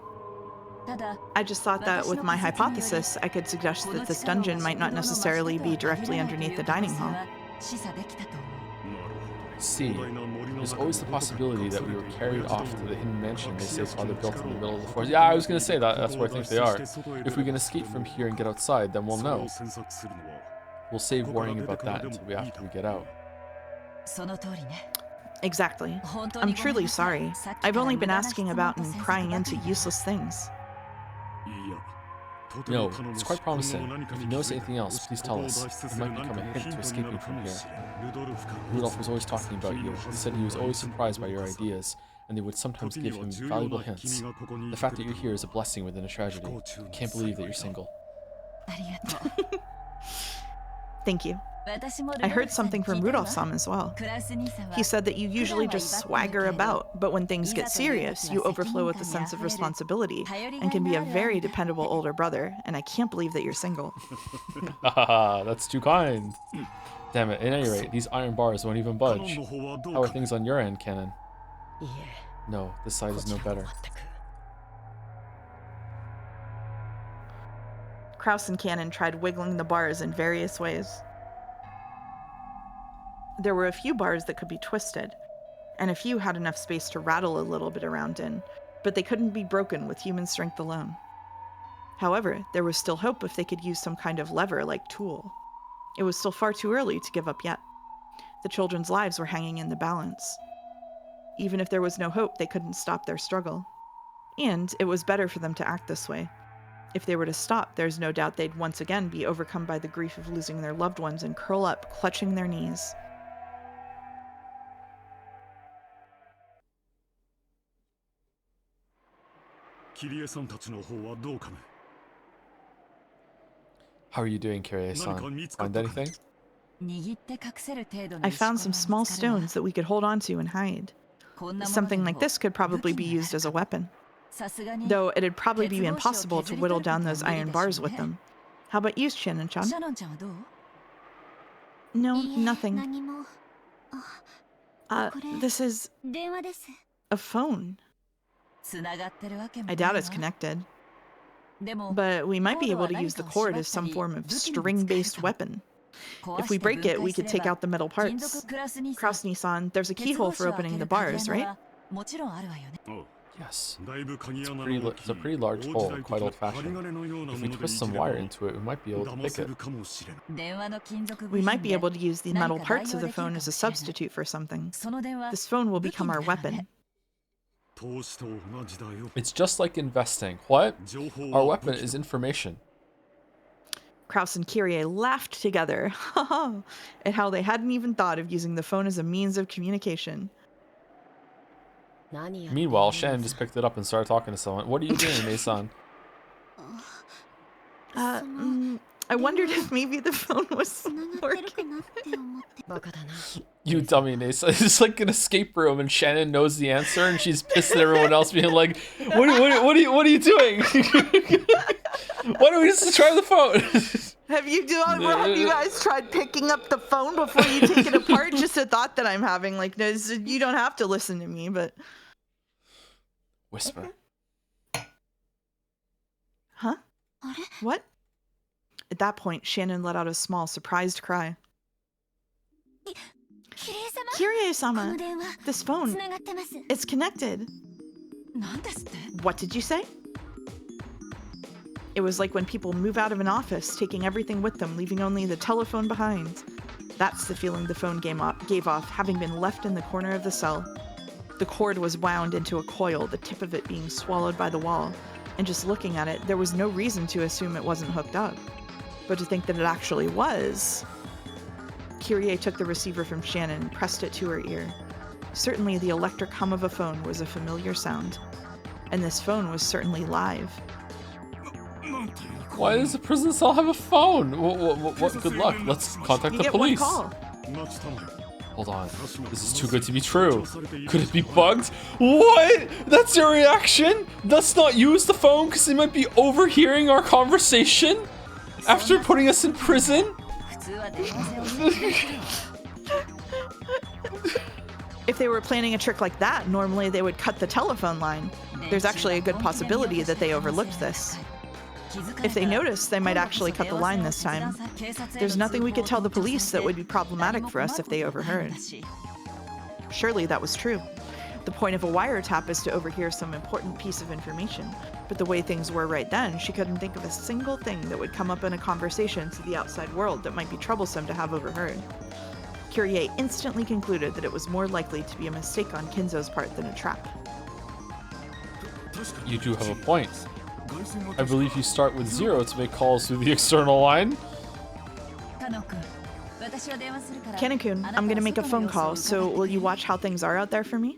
I just thought that with my hypothesis, I could suggest that this dungeon might not necessarily be directly underneath the dining hall. See, there's always the possibility that we were carried off to the hidden mansion they say Father built in the middle of the forest. Yeah, I was gonna say that. That's where I think they are. If we can escape from here and get outside, then we'll know. We'll save worrying about that until after we get out. Exactly. I'm truly sorry. I've only been asking about and prying into useless things. No, it's quite promising. If you notice anything else, please tell us. It might become a hint to escaping from here. Rudolph was always talking about you. He said he was always surprised by your ideas, and they would sometimes give him valuable hints. The fact that you're here is a blessing within a tragedy. I can't believe that you're single. Thank you. I heard something from Rudolph-san as well. He said that you usually just swagger about, but when things get serious, you overflow with a sense of responsibility and can be a very dependable older brother, and I can't believe that you're single. Haha, that's too kind. Damn it, at any rate, these iron bars won't even budge. How are things on your end, Canon? No, this side is no better. Kraus and Cannon tried wiggling the bars in various ways. There were a few bars that could be twisted, and a few had enough space to rattle a little bit around in, but they couldn't be broken with human strength alone. However, there was still hope if they could use some kind of lever-like tool. It was still far too early to give up yet. The children's lives were hanging in the balance. Even if there was no hope, they couldn't stop their struggle. And it was better for them to act this way. If they were to stop, there's no doubt they'd once again be overcome by the grief of losing their loved ones and curl up, clutching their knees. How are you doing, Kirie-san? Find anything? I found some small stones that we could hold onto and hide. Something like this could probably be used as a weapon. Though it'd probably be impossible to whittle down those iron bars with them. How about you, Shannon-chan? No, nothing. This is a phone. I doubt it's connected. But we might be able to use the cord as some form of string-based weapon. If we break it, we could take out the metal parts. Kraus-san, there's a keyhole for opening the bars, right? Yes. It's a pretty large hole, quite old-fashioned. If we twist some wire into it, we might be able to pick it. We might be able to use the metal parts of the phone as a substitute for something. This phone will become our weapon. It's just like investing. What? Our weapon is information. Kraus and Kyrie laughed together at how they hadn't even thought of using the phone as a means of communication. Meanwhile, Shannon just picked it up and started talking to someone. What are you doing, Mason? I wondered if maybe the phone was working. You dummy, Nasa. It's like an escape room, and Shannon knows the answer, and she's pissed at everyone else, being like, "What are you doing? Why don't we just try the phone?" Have you guys tried picking up the phone before you take it apart? Just a thought that I'm having. Like, no, you don't have to listen to me, but whisper. Huh? What? At that point, Shannon let out a small, surprised cry. Kyrie-sama, this phone, it's connected. What did you say? It was like when people move out of an office, taking everything with them, leaving only the telephone behind. That's the feeling the phone gave off, having been left in the corner of the cell. The cord was wound into a coil, the tip of it being swallowed by the wall, and just looking at it, there was no reason to assume it wasn't hooked up. But to think that it actually was... Kyrie took the receiver from Shannon and pressed it to her ear. Certainly the electric hum of a phone was a familiar sound. And this phone was certainly live. Why does the prison cell have a phone? What? Good luck. Let's contact You the get police. one call. Hold on. This is too good to be true. Could it be bugged? What? That's your reaction? Let's not use the phone because they might be overhearing our conversation after putting us in prison? If they were planning a trick like that, normally they would cut the telephone line. There's actually a good possibility that they overlooked this. If they noticed, they might actually cut the line this time. There's nothing we could tell the police that would be problematic for us if they overheard. Surely that was true. The point of a wiretap is to overhear some important piece of information, but the way things were right then, she couldn't think of a single thing that would come up in a conversation to the outside world that might be troublesome to have overheard. Kyrie instantly concluded that it was more likely to be a mistake on Kinzo's part than a trap. You do have a point. I believe you start with 0 to make calls through the external line. Kanekun, I'm gonna make a phone call, so will you watch how things are out there for me?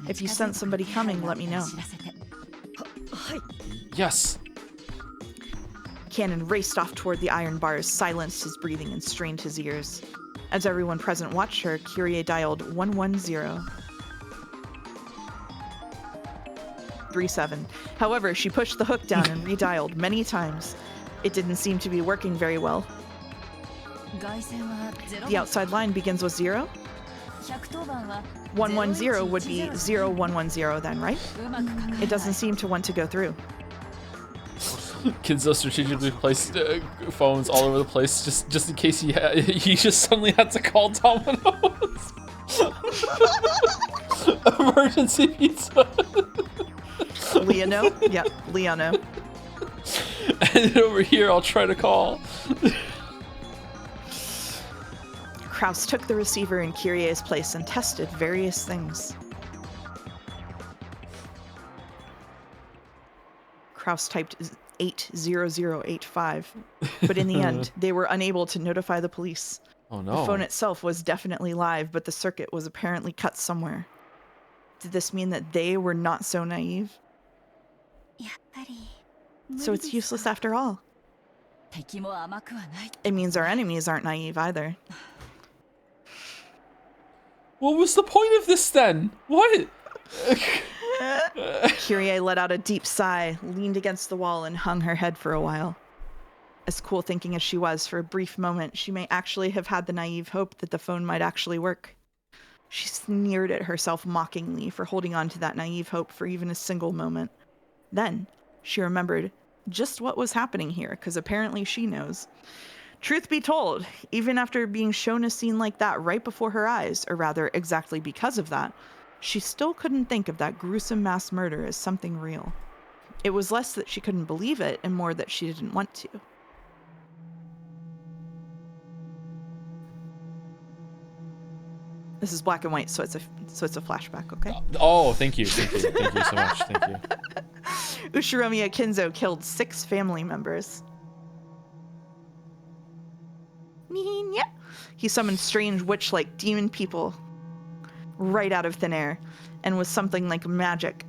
If you sense somebody coming, let me know. Yes. Cannon raced off toward the iron bars, silenced his breathing, and strained his ears. As everyone present watched her, Kyrie dialed 110. 37. However, she pushed the hook down and redialed many times. It didn't seem to be working very well. The outside line begins with 0? 110 would be 0110 then, right? It doesn't seem to want to go through. Kinzo strategically placed phones all over the place just in case he just suddenly had to call Domino's. Emergency pizza. Leono? Yep, Leono. And over here, I'll try to call. Kraus took the receiver in Kyrie's place and tested various things. Kraus typed 80085, but in the end, they were unable to notify the police. Oh no. The phone itself was definitely live, but the circuit was apparently cut somewhere. Did this mean that they were not so naive? So it's useless after all. It means our enemies aren't naive either. What was the point of this then? What? Kyrie let out a deep sigh, leaned against the wall, and hung her head for a while. As cool thinking as she was, for a brief moment, she may actually have had the naive hope that the phone might actually work. She sneered at herself mockingly for holding on to that naive hope for even a single moment. Then, she remembered just what was happening here, because apparently she knows. Truth be told, even after being shown a scene like that right before her eyes, or rather, exactly because of that, she still couldn't think of that gruesome mass murder as something real. It was less that she couldn't believe it, and more that she didn't want to. This is black and white, so it's a flashback, okay? Oh, thank you so much. Thank you. Ushiromiya Kinzo killed 6 family members. He summoned strange witch-like demon people right out of thin air, and with something like magic,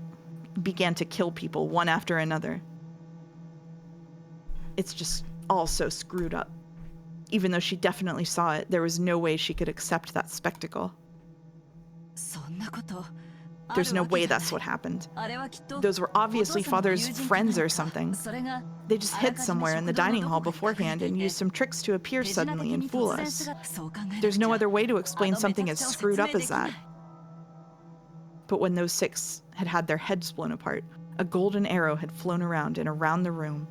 began to kill people one after another. It's just all so screwed up. Even though she definitely saw it, there was no way she could accept that spectacle. There's no way that's what happened. Those were obviously father's friends or something. They just hid somewhere in the dining hall beforehand and used some tricks to appear suddenly and fool us. There's no other way to explain something as screwed up as that. But when those 6 had had their heads blown apart, a golden arrow had flown around and around the room.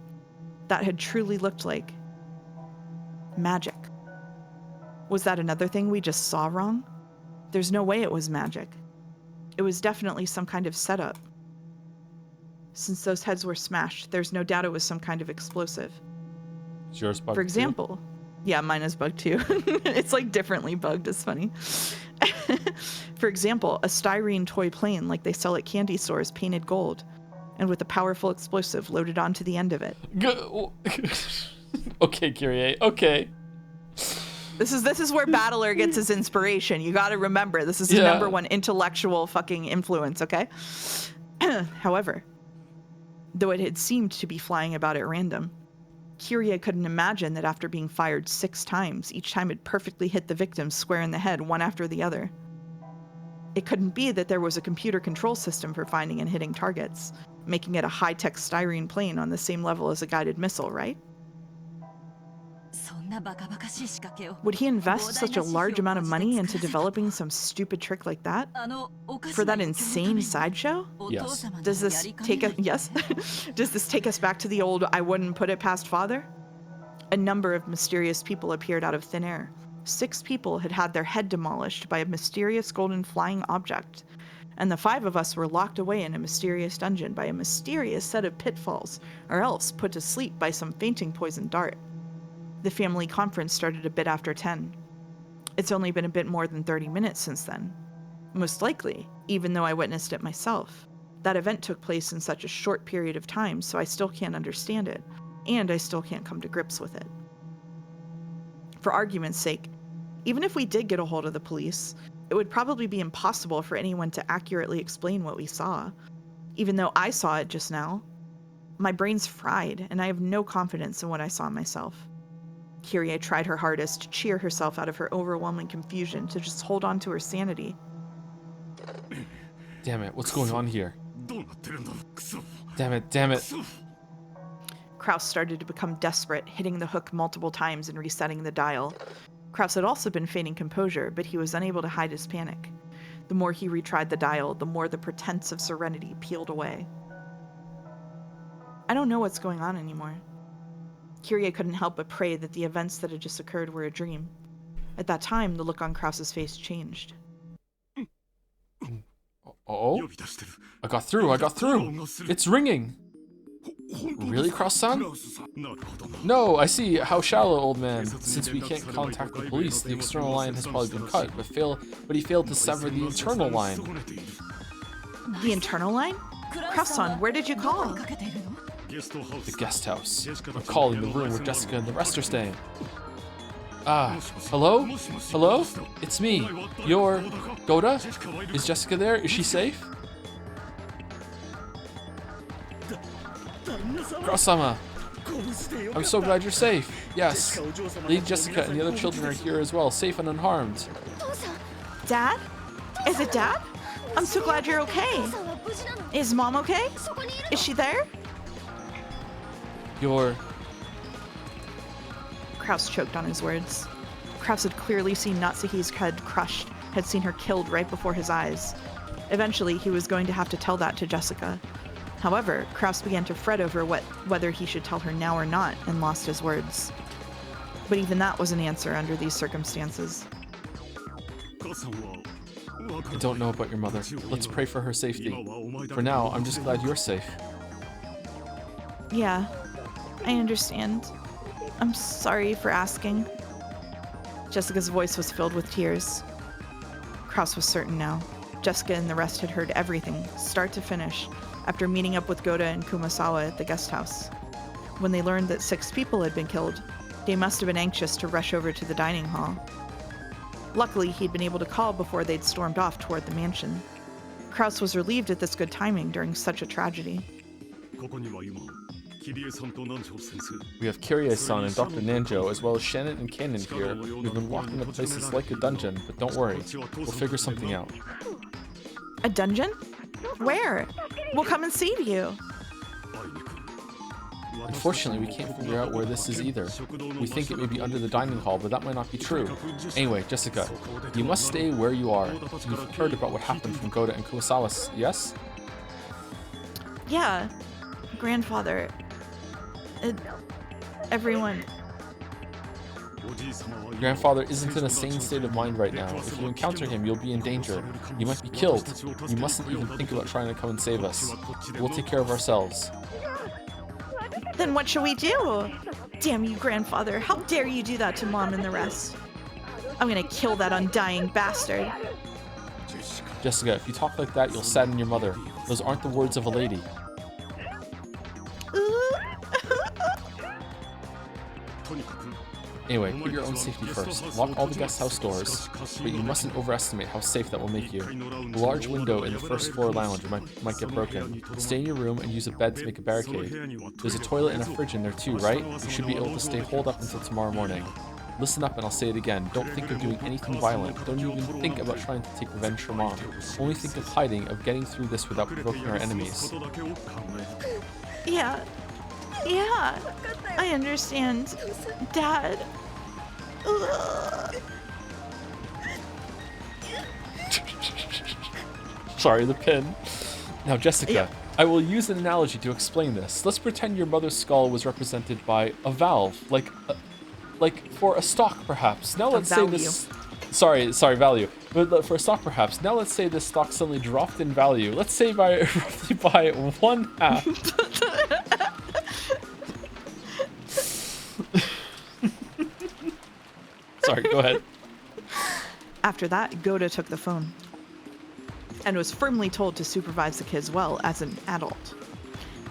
That had truly looked like magic. Was that another thing we just saw wrong? There's no way it was magic. It was definitely some kind of setup. Since those heads were smashed, there's no doubt it was some kind of explosive. Is yours bugged For example, yeah, mine is bugged too. It's like differently bugged, it's funny. For example, a styrene toy plane like they sell at candy stores painted gold, and with a powerful explosive loaded onto the end of it. Okay, Kyrie, okay. This is where Battler gets his inspiration. You got to remember, this is the Yeah. #1 intellectual fucking influence, okay? However, though it had seemed to be flying about at random, Kyria couldn't imagine that after being fired 6 times, each time it perfectly hit the victim square in the head, one after the other. It couldn't be that there was a computer control system for finding and hitting targets, making it a high-tech styrene plane on the same level as a guided missile, right? Would he invest such a large amount of money into developing some stupid trick like that? For that insane sideshow? Yes. Does this take us Does this take us back to the old I wouldn't put it past father? A number of mysterious people appeared out of thin air. 6 people had had their head demolished by a mysterious golden flying object, and the 5 of us were locked away in a mysterious dungeon by a mysterious set of pitfalls, or else put to sleep by some fainting poison dart. The family conference started a bit after 10. It's only been a bit more than 30 minutes since then. Most likely, even though I witnessed it myself, that event took place in such a short period of time, so I still can't understand it, and I still can't come to grips with it. For argument's sake, even if we did get a hold of the police, it would probably be impossible for anyone to accurately explain what we saw. Even though I saw it just now, my brain's fried, and I have no confidence in what I saw myself. Kyria tried her hardest to cheer herself out of her overwhelming confusion, to just hold on to her sanity. Damn it, what's going on here? Damn it. Kraus started to become desperate, hitting the hook multiple times and resetting the dial. Kraus had also been feigning composure, but he was unable to hide his panic. The more he retried the dial, the more the pretense of serenity peeled away. I don't know what's going on anymore. Kyria couldn't help but pray that the events that had just occurred were a dream. At that time, the look on Kraus's face changed. Oh? I got through! It's ringing! Really, Kraus-san? No, I see. How shallow, old man. Since we can't contact the police, the external line has probably been cut, but he failed to sever the internal line. The internal line? Kraus-san, where did you call? The guest house. I'm calling the room where Jessica and the rest are staying. Hello? Hello? It's me. You're... Goda? Is Jessica there? Is she safe? Cross-sama! I'm so glad you're safe. Yes. Lady Jessica and the other children are here as well, safe and unharmed. Dad? Is it Dad? I'm so glad you're okay. Is Mom okay? Is she there? You're... Kraus choked on his words. Kraus had clearly seen Natsuhi's head crushed, had seen her killed right before his eyes. Eventually, he was going to have to tell that to Jessica. However, Kraus began to fret over whether he should tell her now or not, and lost his words. But even that was an answer under these circumstances. I don't know about your mother. Let's pray for her safety. For now, I'm just glad you're safe. Yeah, I understand. I'm sorry for asking. Jessica's voice was filled with tears. Kraus was certain now. Jessica and the rest had heard everything, start to finish, after meeting up with Goda and Kumasawa at the guest house. When they learned that 6 people had been killed, they must have been anxious to rush over to the dining hall. Luckily, he'd been able to call before they'd stormed off toward the mansion. Kraus was relieved at this good timing during such a tragedy. We have Kirie-san and Dr. Nanjo, as well as Shannon and Kanon here. We've been locked in a place that's like a dungeon, but don't worry. We'll figure something out. A dungeon? Where? We'll come and save you. Unfortunately, we can't figure out where this is either. We think it may be under the dining hall, but that might not be true. Anyway, Jessica, you must stay where you are. You've heard about what happened from Goda and Kumasawa, yes? Yeah. Grandfather. Everyone. Grandfather isn't in a sane state of mind right now. If you encounter him, you'll be in danger. You might be killed. You mustn't even think about trying to come and save us. We'll take care of ourselves. Then what shall we do? Damn you, Grandfather. How dare you do that to Mom and the rest? I'm gonna kill that undying bastard. Jessica, if you talk like that, you'll sadden your mother. Those aren't the words of a lady. Anyway, put your own safety first. Lock all the guest house doors, but you mustn't overestimate how safe that will make you. The large window in the first floor lounge might get broken. Stay in your room and use a bed to make a barricade. There's a toilet and a fridge in there too, right? You should be able to stay holed up until tomorrow morning. Listen up and I'll say it again. Don't think of doing anything violent. Don't even think about trying to take revenge for Mom. Only think of hiding, of getting through this without provoking our enemies. Yeah. Yeah. I understand. Dad. Ugh. Sorry, the pin. Now, Jessica, Yeah. I will use an analogy to explain this. Let's pretend your mother's skull was represented by a valve, like for a stock, perhaps. Now let's say this. Sorry, value. But for a stock, perhaps. Now let's say this stock suddenly dropped in value. Let's say by roughly by 1/2. Sorry, go ahead. After that, Goda took the phone and was firmly told to supervise the kids well as an adult.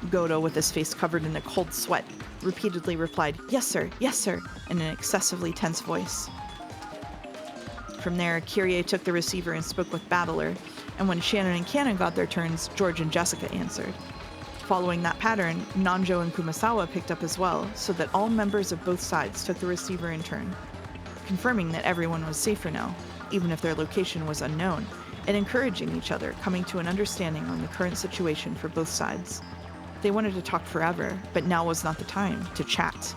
Goda, with his face covered in a cold sweat, repeatedly replied, yes, sir, in an excessively tense voice. From there, Kyrie took the receiver and spoke with Battler, and when Shannon and Cannon got their turns, George and Jessica answered. Following that pattern, Nanjo and Kumasawa picked up as well, so that all members of both sides took the receiver in turn, confirming that everyone was safe for now, even if their location was unknown, and encouraging each other, coming to an understanding on the current situation for both sides. They wanted to talk forever, but now was not the time to chat.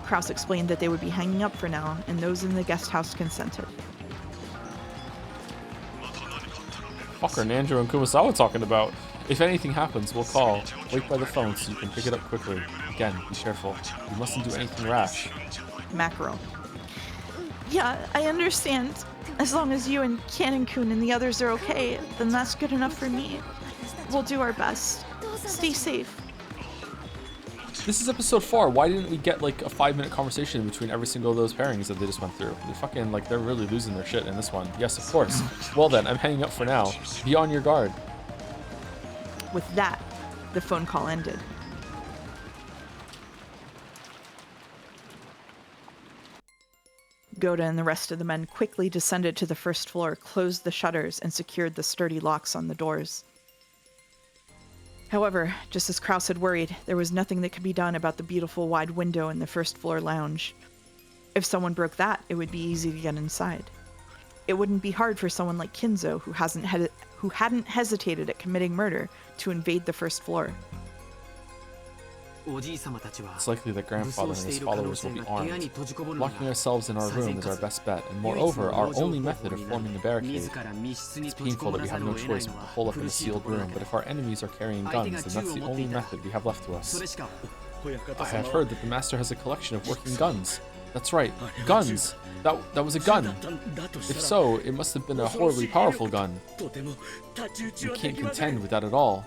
Kraus explained that they would be hanging up for now, and those in the guest house consented. Fuck are Nanjo and Kumasawa talking about? If anything happens, we'll call. Wait by the phone so you can pick it up quickly. Again, be careful. You mustn't do anything rash. Mackerel. Yeah, I understand. As long as you and Cannon-kun and the others are okay, then that's good enough for me. We'll do our best. Stay safe. This is episode 4. Why didn't we get like a 5-minute conversation between every single of those pairings that they just went through? They're fucking they're really losing their shit in this one. Yes, of course. Well then, I'm hanging up for now. Be on your guard. With that, the phone call ended. Goda and the rest of the men quickly descended to the first floor, closed the shutters, and secured the sturdy locks on the doors. However, just as Kraus had worried, there was nothing that could be done about the beautiful wide window in the first floor lounge. If someone broke that, it would be easy to get inside. It wouldn't be hard for someone like Kinzo, who hadn't hesitated at committing murder, to invade the first floor. It's likely that Grandfather and his followers will be armed. Locking ourselves in our room is our best bet, and moreover, our only method of forming a barricade. It's painful that we have no choice but to hole up in a sealed room, but if our enemies are carrying guns, then that's the only method we have left to us. I have heard that the Master has a collection of working guns. That's right, guns! That was a gun! If so, it must have been a horribly powerful gun. You can't contend with that at all.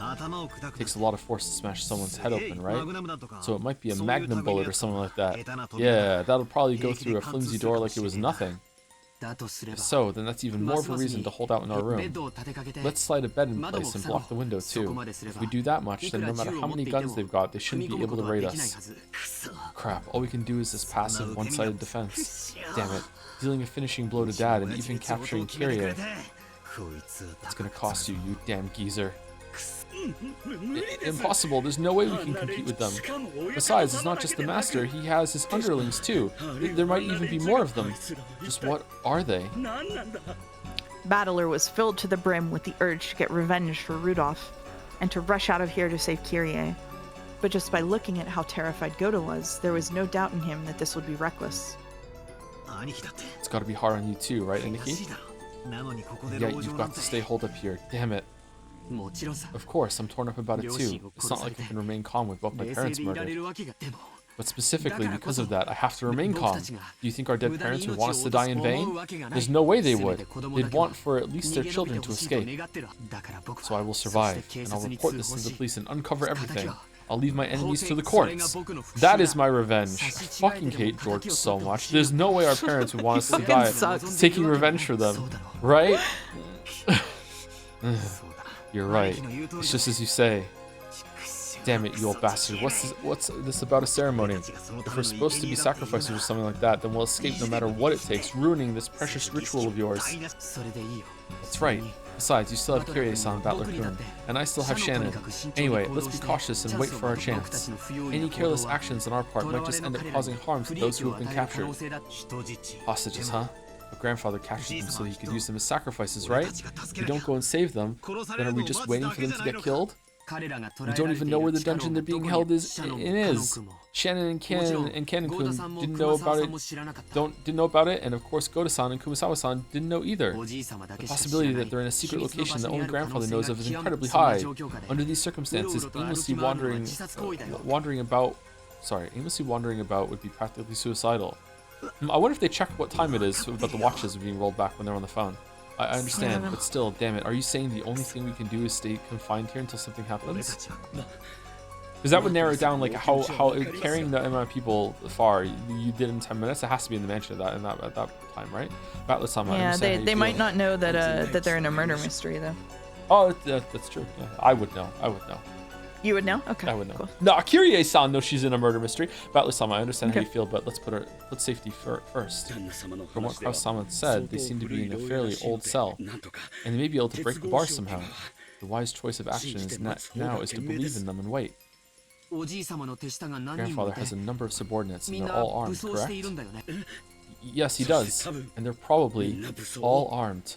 It takes a lot of force to smash someone's head open, right? So it might be a magnum bullet or something like that. Yeah, that'll probably go through a flimsy door like it was nothing. If so, then that's even more of a reason to hold out in our room. Let's slide a bed in place and block the window too. If we do that much, then no matter how many guns they've got, they shouldn't be able to raid us. Crap, all we can do is this passive, one-sided defense. Damn it, dealing a finishing blow to Dad and even capturing Kyrie. It's gonna cost you, you damn geezer. Impossible, there's no way we can compete with them. Besides, it's not just the Master, he has his underlings too. There might even be more of them. Just what are they? Battler was filled to the brim with the urge to get revenge for Rudolph, and to rush out of here to save Kyrie. But just by looking at how terrified Goda was, there was no doubt in him that this would be reckless. It's gotta be hard on you too, right, Aniki? Yet you've got to stay holed up here, damn it. Of course, I'm torn up about it too. It's not like I can remain calm with both my parents murdered. But specifically because of that, I have to remain calm. Do you think our dead parents would want us to die in vain? There's no way they would. They'd want for at least their children to escape. So I will survive, and I'll report this to the police and uncover everything. I'll leave my enemies to the courts. That is my revenge. I fucking hate George so much. There's no way our parents would want us to die taking revenge for them. Right? You're right. It's just as you say. Damn it, you old bastard. What's this about a ceremony? If we're supposed to be sacrifices or something like that, then we'll escape no matter what it takes, ruining this precious ritual of yours. That's right. Besides, you still have Kyrie-san, Battler-kun, and I still have Shannon. Anyway, let's be cautious and wait for our chance. Any careless actions on our part might just end up causing harm to those who have been captured. Hostages, huh? But grandfather captured them so he could use them as sacrifices, right? If we don't go and save them, then are we just waiting for them to get killed? We don't even know where the dungeon they're being held is. Shannon and Ken-kun didn't know about it, and of course Goda-san and Kumasawa-san didn't know either. The possibility that they're in a secret location that only grandfather knows of is incredibly high. Under these circumstances, aimlessly wandering about would be practically suicidal. I wonder if they check what time it is about the watches being rolled back when they're on the phone. I understand, but still, damn it, are you saying the only thing we can do is stay confined here until something happens? Because that would narrow it down, like, how carrying the amount of people far you did in 10 minutes. It has to be in the mansion at that time, right? About the time. Yeah, they might not know that they're in a murder mystery, though. Oh, that's true. Yeah, I would know. You would know? Okay. I would know. Cool. No, Kyrie-san knows she's in a murder mystery. Battler-sama, I understand how you feel, but let's put safety first. From what Kraus-sama said, they seem to be in a fairly old cell, and they may be able to break the bars somehow. The wise choice of action now is to believe in them and wait. Grandfather has a number of subordinates, and they're all armed, correct? Yes, he does, and they're probably all armed.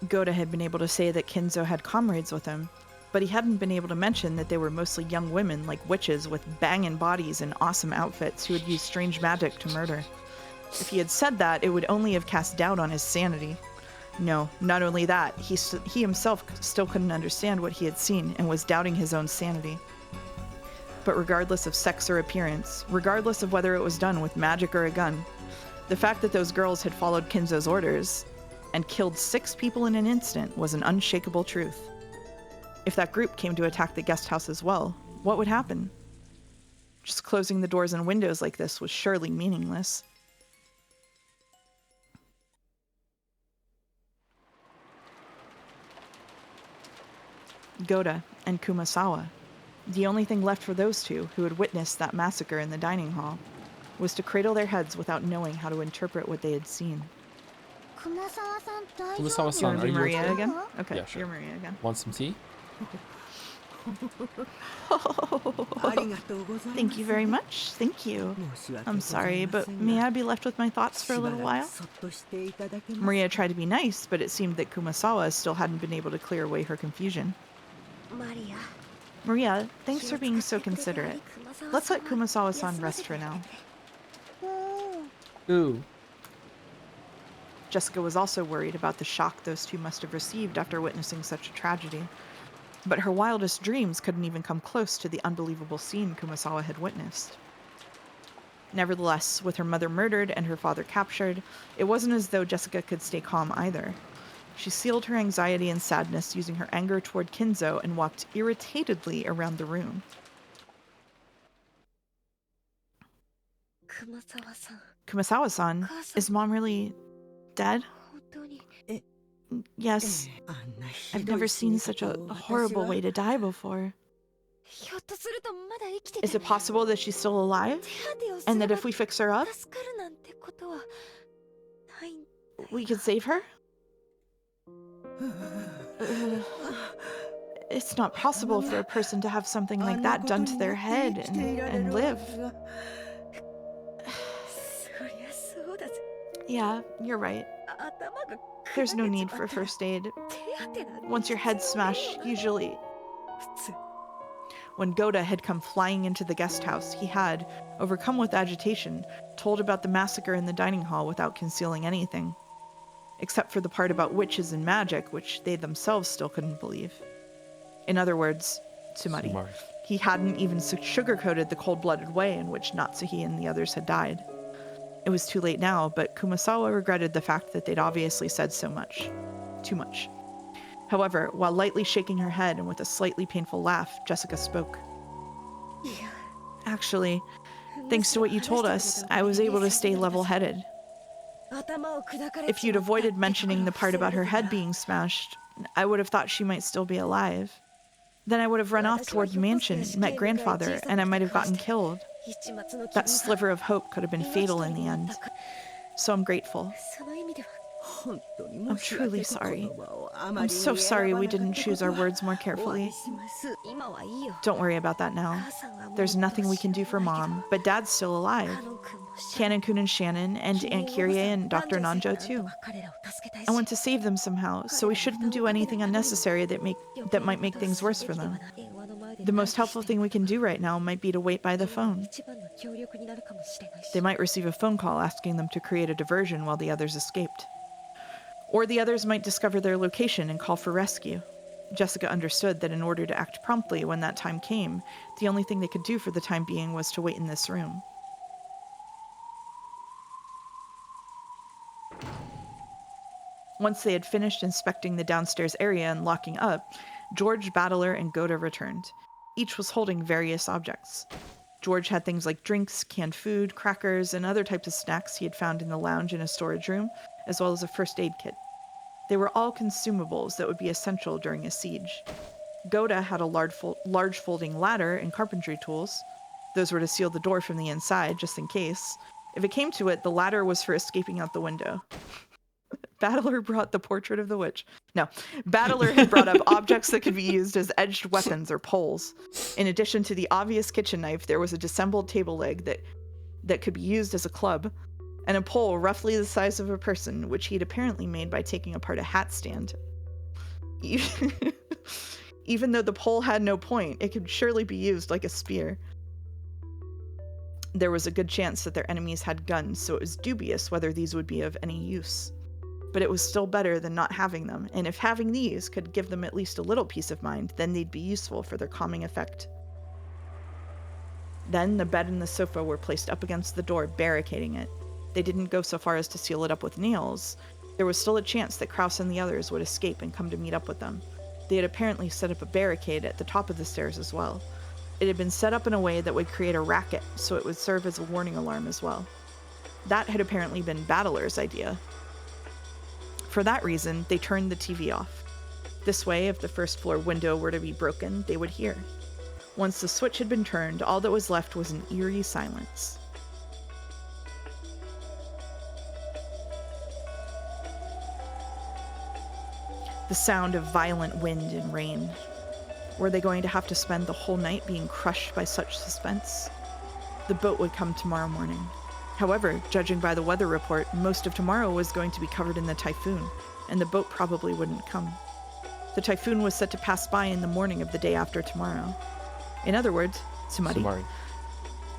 Goda had been able to say that Kinzo had comrades with him, but he hadn't been able to mention that they were mostly young women like witches with banging bodies and awesome outfits who had used strange magic to murder. If he had said that, it would only have cast doubt on his sanity. No, not only that, he himself still couldn't understand what he had seen and was doubting his own sanity. But regardless of sex or appearance, regardless of whether it was done with magic or a gun, the fact that those girls had followed Kinzo's orders and killed 6 people in an instant was an unshakable truth. If that group came to attack the guest house as well, what would happen? Just closing the doors and windows like this was surely meaningless. Goda and Kumasawa, the only thing left for those two who had witnessed that massacre in the dining hall, was to cradle their heads without knowing how to interpret what they had seen. Kumasawa-san, are you Maria okay? again? Okay, Yeah, sure. you're Maria again. Want some tea? Thank you very much. Thank you. I'm sorry, but may I be left with my thoughts for a little while? Maria tried to be nice, but it seemed that Kumasawa still hadn't been able to clear away her confusion. Maria, thanks for being so considerate. Let's let Kumasawa-san rest for now. Ooh. Jessica was also worried about the shock those two must have received after witnessing such a tragedy. But her wildest dreams couldn't even come close to the unbelievable scene Kumasawa had witnessed. Nevertheless, with her mother murdered and her father captured, it wasn't as though Jessica could stay calm either. She sealed her anxiety and sadness using her anger toward Kinzo and walked irritatedly around the room. Kumasawa-san, is Mom really dead? Yes. I've never seen such a horrible way to die before. Is it possible that she's still alive? And that if we fix her up, we could save her? It's not possible for a person to have something like that done to their head and live. Yeah, you're right. There's no need for first aid. Once your head's smashed, usually... When Goda had come flying into the guest house, he had, overcome with agitation, told about the massacre in the dining hall without concealing anything. Except for the part about witches and magic, which they themselves still couldn't believe. In other words, Tsumari. He hadn't even sugarcoated the cold-blooded way in which Natsuhi and the others had died. It was too late now, but Kumasawa regretted the fact that they'd obviously said so much. Too much. However, while lightly shaking her head and with a slightly painful laugh, Jessica spoke. Actually, thanks to what you told us, I was able to stay level-headed. If you'd avoided mentioning the part about her head being smashed, I would have thought she might still be alive. Then I would have run off toward the mansion, met grandfather, and I might have gotten killed. That sliver of hope could have been fatal in the end. So I'm grateful. I'm truly sorry. I'm so sorry we didn't choose our words more carefully. Don't worry about that now. There's nothing we can do for Mom, but Dad's still alive. Canon-kun and Shannon, and Aunt Kyrie and Dr. Nanjo too. I want to save them somehow, so we shouldn't do anything unnecessary that might make things worse for them. The most helpful thing we can do right now might be to wait by the phone. They might receive a phone call asking them to create a diversion while the others escaped. Or the others might discover their location and call for rescue. Jessica understood that in order to act promptly when that time came, the only thing they could do for the time being was to wait in this room. Once they had finished inspecting the downstairs area and locking up, George, Battler, and Goda returned. Each was holding various objects. George had things like drinks, canned food, crackers, and other types of snacks he had found in the lounge in a storage room, as well as a first aid kit. They were all consumables that would be essential during a siege. Goda had a large folding ladder and carpentry tools. Those were to seal the door from the inside, just in case. If it came to it, the ladder was for escaping out the window. Battler brought the portrait of the witch. No, Battler had brought up objects that could be used as edged weapons or poles. In addition to the obvious kitchen knife, there was a disassembled table leg that could be used as a club, and a pole roughly the size of a person, which he'd apparently made by taking apart a hat stand. Even though the pole had no point, it could surely be used like a spear. There was a good chance that their enemies had guns, so it was dubious whether these would be of any use. But it was still better than not having them, and if having these could give them at least a little peace of mind, then they'd be useful for their calming effect. Then the bed and the sofa were placed up against the door, barricading it. They didn't go so far as to seal it up with nails. There was still a chance that Krause and the others would escape and come to meet up with them. They had apparently set up a barricade at the top of the stairs as well. It had been set up in a way that would create a racket, so it would serve as a warning alarm as well. That had apparently been Battler's idea. For that reason, they turned the TV off. This way, if the first floor window were to be broken, they would hear. Once the switch had been turned, all that was left was an eerie silence. The sound of violent wind and rain. Were they going to have to spend the whole night being crushed by such suspense? The boat would come tomorrow morning. However, judging by the weather report, most of tomorrow was going to be covered in the typhoon, and the boat probably wouldn't come. The typhoon was set to pass by in the morning of the day after tomorrow. In other words, Sumari.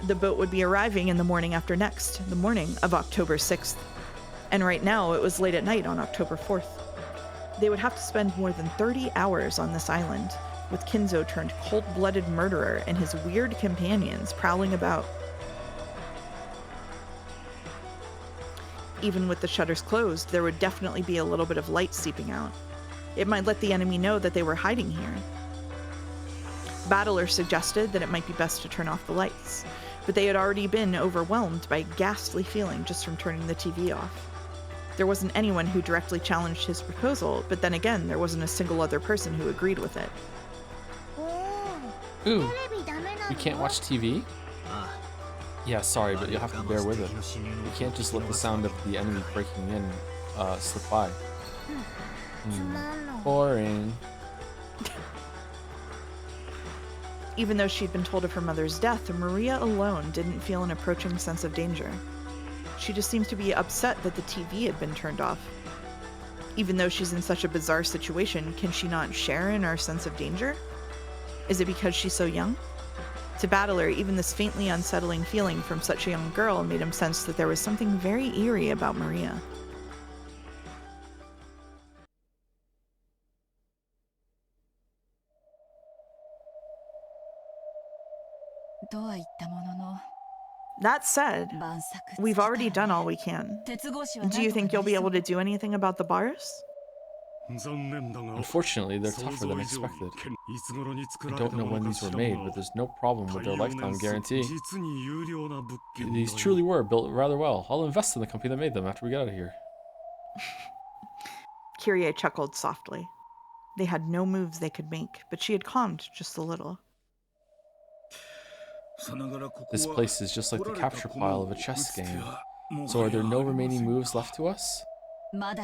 The boat would be arriving in the morning after next, the morning of October 6th. And right now, it was late at night on October 4th. They would have to spend more than 30 hours on this island, with Kinzo turned cold-blooded murderer and his weird companions prowling about. Even with the shutters closed, there would definitely be a little bit of light seeping out. It might let the enemy know that they were hiding here. Battler suggested that it might be best to turn off the lights, but they had already been overwhelmed by a ghastly feeling just from turning the TV off. There wasn't anyone who directly challenged his proposal, but then again, there wasn't a single other person who agreed with it. Ooh, we can't watch TV? Yeah, sorry, but you'll have to bear with it. We can't just let the sound of the enemy breaking in slip by. Boring. Even though she'd been told of her mother's death, Maria alone didn't feel an approaching sense of danger. She just seemed to be upset that the TV had been turned off. Even though she's in such a bizarre situation, can she not share in our sense of danger? Is it because she's so young? To Battler, even this faintly unsettling feeling from such a young girl made him sense that there was something very eerie about Maria. That said, we've already done all we can. Do you think you'll be able to do anything about the bars? Unfortunately, they're tougher than expected. I don't know when these were made, but there's no problem with their lifetime guarantee. These truly were built rather well. I'll invest in the company that made them after we get out of here. Kyrie chuckled softly. They had no moves they could make, but she had calmed just a little. This place is just like the capture pile of a chess game. So are there no remaining moves left to us? Not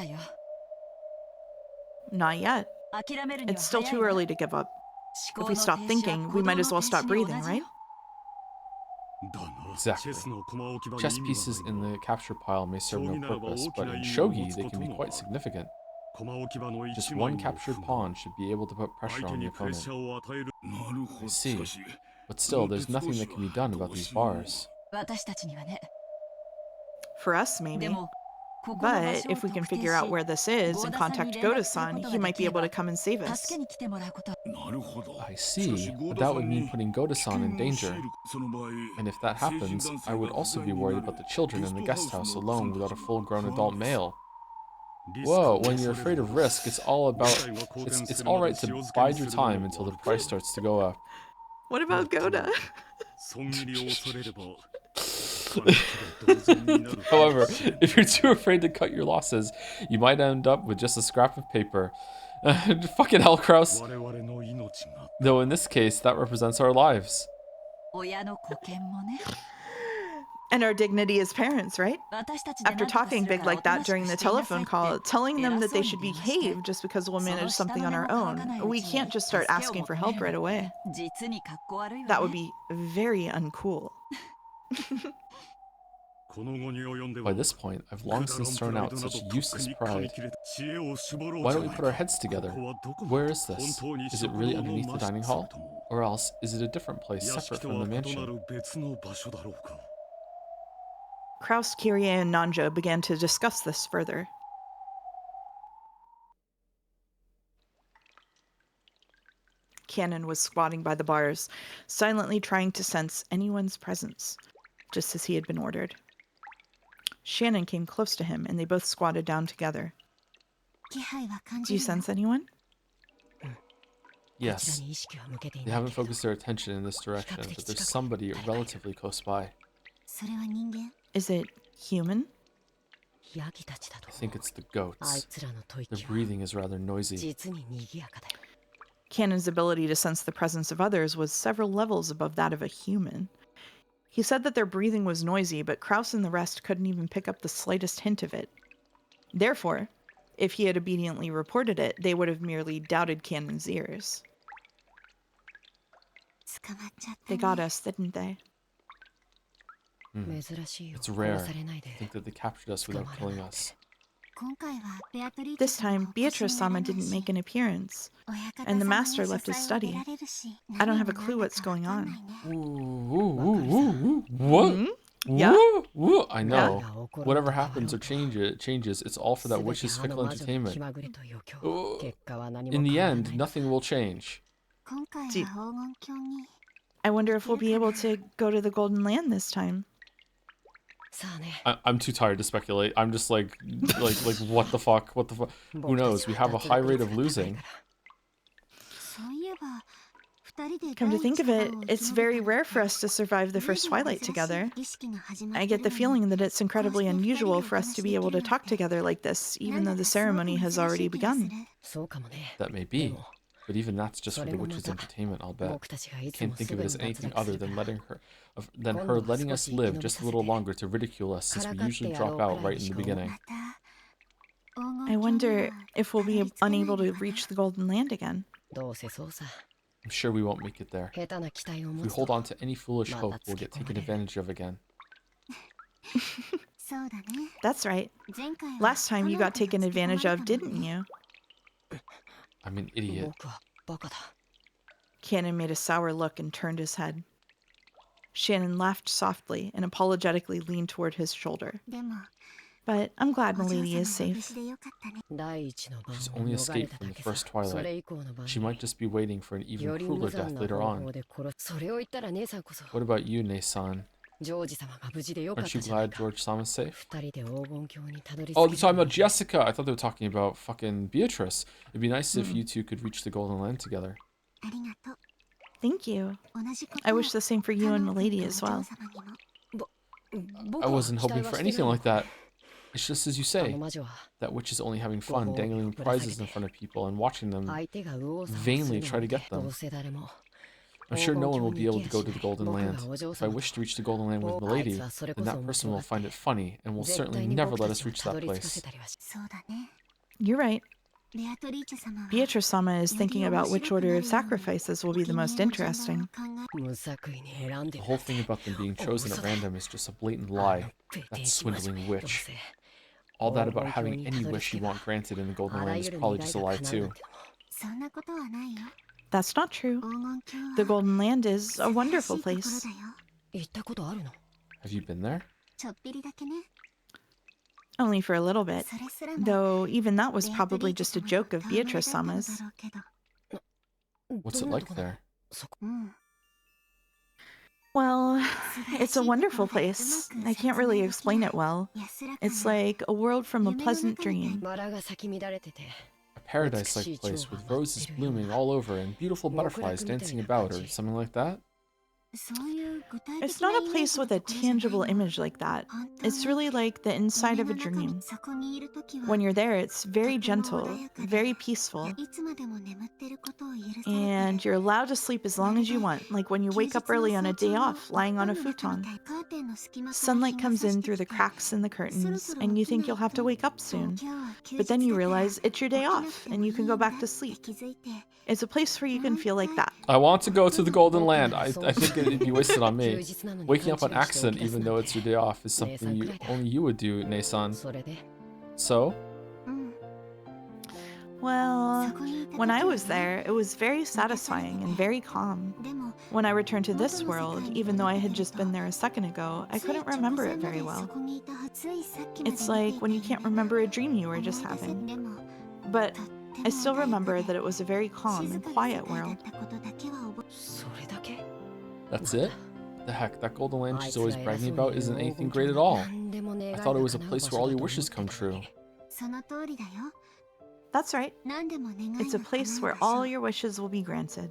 yet. It's still too early to give up. If we stop thinking, we might as well stop breathing, right? Exactly. Chess pieces in the capture pile may serve no purpose, but in shogi they can be quite significant. Just one captured pawn should be able to put pressure on the opponent. I see. But still, there's nothing that can be done about these bars. For us, maybe. But if we can figure out where this is and contact Goda-san, he might be able to come and save us. I see, but that would mean putting Goda-san in danger. And if that happens, I would also be worried about the children in the guest house alone without a full-grown adult male. Whoa, when you're afraid of risk, it's all right to bide your time until the price starts to go up. What about Goda? However, if you're too afraid to cut your losses, you might end up with just a scrap of paper. Fucking hell, Kraus. Though in this case, that represents our lives. And our dignity as parents, right? After talking big like that during the telephone call, telling them that they should behave just because we'll manage something on our own, we can't just start asking for help right away. That would be very uncool. By this point, I've long since thrown out such useless pride. Why don't we put our heads together? Where is this? Is it really underneath the dining hall? Or else, is it a different place separate from the mansion? Kraus, Kirie, and Nanjo began to discuss this further. Cannon was squatting by the bars, silently trying to sense anyone's presence, just as he had been ordered. Shannon came close to him, and they both squatted down together. Do you sense anyone? Yes. They haven't focused their attention in this direction, but there's somebody relatively close by. Is it human? I think it's the goats. Their breathing is rather noisy. Cannon's ability to sense the presence of others was several levels above that of a human. He said that their breathing was noisy, but Kraus and the rest couldn't even pick up the slightest hint of it. Therefore, if he had obediently reported it, they would have merely doubted Cannon's ears. They got us, didn't they? It's rare. I think that they captured us without killing us. This time, Beatrice-sama didn't make an appearance, and the master left his study. I don't have a clue what's going on. What? Hmm? Yeah? I know. Whatever happens or changes, it's all for that witch's fickle entertainment. In the end, nothing will change. I wonder if we'll be able to go to the Golden Land this time. I'm too tired to speculate. I'm just like, what the fuck? What the fuck? Who knows? We have a high rate of losing. Come to think of it, it's very rare for us to survive the first twilight together. I get the feeling that it's incredibly unusual for us to be able to talk together like this, even though the ceremony has already begun. That may be. But even that's just for the witch's entertainment, I'll bet. I can't think of it as anything other than her letting us live just a little longer to ridicule us, since we usually drop out right in the beginning. I wonder if we'll be unable to reach the Golden Land again. I'm sure we won't make it there. If we hold on to any foolish hope, we'll get taken advantage of again. That's right. Last time you got taken advantage of, didn't you? I'm an idiot. Cannon made a sour look and turned his head. Shannon laughed softly and apologetically leaned toward his shoulder. But I'm glad Milady is safe. She's only escaped from the first twilight. She might just be waiting for an even crueler death later on. What about you, Ne-san? Aren't you glad George-sama's safe? Oh, they're talking about Jessica! I thought they were talking about fucking Beatrice. It'd be nice if you two could reach the Golden Land together. Thank you. I wish the same for you and Milady as well. I wasn't hoping for anything like that. It's just as you say. That witch is only having fun, dangling prizes in front of people and watching them vainly try to get them. I'm sure no one will be able to go to the Golden Land. If I wish to reach the Golden Land with Milady, then that person will find it funny and will certainly never let us reach that place. You're right. Beatrice-sama is thinking about which order of sacrifices will be the most interesting. The whole thing about them being chosen at random is just a blatant lie. That swindling witch. All that about having any wish you want granted in the Golden Land is probably just a lie too. That's not true. The Golden Land is a wonderful place. Have you been there? Only for a little bit. Though even that was probably just a joke of Beatrice-sama's. What's it like there? Well, it's a wonderful place. I can't really explain it well. It's like a world from a pleasant dream. A paradise-like place with roses blooming all over and beautiful butterflies dancing about or something like that? It's not a place with a tangible image like that. It's really like the inside of a dream. When you're there, it's very gentle, very peaceful. And you're allowed to sleep as long as you want, like when you wake up early on a day off, lying on a futon. Sunlight comes in through the cracks in the curtains, and you think you'll have to wake up soon. But then you realize it's your day off, and you can go back to sleep. It's a place where you can feel like that. I want to go to the Golden Land. I think it'd be wasted on me. Waking up on accident, even though it's your day off, is something only you would do, Nei-san. So? Well, when I was there, it was very satisfying and very calm. When I returned to this world, even though I had just been there a second ago, I couldn't remember it very well. It's like when you can't remember a dream you were just having. But I still remember that it was a very calm and quiet world. That's it? The heck, that Golden Land she's always bragging about isn't anything great at all. I thought it was a place where all your wishes come true. That's right. It's a place where all your wishes will be granted.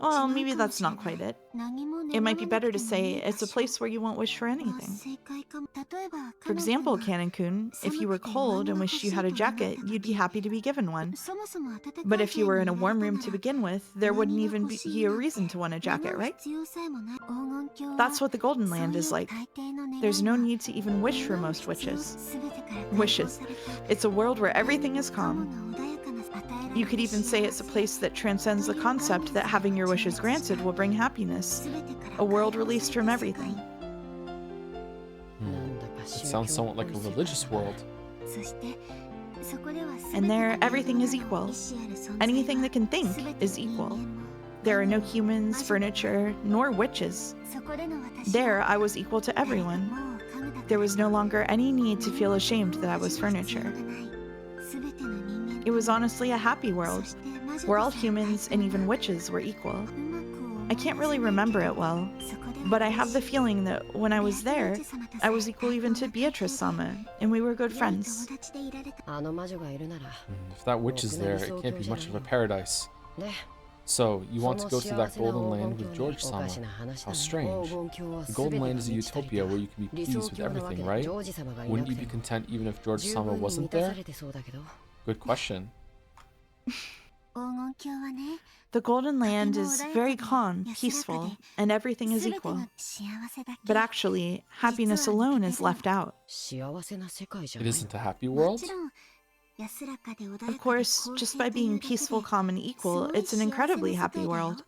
Well, maybe that's not quite it. It might be better to say it's a place where you won't wish for anything. For example, Canon-kun, if you were cold and wished you had a jacket, you'd be happy to be given one. But if you were in a warm room to begin with, there wouldn't even be a reason to want a jacket, right? That's what the Golden Land is like. There's no need to even wish for most wishes. It's a world where everything is calm. You could even say it's a place that transcends the concept that having your wishes granted will bring happiness. A world released from everything. It sounds somewhat like a religious world. And there, everything is equal. Anything that can think is equal. There are no humans, furniture, nor witches. There, I was equal to everyone. There was no longer any need to feel ashamed that I was furniture. It was honestly a happy world, where all humans and even witches were equal. I can't really remember it well, but I have the feeling that when I was there, I was equal even to Beatrice-sama, and we were good friends. If that witch is there, it can't be much of a paradise. So, you want to go to that Golden Land with George-sama. How strange. The Golden Land is a utopia where you can be pleased with everything, right? Wouldn't you be content even if George-sama wasn't there? Good question. The Golden Land is very calm, peaceful, and everything is equal. But actually, happiness alone is left out. It isn't a happy world? Of course, just by being peaceful, calm, and equal, it's an incredibly happy world.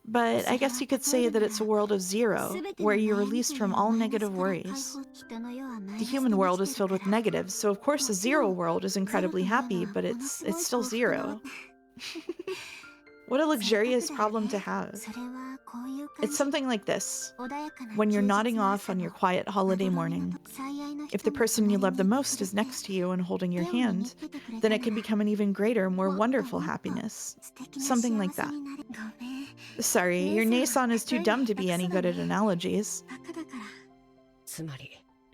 But I guess you could say that it's a world of zero, where you're released from all negative worries. The human world is filled with negatives, so of course a zero world is incredibly happy, but it's still zero. What a luxurious problem to have. It's something like this. When you're nodding off on your quiet holiday morning, if the person you love the most is next to you and holding your hand, then it can become an even greater, more wonderful happiness. Something like that. Sorry, your Nei-san is too dumb to be any good at analogies.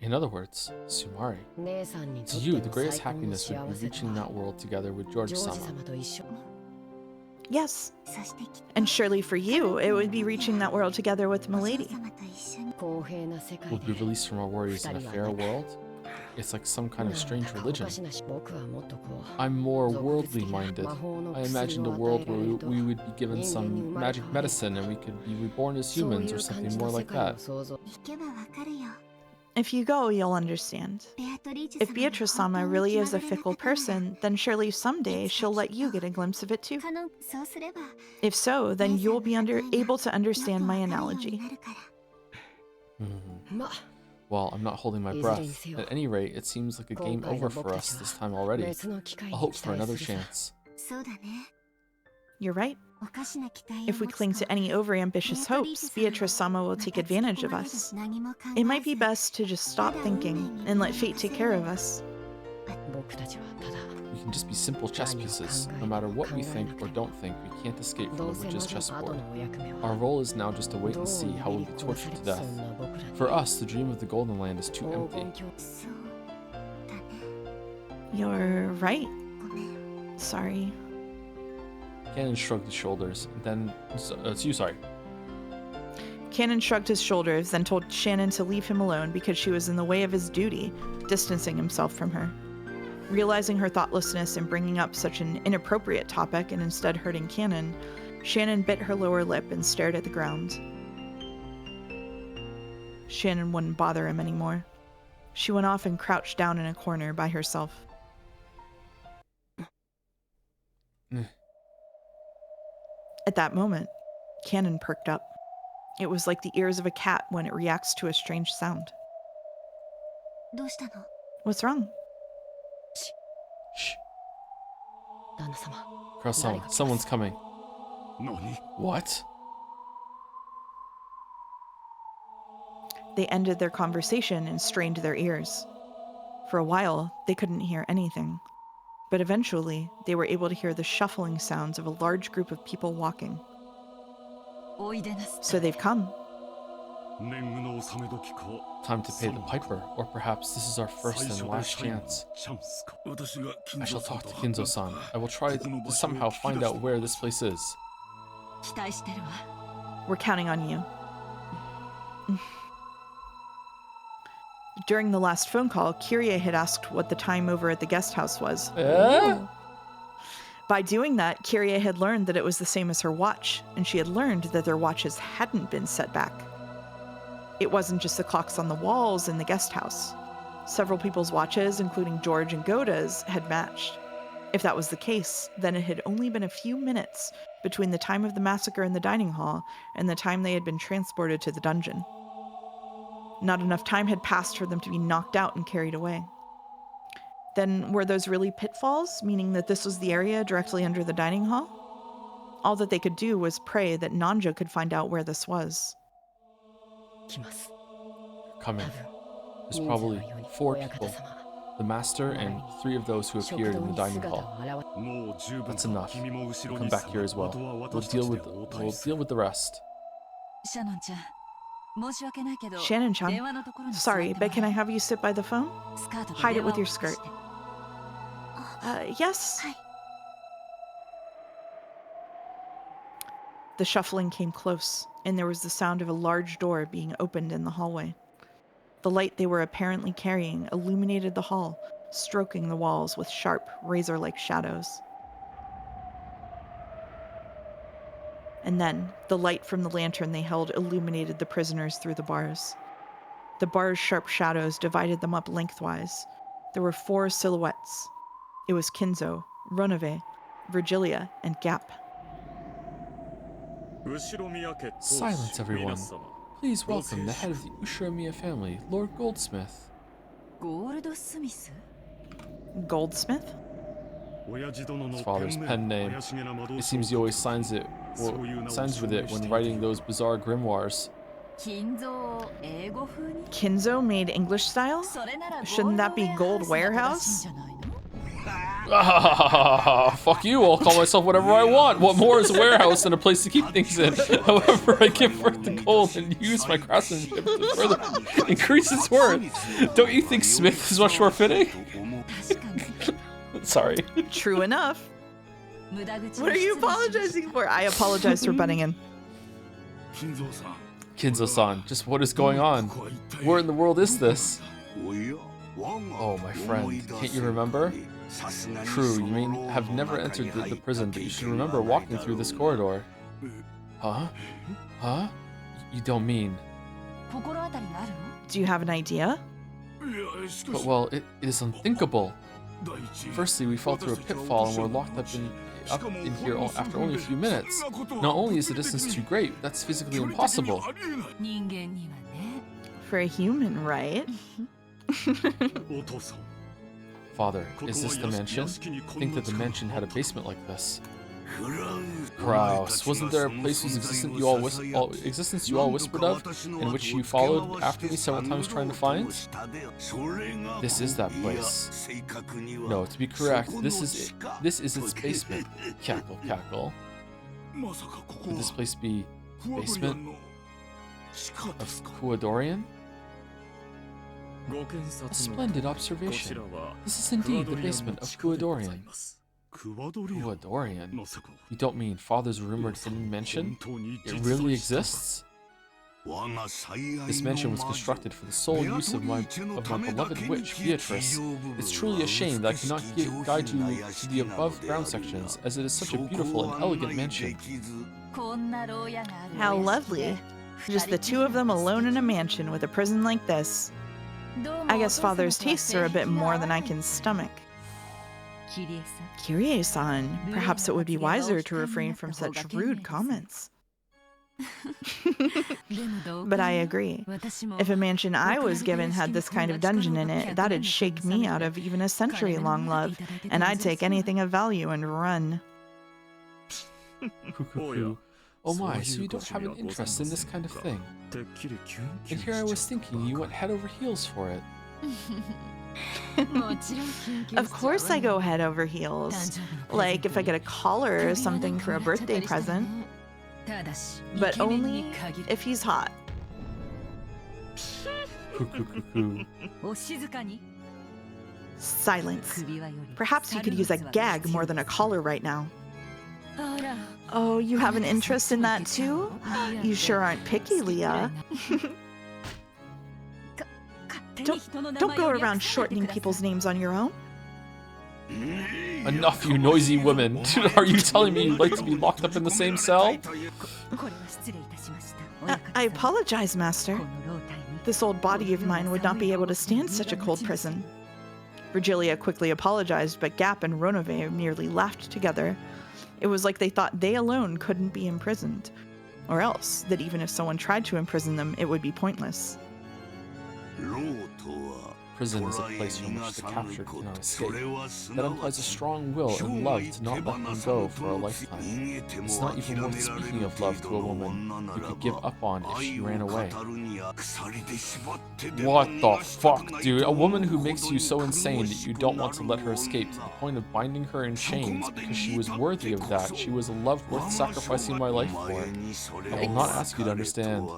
In other words, Sumari, to you, the greatest happiness would be reaching that world together with George-sama. Yes. And surely for you, it would be reaching that world together with Milady. We'll be released from our worries in a fair world? It's like some kind of strange religion. I'm more worldly minded. I imagined a world where we would be given some magic medicine and we could be reborn as humans or something more like that. If you go, you'll understand. If Beatrice-sama really is a fickle person, then surely someday she'll let you get a glimpse of it too. If so, then you'll be able to understand my analogy. Well, I'm not holding my breath. At any rate, it seems like a game over for us this time already. I'll hope for another chance. You're right. If we cling to any overambitious hopes, Beatrice-sama will take advantage of us. It might be best to just stop thinking and let fate take care of us. We can just be simple chess pieces. No matter what we think or don't think, we can't escape from the witch's chessboard. Our role is now just to wait and see how we'll be tortured to death. For us, the dream of the Golden Land is too empty. You're right. Sorry. Cannon shrugged his shoulders, then... it's you, sorry. Cannon shrugged his shoulders, then told Shannon to leave him alone because she was in the way of his duty, distancing himself from her. Realizing her thoughtlessness in bringing up such an inappropriate topic and instead hurting Cannon, Shannon bit her lower lip and stared at the ground. Shannon wouldn't bother him anymore. She went off and crouched down in a corner by herself. At that moment, Cannon perked up. It was like the ears of a cat when it reacts to a strange sound. What's wrong? Shh. Croissant, someone's coming. What? They ended their conversation and strained their ears. For a while, they couldn't hear anything. But eventually, they were able to hear the shuffling sounds of a large group of people walking. So they've come. Time to pay the piper, or perhaps this is our first and last chance. I shall talk to Kinzo-san. I will try to somehow find out where this place is. We're counting on you. During the last phone call, Kyrie had asked what the time over at the guest house was. By doing that, Kyrie had learned that it was the same as her watch, and she had learned that their watches hadn't been set back. It wasn't just the clocks on the walls in the guest house. Several people's watches, including George and Goda's, had matched. If that was the case, then it had only been a few minutes between the time of the massacre in the dining hall and the time they had been transported to the dungeon. Not enough time had passed for them to be knocked out and carried away. Then were those really pitfalls, meaning that this was the area directly under the dining hall? All that they could do was pray that Nanja could find out where this was. Coming. There's probably 4 people. The master and 3 of those who appeared in the dining hall. That's enough. We'll come back here as well. We'll deal with the rest. Shannon-chan, sorry, but can I have you sit by the phone? Hide it with your skirt. Yes? The shuffling came close, and there was the sound of a large door being opened in the hallway. The light they were apparently carrying illuminated the hall, stroking the walls with sharp, razor-like shadows. And then, the light from the lantern they held illuminated the prisoners through the bars. The bars' sharp shadows divided them up lengthwise. There were 4 silhouettes. It was Kinzo, Ronove, Virgilia, and Gap. Silence, everyone. Please welcome the head of the Ushiromiya family, Lord Goldsmith. Goldsmith? His father's pen name. It seems he always signs with it when writing those bizarre grimoires. Kinzo made English style? Shouldn't that be Gold Warehouse? Fuck you, I'll call myself whatever I want. What more is a warehouse than a place to keep things in? However, I give birth to gold and use my craftsmanship to further increase its worth. Don't you think Smith is much more fitting? Sorry. True enough. What are you apologizing for? I apologize for butting in. Kinzo-san, just what is going on? Where in the world is this? Oh, my friend, can't you remember? True, you may have never entered the prison, but you should remember walking through this corridor. Huh? Huh? You don't mean... Do you have an idea? But, well, it is unthinkable. Firstly, we fell through a pitfall and were locked up in here after only a few minutes. Not only is the distance too great, that's physically impossible. For a human, right? Father, is this the mansion? I think that the mansion had a basement like this. Kraus, wasn't there a place whose existence you all whispered of, and which you followed after me several times trying to find? This is that place. No, to be correct, this is its basement. Cackle, cackle. Could this place be basement of Kuadorian? A splendid observation. This is indeed the basement of Kuadorian. Kuadorian? You don't mean Father's rumored hidden mansion? It really exists? This mansion was constructed for the sole use of my beloved witch, Beatrice. It's truly a shame that I cannot guide you to the above ground sections, as it is such a beautiful and elegant mansion. How lovely. Just the two of them alone in a mansion with a prison like this. I guess Father's tastes are a bit more than I can stomach. Kirie-san, perhaps it would be wiser to refrain from such rude comments. But I agree. If a mansion I was given had this kind of dungeon in it, that'd shake me out of even a century-long love, and I'd take anything of value and run. Oh my, so you don't have an interest in this kind of thing. And here I was thinking you went head over heels for it. Of course I go head over heels. Like if I get a collar or something for a birthday present. But only if he's hot. Silence. Perhaps you could use a gag more than a collar right now. Oh, you have an interest in that too? You sure aren't picky, Leah. Don't go around shortening people's names on your own. Enough, you noisy women. Are you telling me you'd like to be locked up in the same cell? I apologize, Master. This old body of mine would not be able to stand such a cold prison. Virgilia quickly apologized, but Gap and Ronove merely laughed together. It was like they thought they alone couldn't be imprisoned, or else that even if someone tried to imprison them, it would be pointless. Prison is a place from which the captured cannot escape. That implies a strong will and love to not let them go for a lifetime. It's not even worth speaking of love to a woman you could give up on if she ran away. What the fuck, dude? A woman who makes you so insane that you don't want to let her escape to the point of binding her in chains because she was worthy of that. She was a love worth sacrificing my life for. I will not ask you to understand.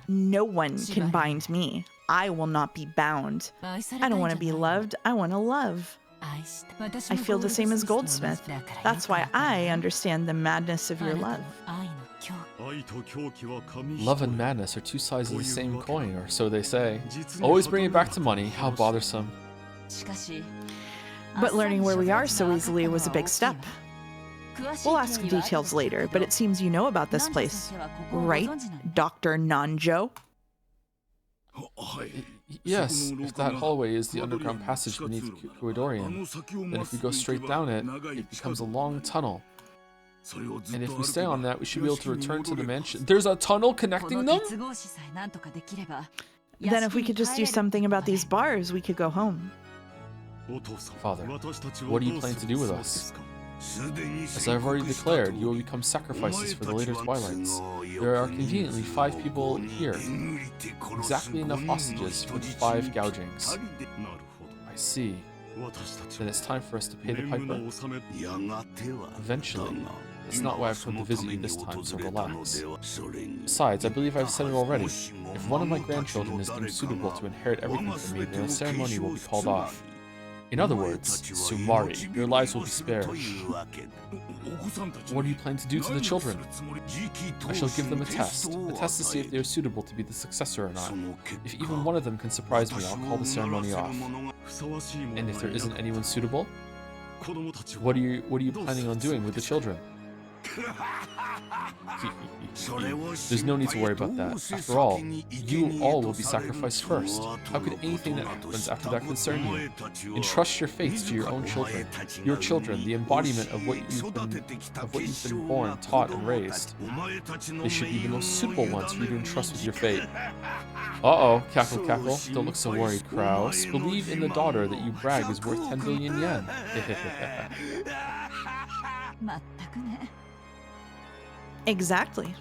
No one can bind me. I will not be bound. I don't want to be loved, I want to love. I feel the same as Goldsmith. That's why I understand the madness of your love. Love and madness are two sides of the same coin, or so they say. Always bring it back to money, how bothersome. But learning where we are so easily was a big step. We'll ask details later, but it seems you know about this place. Right, Dr. Nanjo? Yes, if that hallway is the underground passage beneath Kuadorian, then if we go straight down it, it becomes a long tunnel. And if we stay on that, we should be able to return to the mansion. There's a tunnel connecting them? Then if we could just do something about these bars, we could go home. Father, what do you plan to do with us? As I have already declared, you will become sacrifices for the later twilights. There are conveniently 5 people here. Exactly enough hostages for the 5 gougings. I see. Then it's time for us to pay the piper. Eventually. That's not why I've come to visit you this time, so relax. Besides, I believe I've said it already. If one of my grandchildren is deemed suitable to inherit everything from me, then the ceremony will be called off. In other words, Sumari, your lives will be spared. What do you plan to do to the children? I shall give them a test to see if they are suitable to be the successor or not. If even one of them can surprise me, I'll call the ceremony off. And if there isn't anyone suitable, what are you planning on doing with the children? There's no need to worry about that. After all, you all will be sacrificed first. How could anything that happens after that concern you? Entrust your fates to your own children. Your children, the embodiment of what you've been born, taught, and raised. They should be the most suitable ones for you to entrust with your fate. Uh-oh, cackle cackle. Don't look so worried, Kraus. Believe in the daughter that you brag is worth 10 billion yen. Exactly.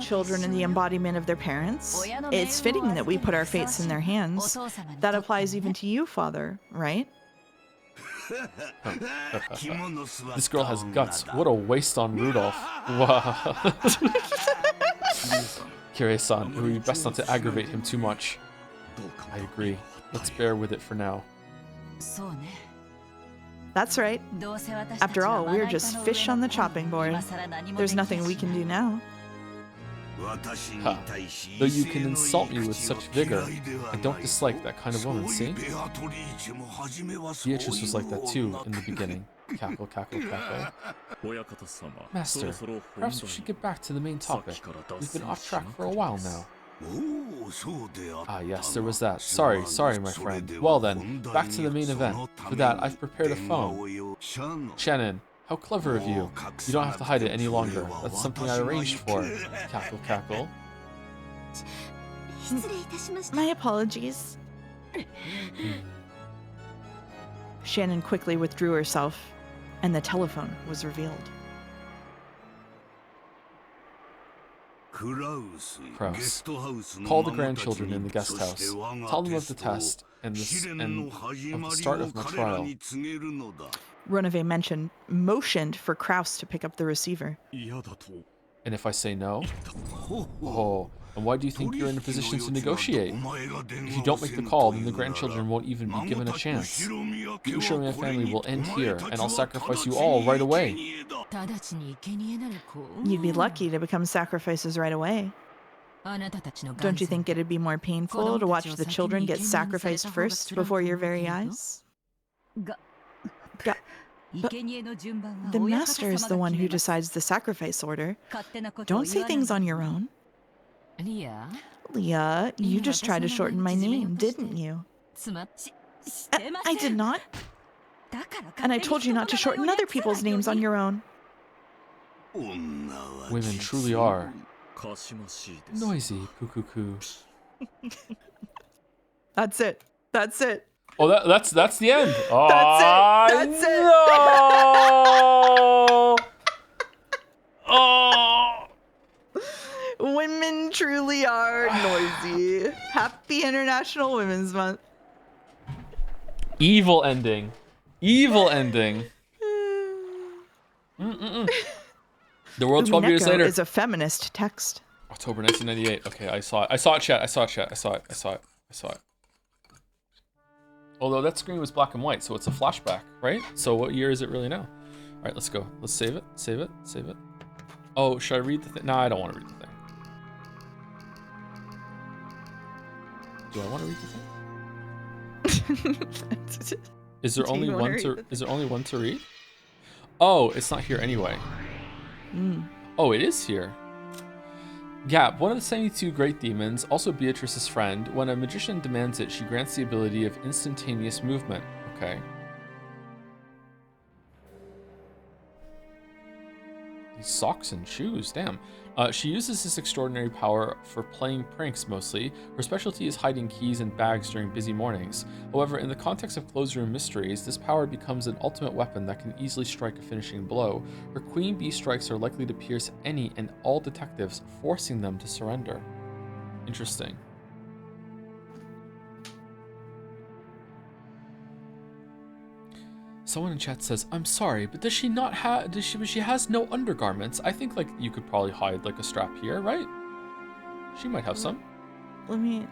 Children are the embodiment of their parents. It's fitting that we put our fates in their hands. That applies even to you, father, right? This girl has guts. What a waste on Rudolph. Wow. Kirei-san, it would be best not to aggravate him too much. I agree. Let's bear with it for now. That's right. After all, we're just fish on the chopping board. There's nothing we can do now. Ha. Though you can insult me with such vigor, I don't dislike that kind of woman, see? Beatrice was like that too in the beginning. Cackle, cackle, cackle. Master, perhaps we should get back to the main topic. We've been off track for a while now. Ah yes, there was that. Sorry, my friend. Well then, back to the main event. For that, I've prepared a phone. Shannon, how clever of you. You don't have to hide it any longer. That's something I arranged for. Cackle, cackle. My apologies. Shannon quickly withdrew herself, and the telephone was revealed. Kraus. Call the grandchildren in the guest house. Tell them of the test and of the start of my trial. Ronove motioned for Kraus to pick up the receiver. And if I say no? Oh, and why do you think you're in a position to negotiate? If you don't make the call, then the grandchildren won't even be given a chance. The Ushomiya family will end here, and I'll sacrifice you all right away. You'd be lucky to become sacrifices right away. Don't you think it'd be more painful to watch the children get sacrificed first before your very eyes? But the master is the one who decides the sacrifice order. Don't say things on your own. Leah, you just tried to shorten my name, didn't you? I did not. And I told you not to shorten other people's names on your own. Women truly are noisy, cuckoo. That's it. That's it. Oh, that's the end. That's it. No! Oh! Women truly are noisy. Happy International Women's Month. Evil ending. The world 12 years Umineko later. is a feminist text. October 1998. Okay, I saw it, chat. I saw it. Although that screen was black and white, so it's a flashback, right? So what year is it really now? All right, let's go. Let's save it. Oh, should I read the thing? No, I don't want to read the thing. Do I want to read the thing? Is there only one to read? Oh, it's not here anyway. Oh, it is here. Gap, one of the 72 great demons, also Beatrice's friend. When a magician demands it, she grants the ability of instantaneous movement. Okay. These socks and shoes, damn. She uses this extraordinary power for playing pranks mostly. Her specialty is hiding keys in bags during busy mornings. However, in the context of closed room mysteries, this power becomes an ultimate weapon that can easily strike a finishing blow. Her queen bee strikes are likely to pierce any and all detectives, forcing them to surrender. Interesting. Someone in chat says, "I'm sorry, but does she not have? She has no undergarments. I think like you could probably hide like a strap here, right? She might have some." Let me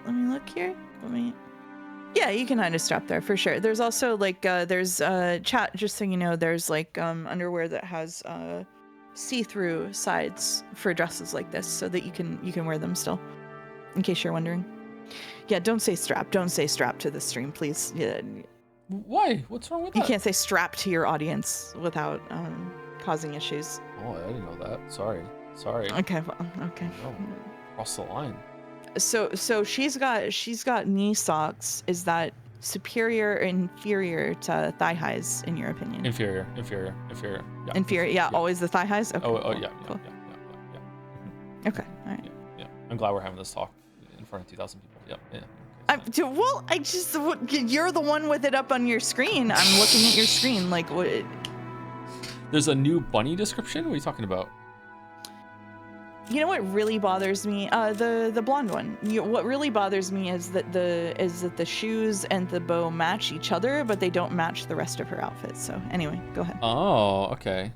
look here. Yeah, you can hide a strap there for sure. There's also like there's chat, just so you know, there's like underwear that has see-through sides for dresses like this, so that you can wear them still, in case you're wondering. Yeah, don't say strap. Don't say strap to the stream, please. Yeah, Why? What's wrong with that? you can't say strap to your audience without causing issues. Oh, I didn't know that. Sorry. Okay, well, okay. Oh, cross the line. So she's got knee socks. Is that superior or inferior to thigh highs in your opinion? Inferior. Yeah. Inferior, yeah, always the thigh highs. Okay. Oh, cool, yeah. cool. Mhm. Okay, all right. Yeah. I'm glad we're having this talk in front of 2,000 people. Yeah. You're the one with it up on your screen. I'm looking at your screen. Like, what? There's a new bunny description. What are you talking about? You know what really bothers me? The blonde one. What really bothers me is that the shoes and the bow match each other, but they don't match the rest of her outfit. So anyway, go ahead. Oh, okay.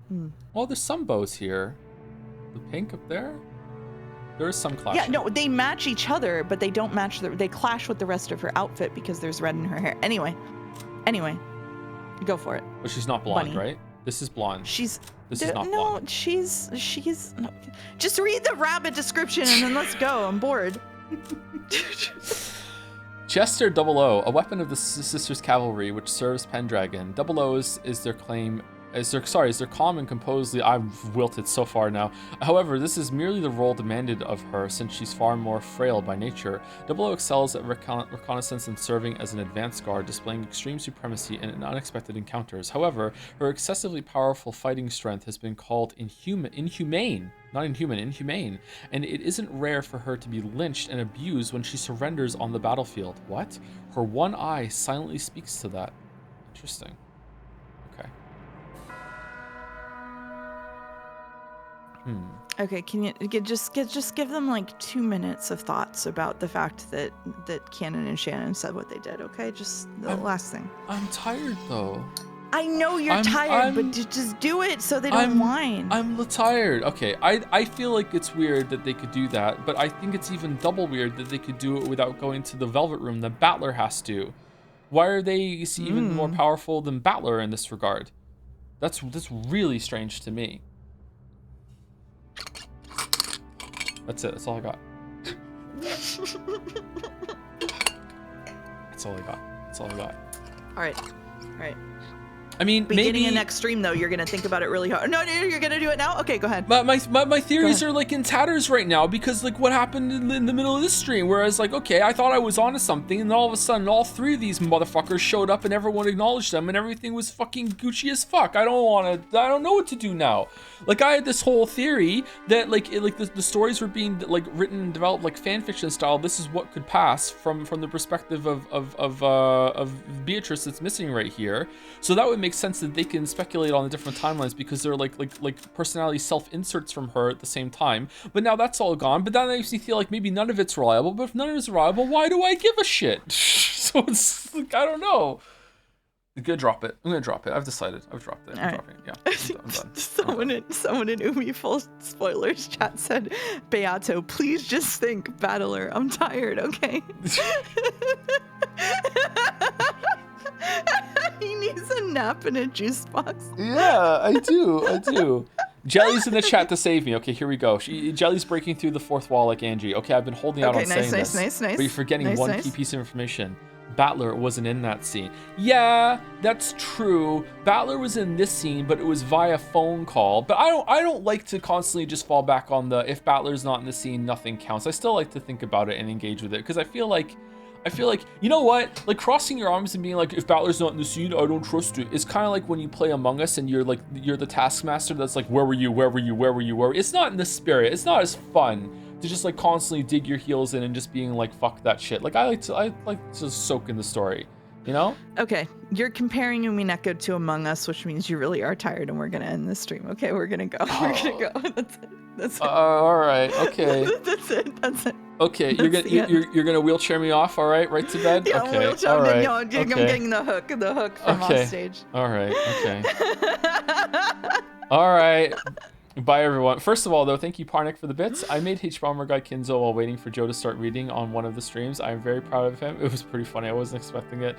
Hmm. Well, there's some bows here. The pink up there. There is some clash. Yeah, no, they match each other, but they don't match they clash with the rest of her outfit because there's red in her hair. Anyway, go for it. But she's not blonde, Bunny. right? This is blonde. This is not blonde. No, she's no. Just read the rabbit description and then let's go. I'm bored. Chester 00, a weapon of the Sisters Cavalry, which serves Pendragon. 00 is their claim. Is their calm and composedly. I've wilted so far now. However, this is merely the role demanded of her, since she's far more frail by nature. 00 excels at reconnaissance and serving as an advance guard, displaying extreme supremacy in unexpected encounters. However, her excessively powerful fighting strength has been called inhumane, and it isn't rare for her to be lynched and abused when she surrenders on the battlefield. What? Her one eye silently speaks to that. Interesting. Okay. Okay, can you just give them like 2 minutes of thoughts about the fact that Cannon and Shannon said what they did? Okay, just the last thing. I'm tired though. I know you're tired, but just do it so they don't whine. I'm tired. Okay, I feel like it's weird that they could do that, but I think it's even double weird that they could do it without going to the Velvet Room that Battler has to. Why are they even more powerful than Battler in this regard? That's really strange to me. That's it. That's all I got. That's all I got. All right. I mean, Beginning maybe of next stream though, you're gonna think about it really hard. No, you're gonna do it now. Okay, go ahead. My theories are like in tatters right now because like what happened in the middle of this stream, where I was like, okay, I thought I was onto something, and then all of a sudden, all three of these motherfuckers showed up, and everyone acknowledged them, and everything was fucking Gucci as fuck. I don't know what to do now. Like I had this whole theory that the stories were being like written and developed like fan fiction style. This is what could pass from the perspective of Beatrice that's missing right here. So that would make sense that they can speculate on the different timelines because they're like personality self-inserts from her at the same time. But now that's all gone. But that makes me feel like maybe none of it's reliable. But if none of it's reliable, why do I give a shit? So it's like, I don't know. I'm gonna drop it. I've decided. I've dropped it. I'm dropping it. Yeah. I'm done. Someone in Umi full spoilers chat said, Beato, please just think Battler. I'm tired, okay? He needs a nap in a juice box. Yeah, I do. Jelly's in the chat to save me. Okay, here we go. Jelly's breaking through the fourth wall like Angie. Okay, I've been holding out on saying this. Nice. But you're forgetting one key piece of information. Battler wasn't in that scene. Yeah, that's true. Battler was in this scene, but it was via phone call. But I don't like to constantly just fall back on the if Battler's not in the scene, nothing counts. I still like to think about it and engage with it because I feel like, you know what? Like crossing your arms and being like, if Battler's not in the scene, I don't trust it. It's kind of like when you play Among Us and you're the taskmaster that's like, where were you? It's not in the spirit. It's not as fun to just like constantly dig your heels in and just being like, fuck that shit. Like I like to soak in the story, you know? Okay, you're comparing Umineko to Among Us, which means you really are tired and we're gonna end this stream. Okay, we're gonna go. That's it. All right. Okay. That's it. Okay, you're gonna wheelchair me off, all right? Right to bed. Yeah, okay. Wheelchair. All right. I'm getting the hook from off stage. All right. Okay. All right. Bye, everyone. First of all, though, thank you, Parnik, for the bits. I made H-Bomber Guy Kinzo while waiting for Joe to start reading on one of the streams. I'm very proud of him. It was pretty funny. I wasn't expecting it.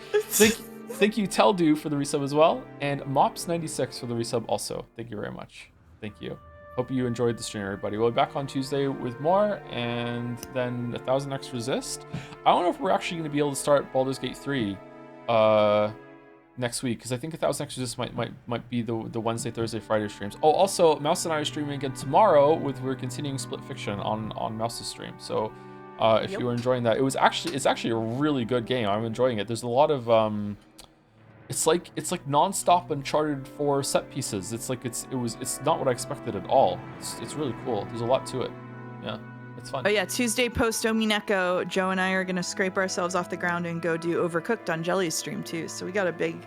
Thank you, Teldu, for the resub as well. And Mops96 for the resub also. Thank you very much. Thank you. Hope you enjoyed the stream, everybody. We'll be back on Tuesday with more, and then 1000X Resist. I don't know if we're actually going to be able to start Baldur's Gate 3 next week, because I think 1000X Resist might be the Wednesday, Thursday, Friday streams. Oh, also, Mouse and I are streaming again tomorrow we're continuing Split Fiction on Mouse's stream. So if you were enjoying that, it's actually a really good game. I'm enjoying it. There's a lot of it's like non-stop Uncharted 4 set pieces. It's not what I expected at all. It's really cool. There's a lot to it. Yeah, it's fun. Oh yeah, Tuesday post Umineko, Joe and I are gonna scrape ourselves off the ground and go do Overcooked on Jelly's stream too. So we got a big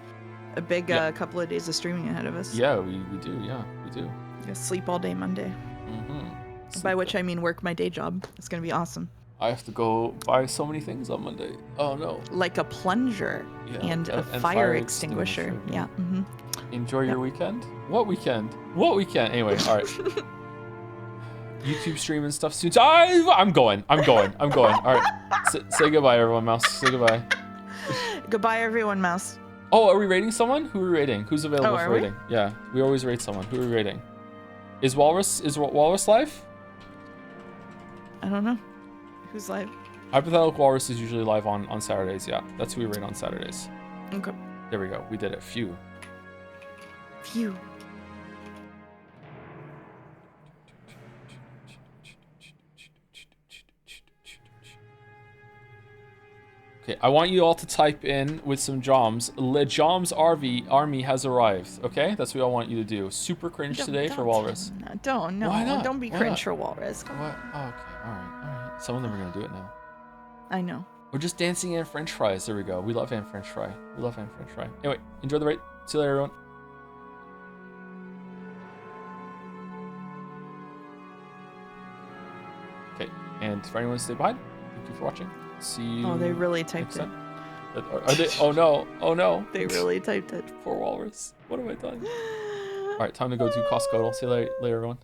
couple of days of streaming ahead of us. Yeah, we do. Yeah, we do. Gonna sleep all day Monday. Mm-hmm. By which I mean work my day job. It's gonna be awesome. I have to go buy so many things on Monday. Oh no. Like a plunger and a fire extinguisher. Yeah. Mm-hmm. Enjoy your weekend. What weekend? What weekend? Anyway, all right. YouTube stream and stuff soon. I'm going. All right. Say goodbye, everyone. Mouse. Say goodbye. Goodbye, everyone. Mouse. Oh, are we rating someone? Who are we rating? Who's available for rating? We? Yeah, we always rate someone. Who are we rating? Is Walrus live? I don't know. Who's live? Hypothetical Walrus is usually live on Saturdays. Yeah, that's who we rate on Saturdays. Okay. There we go. We did it. Phew. Okay, I want you all to type in with some Joms. Le Joms army has arrived. Okay, that's what I want you to do. Super cringe today for Walrus. Don't Why not? Don't be cringe for Walrus. Come on. What? Oh, okay, all right. Some of them are gonna do it now. I know. We're just dancing in French fries. There we go. We love ham French fry. Anyway, enjoy the raid. See you later, everyone. Okay, and for anyone to stay behind, thank you for watching. See you. Oh, they really typed it. Are they? Oh no. They really typed it. Poor Walrus. What have I done? All right, time to go do Costco. I'll see you later, everyone.